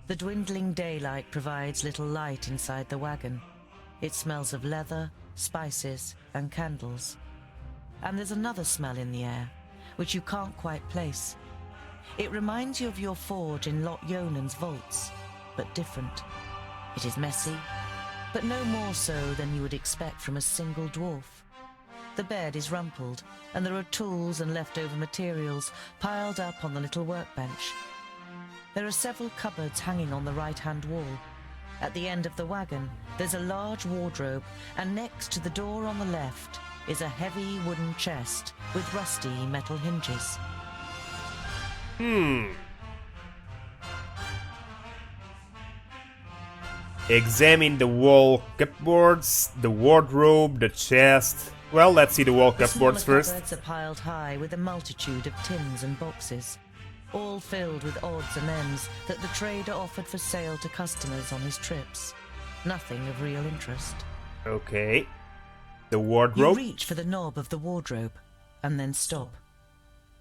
The dwindling daylight provides little light inside the wagon. It smells of leather, spices, and candles. And there's another smell in the air, which you can't quite place. It reminds you of your forge in Lot Yonan's vaults, but different. It is messy, but no more so than you would expect from a single dwarf. The bed is rumpled, and there are tools and leftover materials piled up on the little workbench. There are several cupboards hanging on the right-hand wall. At the end of the wagon, there's a large wardrobe, and next to the door on the left is a heavy wooden chest with rusty metal hinges. Examine the wall cupboards, the wardrobe, the chest. Well, let's see the wall cupboards first. The cupboards are piled high with a multitude of tins and boxes, all filled with odds and ends that the trader offered for sale to customers on his trips. Nothing of real interest. Okay. The wardrobe. You reach for the knob of the wardrobe, and then stop.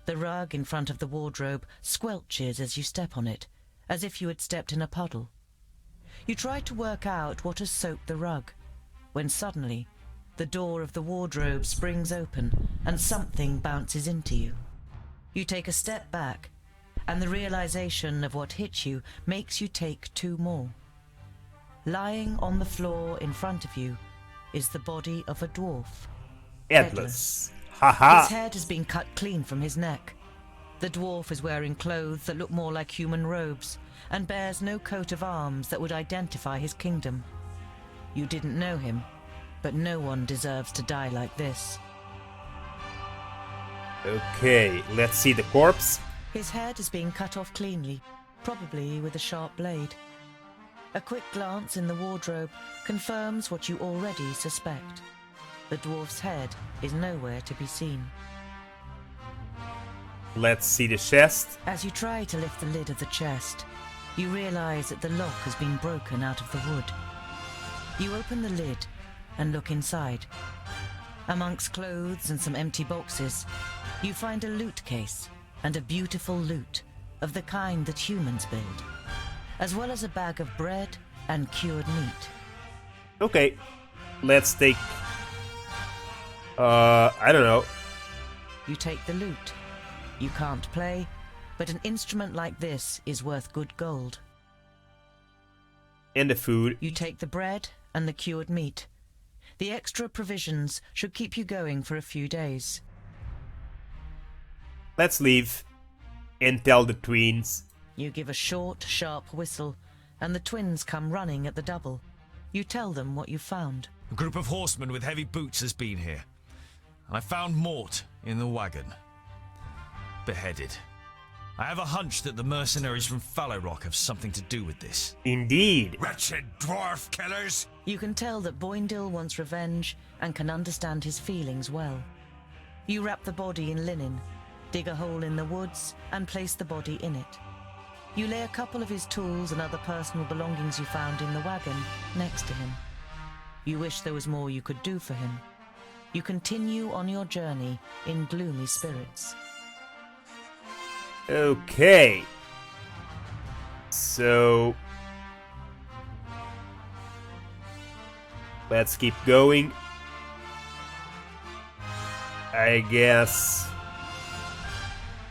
The rug in front of the wardrobe squelches as you step on it, as if you had stepped in a puddle. You try to work out what has soaked the rug, when suddenly the door of the wardrobe springs open and something bounces into you. You take a step back, and the realization of what hit you makes you take 2 more. Lying on the floor in front of you is the body of a dwarf. Headless. Haha. His head has been cut clean from his neck. The dwarf is wearing clothes that look more like human robes and bears no coat of arms that would identify his kingdom. You didn't know him, but no one deserves to die like this. Okay, let's see the corpse. His head is being cut off cleanly, probably with a sharp blade. A quick glance in the wardrobe confirms what you already suspect. The dwarf's head is nowhere to be seen. Let's see the chest. As you try to lift the lid of the chest, you realize that the lock has been broken out of the wood. You open the lid and look inside. Amongst clothes and some empty boxes, you find a loot case and a beautiful loot of the kind that humans build, as well as a bag of bread and cured meat. Okay, let's take... I don't know. You take the loot. You can't play, but an instrument like this is worth good gold. And the food. You take the bread and the cured meat. The extra provisions should keep you going for a few days. Let's leave and tell the twins. You give a short, sharp whistle, and the twins come running at the double. You tell them what you found. A group of horsemen with heavy boots has been here. And I found Mort in the wagon. Beheaded. I have a hunch that the mercenaries from Fallow Rock have something to do with this. Indeed. Wretched dwarf killers! You can tell that Boindil wants revenge and can understand his feelings well. You wrap the body in linen, dig a hole in the woods, and place the body in it. You lay a couple of his tools and other personal belongings you found in the wagon next to him. You wish there was more you could do for him. You continue on your journey in gloomy spirits. Okay. So let's keep going. I guess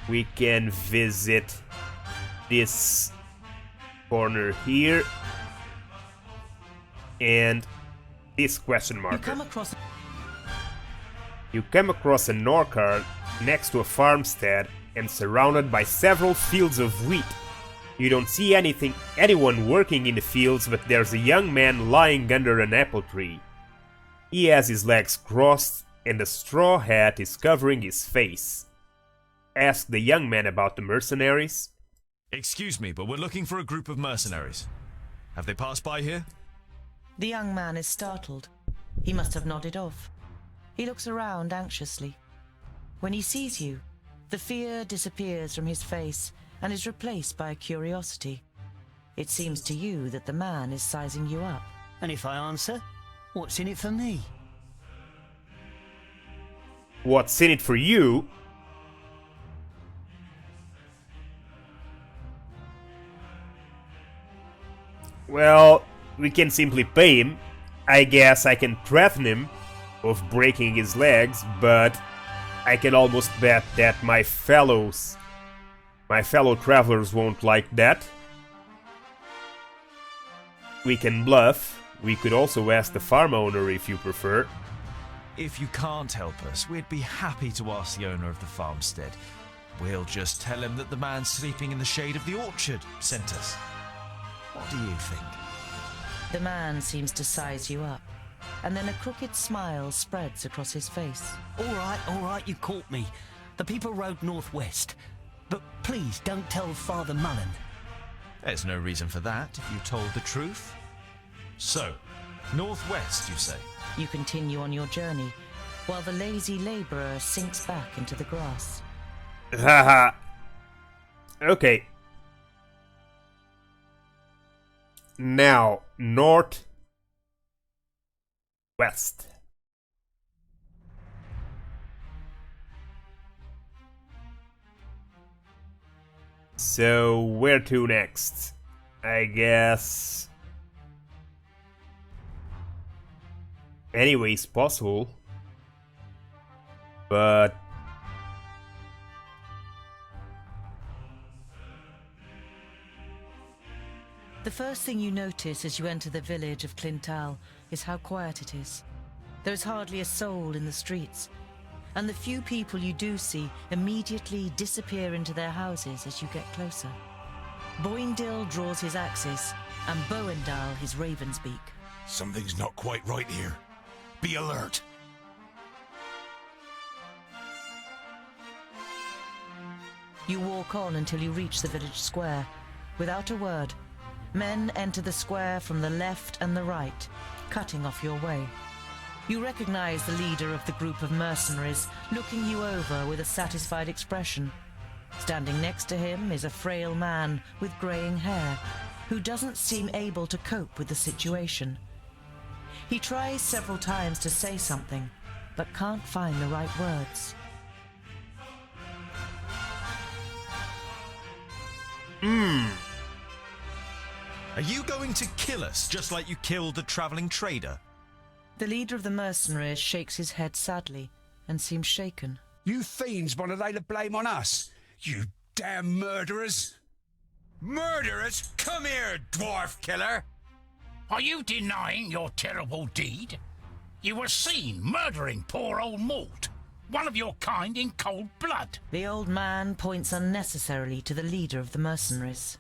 we can visit this corner here and this question marker. You come across an orchard next to a farmstead and surrounded by several fields of wheat. You don't see anyone working in the fields, but there's a young man lying under an apple tree. He has his legs crossed and a straw hat is covering his face. Ask the young man about the mercenaries. Excuse me, but we're looking for a group of mercenaries. Have they passed by here? The young man is startled. He must have nodded off. He looks around anxiously. When he sees you, the fear disappears from his face and is replaced by a curiosity. It seems to you that the man is sizing you up. And if I answer, what's in it for me? What's in it for you? Well, we can simply pay him. I guess I can threaten him of breaking his legs, but I can almost bet that my fellow travelers won't like that. We can bluff. We could also ask the farm owner if you prefer. If you can't help us, we'd be happy to ask the owner of the farmstead. We'll just tell him that the man sleeping in the shade of the orchard sent us. What do you think? The man seems to size you up, and then a crooked smile spreads across his face. All right, you caught me. The people rode northwest. But please don't tell Father Mullen. There's no reason for that if you told the truth. So, northwest, you say? You continue on your journey, while the lazy labourer sinks back into the grass. Haha. Okay. Now, north west. So, where to next? I guess anyways possible, but the first thing you notice as you enter the village of Clintal is how quiet it is. There is hardly a soul in the streets, and the few people you do see immediately disappear into their houses as you get closer. Boindil draws his axes, and Boendal his raven's beak. Something's not quite right here. Be alert. You walk on until you reach the village square. Without a word, men enter the square from the left and the right, cutting off your way. You recognize the leader of the group of mercenaries, looking you over with a satisfied expression. Standing next to him is a frail man with greying hair, who doesn't seem able to cope with the situation. He tries several times to say something, but can't find the right words. Are you going to kill us, just like you killed the travelling trader? The leader of the mercenaries shakes his head sadly and seems shaken. You fiends want to lay the blame on us, you damn murderers! Murderers? Come here, dwarf killer! Are you denying your terrible deed? You were seen murdering poor old Mort, one of your kind in cold blood. The old man points unnecessarily to the leader of the mercenaries.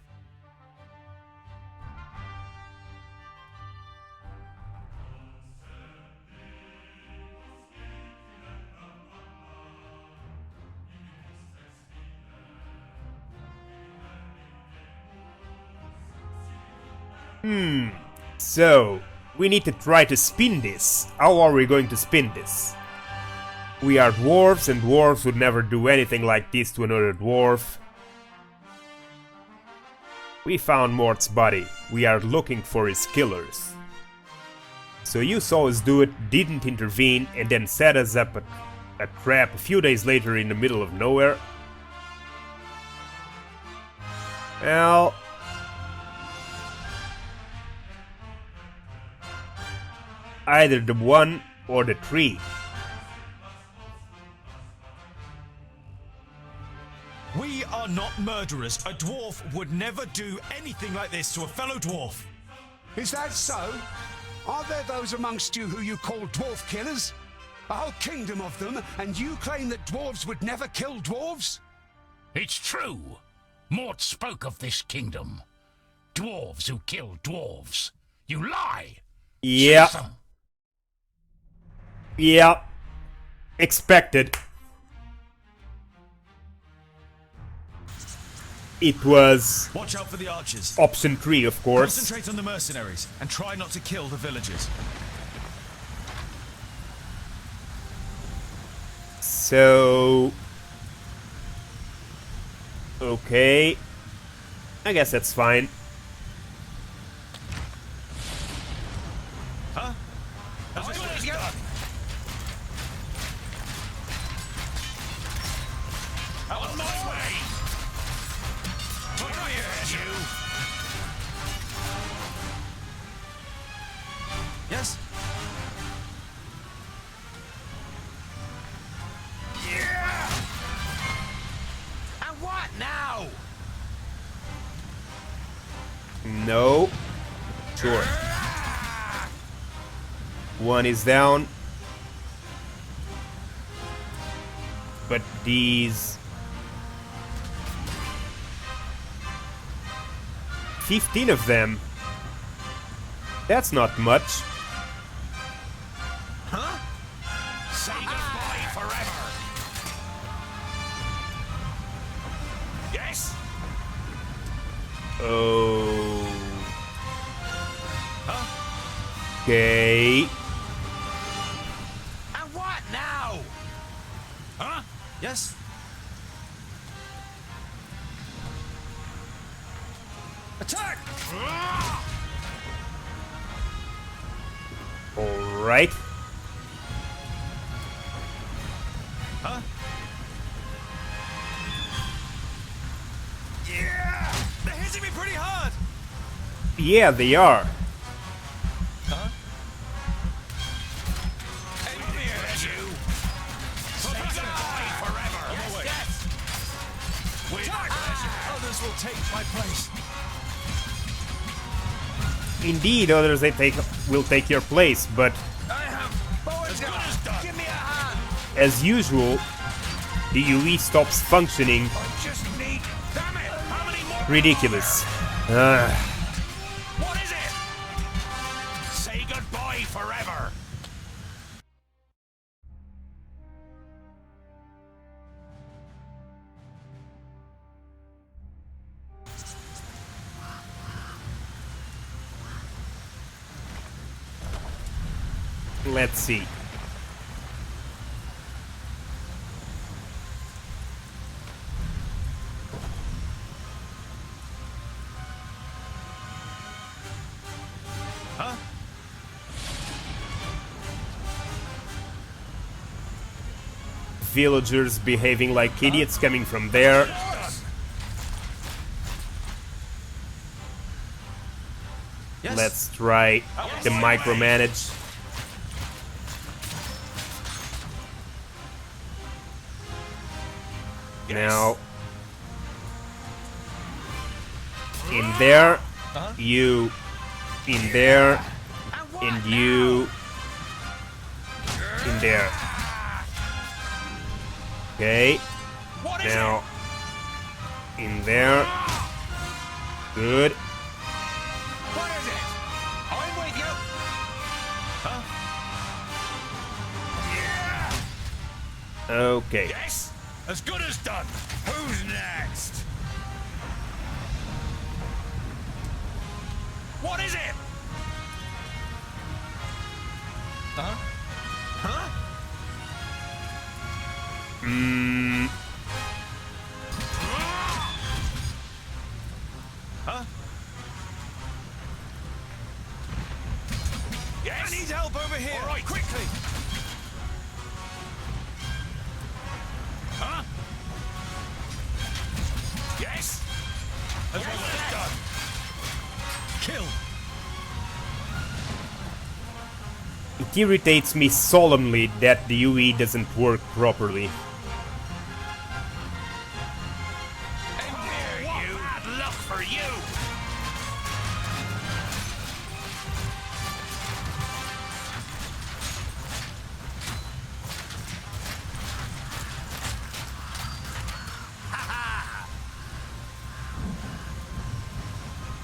So, we need to try to spin this. How are we going to spin this? We are dwarves, and dwarves would never do anything like this to another dwarf. We found Mort's body. We are looking for his killers. So you saw us do it, didn't intervene, and then set us up a trap a few days later in the middle of nowhere. Well, either the 1 or the 3. We are not murderers. A dwarf would never do anything like this to a fellow dwarf. Is that so? Are there those amongst you who you call dwarf killers? A whole kingdom of them, and you claim that dwarves would never kill dwarves? It's true. Mort spoke of this kingdom. Dwarves who kill dwarves. You lie! Yeah. Say some. Yeah. Expected. It was... Watch out for the archers. Option 3, of course. Concentrate on the mercenaries, and try not to kill the villagers. So... Okay. I guess that's fine. Huh? Out of my way! Come here, you! Yes? Yeah! And what now? No. Sure. 1 is down. But these... 15 of them. That's not much. Huh? Say goodbye forever! Yes? Oh. Okay. And what now? Huh? Yes? Attack! Alright. Huh? Yeah! They're hitting me pretty hard! Yeah, they are. Huh? Come here, you! Say goodbye forever! Yes, yes! Others will take my place. Indeed, others will take your place, but I have bow and gun. Give me a hand. as usual, the UE stops functioning. I just need. Damn it! How many more? Ridiculous. What is it? Say goodbye forever! Let's see. Huh? Villagers behaving like idiots coming from there. Yes? Let's try to micromanage. Now, in there, you, in there, and you, in there. Okay, now, in there. Good. What is it? I'm with you. Huh? Okay. Yes? As good as done. Who's next? What is it? Huh? Huh? Huh? Yes? I need help over here! All right. Quickly! Huh? Yes? As well as done. Kill! irritates me solemnly that the UE doesn't work properly. Bad luck for you!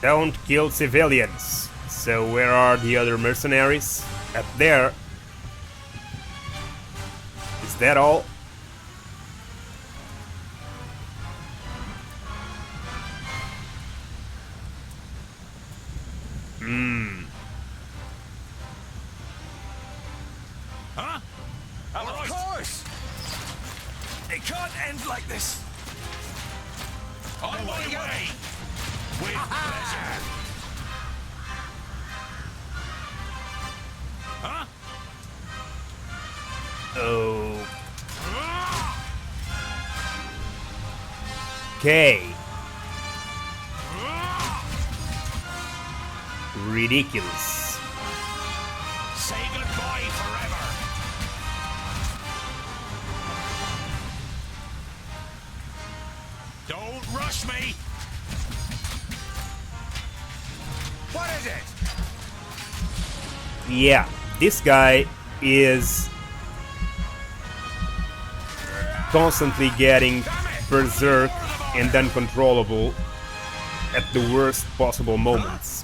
Don't kill civilians. So where are the other mercenaries? Up there. Is that all? Huh? Of course! It can't end like this! On my way! With pleasure! Huh? Oh. Okay. Ridiculous. Say goodbye forever! Don't rush me! What is it? Yeah, this guy is constantly getting berserk and uncontrollable at the worst possible moments.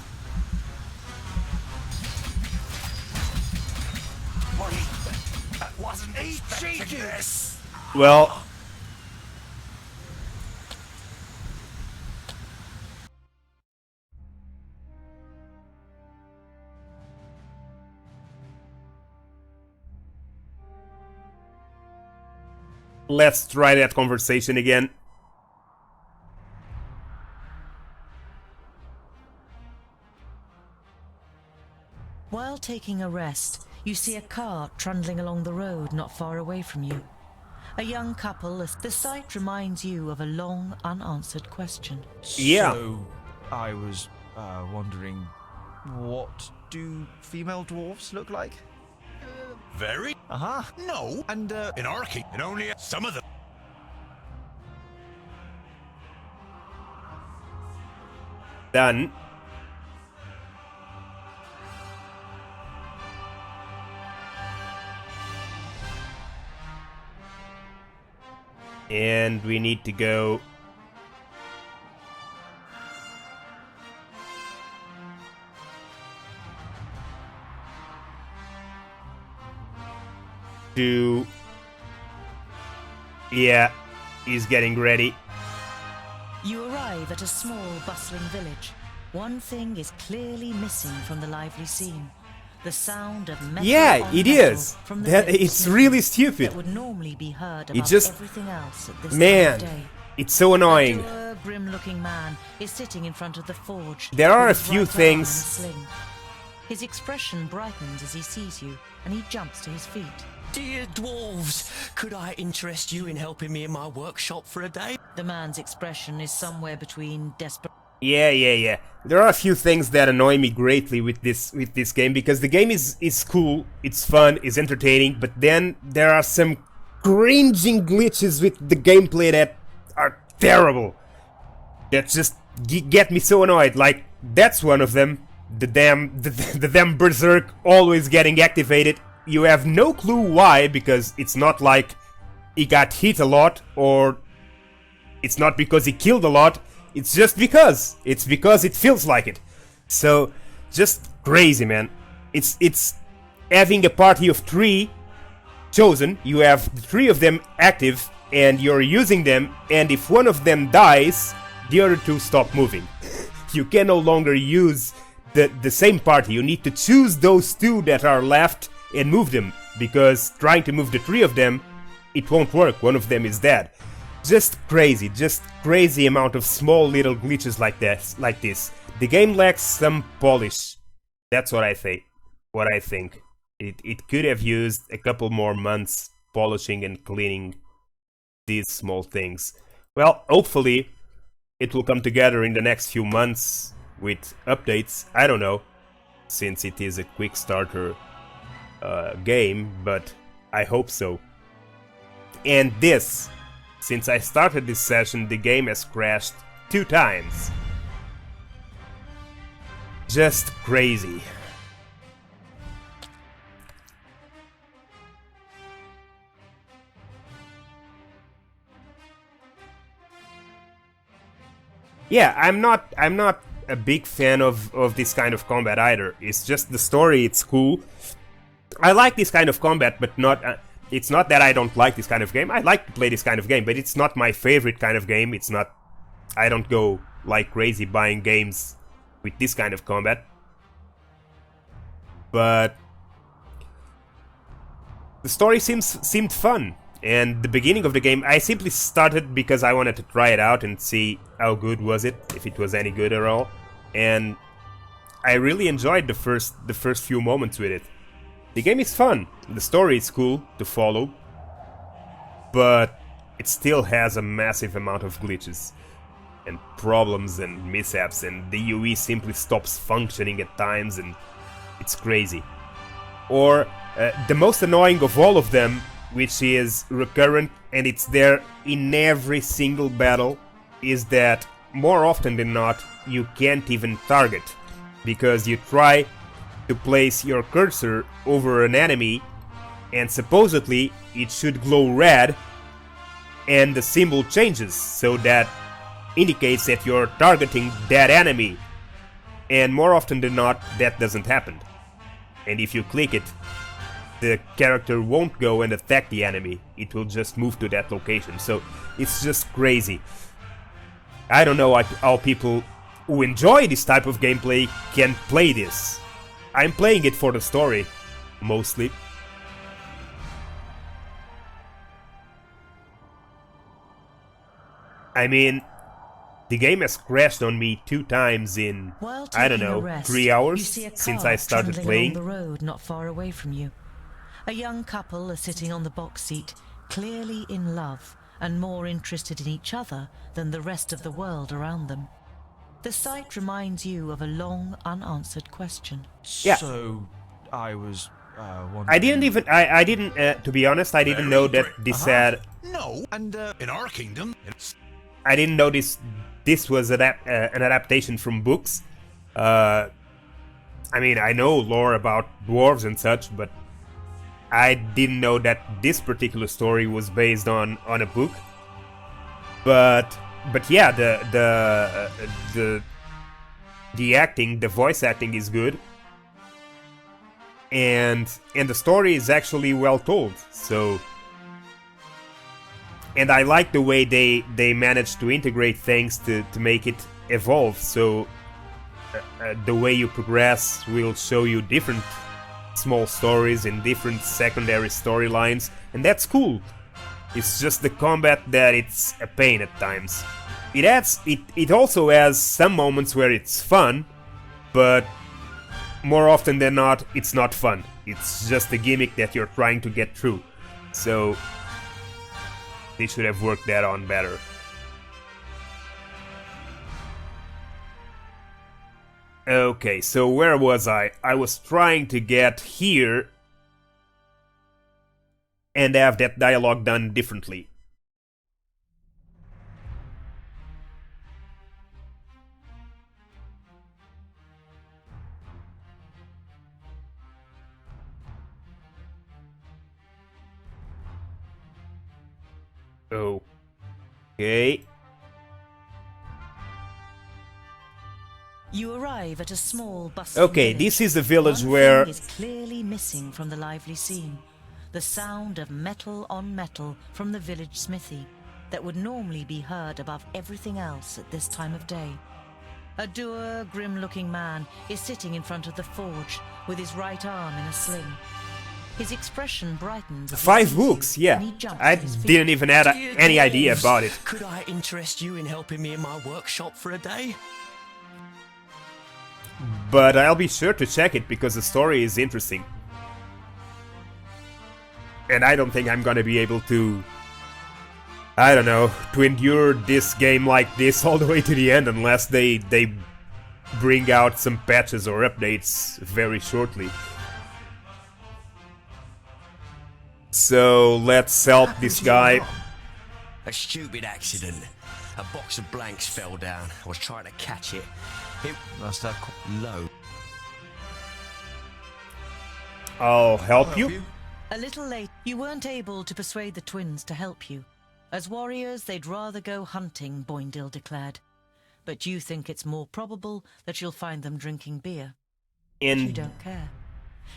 I wasn't expecting this. Well, let's try that conversation again. While taking a rest, you see a cart trundling along the road not far away from you. A young couple, the sight reminds you of a long unanswered question. Yeah. So, I was wondering, what do female dwarves look like? Very? Uh-huh. No. And, in our king, and only some of them. Done. And we need to go to... Yeah, he's getting ready. You arrive at a small, bustling village. One thing is clearly missing from the lively scene. The sound of metal Yeah, on it metal is. from the That village it's smithing really stupid. That would normally be heard It above just... everything else at this Man, time of day. it's so annoying. A dour, grim-looking man is sitting in front of the forge. There are with a his few right arm things- in a sling. His expression brightens as he sees you, and he jumps to his feet. Dear dwarves, could I interest you in helping me in my workshop for a day? The man's expression is somewhere between desperate. Yeah. There are a few things that annoy me greatly with this game, because the game is cool, it's fun, it's entertaining, but then there are some cringing glitches with the gameplay that are terrible. That just get me so annoyed. Like, that's one of them. The damn berserk always getting activated. You have no clue why, because it's not like he got hit a lot, or it's not because he killed a lot. It's just because. It's because it feels like it. So, just crazy, man. It's having a party of 3 chosen. You have 3 of them active, and you're using them, and if one of them dies, the other 2 stop moving. You can no longer use the same party. You need to choose those 2 that are left and move them, because trying to move the 3 of them, it won't work. One of them is dead. Just crazy amount of small little glitches like this. The game lacks some polish. That's what I think. It could have used a couple more months polishing and cleaning these small things. Well, hopefully it will come together in the next few months with updates. I don't know, since it is a quick starter game, but I hope so. And this, since I started this session, the game has crashed 2 times. Just crazy. Yeah, I'm not a big fan of this kind of combat either. It's just the story, it's cool. I like this kind of combat, but not it's not that I don't like this kind of game. I like to play this kind of game, but it's not my favorite kind of game. It's not... I don't go like crazy buying games with this kind of combat. But the story seemed fun. And the beginning of the game, I simply started because I wanted to try it out and see how good was it, if it was any good at all. And I really enjoyed the first few moments with it. The game is fun, the story is cool to follow, but it still has a massive amount of glitches and problems and mishaps, and the UE simply stops functioning at times, and it's crazy. Or the most annoying of all of them, which is recurrent and it's there in every single battle, is that more often than not you can't even target, because you try to place your cursor over an enemy and supposedly it should glow red and the symbol changes, so that indicates that you're targeting that enemy, and more often than not that doesn't happen. And if you click it, the character won't go and attack the enemy, it will just move to that location. So it's just crazy. I don't know how people who enjoy this type of gameplay can play this. I'm playing it for the story, mostly. I mean, the game has crashed on me 2 times in, I don't know, 3 hours since I started playing. Along the road not far away from you. A young couple are sitting on the box seat, clearly in love and more interested in each other than the rest of the world around them. The sight reminds you of a long unanswered question. Yeah. So, I was wondering... I didn't, to be honest, I didn't know that this had... No, and in our kingdom... I didn't know this was an adaptation from books. I mean, I know lore about dwarves and such, but I didn't know that this particular story was based on a book. But yeah, the acting, the voice acting is good, and the story is actually well told. So, and I like the way they managed to integrate things to make it evolve. So the way you progress will show you different small stories and different secondary storylines, and that's cool. It's just the combat that it's a pain at times. It also has some moments where it's fun, but more often than not, it's not fun. It's just a gimmick that you're trying to get through. So they should have worked that on better. Okay, so where was I? I was trying to get here and have that dialogue done differently. Okay. You arrive at a small bustling Okay, village. this is the village One where... thing is clearly missing from the lively scene. The sound of metal on metal from the village smithy that would normally be heard above everything else at this time of day. A dour, grim-looking man is sitting in front of the forge with his right arm in a sling. His expression brightens. 5 books, yeah. I didn't even have any idea about it. Could I interest you in helping me in my workshop for a day? But I'll be sure to check it because the story is interesting. And I don't think I'm gonna be able to... I don't know, to endure this game like this all the way to the end unless they bring out some patches or updates very shortly. So let's help this guy. A stupid accident. A box of blanks fell down. I was trying to catch it. It must have low. I'll help you. A little late, you weren't able to persuade the twins to help you. As warriors, they'd rather go hunting, Boindil declared. But you think it's more probable that you'll find them drinking beer. But you don't care.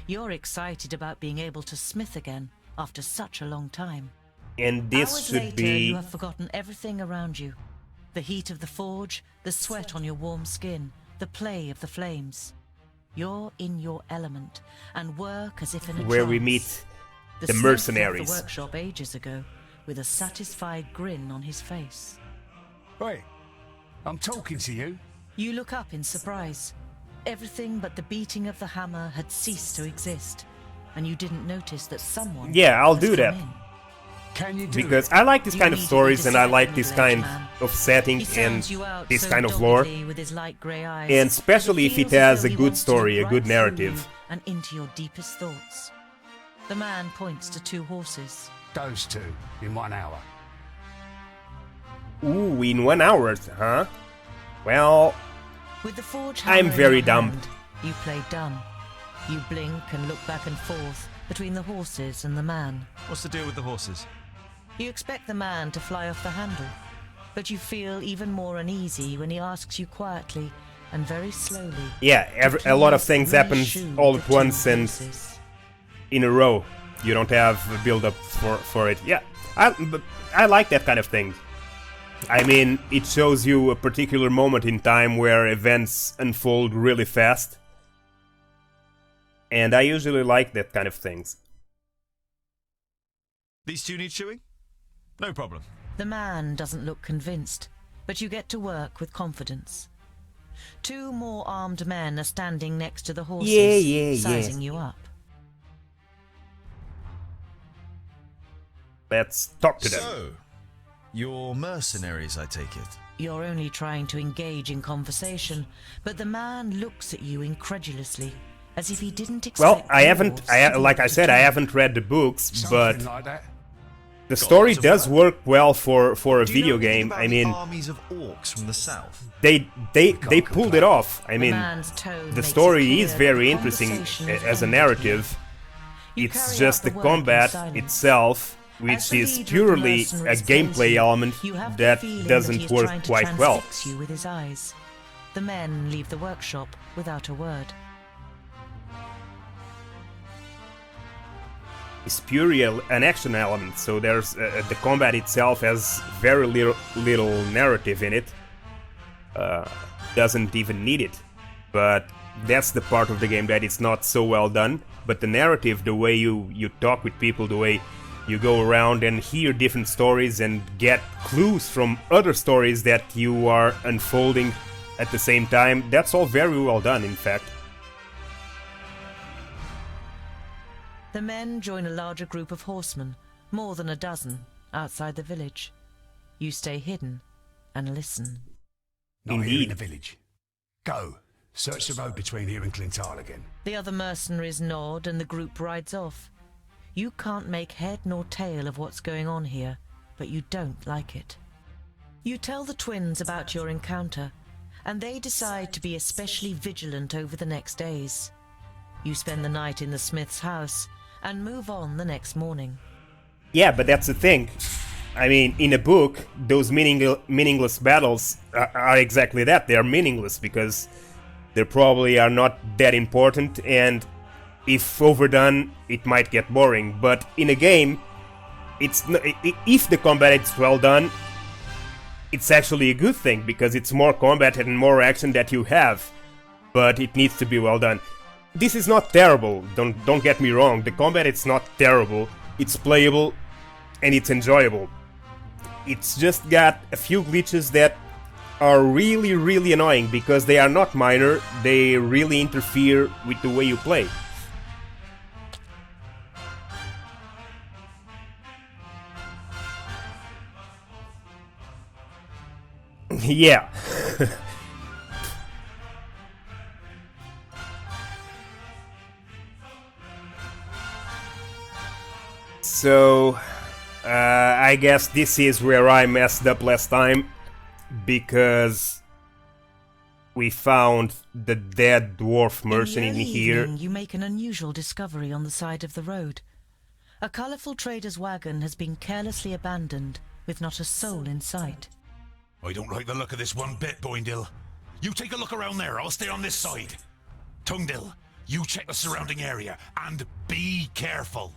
You're excited about being able to smith again after such a long time. And this Hours should later, be... you have forgotten everything around you. The heat of the forge, the sweat on your warm skin, the play of the flames. You're in your element and work as if in a where we trance. meet the smith mercenaries. left the workshop ages ago with a satisfied grin on his face. Wait, I'm talking to you. You look up in surprise. Everything but the beating of the hammer had ceased to exist, and you didn't notice that someone... Yeah, I'll has do come that. in. Can you do Because it? I like this You kind of immediately stories and I decide like on this the kind ledge, man. of setting He and sounds you out this so kind of lore. doggedly with his light grey eyes, And especially if it feels as has though a he good wants to look story, a right good through narrative. you and into your deepest thoughts. The man points to two horses. Those two, in 1 hour. Ooh, in 1 hour, huh? Well, With the forge I'm hammer in very your dumb. hand, you play dumb. You blink and look back and forth between the horses and the man. What's the deal with the horses? You expect the man to fly off the handle, but you feel even more uneasy when he asks you quietly and very slowly. yeah, a lot of things happen reissue all the at two once and horses. in a row. You don't have a build-up for it. Yeah, but I like that kind of thing. I mean, it shows you a particular moment in time where events unfold really fast. And I usually like that kind of things. These two need shoeing? No problem. The man doesn't look convinced, but you get to work with confidence. Two more armed men are standing next to the horses, Yeah. sizing you up. Let's talk to them. So, you're mercenaries, I take it? You're only trying to engage in conversation, but the man looks at you incredulously, as if he didn't expect Well, I haven't, dwarves to be like I able to said, I talk. haven't read the books, but Something like that. the story does work well for a Do you know video anything game. about I the mean, armies of orcs from the south? they pulled it off. I mean, man's tone the makes it story clear is that very the interesting conversation is as a ended narrative. You It's carry just out the the work in combat silence. itself, As which the is leader of the purely a mercenaries gameplay tells you, element you have that the feeling that doesn't he is work trying to quite well. transfix you with his eyes. The men leave the workshop without a word. It's purely an action element, so there's the combat itself has very little narrative in it. Doesn't even need it, but that's the part of the game that it's not so well done. But the narrative, the way you talk with people, the way you go around and hear different stories and get clues from other stories that you are unfolding at the same time, that's all very well done, in fact. The men join a larger group of horsemen, more than a dozen, outside the village. You stay hidden and listen. Not here in the village. Go. Search the road between here and Clintal again. The other mercenaries nod and the group rides off. You can't make head nor tail of what's going on here, but you don't like it. You tell the twins about your encounter, and they decide to be especially vigilant over the next days. You spend the night in the smith's house and move on the next morning. Yeah, but that's the thing. I mean, in a book, those meaningless battles are exactly that. They are meaningless because they probably are not that important, and if overdone, it might get boring. But in a game, if the combat is well done, it's actually a good thing because it's more combat and more action that you have. But it needs to be well done. This is not terrible. Don't get me wrong. The combat is not terrible. It's playable and it's enjoyable. It's just got a few glitches that are really annoying because they are not minor, they really interfere with the way you play. Yeah. So, I guess this is where I messed up last time, because we found the dead dwarf merchant in here. Evening, you make an unusual discovery on the side of the road. A colourful trader's wagon has been carelessly abandoned, with not a soul in sight. I don't like the look of this one bit, Boindil. You take a look around there, I'll stay on this side. Tungdil, you check the surrounding area, and be careful.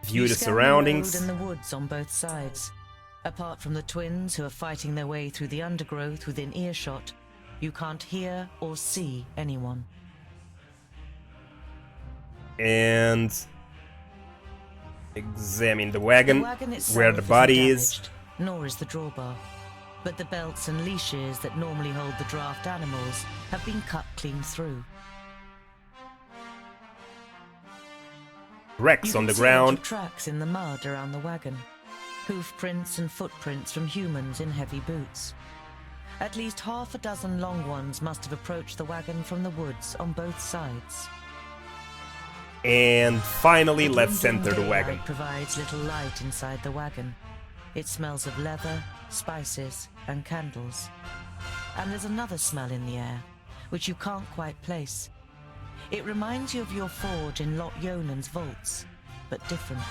View the surroundings. And the woods on both sides. Apart from the twins who are fighting their way through the undergrowth within earshot, you can't hear or see anyone. And examine the wagon itself where the body is. damaged, nor is the drawbar. But the belts and leashes that normally hold the draft animals have been cut clean through. Wrecks on the You ground. can see tracks in the mud around the wagon. Hoof prints and footprints from humans in heavy boots. At least half a dozen long ones must have approached the wagon from the woods on both sides. And finally, The let's dwindling enter the wagon. daylight provides little light inside the wagon. It smells of leather, spices, and candles. And there's another smell in the air, which you can't quite place. It reminds you of your forge in Lot Yonan's vaults, but different.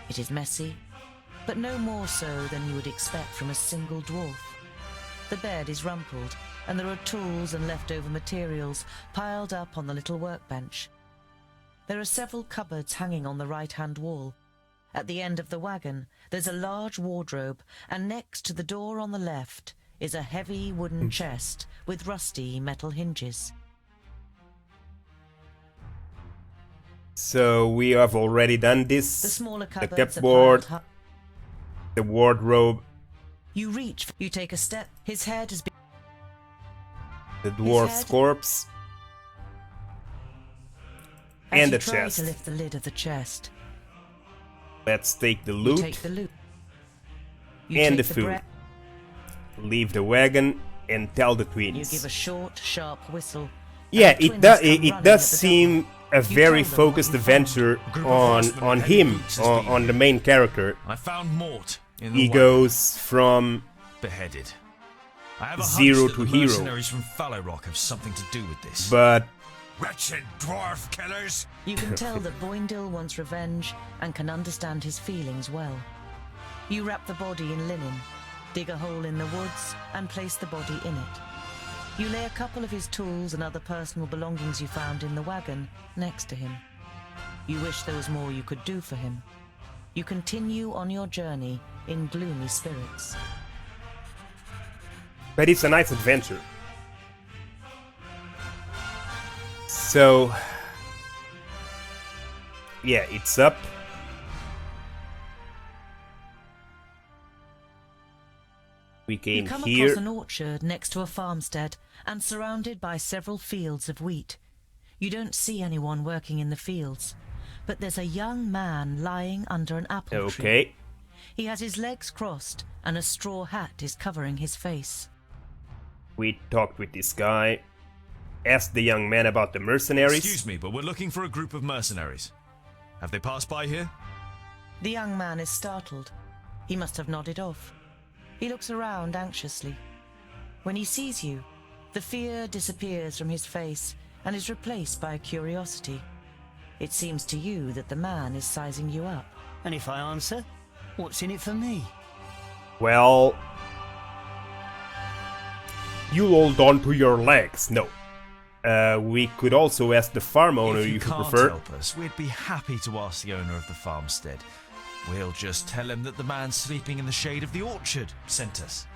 It is messy, but no more so than you would expect from a single dwarf. The bed is rumpled, and there are tools and leftover materials piled up on the little workbench. There are several cupboards hanging on the right-hand wall. At the end of the wagon, there's a large wardrobe, and next to the door on the left is a heavy wooden chest with rusty metal hinges. So we have already done this. The smaller The cupboards are cupboard, piled the wardrobe, You reach, you take a step. His head has been... the dwarf's corpse, and the As you try chest. to lift the lid of the chest, Let's take the you loot take the loot. You and the take food. Leave the wagon and tell the twins. You give a short, sharp whistle. Yeah, it does seem a very focused adventure on him, on the main character. I found Mort in the He wagon. goes from beheaded. I have a zero hunch that to the hero. mercenaries from Fallow Rock have something to do with this. But Wretched dwarf killers! You can tell that Boindil wants revenge and can understand his feelings well. You wrap the body in linen, dig a hole in the woods, and place the body in it. You lay a couple of his tools and other personal belongings you found in the wagon next to him. You wish there was more you could do for him. You continue on your journey in gloomy spirits. But it's a nice adventure. So, yeah, it's up. We came You come here. across an orchard next to a farmstead and surrounded by several fields of wheat. You don't see anyone working in the fields, but there's a young man lying under an apple tree. Okay. He has his legs crossed and a straw hat is covering his face. We talked with this guy. Asked the young man about the mercenaries. Excuse me, but we're looking for a group of mercenaries. Have they passed by here? The young man is startled. He must have nodded off. He looks around anxiously. When he sees you, the fear disappears from his face and is replaced by curiosity. It seems to you that the man is sizing you up. And if I answer, what's in it for me? Well, you hold on to your legs. No. We could also ask the farm owner If you if you can't prefer. help us, we'd be happy to ask the owner of the farmstead. We'll just tell him that the man sleeping in the shade of the orchard sent us.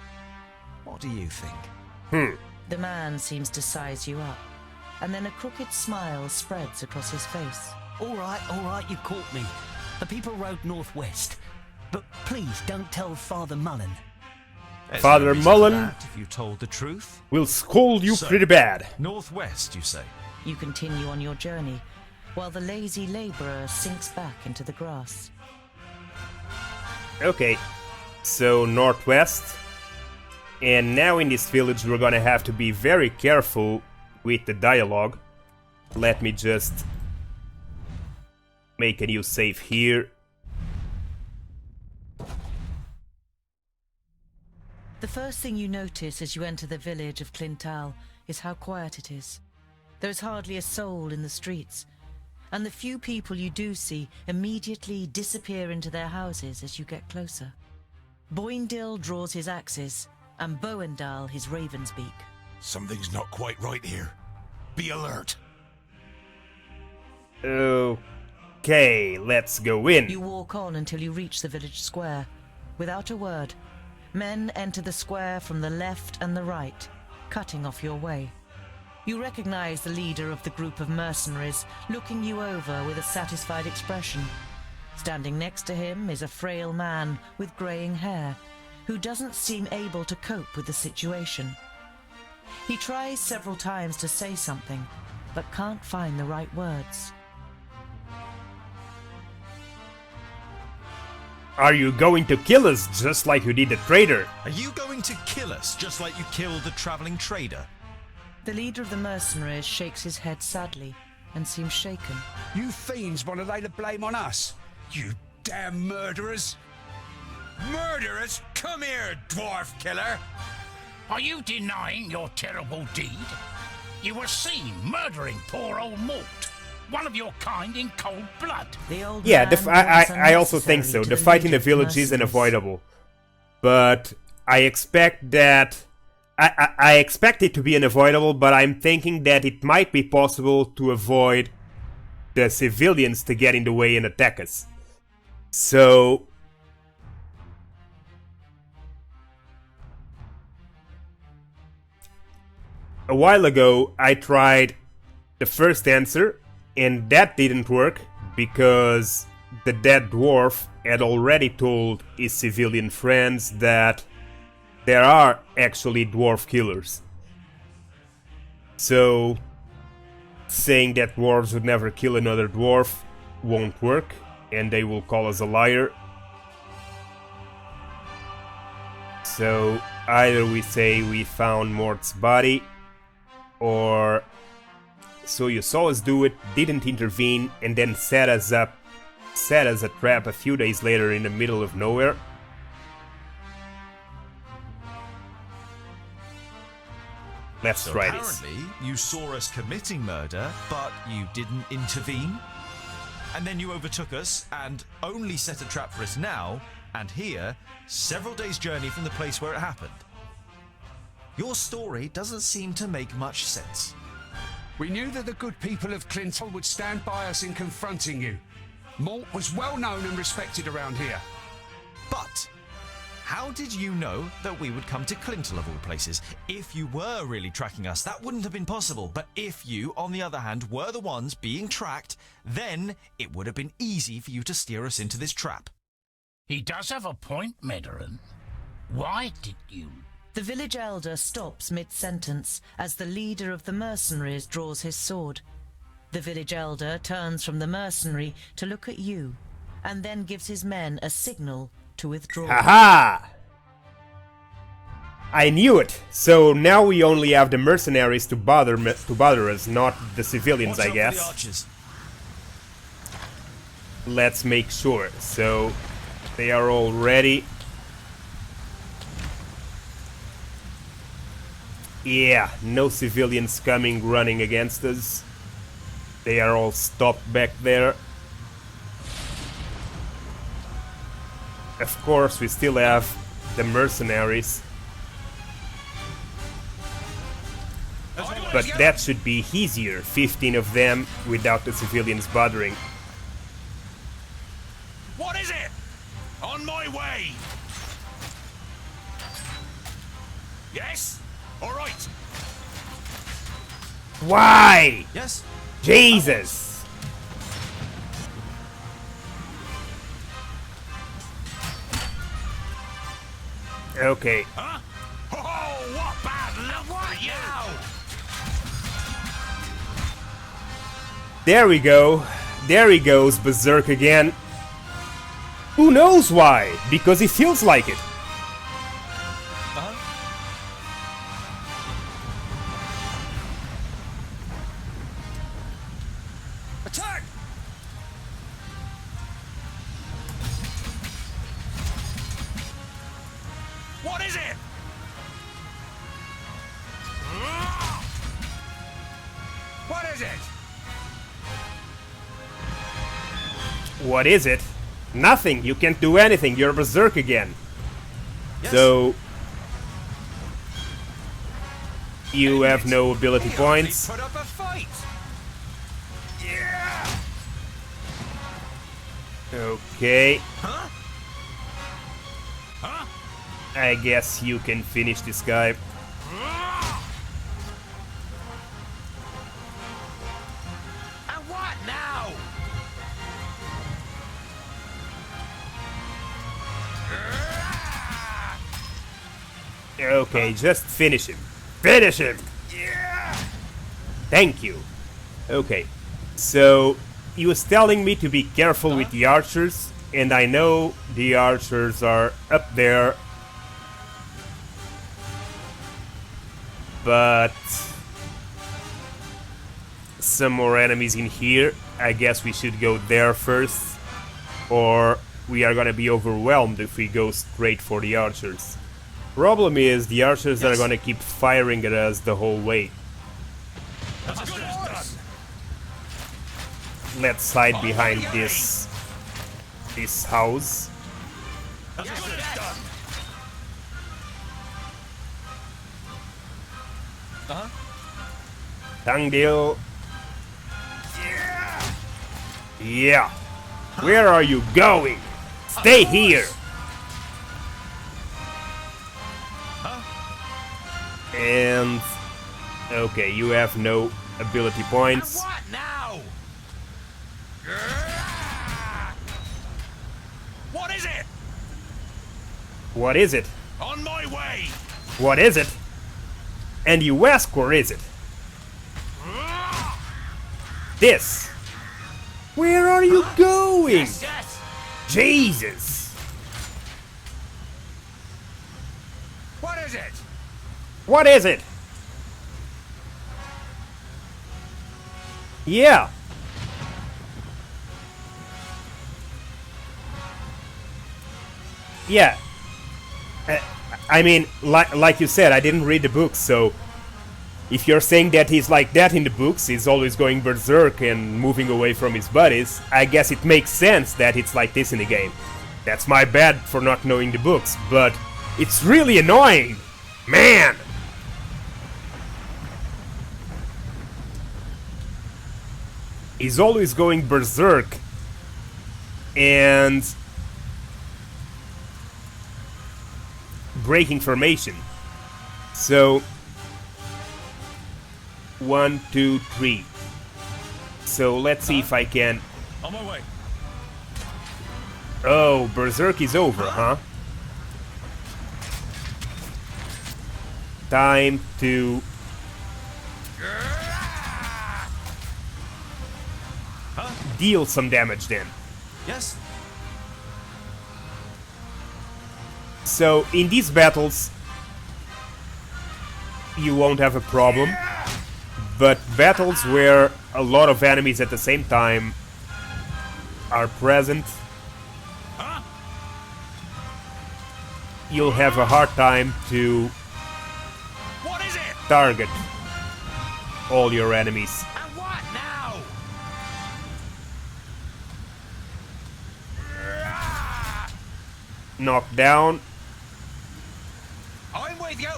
What do you think? The man seems to size you up, and then a crooked smile spreads across his face. All right, you caught me. The people rode northwest. But please don't tell Father Mullen. There's Father no reason for Mullen that, if you told the truth. will scold you So, pretty bad. Northwest, you say? You continue on your journey, while the lazy labourer sinks back into the grass. Okay, so northwest. And now in this village we're gonna have to be very careful with the dialogue. Let me just make a new save here. The first thing you notice as you enter the village of Clintal is how quiet it is. There is hardly a soul in the streets, and the few people you do see immediately disappear into their houses as you get closer. Boindil draws his axes, and Boendal his raven's beak. Something's not quite right here. Be alert. Okay, let's go in. You walk on until you reach the village square. Without a word, men enter the square from the left and the right, cutting off your way. You recognize the leader of the group of mercenaries, looking you over with a satisfied expression. Standing next to him is a frail man with greying hair, who doesn't seem able to cope with the situation. He tries several times to say something, but can't find the right words. Are you going to kill us just like you did the traitor? Are you going to kill us just like you killed the traveling trader? The leader of the mercenaries shakes his head sadly and seems shaken. You fiends want to lay the blame on us. You damn murderers. Murderers? Come here, dwarf killer. Are you denying your terrible deed? You were seen murdering poor old Mort, one of your kind, in cold blood. Yeah, I also think so. The fight in the village is unavoidable. But I expect that... I expect it to be unavoidable, but I'm thinking that it might be possible to avoid the civilians to get in the way and attack us. So... a while ago, I tried the first answer, and that didn't work, because the dead dwarf had already told his civilian friends that there are actually dwarf killers. So, saying that dwarves would never kill another dwarf won't work, and they will call us a liar. So, either we say we found Mort's body, or so you saw us do it, didn't intervene, and then set us a trap a few days later in the middle of nowhere. Let's try this. Apparently, you saw us committing murder, but you didn't intervene. And then you overtook us and only set a trap for us now, and here, several days' journey from the place where it happened. Your story doesn't seem to make much sense. We knew that the good people of Clinton would stand by us in confronting you. Mort was well known and respected around here. But how did you know that we would come to Clinton of all places? If you were really tracking us, that wouldn't have been possible. But if you, on the other hand, were the ones being tracked, then it would have been easy for you to steer us into this trap. He does have a point, Medarin. Why did you... The village elder stops mid-sentence as the leader of the mercenaries draws his sword. The village elder turns from the mercenary to look at you, and then gives his men a signal to withdraw. Haha! I knew it! So now we only have the mercenaries to bother us, not the civilians, I guess. Let's make sure. So, they are all ready. Yeah, no civilians coming running against us. They are all stopped back there. Of course, we still have the mercenaries. But that should be easier, 15 of them without the civilians bothering. What is it? On my way! Yes? All right. Why? Yes. Jesus. Okay. Huh? Oh, what bad luck for you! There we go. There he goes, berserk again. Who knows why? Because he feels like it. What is it? What is it? What is it? Nothing. You can't do anything. You're berserk again. Yes. So you have no ability points. Put up a fight. Okay. Huh? Huh? I guess you can finish this guy. And what now? Okay, just finish him. Finish him! Thank you. Okay, so he was telling me to be careful with the archers, and I know the archers are up there. But some more enemies in here. I guess we should go there first, or we are gonna be overwhelmed if we go straight for the archers. Problem is, the archers are gonna keep firing at us the whole way. Let's hide behind this house. Tangdil. Yeah. Where are you going? Stay here. And okay, you have no ability points. What now? What is it? What is it? On my way. What is it? And you ask, where is it? This. Where are you going? Jesus. What is it? What is it? Yeah. Yeah. I mean, like you said, I didn't read the books, so if you're saying that he's like that in the books, he's always going berserk and moving away from his buddies, I guess it makes sense that it's like this in the game. That's my bad for not knowing the books, but it's really annoying! Man! He's always going berserk and breaking formation. So 1, 2, 3. So let's see if I can. On my way. Oh, berserk is over, huh? Time to deal some damage then. Yes. So in these battles you won't have a problem, but battles where a lot of enemies at the same time are present, you'll have a hard time to target all your enemies. And what now? Knock down. I'm with you.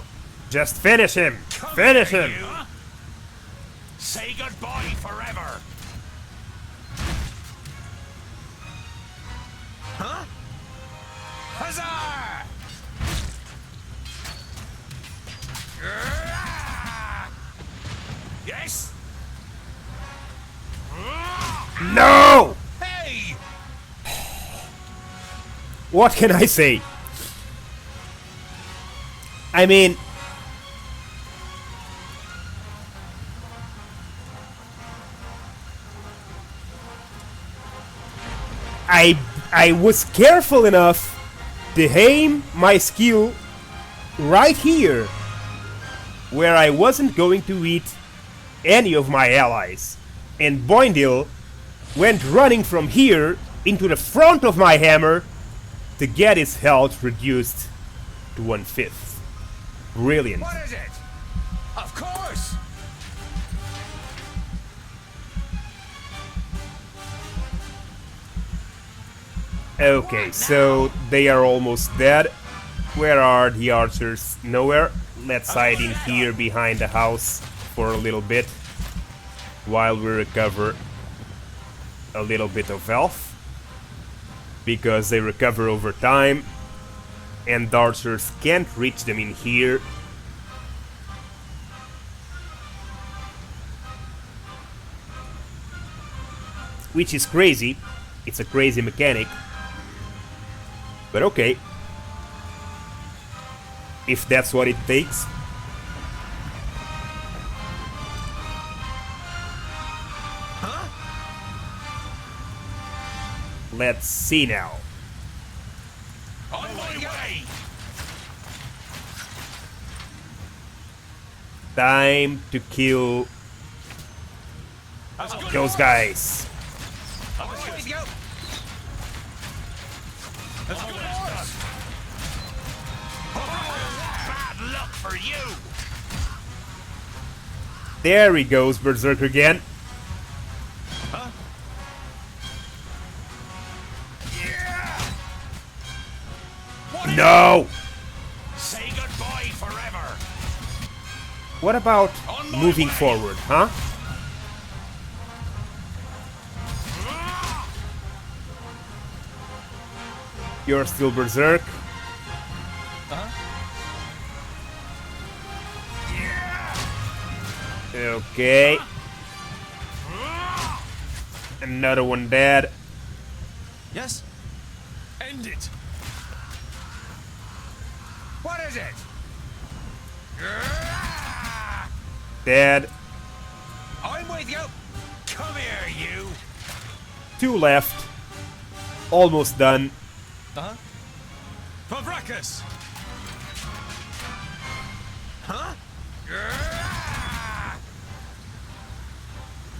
Just finish him. Finish him. Say goodbye forever. Huh? Huzzah! Yes. No! Hey! What can I say? I mean, I was careful enough to aim my skill right here, where I wasn't going to eat any of my allies. And Boindil went running from here into the front of my hammer to get his health reduced to 1/5. Brilliant. What is it? Of course! Okay, so they are almost dead. Where are the archers? Nowhere. Let's hide in here behind the house for a little bit while we recover a little bit of health, because they recover over time and the archers can't reach them in here. Which is crazy. It's a crazy mechanic. But okay. If that's what it takes. Let's see now. On my way! Time to kill those guys. Bad luck for you! There he goes, Berserker again. No! Say goodbye forever! What about moving forward, huh? You're still Berserk. Okay. Another one dead. Yes? End it! What is it? Dead. I'm with you. Come here, you. 2 left. Almost done. Uh-huh. Pavrakas! Huh?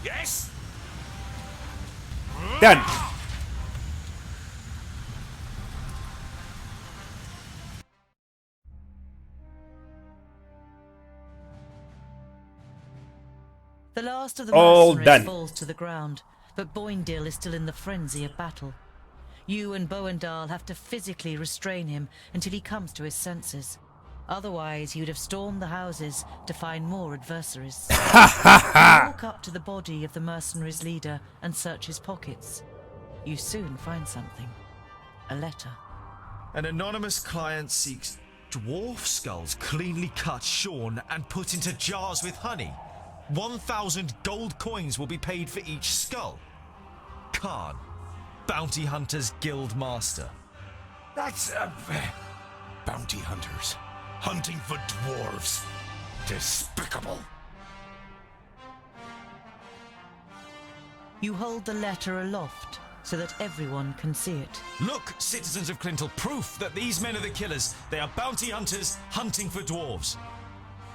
Yes. Done. The last of the All mercenaries done. falls to the ground, but Boindil is still in the frenzy of battle. You and Boendal have to physically restrain him until he comes to his senses. Otherwise, he would have stormed the houses to find more adversaries. You walk up to the body of the mercenaries' leader and search his pockets. You soon find something. A letter. An anonymous client seeks dwarf skulls cleanly cut, shorn, and put into jars with honey. 1,000 gold coins will be paid for each skull. Khan, Bounty Hunters Guild Master. That's bounty hunters hunting for dwarves. Despicable. You hold the letter aloft so that everyone can see it. Look, citizens of Clintel, proof that these men are the killers. They are bounty hunters hunting for dwarves.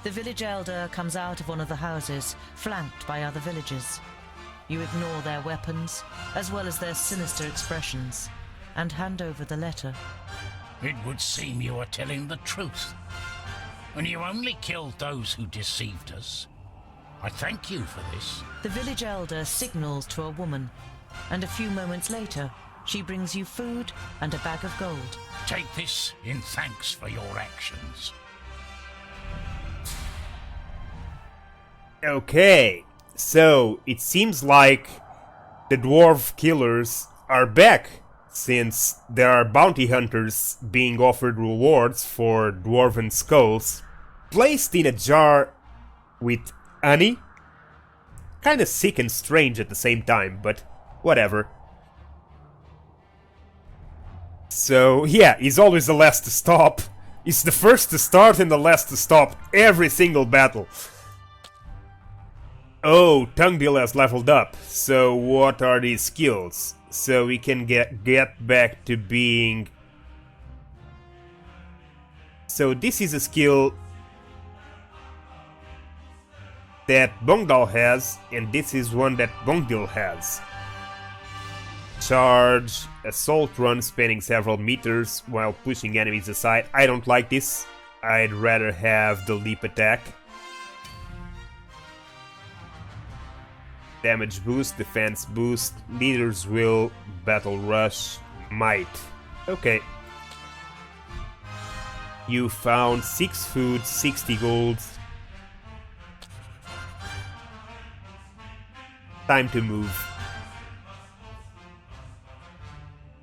The village elder comes out of one of the houses, flanked by other villagers. You ignore their weapons, as well as their sinister expressions, and hand over the letter. It would seem you are telling the truth. And you only killed those who deceived us. I thank you for this. The village elder signals to a woman, and a few moments later, she brings you food and a bag of gold. Take this in thanks for your actions. Okay, so it seems like the dwarf killers are back, since there are bounty hunters being offered rewards for dwarven skulls placed in a jar with honey. Kinda sick and strange at the same time, but whatever. So yeah, he's always the last to stop. He's the first to start and the last to stop every single battle. Oh, Tungdil has leveled up. So what are these skills? So we can get back to being... So this is a skill that Bongdal has, and this is one that Bongdil has. charge assault run spanning several meters while pushing enemies aside. I don't like this. I'd rather have the leap attack. Damage boost, defense boost, leader's will, battle rush, might. Okay. You found 6 food, 60 gold. Time to move.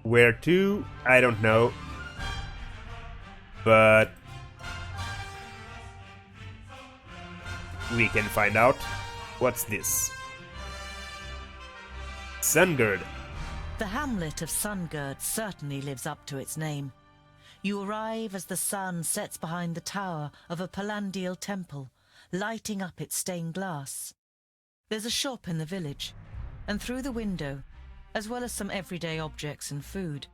Where to? I don't know. But we can find out. What's this? Sungird. The hamlet of Sungird certainly lives up to its name. You arrive as the sun sets behind the tower of a Palandial temple, lighting up its stained glass. There's a shop in the village, and through the window, as well as some everyday objects and food,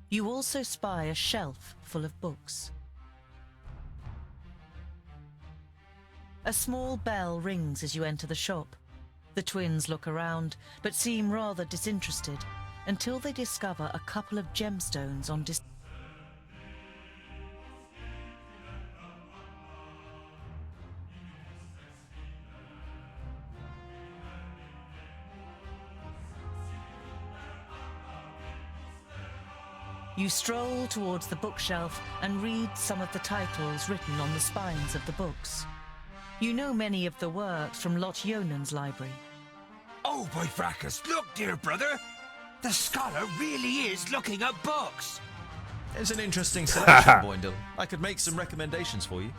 you also spy a shelf full of books. A small bell rings as you enter the shop. The twins look around, but seem rather disinterested, until they discover a couple of gemstones on display. You stroll towards the bookshelf and read some of the titles written on the spines of the books. You know many of the works from Lot Yonan's library. Oh, by fracas, look, dear brother! The scholar really is looking at books! It's an interesting selection, Boindle. I could make some recommendations for you.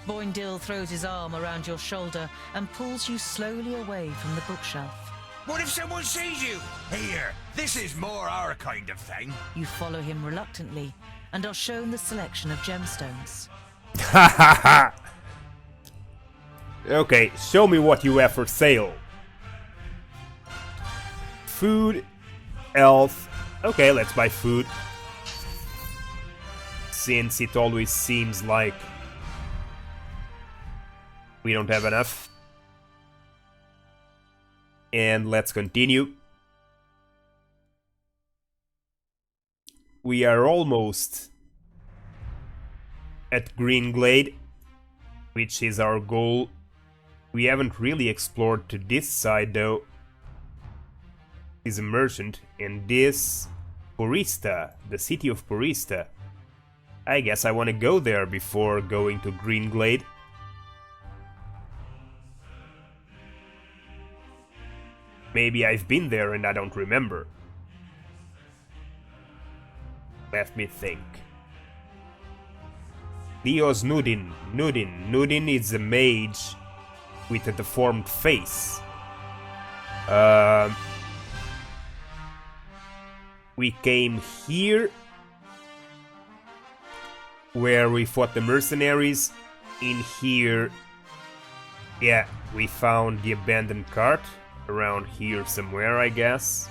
Boindle throws his arm around your shoulder and pulls you slowly away from the bookshelf. What if someone sees you? Here, this is more our kind of thing. You follow him reluctantly and are shown the selection of gemstones. Okay, show me what you have for sale. Food, health. Okay, let's buy food. Since it always seems like we don't have enough. And let's continue. We are almost at Greenglade, which is our goal. We haven't really explored to this side though. Is a merchant, and this Porista, the city of Porista. I guess I want to go there before going to Greenglade. Maybe I've been there and I don't remember. Let me think. Leos Nudin. Nudin is a mage with a deformed face. We came here where we fought the mercenaries. In here, yeah, we found the abandoned cart. Around here somewhere, I guess.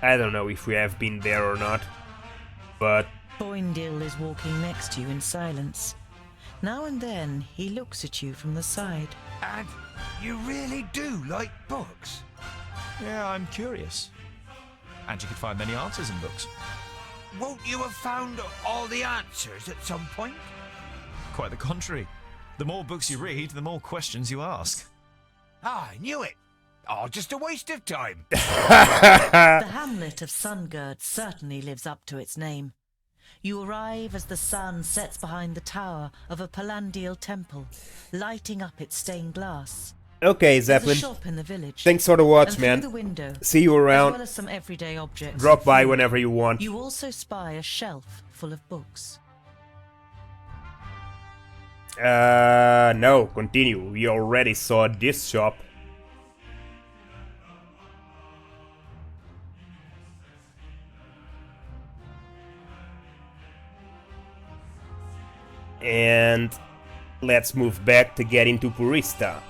I don't know if we have been there or not, but... Boindle is walking next to you in silence. Now and then, he looks at you from the side. And you really do like books? Yeah, I'm curious. And you could find many answers in books. Won't you have found all the answers at some point? Quite the contrary. The more books you read, the more questions you ask. Ah, I knew it. Oh, just a waste of time. The hamlet of Sungird certainly lives up to its name. You arrive as the sun sets behind the tower of a Palandial temple, lighting up its stained glass. Okay, Zeppelin. Shop in the village. Thanks for the watch, man. The window, see you around. As well as some everyday objects. Drop by whenever you want. You also spy a shelf full of books. No, continue. We already saw this shop. And let's move back to get into Porista.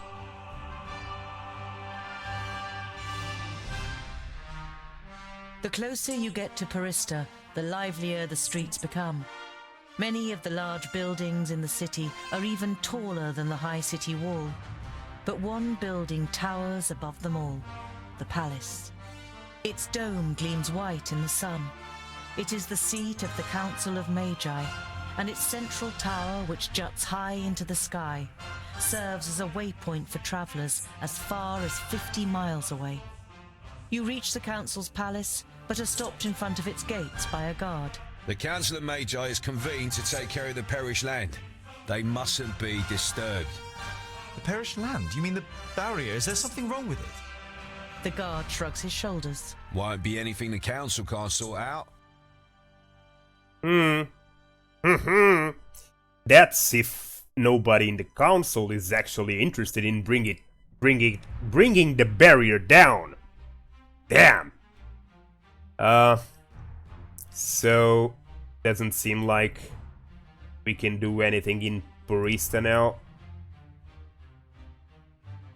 The closer you get to Porista, the livelier the streets become. Many of the large buildings in the city are even taller than the high city wall. But one building towers above them all, the palace. Its dome gleams white in the sun. It is the seat of the Council of Magi, and its central tower, which juts high into the sky, serves as a waypoint for travellers as far as 50 miles away. You reach the Council's palace, but are stopped in front of its gates by a guard. The Council of Magi is convened to take care of the parish land. They mustn't be disturbed. The parish land? You mean the barrier? Is there something wrong with it? The guard shrugs his shoulders. Won't be anything the council can't sort out. That's if nobody in the council is actually interested in bringing the barrier down. Damn. So doesn't seem like we can do anything in Porista now.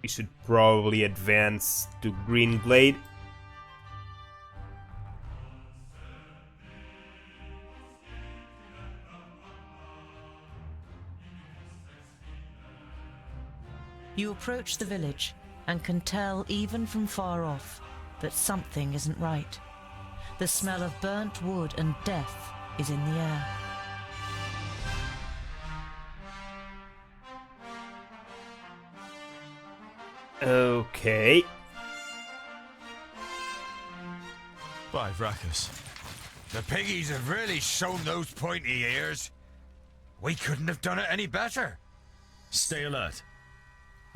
We should probably advance to Green Glade. You approach the village and can tell even from far off that something isn't right. The smell of burnt wood and death is in the air. Okay. By Vracus. The piggies have really shown those pointy ears. We couldn't have done it any better. Stay alert.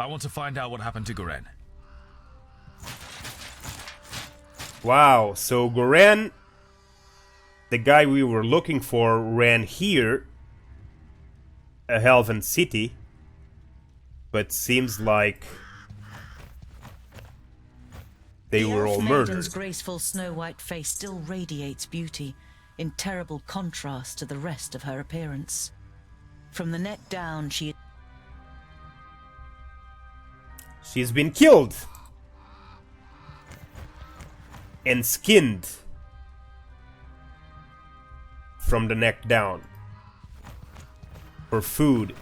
I want to find out what happened to Goren. Wow, so Goren, the guy we were looking for, ran here, a Helven city, but seems like they were all murdered. Maiden's graceful snow-white face still radiates beauty, in terrible contrast to the rest of her appearance. From the neck down, She's been killed and skinned from the neck down for food.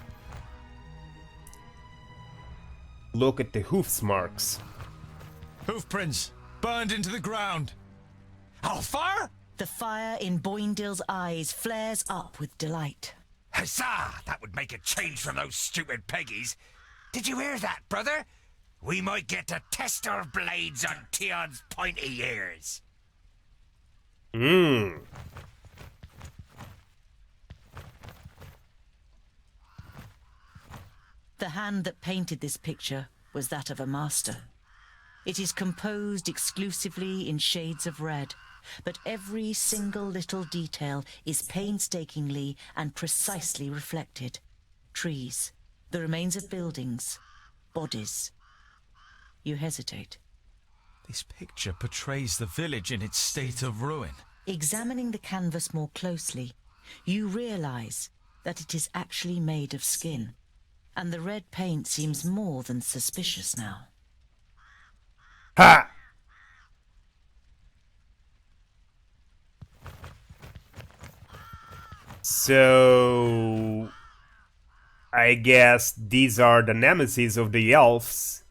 Look at the hoofs marks. Hoof prints burned into the ground. Alfar? The fire in Boindill's eyes flares up with delight. Huzzah! That would make a change from those stupid peggies. Did you hear that, brother? We might get to test our blades on Tion's pointy ears. The hand that painted this picture was that of a master. It is composed exclusively in shades of red, but every single little detail is painstakingly and precisely reflected. Trees, the remains of buildings, bodies. You hesitate. This picture portrays the village in its state of ruin. Examining the canvas more closely, you realize that it is actually made of skin, and the red paint seems more than suspicious now. Ha! So I guess these are the nemesis of the elves.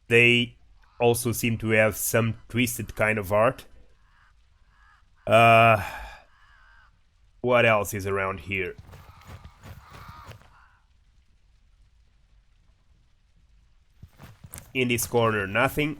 They also seem to have some twisted kind of art. What else is around here? In this corner, nothing.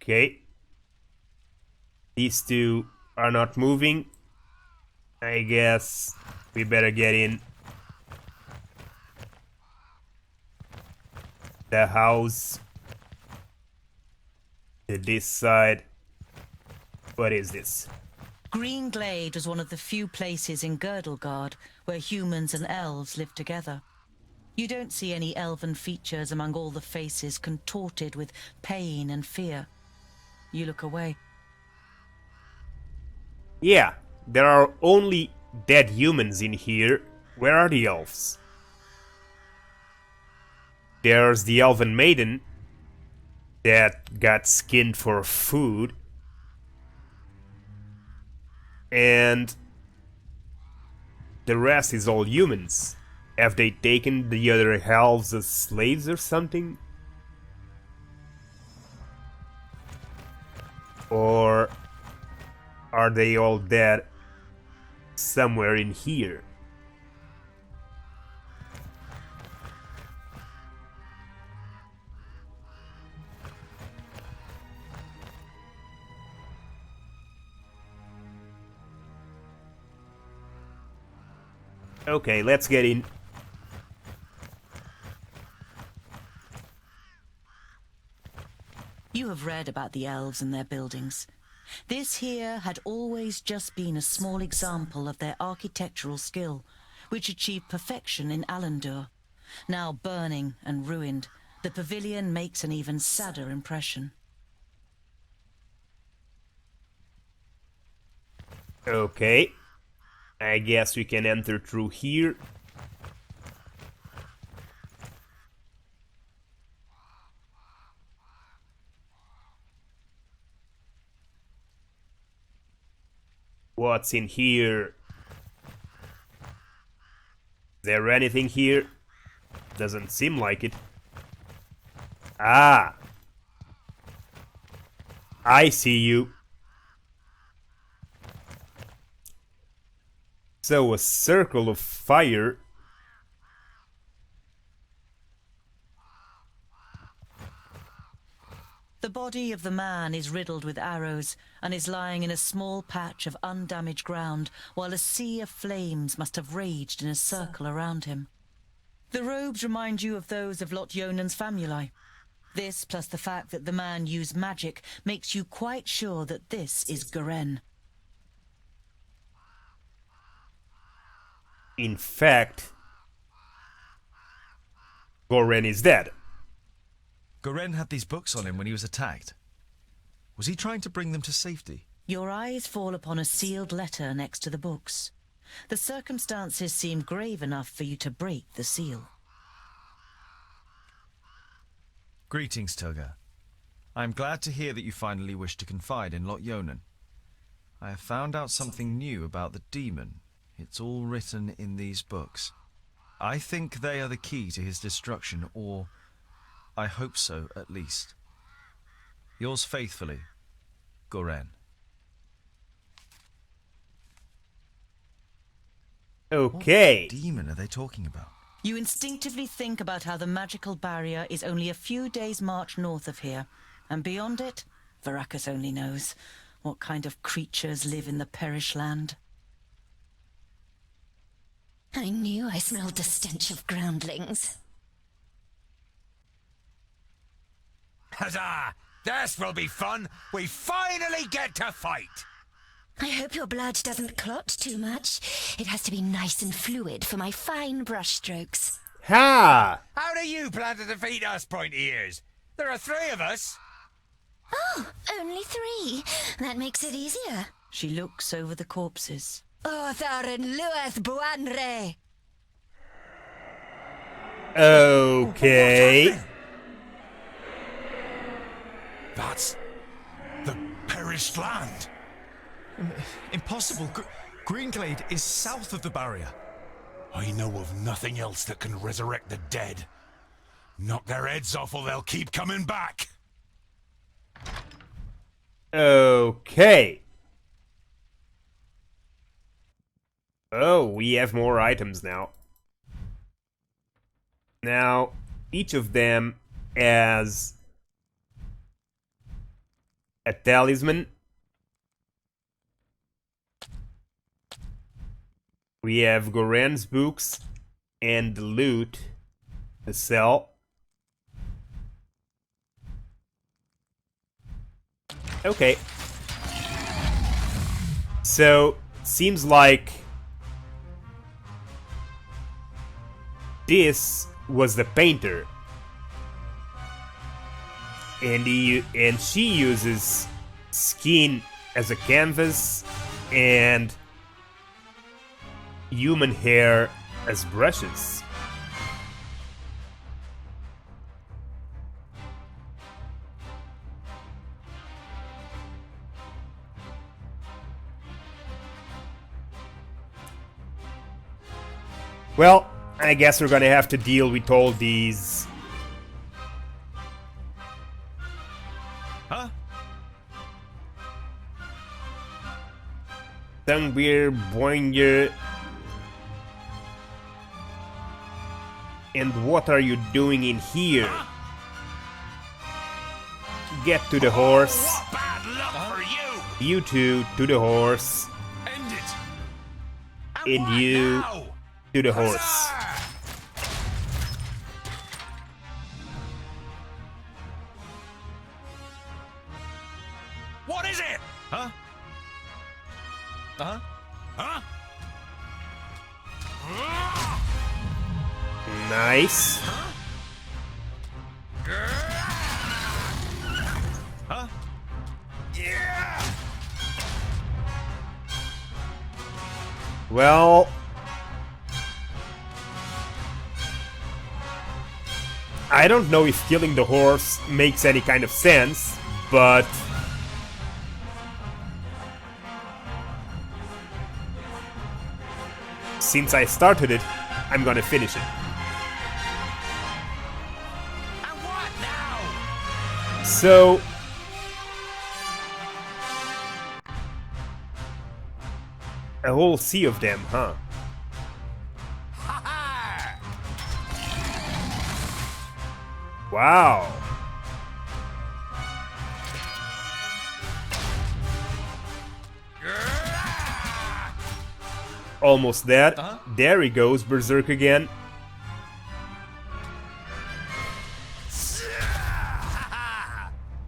Okay. These two are not moving. I guess we better get in. The house. To this side. What is this? Green Glade was one of the few places in Girdlegard where humans and elves lived together. You don't see any elven features among all the faces contorted with pain and fear. You look away. Yeah, there are only dead humans in here. Where are the elves? There's the elven maiden that got skinned for food. And the rest is all humans. Have they taken the other elves as slaves or something? Or are they all dead somewhere in here? Okay, let's get in. You have read about the elves and their buildings. This here had always just been a small example of their architectural skill, which achieved perfection in Alandur. Now burning and ruined, the pavilion makes an even sadder impression. Okay. I guess we can enter through here. What's in here? Is there anything here? Doesn't seem like it. Ah! I see you. So, a circle of fire. The body of the man is riddled with arrows and is lying in a small patch of undamaged ground, while a sea of flames must have raged in a circle around him. The robes remind you of those of Lot Yonan's famuli. This, plus the fact that the man used magic, makes you quite sure that this is Garen. In fact, Goren is dead. Garen had these books on him when he was attacked. Was he trying to bring them to safety? Your eyes fall upon a sealed letter next to the books. The circumstances seem grave enough for you to break the seal. Greetings, Tilga. I am glad to hear that you finally wish to confide in Lot Yonan. I have found out something new about the demon. It's all written in these books. I think they are the key to his destruction, or I hope so, at least. Yours faithfully, Goren. Okay. What demon are they talking about? You instinctively think about how the magical barrier is only a few days' march north of here, and beyond it, Varakas only knows what kind of creatures live in the Perish Land. I knew I smelled the stench of groundlings. Huzzah! This will be fun! We finally get to fight! I hope your blood doesn't clot too much. It has to be nice and fluid for my fine brushstrokes. Ha! How do you plan to defeat us, pointy ears? There are 3 of us. Oh, only 3. That makes it easier. She looks over the corpses. Othar and Lueth Buanre. Okay. That's the perished land. Impossible. Greenglade is south of the barrier. I know of nothing else that can resurrect the dead. Knock their heads off or they'll keep coming back. Okay. Oh, we have more items now. Now, each of them has a talisman. We have Goran's books and the loot to sell. Okay. So, seems like this was the painter. And she uses skin as a canvas and human hair as brushes. Well, I guess we're gonna have to deal with all these. Huh? Tungbeer, Boinger. And what are you doing in here? Get to the horse. What bad luck for you! You two to the horse. End it! And you now? to the horse. What is it? Huh? Uh-huh. Huh? Nice. Huh? Yeah! Well, I don't know if killing the horse makes any kind of sense, but since I started it, I'm gonna finish it. And what now? So a whole sea of them, huh? Wow. Almost dead. There he goes, Berserk again.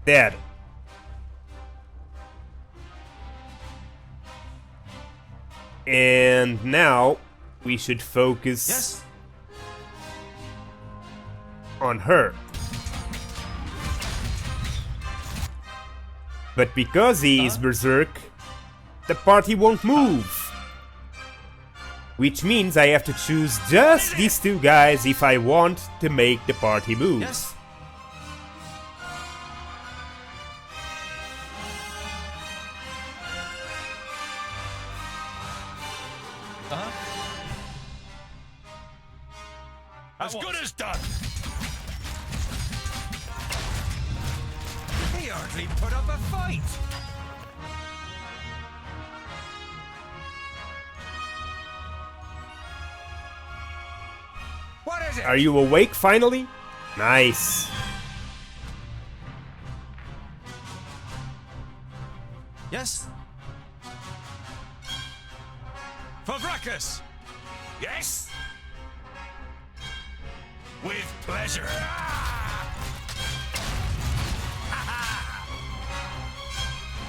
Dead. And now we should focus on her. But because he is Berserk, the party won't move. Which means I have to choose just these two guys if I want to make the party move. Yes. As good as done. He hardly put up a fight. What is it? Are you awake finally? Nice. Yes? For Gracchus. Yes? With pleasure.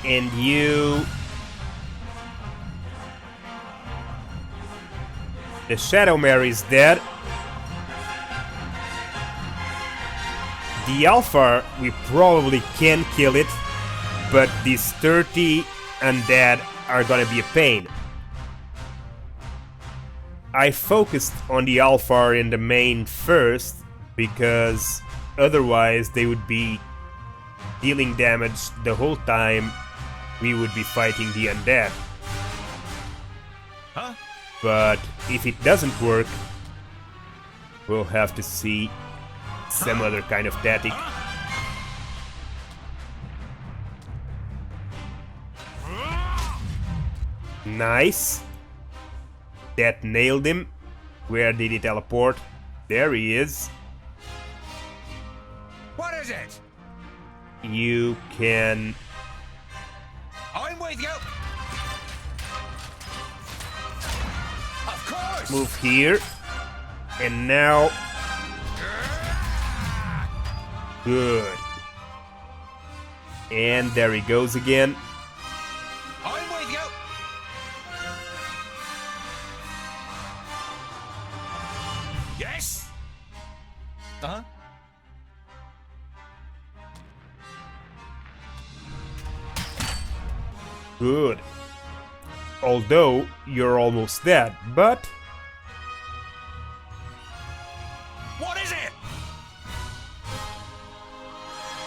And you... The Shadow Mare is dead. The Alpha, we probably can kill it, but these 30 undead are gonna be a pain. I focused on the Alpha in the main first, because otherwise they would be dealing damage the whole time we would be fighting the undead. Huh? But if it doesn't work, we'll have to see some other kind of tactic. Nice. That nailed him. Where did he teleport? There he is. What is it? You can... I'm with you. Of course. move here. And now... Good. And there he goes again. I'm with you. Yes. Uh-huh. Good. Although you're almost dead, but What is it?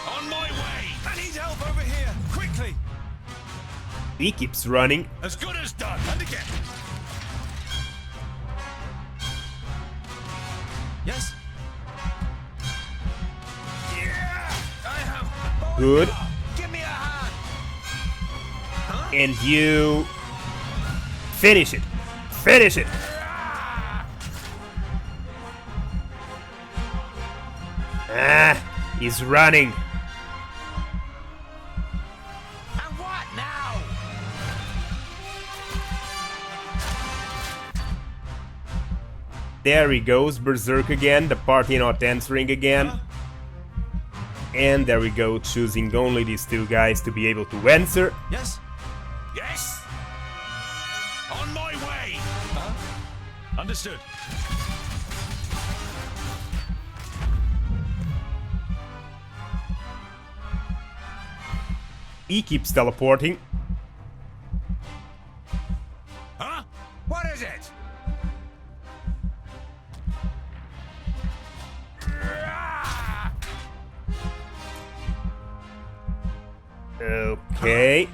On my way! I need help over here! Quickly! he keeps running. As good as done! And again! Yes? Yeah! I have... Good. Give me a hand! And you finish it. Finish it. Ah, he's running. And what now? There he goes, berserk again, the party not answering again. And there we go, choosing only these two guys to be able to answer. Yes? Yes? On my way! Understood. He keeps teleporting. Huh? What is it? Okay.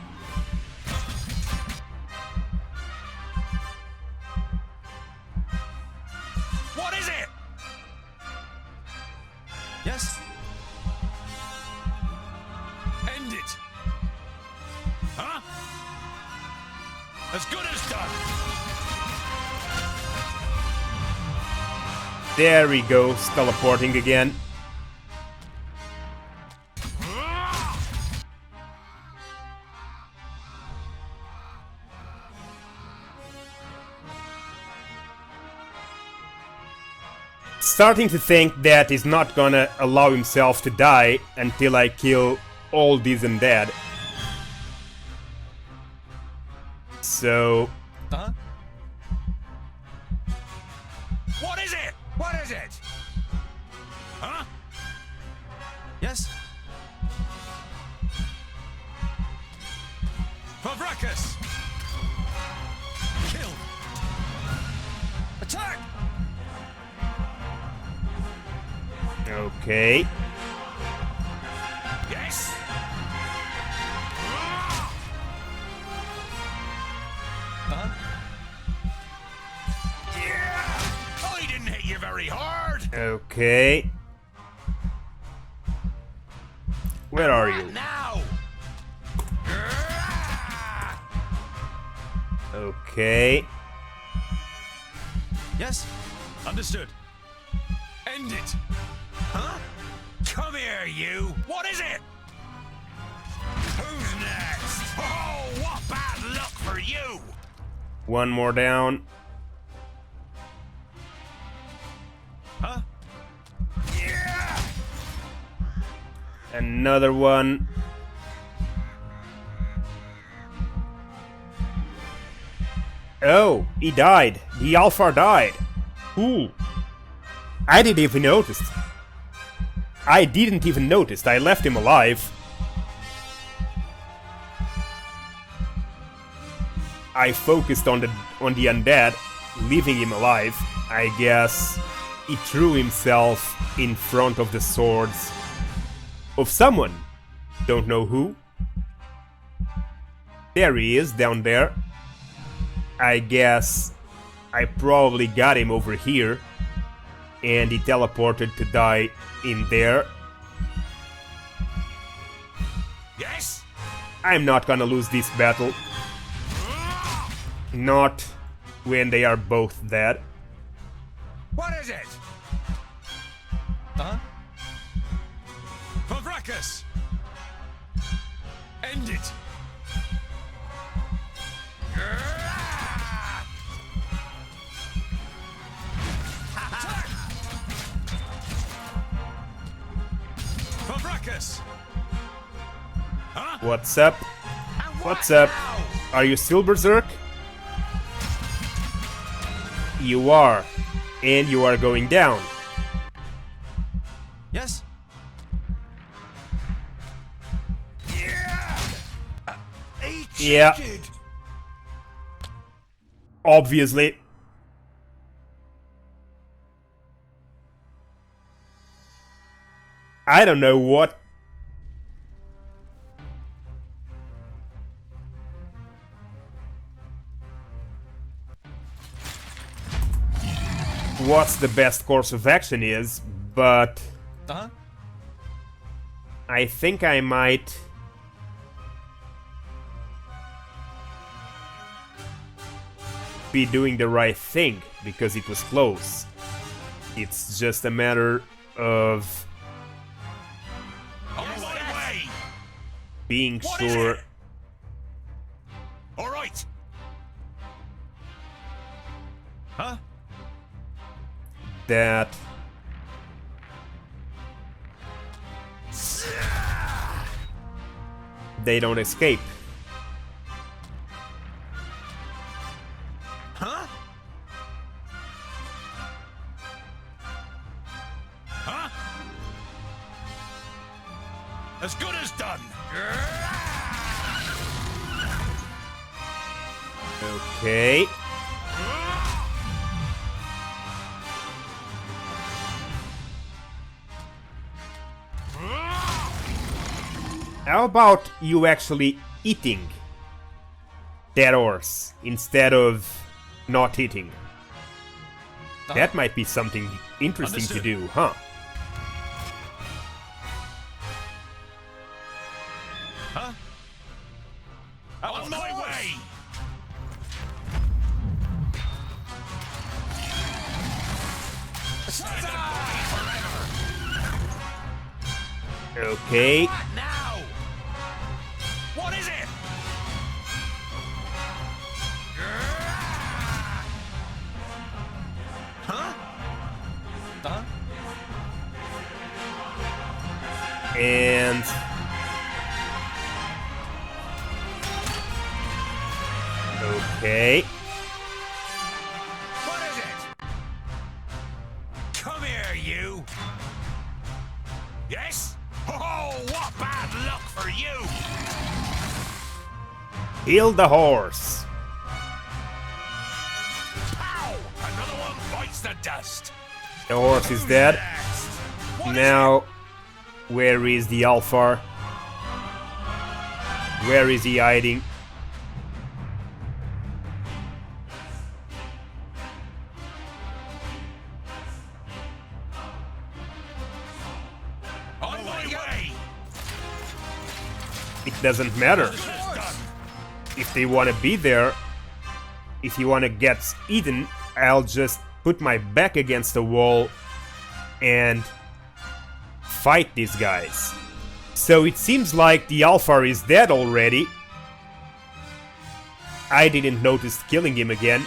What is it? Yes? End it! Huh? As good as done! There he goes, teleporting again. Starting to think that he's not gonna allow himself to die until I kill all these undead. So... Uh-huh. What is it? What is it? Huh? Yes? Pavrakas! Kill! Attack! Okay. Yes! Uh-huh. Yeah! I didn't hit you very hard! Okay. Where are you? Now! Okay. Yes? Understood. End it! Huh? Come here, you! What is it? Who's next? Oh, what bad luck for you! One more down. Huh? Yeah! Another one. Oh, he died. The Alpha died. Cool. I didn't even notice. I didn't even notice. I left him alive. I focused on the undead, leaving him alive. I guess he threw himself in front of the swords of someone. Don't know who. There he is, down there. I guess I probably got him over here. And he teleported to die in there. Yes? I'm not gonna lose this battle. Not when they are both dead. What is it? Huh? Pavrakas! End it! Pavrakas! Huh? What's up? What's up? Are you still berserk? You are. And you are going down. Yeah. Obviously. I don't know what. What's the best course of action is, but I think I might be doing the right thing because it was close. It's just a matter of being sure. All right. Huh? That they don't escape. Huh? Huh? As good as done. Okay. How about you actually eating that horse instead of not eating? That might be something interesting to do, huh? Huh? On my way. Okay. What now? What is it? Huh? And okay. What is it? Come here, you. Yes? Oh, what bad luck for you! Heal the horse. Ow! Another one bites the dust. The horse is dead. Now, where is the Alpha? Where is he hiding? On my way! It doesn't matter. If they want to be there, if you want to get eaten, I'll just put my back against the wall and fight these guys. So it seems like the Alpha is dead already. I didn't notice killing him again.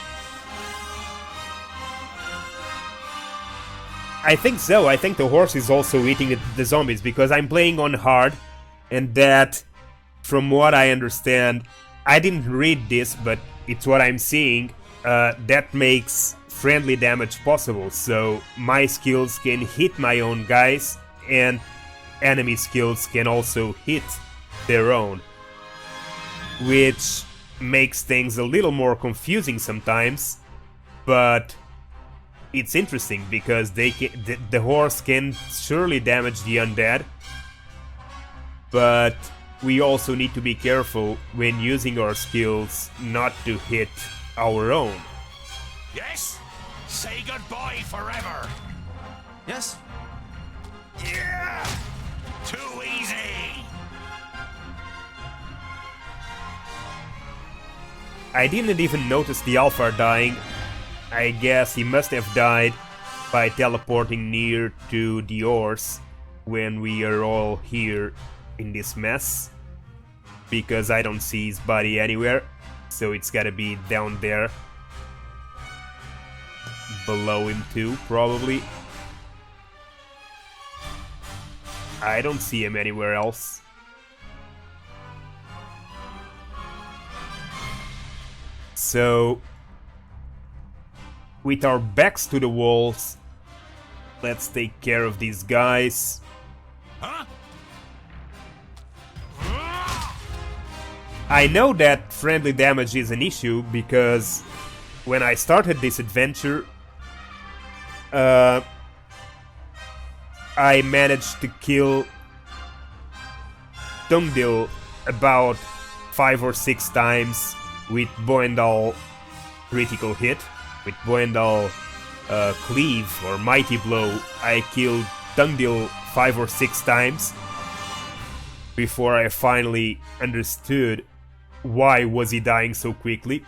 I think so. I think the horse is also eating the zombies because I'm playing on hard, and that, from what I understand, I didn't read this, but it's what I'm seeing, that makes friendly damage possible, so my skills can hit my own guys, and enemy skills can also hit their own, which makes things a little more confusing sometimes, but it's interesting because the horse can surely damage the undead, but we also need to be careful when using our skills not to hit our own. Yes? Say goodbye forever. Yes. Yeah! Too easy! I didn't even notice the Alpha dying. I guess he must have died by teleporting near to the horse when we are all here in this mess, because I don't see his body anywhere, so it's gotta be down there below him too, probably. I don't see him anywhere else. So, with our backs to the walls, let's take care of these guys. Huh? I know that friendly damage is an issue because when I started this adventure, I managed to kill Tungdil about 5 or 6 times with Boendal critical hit. With Boendal Cleave or Mighty Blow, I killed Tungdil 5 or 6 times before I finally understood why was he dying so quickly.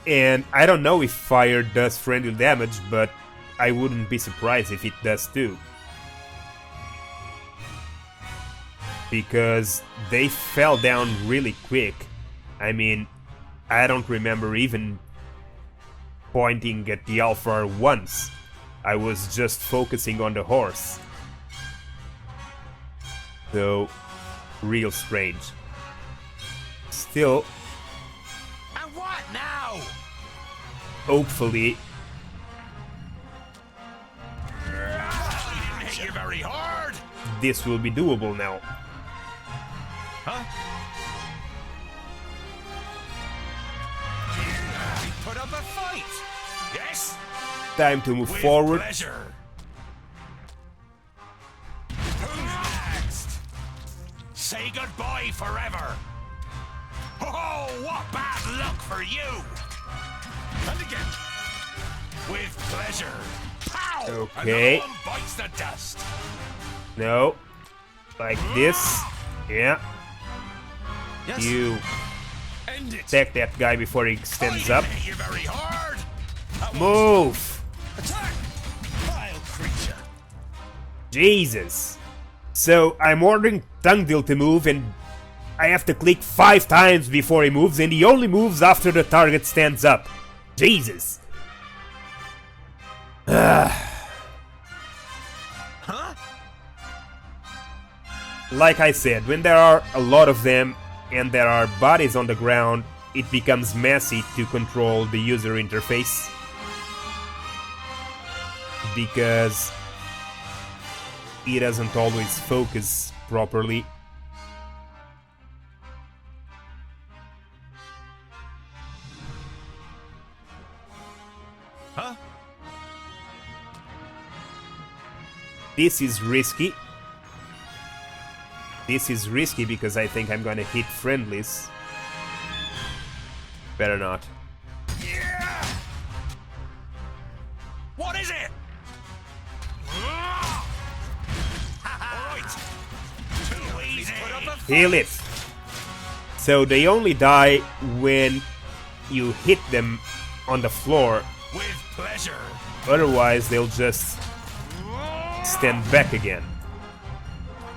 And I don't know if fire does friendly damage, but I wouldn't be surprised if it does too. Because they fell down really quick. I mean, I don't remember even pointing at the Alfar once. I was just focusing on the horse. So, real strange. Still, And what now? hopefully, Didn't hit you very hard. this will be doable now. Huh? Put up a fight. Yes. Time to move With forward. pleasure. Who's next? Say goodbye forever. Oh, what bad luck for you! And again. With pleasure. Pow! Okay. Another one bites the dust. No. Like this. Yeah. Yes. You End it. attack that guy before he stands up. Hit you very hard. That was- Move! Attack! Vile creature. Jesus. So I'm ordering Tungdil to move and I have to click 5 times before he moves and he only moves after the target stands up. Jesus. Huh? Like I said, when there are a lot of them and there are bodies on the ground, it becomes messy to control the user interface. Because he doesn't always focus properly. Huh? This is risky. This is risky because I think I'm gonna hit friendlies. Better not. Yeah! What is it? Alright. Too easy. Put up a fight. Heal it. So they only die when you hit them on the floor. With pleasure. Otherwise, they'll just stand back again.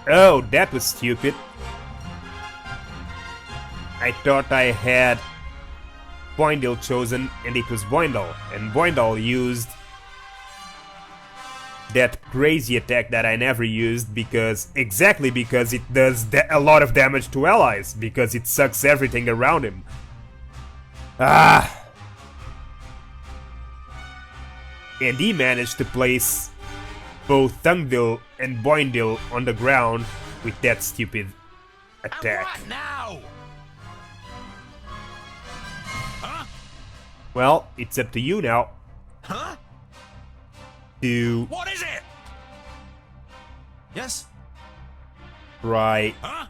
Oh, that was stupid. I thought I had Boindal chosen, and it was Boindal. And Boindal used that crazy attack that I never used because it does a lot of damage to allies, because it sucks everything around him. Ah! And he managed to place both Tungdil and Boindil on the ground with that stupid attack. What now? Huh? Well, it's up to you now. Huh? To What is it? Yes? try Huh?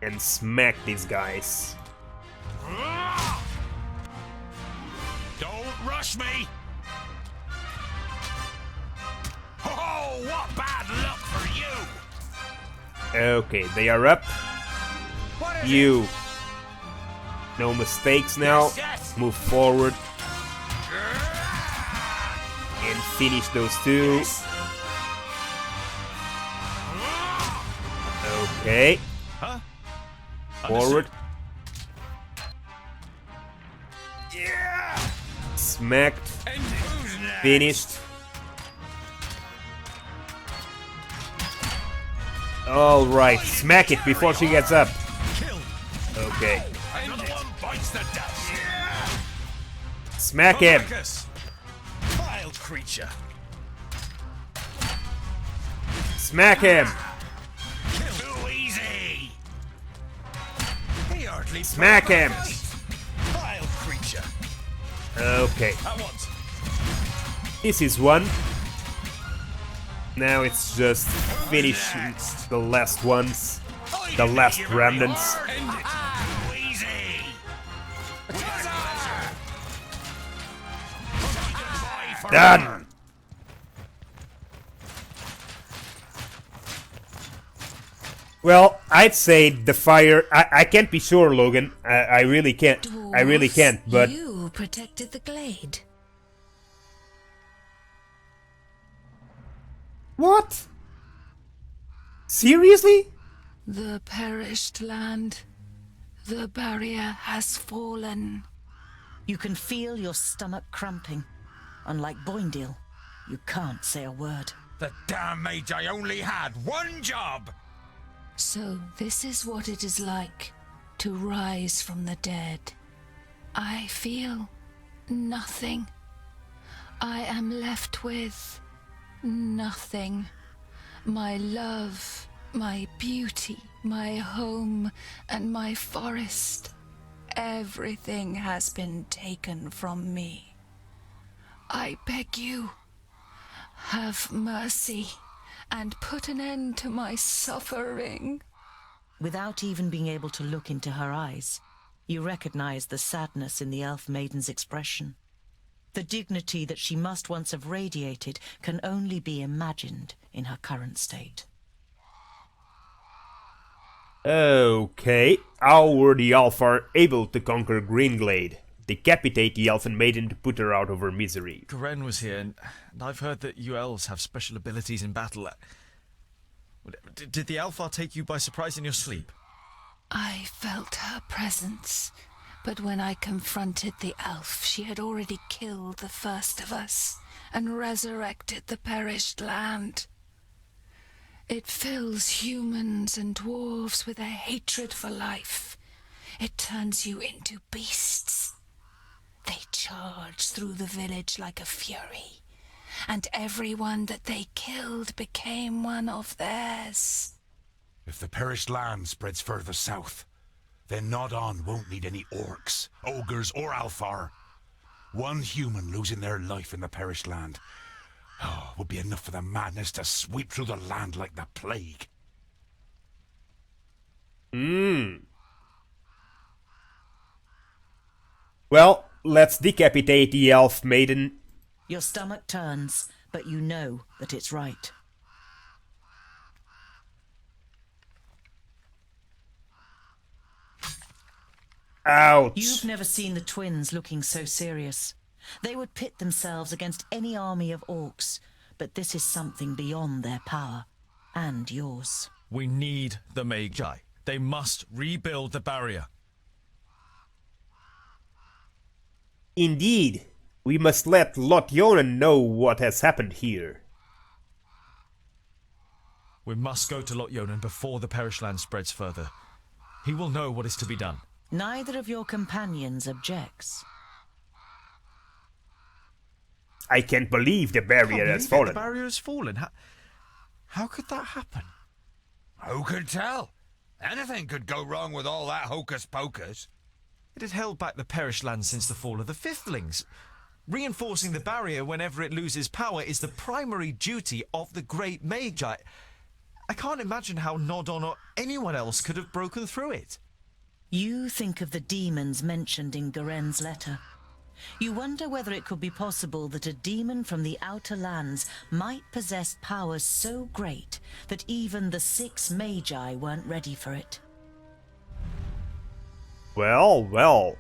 and smack these guys. Don't rush me. Oh, what bad luck for you! Okay, they are up. What is You. No mistakes now. Yes, yes. Move forward. And finish those two. Okay. Huh? Forward. Yeah! Smacked. And who's next? Finished. Alright, smack it before she gets up. Kill. Okay. Another one bites the dust. Smack him. Marcus. Vile creature. Smack him. Kill. Smack him! Vile creature. Okay. At once. This is one. Now it's just finishing the last ones. The last remnants. Done! Well, I'd say the fire... I can't be sure, Logan. I really can't. I really can't, but... You protected the glade. What? Seriously? The perished land. The barrier has fallen. You can feel your stomach cramping. Unlike Boindale, you can't say a word. The damn Magi only had one job! So this is what it is like to rise from the dead. I feel nothing. I am left with nothing. My love, my beauty, my home, and my forest. Everything has been taken from me. I beg you, have mercy and put an end to my suffering. Without even being able to look into her eyes, you recognize the sadness in the elf maiden's expression. The dignity that she must once have radiated can only be imagined in her current state. Okay, how were the Alfar able to conquer Greenglade? Decapitate the elfin maiden to put her out of her misery. Garen was here, and I've heard that you elves have special abilities in battle. Did the Alfar take you by surprise in your sleep? I felt her presence, but when I confronted the elf, she had already killed the first of us and resurrected the perished land. It fills humans and dwarves with a hatred for life. It turns you into beasts. They charged through the village like a fury, and everyone that they killed became one of theirs. If the perished land spreads further south, then Nodon won't need any orcs, ogres, or Alfar. One human losing their life in the perished land would be enough for the madness to sweep through the land like the plague. Well, let's decapitate the elf maiden. Your stomach turns, but you know that it's right. Ouch! You've never seen the twins looking so serious. They would pit themselves against any army of orcs, but this is something beyond their power, and yours. We need the Magi. They must rebuild the barrier. Indeed, we must let Lotyonen know what has happened here. We must go to Lotyonen before the perished land spreads further. He will know what is to be done. Neither of your companions objects. I can't believe the barrier has fallen. The barrier has fallen. How could that happen? Who could tell? Anything could go wrong with all that hocus pocus. It had held back the perished land since the fall of the Fifthlings. Reinforcing the barrier whenever it loses power is the primary duty of the Great Magi. I can't imagine how Nodon or anyone else could have broken through it. You think of the demons mentioned in Garen's letter. You wonder whether it could be possible that a demon from the outer lands might possess powers so great that even the 6 Magi weren't ready for it. Well,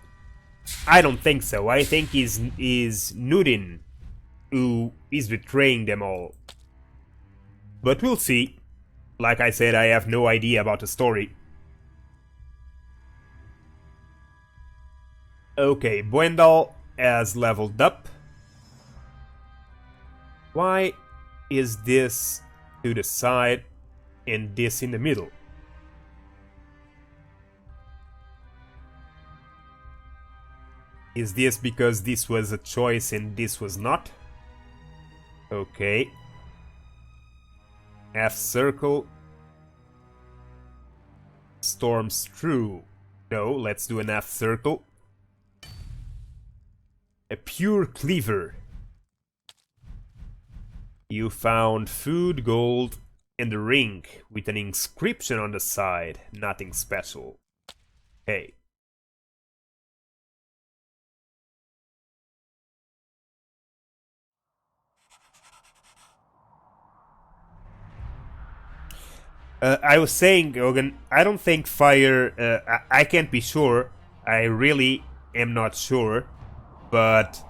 I don't think so. I think is Nudin who is betraying them all. But we'll see. Like I said, I have no idea about the story. Okay, Buendal has leveled up. Why is this to the side and this in the middle? Is this because this was a choice and this was not? Okay. Half circle. Storms through. No, let's do an F circle. A pure cleaver. You found food, gold, and a ring with an inscription on the side. Nothing special. Hey. I was saying, Ogan, I don't think fire... I can't be sure. I really am not sure. But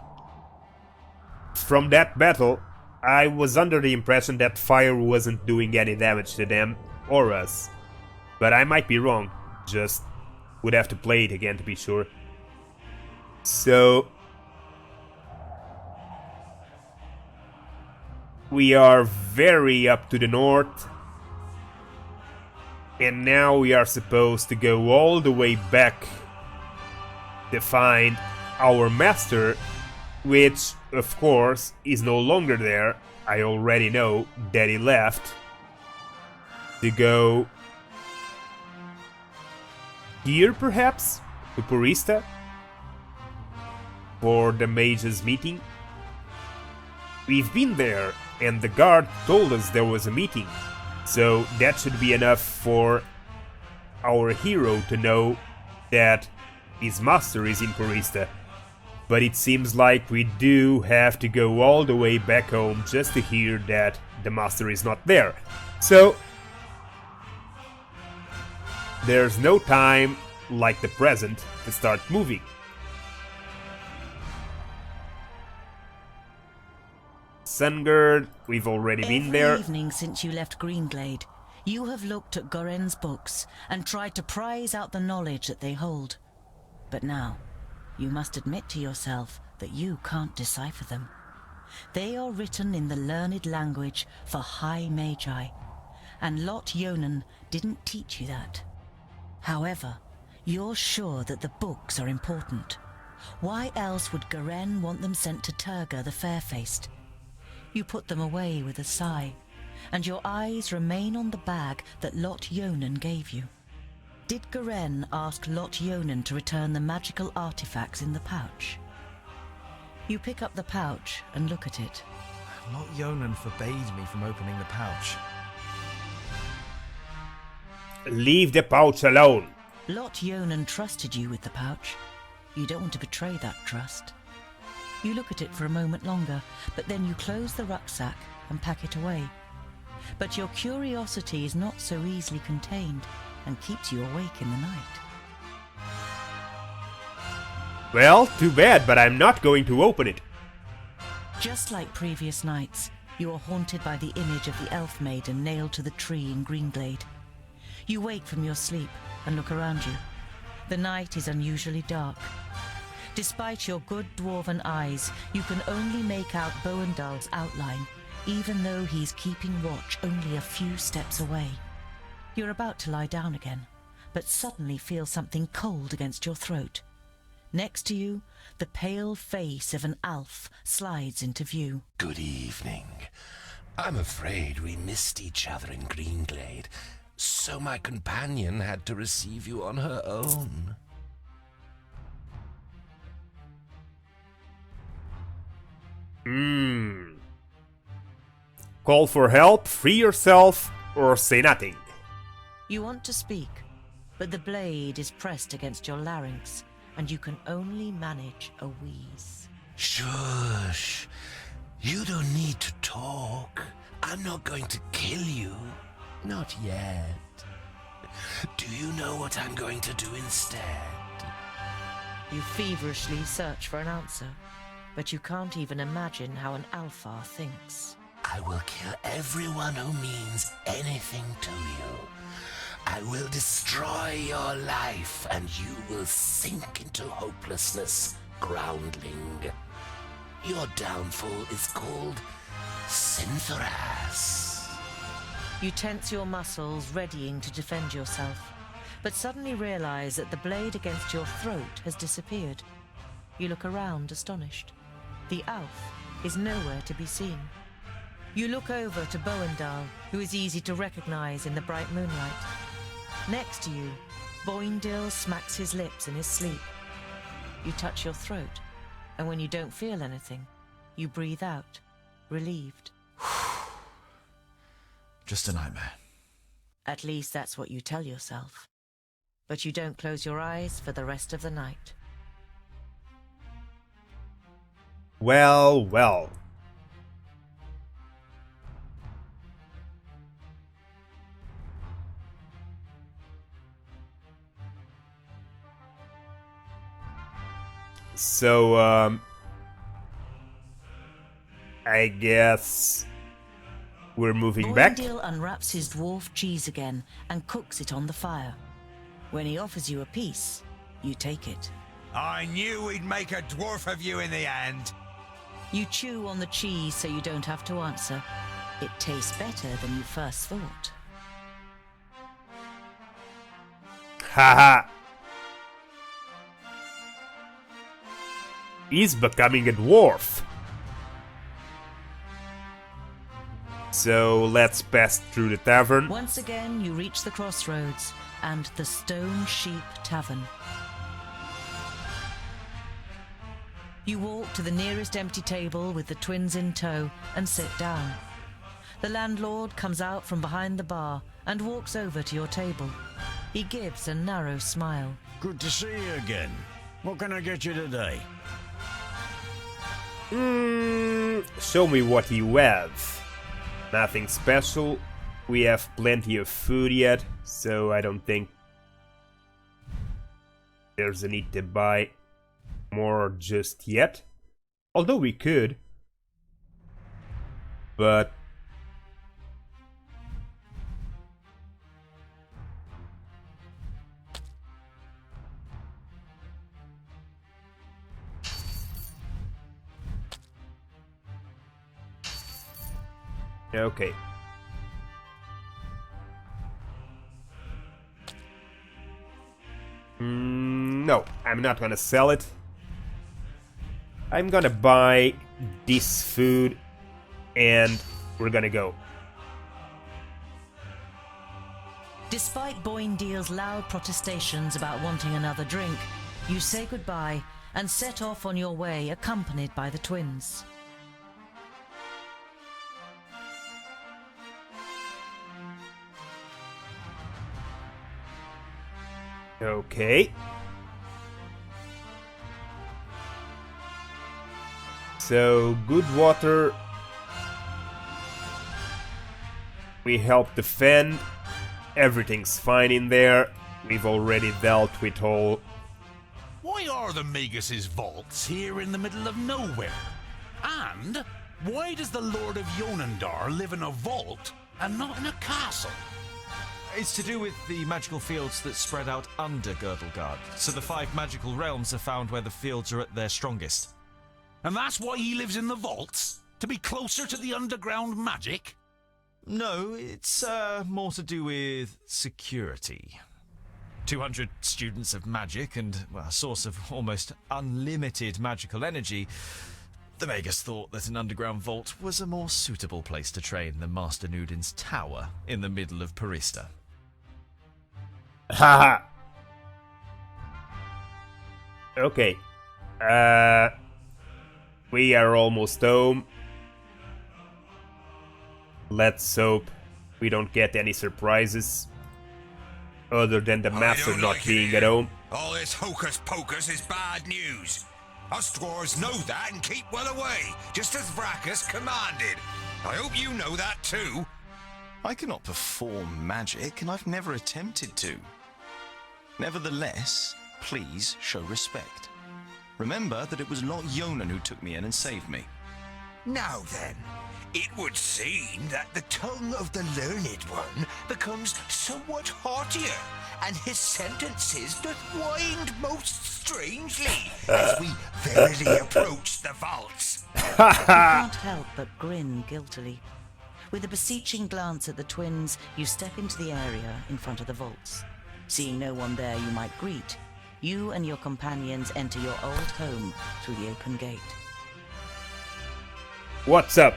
from that battle, I was under the impression that fire wasn't doing any damage to them or us. But I might be wrong. Just would have to play it again to be sure. So... we are very up to the north. And now we are supposed to go all the way back to find our master, which, of course, is no longer there. I already know that he left to go here, perhaps, to Purista for the mages meeting. We've been there, and the guard told us there was a meeting. So that should be enough for our hero to know that his master is in Purista. But it seems like we do have to go all the way back home just to hear that the master is not there. So there's no time like the present to start moving. Sungird, we've already been there. Every evening since you left Greenglade, you have looked at Goren's books and tried to prize out the knowledge that they hold. But now, you must admit to yourself that you can't decipher them. They are written in the learned language for high magi, and Lot Yonan didn't teach you that. However, you're sure that the books are important. Why else would Goren want them sent to Turga the Fair-Faced? You put them away with a sigh, and your eyes remain on the bag that Lot Yonan gave you. Did Goren ask Lot Yonan to return the magical artifacts in the pouch? You pick up the pouch and look at it. Lot Yonan forbade me from opening the pouch. Leave the pouch alone. Lot Yonan trusted you with the pouch. You don't want to betray that trust. You look at it for a moment longer, but then you close the rucksack and pack it away. But your curiosity is not so easily contained and keeps you awake in the night. Well, too bad, but I'm not going to open it. Just like previous nights, you are haunted by the image of the elf maiden nailed to the tree in Greenglade. You wake from your sleep and look around you. The night is unusually dark. Despite your good dwarven eyes, you can only make out Boendal's outline, even though he's keeping watch only a few steps away. You're about to lie down again, but suddenly feel something cold against your throat. Next to you, the pale face of an elf slides into view. Good evening. I'm afraid we missed each other in Greenglade, so my companion had to receive you on her own. Call for help, free yourself, or say nothing. You want to speak, but the blade is pressed against your larynx, and you can only manage a wheeze. Shush. You don't need to talk. I'm not going to kill you. Not yet. Do you know what I'm going to do instead? You feverishly search for an answer, but you can't even imagine how an Alfar thinks. I will kill everyone who means anything to you. I will destroy your life, and you will sink into hopelessness, groundling. Your downfall is called Synthoras. You tense your muscles, readying to defend yourself, but suddenly realize that the blade against your throat has disappeared. You look around, astonished. The elf is nowhere to be seen. You look over to Boendal, who is easy to recognize in the bright moonlight. Next to you, Boindil smacks his lips in his sleep. You touch your throat, and when you don't feel anything, you breathe out, relieved. Just a nightmare. At least that's what you tell yourself. But you don't close your eyes for the rest of the night. Well, well. So, I guess we're moving back. Boindil unwraps his dwarf cheese again and cooks it on the fire. When he offers you a piece, you take it. I knew we'd make a dwarf of you in the end. You chew on the cheese so you don't have to answer. It tastes better than you first thought. Haha. He's becoming a dwarf. So let's pass through the tavern. Once again, you reach the crossroads and the Stone Sheep Tavern. You walk to the nearest empty table with the twins in tow and sit down. The landlord comes out from behind the bar and walks over to your table. He gives a narrow smile. Good to see you again. What can I get you today? Show me what you have. Nothing special. We have plenty of food yet, so I don't think there's a need to buy more just yet. Although we could. But okay. No, I'm not gonna sell it. I'm gonna buy this food and we're gonna go. Despite Boindil's loud protestations about wanting another drink, you say goodbye and set off on your way accompanied by the twins. Okay. So, good water. We help defend. Everything's fine in there. We've already dealt with all. Why are the Magus' vaults here in the middle of nowhere? And why does the Lord of Yonendar live in a vault and not in a castle? It's to do with the magical fields that spread out under Girdlegard, so the 5 magical realms are found where the fields are at their strongest. And that's why he lives in the vaults? To be closer to the underground magic? No, it's more to do with security. 200 students of magic and a source of almost unlimited magical energy. The Magus thought that an underground vault was a more suitable place to train than Master Nudin's tower in the middle of Parista. Haha. Okay. We are almost home. Let's hope we don't get any surprises. Other than the master not being at home. All this hocus pocus is bad news. Us dwarves know that and keep well away, just as Vracus commanded. I hope you know that too. I cannot perform magic, and I've never attempted to. Nevertheless, please show respect. Remember that it was Lot Yonan who took me in and saved me. Now then, it would seem that the tongue of the learned one becomes somewhat haughtier, and his sentences doth wind most strangely as we verily approach the vaults. You can't help but grin guiltily. With a beseeching glance at the twins, you step into the area in front of the vaults. Seeing no one there you might greet, you and your companions enter your old home through the open gate. What's up?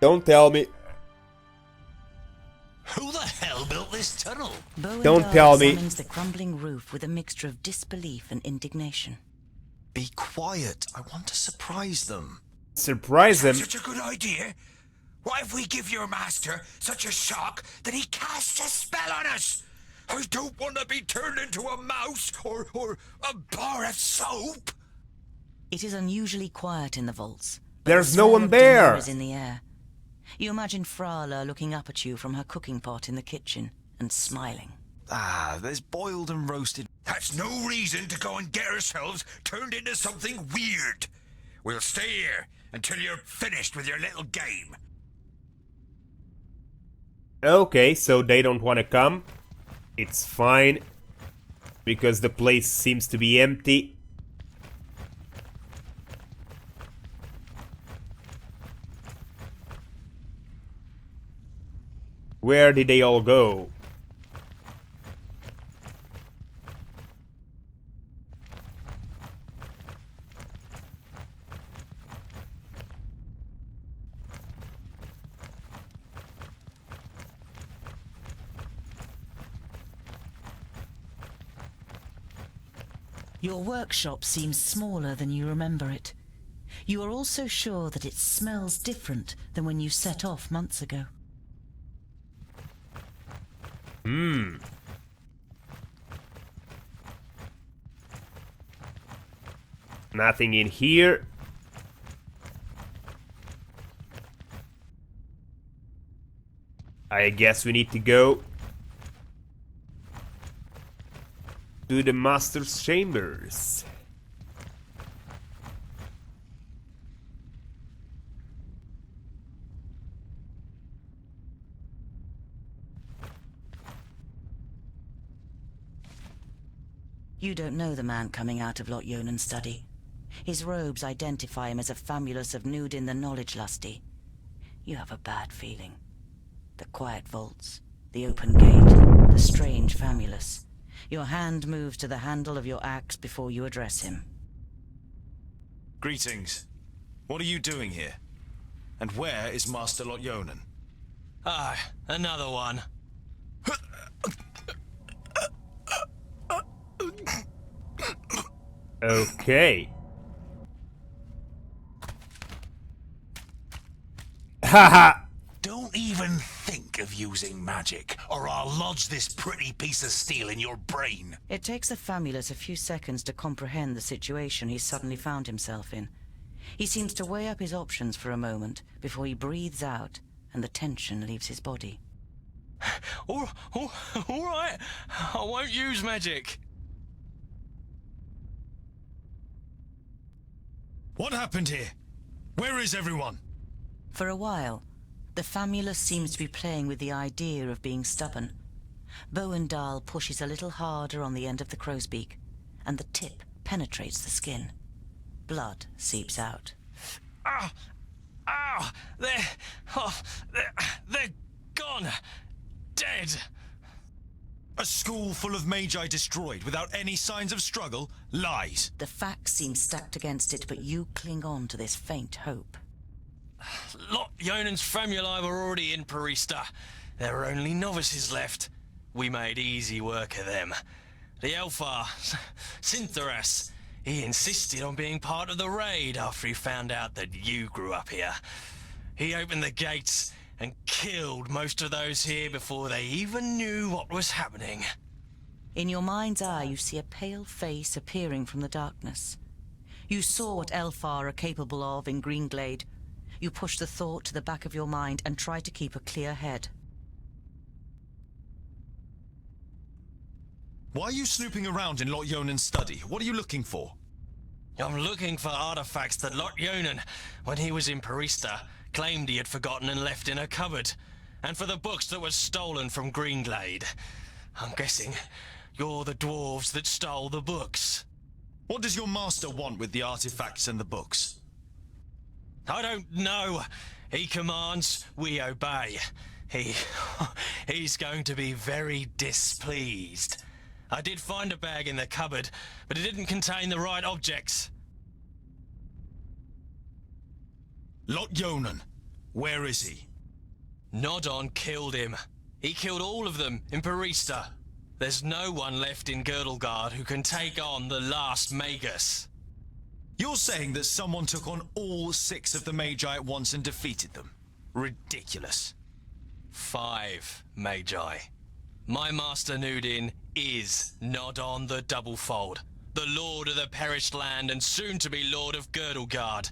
Don't tell me. Who the hell built this this tunnel? Don't tell me. Examines the crumbling roof with a mixture of disbelief and indignation. Be quiet. I want to surprise them. Surprise them? Such a good idea. What if we give your master such a shock that he casts a spell on us? I don't want to be turned into a mouse or a bar of soap. It is unusually quiet in the vaults. There's no one there. Is in the air. You imagine Frala looking up at you from her cooking pot in the kitchen and smiling. Ah, there's boiled and roasted. That's no reason to go and get ourselves turned into something weird. We'll stay here until you're finished with your little game. Okay, so they don't want to come. It's fine. Because the place seems to be empty. Where did they all go? Your workshop seems smaller than you remember it. You are also sure that it smells different than when you set off months ago. Nothing in here. I guess we need to go to the master's chambers. You don't know the man coming out of Lot Yonan's study. His robes identify him as a famulus of Nudin the Knowledge Lusty. You have a bad feeling. The quiet vaults, the open gate, the strange famulus. Your hand moves to the handle of your axe before you address him. Greetings. What are you doing here? And where is Master Lot Yonan? Ah, another one. Okay. Haha! Don't even think of using magic, or I'll lodge this pretty piece of steel in your brain. It takes the famulus a few seconds to comprehend the situation he's suddenly found himself in. He seems to weigh up his options for a moment before he breathes out and the tension leaves his body. All right, I won't use magic. What happened here? Where is everyone? For a while, the famulus seems to be playing with the idea of being stubborn. Boendal pushes a little harder on the end of the crow's beak, and the tip penetrates the skin. Blood seeps out. They're gone. Dead. A school full of magi destroyed without any signs of struggle? Lies. The facts seem stacked against it, but you cling on to this faint hope. Lot Yonan's famuli were already in Parista. There were only novices left. We made easy work of them. The Elfar, Syntharas, he insisted on being part of the raid after he found out that you grew up here. He opened the gates and killed most of those here before they even knew what was happening. In your mind's eye, you see a pale face appearing from the darkness. You saw what Elfar are capable of in Greenglade. You push the thought to the back of your mind and try to keep a clear head. Why are you snooping around in Lot Yonan's study? What are you looking for? I'm looking for artifacts that Lot Yonan, when he was in Parista, claimed he had forgotten and left in a cupboard, and for the books that were stolen from Greenglade. I'm guessing you're the dwarves that stole the books. What does your master want with the artifacts and the books? I don't know. He commands, we obey. He's going to be very displeased. I did find a bag in the cupboard, but it didn't contain the right objects. Lot Yonan, where is he? Nodon killed him. He killed all of them in Parista. There's no one left in Girdlegard who can take on the last Magus. You're saying that someone took on all 6 of the Magi at once and defeated them? Ridiculous. 5 Magi. My master Nudin is Nodon the Doublefold, the Lord of the Perished Land and soon to be Lord of Girdlegard.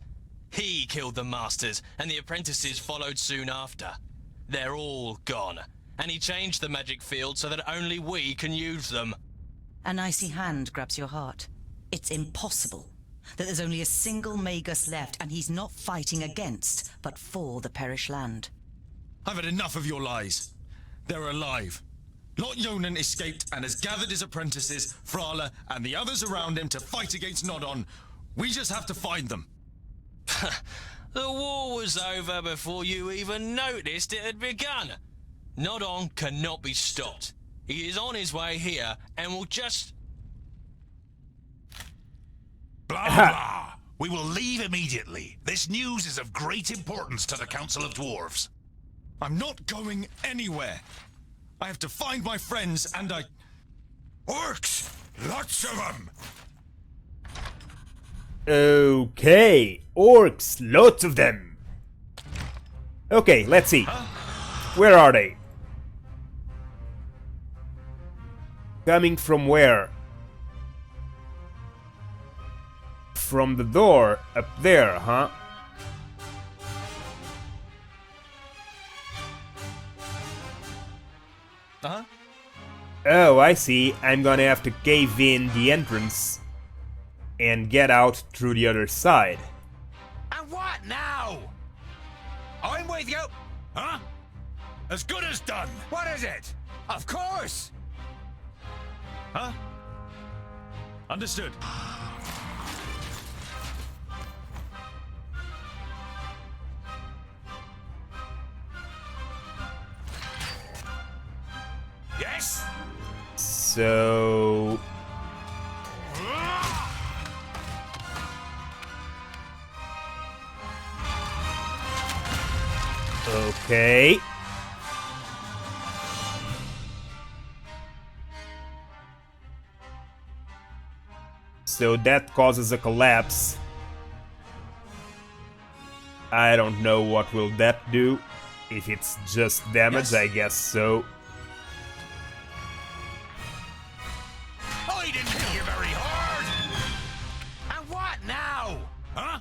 He killed the masters, and the apprentices followed soon after. They're all gone, and he changed the magic field so that only we can use them. An icy hand grabs your heart. It's impossible that there's only a single Magus left, and he's not fighting against, but for the Perished Land. I've had enough of your lies. They're alive. Lot Yonan escaped and has gathered his apprentices, Frala, and the others around him to fight against Nodon. We just have to find them. The war was over before you even noticed it had begun. Nodon cannot be stopped. He is on his way here and will just... Blah, blah. We will leave immediately. This news is of great importance to the Council of Dwarves. I'm not going anywhere. I have to find my friends and I... Orcs! Lots of them! Okay, orcs, lots of them. Okay, let's see. Where are they? Coming from where? From the door up there, huh? Uh-huh. Oh, I see. I'm gonna have to cave in the entrance and get out through the other side. And what now? I'm with you. Huh? As good as done. What is it? Of course. Huh? Understood. Yes? So... Okay. So that causes a collapse. I don't know what will that do. If it's just damage, I guess so. I didn't hit you very hard. And what now? Huh?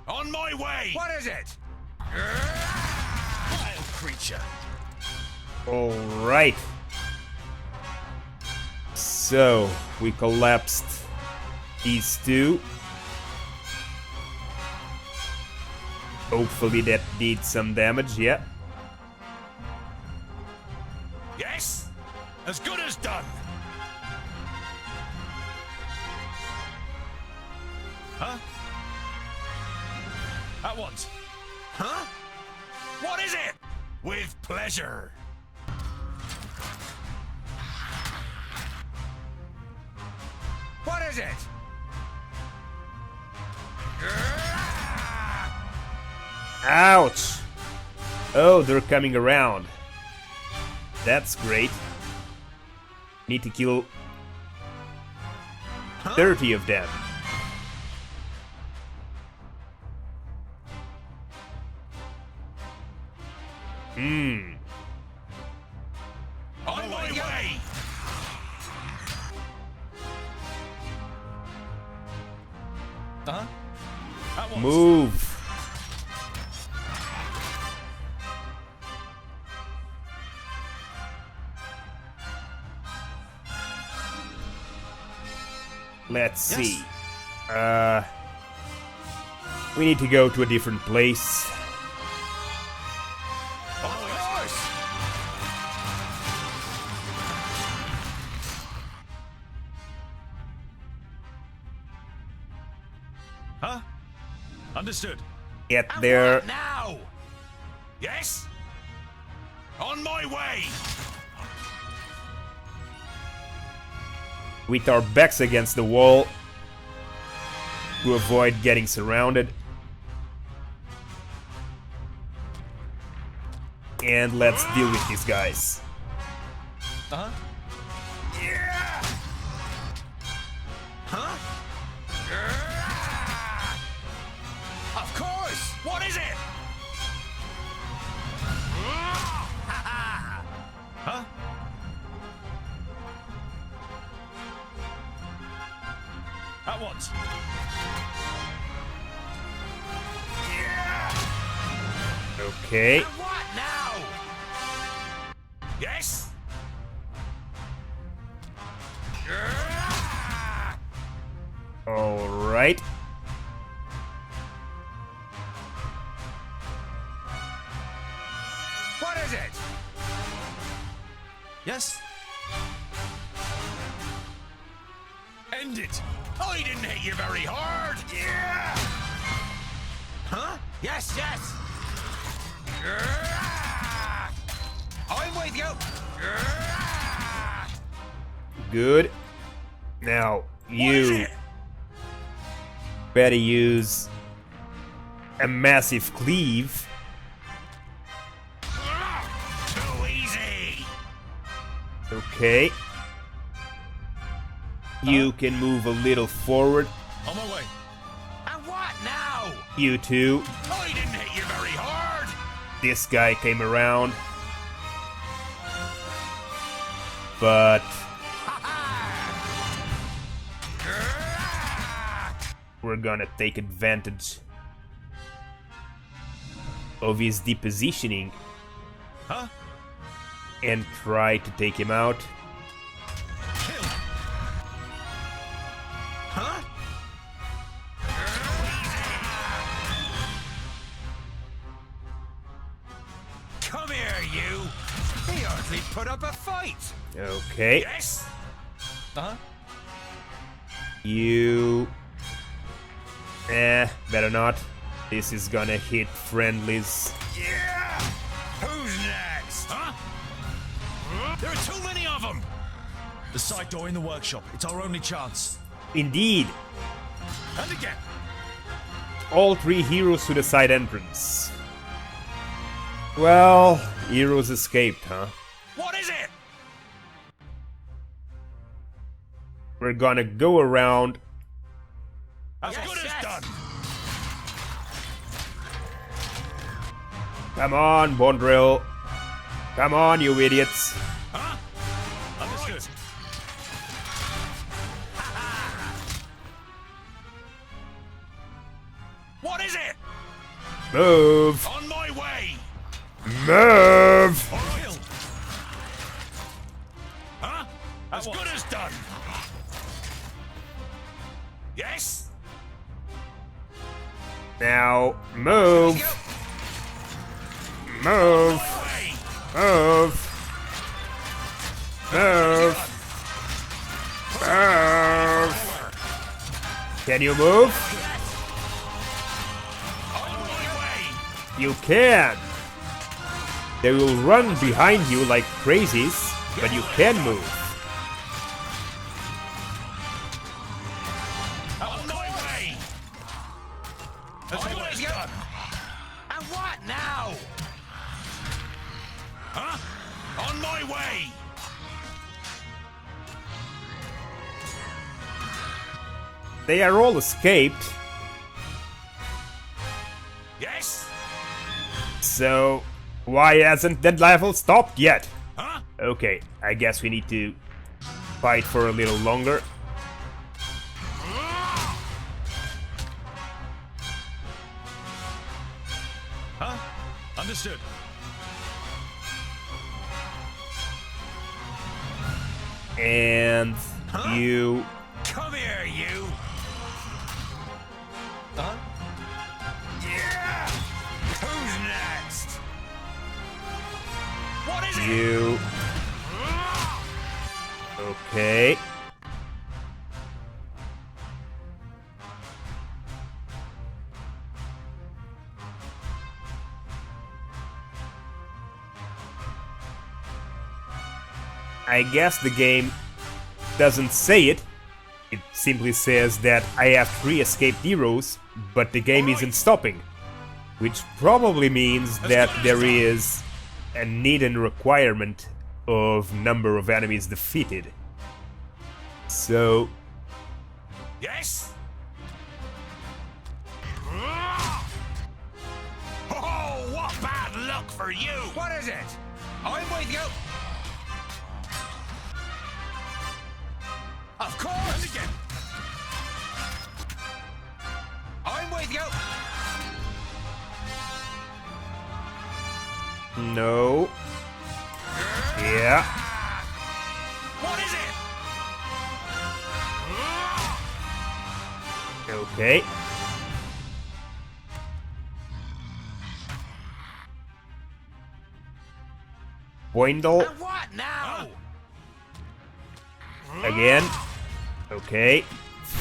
On my way! What is it? Wild creature. Alright. So, we collapsed these two. Hopefully that did some damage, yeah. Yes? As good as done. Huh? At once. Huh? What is it? With pleasure. What is it? Ouch! Oh, they're coming around. That's great. Need to kill 30 of them. Hmm. On my way! Uh-huh. At once. Move. Let's see. We need to go to a different place. Huh? Understood. Get there. What now? Yes? On my way! With our backs against the wall to avoid getting surrounded. And let's deal with these guys. Uh-huh. Yeah! Huh? Of course! What is it? Huh? At once. Okay. And what now? Yes? Alright. What is it? Yes? End it! I didn't hit you very hard! Yeah! Huh? Yes, yes! I'm with you! Good. Now, you better use a massive cleave. Too easy! Okay. You can move a little forward. On my way. And what now? You two. I didn't hit you very hard! This guy came around. But we're gonna take advantage of his depositioning. Huh? And try to take him out. Kill. Huh? Come here, you! He hardly put up a fight! Okay. Yes? Uh-huh. You... better not. This is gonna hit friendlies. Yeah! Who's next? Huh? There are too many of them! The side door in the workshop. It's our only chance. Indeed. And again! All three heroes to the side entrance. Well, heroes escaped, huh? What is it? We're gonna go around. As good as done! Come on, Bondrill. Come on, you idiots. Huh? Understood. What is it? Move. On my way! Move. Alright. Huh? As good as done. Yes? Now, move. Move. Move. Move. Move. Can you move? You can. They will run behind you like crazies, but you can move. On my way! As good as done. And what now? Huh? On my way! They are all escaped. Yes? So, why hasn't that level stopped yet? Huh? Okay, I guess we need to fight for a little longer. Huh? Understood. And you... Come here, you! Uh-huh. Yeah! Who's next? What is it? You... Okay. I guess the game doesn't say it. It simply says that I have 3 escaped heroes, but the game isn't stopping. Which probably means that there is a needed requirement of number of enemies defeated. So... Yes? Oh, what bad luck for you! What is it? I'm with you! Of course! Again. I'm with you! No. Yeah. What is it? Okay. Boindle. And what now? Again. Okay.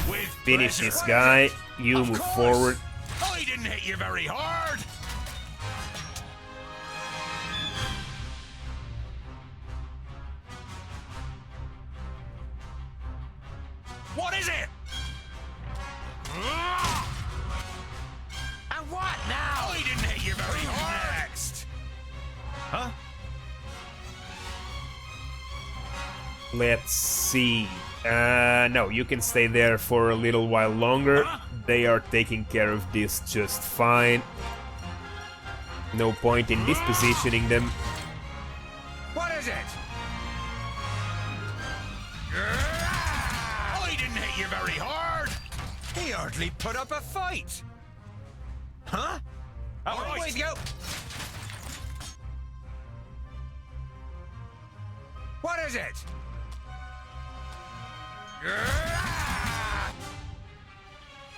With Finish pleasure. this guy. You Of move course. forward. I didn't hit you very hard. What is it? And what now? I didn't hit you very hard. Next. Huh? Let's see. No, you can stay there for a little while longer. They are taking care of this just fine. No point in dispositioning them. What is it? I didn't hit you very hard. He hardly put up a fight. Huh? I'm with you. What is it?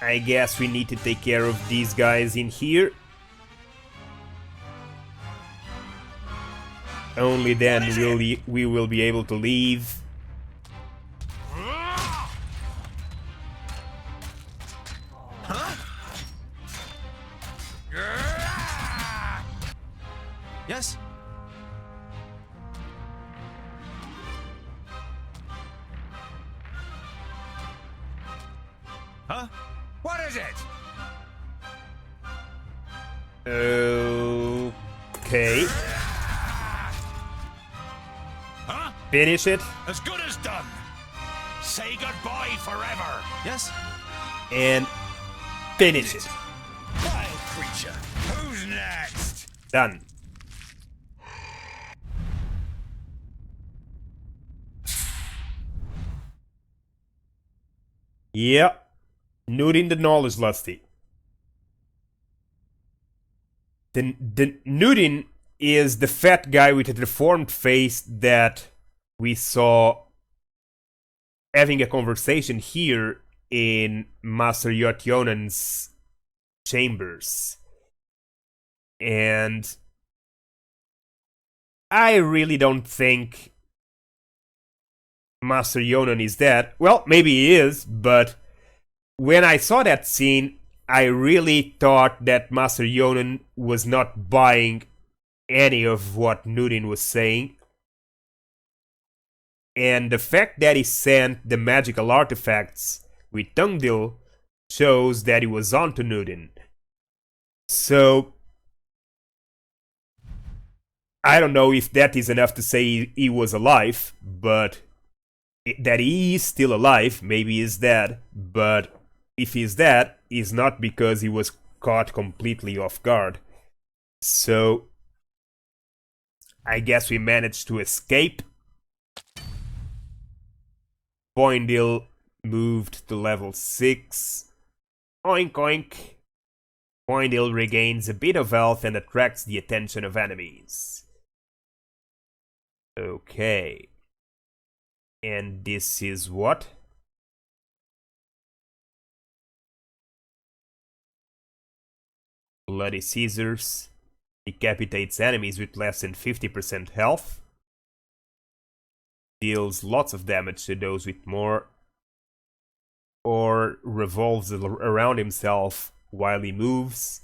I guess we need to take care of these guys in here. Only then we will be able to leave. Yes? Huh? What is it? Okay. Huh? Finish it. As good as done. Say goodbye forever. Yes? And finish it. Wild creature. Who's next? Done. Yep. Nudin the Knowledge Lusty. The Nudin is the fat guy with a deformed face that we saw having a conversation here in Master Yotionan's chambers. And I really don't think Master Yonan is dead. Well, maybe he is, but when I saw that scene, I really thought that Master Yonan was not buying any of what Nudin was saying. And the fact that he sent the magical artifacts with Tungdil shows that he was onto Nudin. So I don't know if that is enough to say he was alive, but that he is still alive. Maybe he's dead, but if he's dead, it's not because he was caught completely off guard. So I guess we managed to escape. Boindil moved to level 6. Oink oink. Boindil regains a bit of health and attracts the attention of enemies. Okay. And this is what? Bloody Scissors. Decapitates enemies with less than 50% health. Deals lots of damage to those with more. Or revolves around himself while he moves,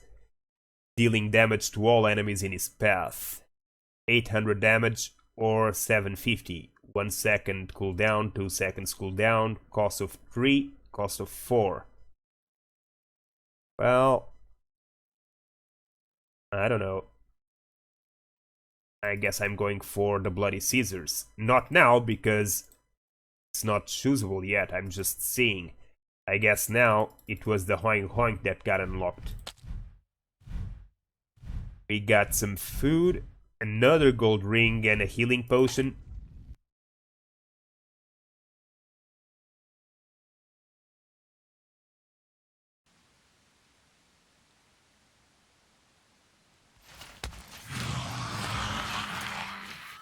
dealing damage to all enemies in his path. 800 damage or 750. 1 second cooldown, 2 seconds cooldown, cost of 3, cost of 4. Well, I don't know. I guess I'm going for the Bloody Scissors. Not now, because it's not choosable yet, I'm just seeing. I guess now it was the Hoink Hoink that got unlocked. We got some food, another gold ring, and a healing potion.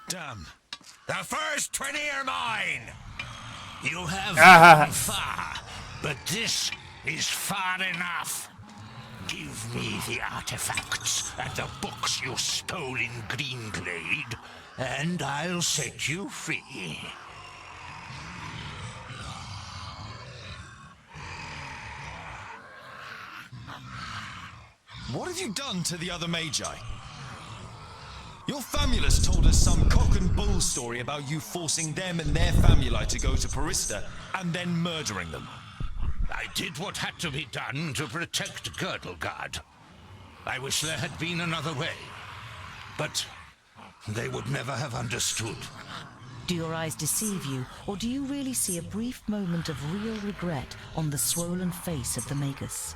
Damn. The first 20 are mine! You have Ah. gone far, but this is far enough. Give me the artifacts and the books you stole in Greenglade, and I'll set you free. What have you done to the other Magi? Your famulus told us some cock and bull story about you forcing them and their famuli to go to Parista and then murdering them. I did what had to be done to protect Girdlegard. I wish there had been another way, but they would never have understood. Do your eyes deceive you, or do you really see a brief moment of real regret on the swollen face of the Magus?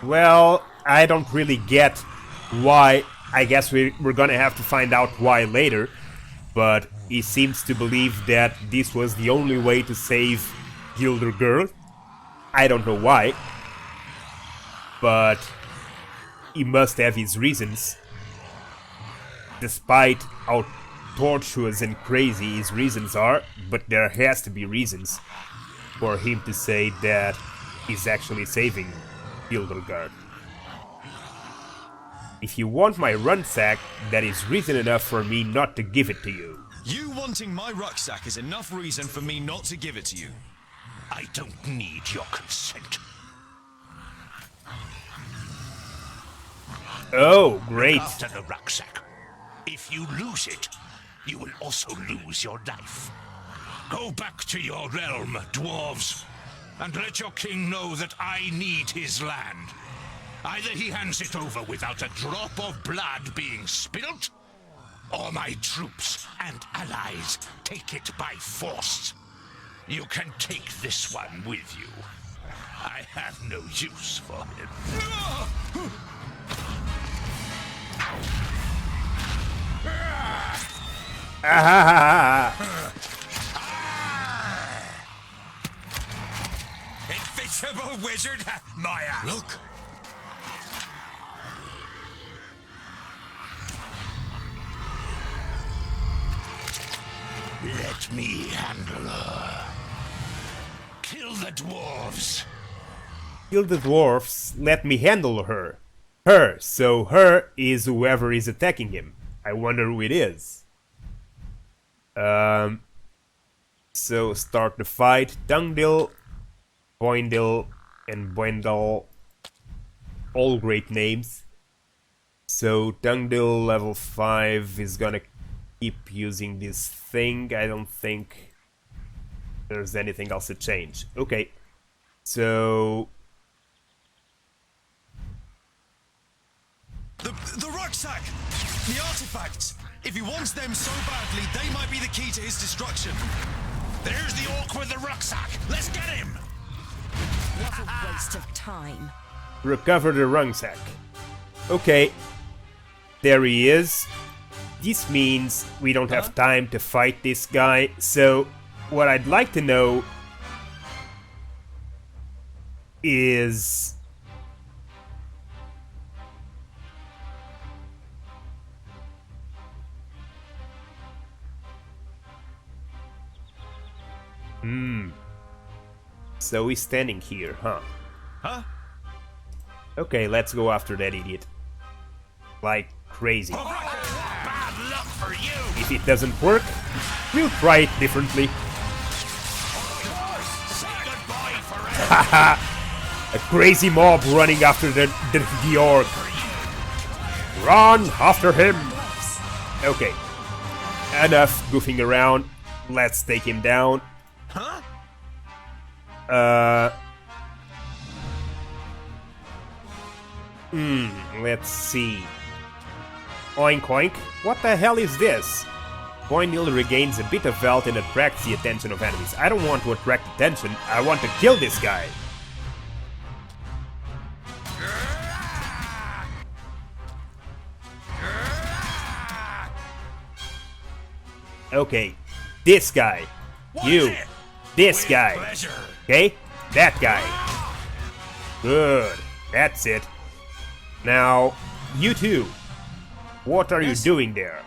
Well, I don't really get why. I guess we're gonna have to find out why later. But he seems to believe that this was the only way to save Gildergirl. I don't know why. But he must have his reasons. Despite how tortuous and crazy his reasons are, but there has to be reasons for him to say that he's actually saving Gildergard. If you want my rucksack, that is reason enough for me not to give it to you. You wanting my rucksack is enough reason for me not to give it to you. I don't need your consent. Oh, great. Look after the rucksack. If you lose it, you will also lose your life. Go back to your realm, dwarves, and let your king know that I need his land. Either he hands it over without a drop of blood being spilt, or my troops and allies take it by force. You can take this one with you. I have no use for him. Invisible wizard, Maya. Look. Let me handle her. Kill the dwarves. Kill the dwarfs, let me handle her. Her, so her is whoever is attacking him. I wonder who it is. So start the fight. Tungdil, Boindil, and Boindal. All great names. So Tungdil level 5 is gonna keep using this thing. I don't think there's anything else to change. Okay. So The rucksack! The artifacts! If he wants them so badly, they might be the key to his destruction. There's the orc with the rucksack. Let's get him! What a waste of time. recover the rucksack. Okay. There he is. This means we don't have time to fight this guy, so what I'd like to know is... So he's standing here, huh? Huh? Okay, let's go after that idiot. Like crazy. Bad luck for you! If it doesn't work, we'll try it differently. Haha! A crazy mob running after the orc. Run after him! Okay. Enough goofing around. Let's take him down. Huh? Let's see. Oink oink. What the hell is this? Boinil regains a bit of health and attracts the attention of enemies. I don't want to attract attention, I want to kill this guy. Okay, this guy. You. This guy. Okay? That guy. Good. That's it. Now, you two. What are you doing there?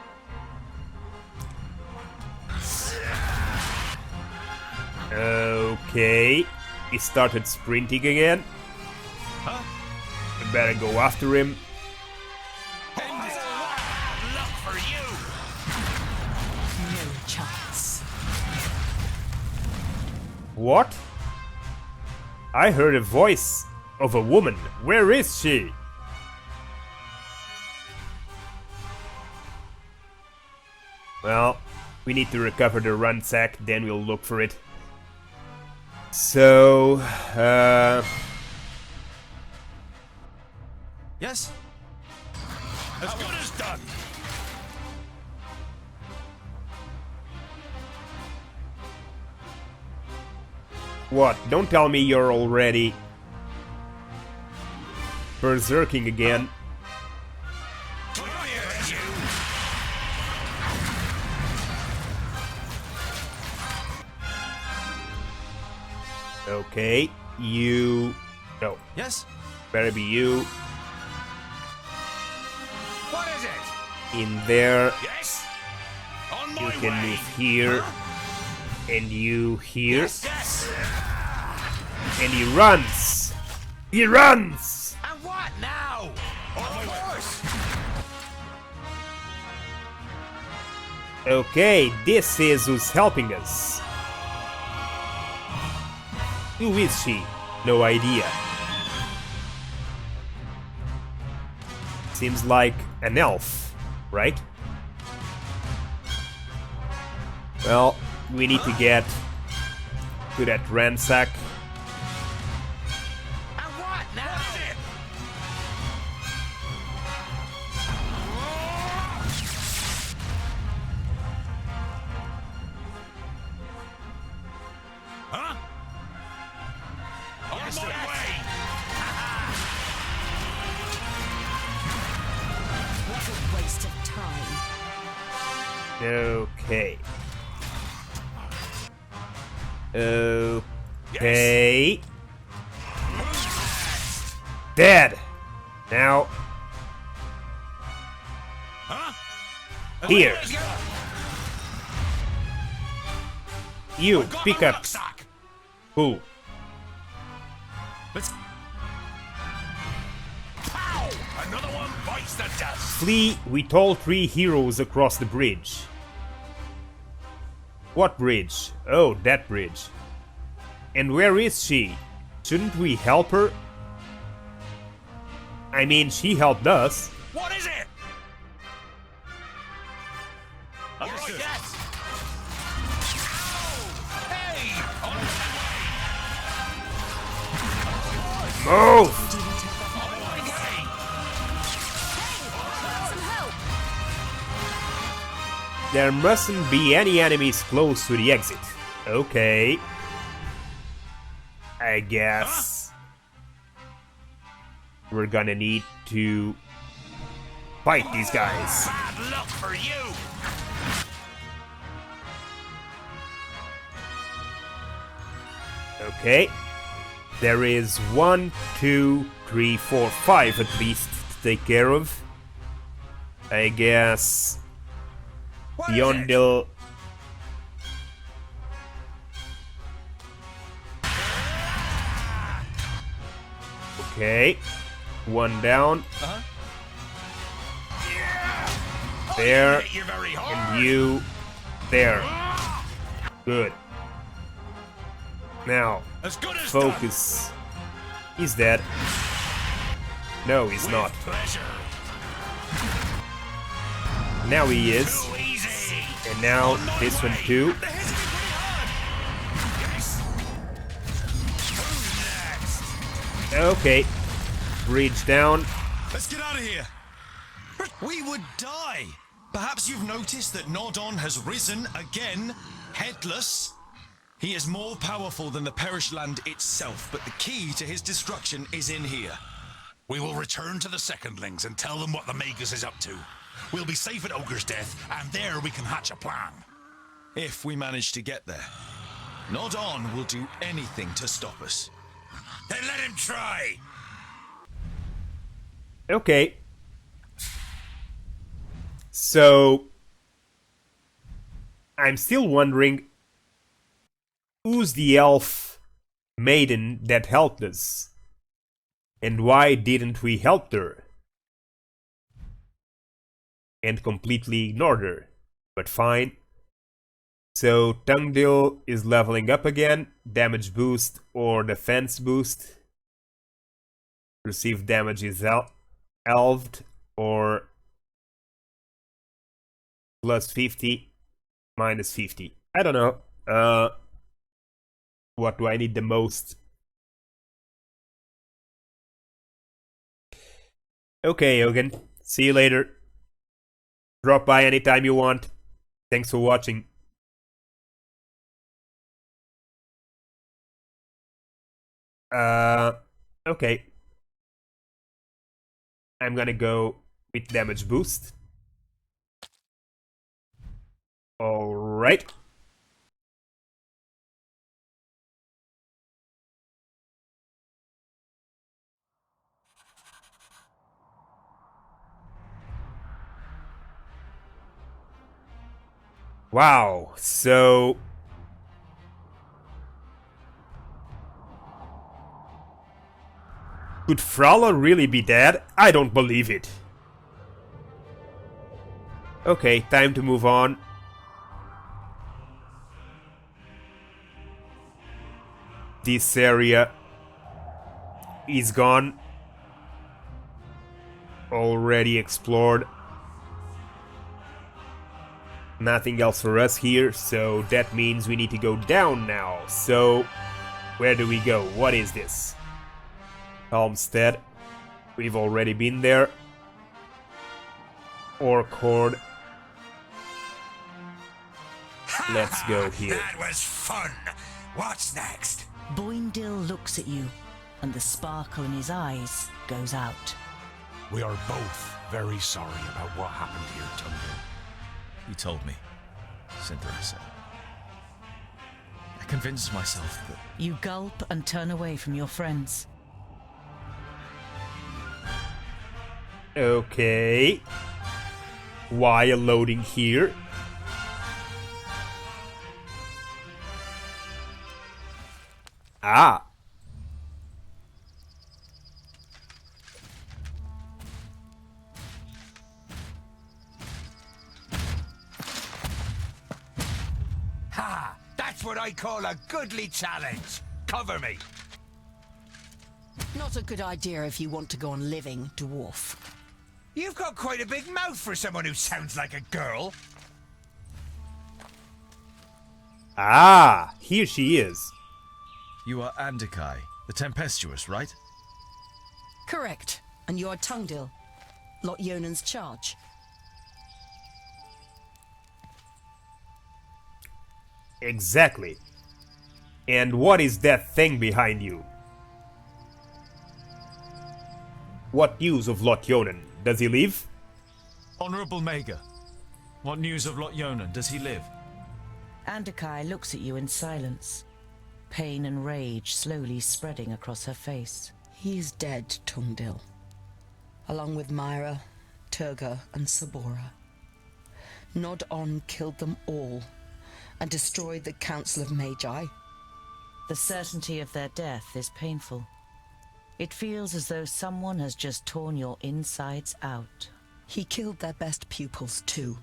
Okay. He started sprinting again. I better go after him. What? I heard a voice of a woman. Where is she? Well, we need to recover the ransack, then we'll look for it. So, Yes? As good as done. What? Don't tell me you're already berserking again. Okay, you... No. Yes? Better be you. What is it? In there. Yes. On You my can way. move here. And you here. Yes. And he runs! He runs! And what now? Of course. Okay, this is who's helping us. Who is she? No idea. Seems like an elf, right? Well, we need to get to that ransack. And what now? Huh? On my way. What a waste of time. Okay. Okay. Dead. Now. Here. You pick up. Who? Let's. Pow! Another one bites the dust. Flee with all 3 heroes across the bridge. What bridge? Oh, that bridge. And where is she? Shouldn't we help her? I mean, she helped us. What is it? Understood. Yes. Hey! On Move! my way. Some help. There mustn't be any enemies close to the exit. Okay. I guess we're gonna need to fight these guys. Bad luck for you. Okay. There is 1, 2, 3, 4, 5 at least to take care of. I guess Yondel. Okay. 1 down. There. And you. There. Good. Now, As good as focus. He's dead. No, he's not. Pleasure. Now he is. Too easy. And now this one too. Yes. Who's next? Okay. Bridge down. Let's get out of here! We would die! Perhaps you've noticed that Nodon has risen again, headless. He is more powerful than the Perished Land itself, but the key to his destruction is in here. We will return to the Secondlings and tell them what the Magus is up to. We'll be safe at Ogre's Death, and there we can hatch a plan. If we manage to get there. Nodon will do anything to stop us. Then let him try! Okay. So, I'm still wondering who's the elf maiden that helped us? And why didn't we help her? And completely ignored her. But fine. So, Tungdil is leveling up again. Damage boost or defense boost. Received damage is elved or plus 50, minus 50. I don't know. What do I need the most? Okay, Hogan. See you later. Drop by anytime you want. Thanks for watching. Okay. I'm gonna go with damage boost. Alright. Wow, so... Could Frala really be dead? I don't believe it. Okay, time to move on. This area is gone. Already explored. Nothing else for us here, so that means we need to go down now. So, where do we go? What is this? Helmstead. We've already been there. Orcord. Let's go here. That was fun. What's next? Boindil looks at you, and the sparkle in his eyes goes out. We are both very sorry about what happened here, Tungdil. You told me, Cynthia said. I convinced myself that... You gulp and turn away from your friends. Okay. While loading here. Ah. Ha! That's what I call a goodly challenge. Cover me. Not a good idea if you want to go on living, dwarf. You've got quite a big mouth for someone who sounds like a girl. Ah, here she is. You are Andikai, the Tempestuous, right? Correct. And you're Tungdil, Lot Yonan's charge. Exactly. And what is that thing behind you? What news of Lot Yonan? Does he live? Honorable Maga, what news of Lot Yonan? Does he live? Andikai looks at you in silence, pain and rage slowly spreading across her face. He's dead, Tungdil. Along with Myra, Turga, and Sabora. Nod-On killed them all and destroyed the Council of Magi. The certainty of their death is painful. It feels as though someone has just torn your insides out. He killed their best pupils too.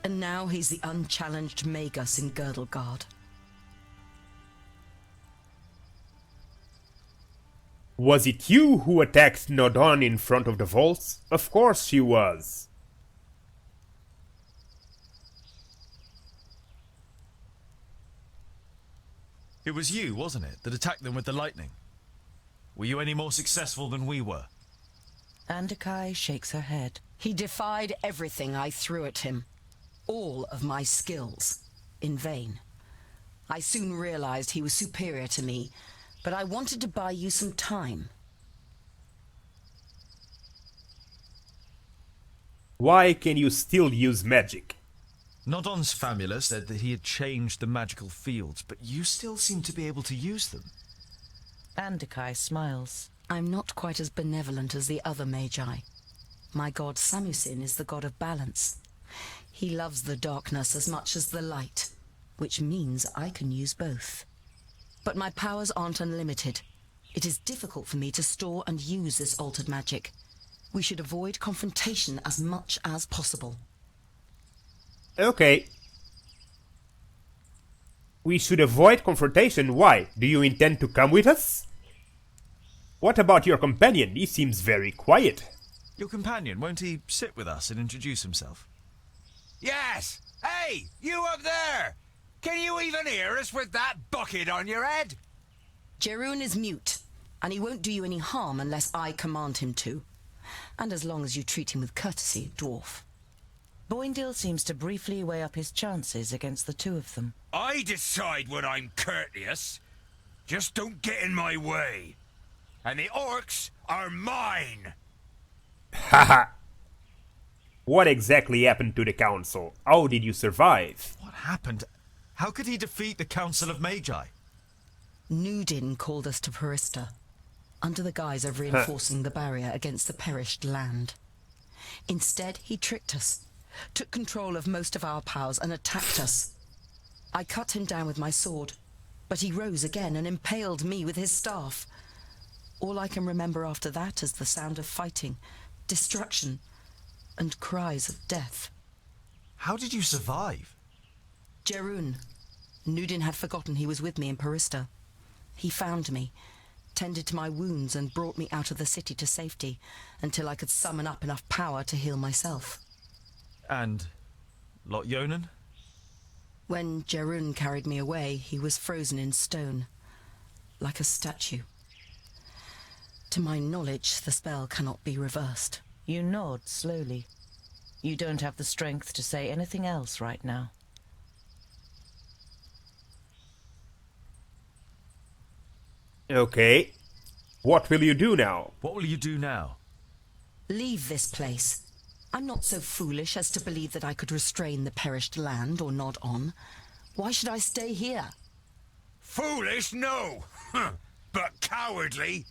And now he's the unchallenged Magus in Girdlegard. Was it you who attacked Nodon in front of the vaults? Of course she was. It was you, wasn't it, that attacked them with the lightning? Were you any more successful than we were? Andakai shakes her head. He defied everything I threw at him. All of my skills. In vain. I soon realized he was superior to me, but I wanted to buy you some time. Why can you still use magic? Nodon's famula said that he had changed the magical fields, but you still seem to be able to use them. Andakai smiles. I'm not quite as benevolent as the other magi. My god Samusin is the god of balance. He loves the darkness as much as the light, which means I can use both. But my powers aren't unlimited. It is difficult for me to store and use this altered magic. We should avoid confrontation as much as possible. Okay. We should avoid confrontation. Why? Do you intend to come with us? What about your companion? He seems very quiet. Your companion, won't he sit with us and introduce himself? Yes! Hey, you up there! Can you even hear us with that bucket on your head? Jeroen is mute, and he won't do you any harm unless I command him to. And as long as you treat him with courtesy, dwarf. Boindil seems to briefly weigh up his chances against the two of them. I decide when I'm courteous. Just don't get in my way. And the orcs are mine! Haha! What exactly happened to the council? How did you survive? What happened? How could he defeat the Council of Magi? Nudin called us to Parista, under the guise of reinforcing the barrier against the perished land. Instead, he tricked us, took control of most of our powers and attacked us. I cut him down with my sword, but he rose again and impaled me with his staff. All I can remember after that is the sound of fighting, destruction, and cries of death. How did you survive? Jeroen. Nudin had forgotten he was with me in Parista. He found me, tended to my wounds, and brought me out of the city to safety until I could summon up enough power to heal myself. And Lot Yonan? When Jeroen carried me away, he was frozen in stone, like a statue. To my knowledge, the spell cannot be reversed. You nod slowly. You don't have the strength to say anything else right now. Okay. What will you do now? What will you do now? Leave this place. I'm not so foolish as to believe that I could restrain the perished land or nod on. Why should I stay here? Foolish, no! But cowardly!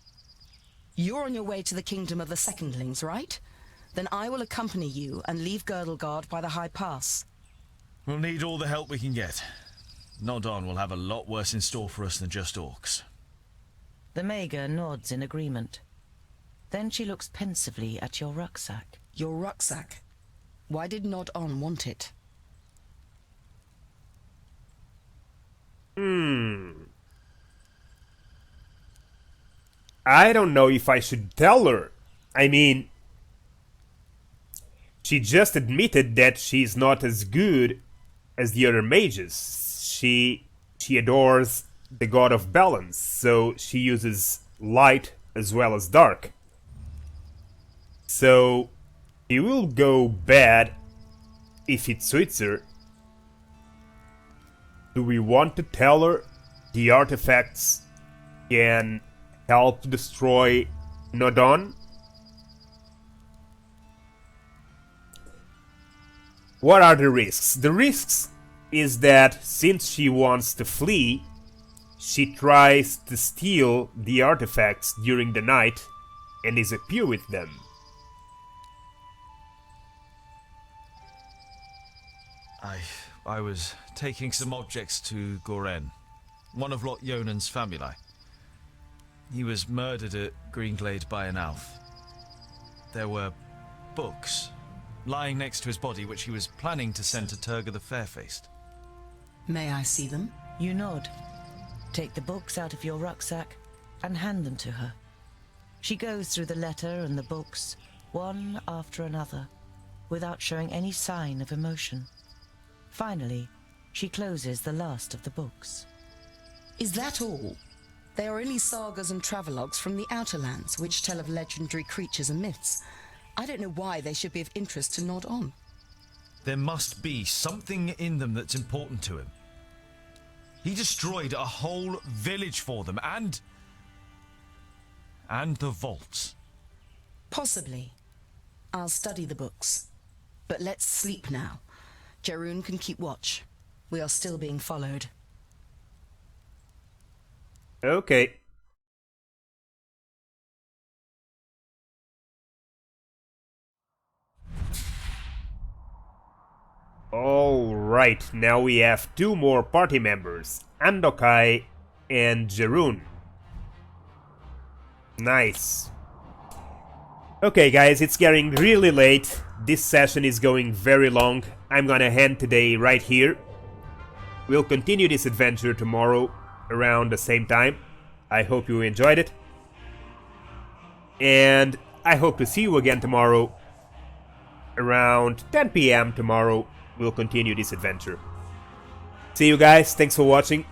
You're on your way to the kingdom of the Secondlings, right? Then I will accompany you and leave Girdlegard by the High Pass. We'll need all the help we can get. Nodon will have a lot worse in store for us than just orcs. The Mager nods in agreement. Then she looks pensively at your rucksack. Your rucksack? Why did Nod-On want it? I don't know if I should tell her. I mean, she just admitted that she's not as good as the other mages. She adores the god of balance, so she uses light as well as dark. So it will go bad if it suits her. Do we want to tell her the artifacts can help destroy Nodon? What are the risks? The risks is that since she wants to flee, she tries to steal the artifacts during the night and disappear with them. I was taking some objects to Goren, one of Lot Yonan's famuli. He was murdered at Greenglade by an elf. There were books lying next to his body which he was planning to send to Turga the Fair-Faced. May I see them? You nod. Take the books out of your rucksack and hand them to her. She goes through the letter and the books, one after another, without showing any sign of emotion. Finally, she closes the last of the books. Is that all? They are only sagas and travelogues from the Outer Lands, which tell of legendary creatures and myths. I don't know why they should be of interest to Nod On. There must be something in them that's important to him. He destroyed a whole village for them, and the vaults. Possibly. I'll study the books. But let's sleep now. Jeroen can keep watch. We are still being followed. Okay. Alright, now we have two more party members, Andokai and Jeroen. Nice. Okay guys, it's getting really late. This session is going very long. I'm gonna end today right here. We'll continue this adventure tomorrow around the same time. I hope you enjoyed it. And I hope to see you again tomorrow. Around 10 PM tomorrow, we'll continue this adventure. See you guys, thanks for watching.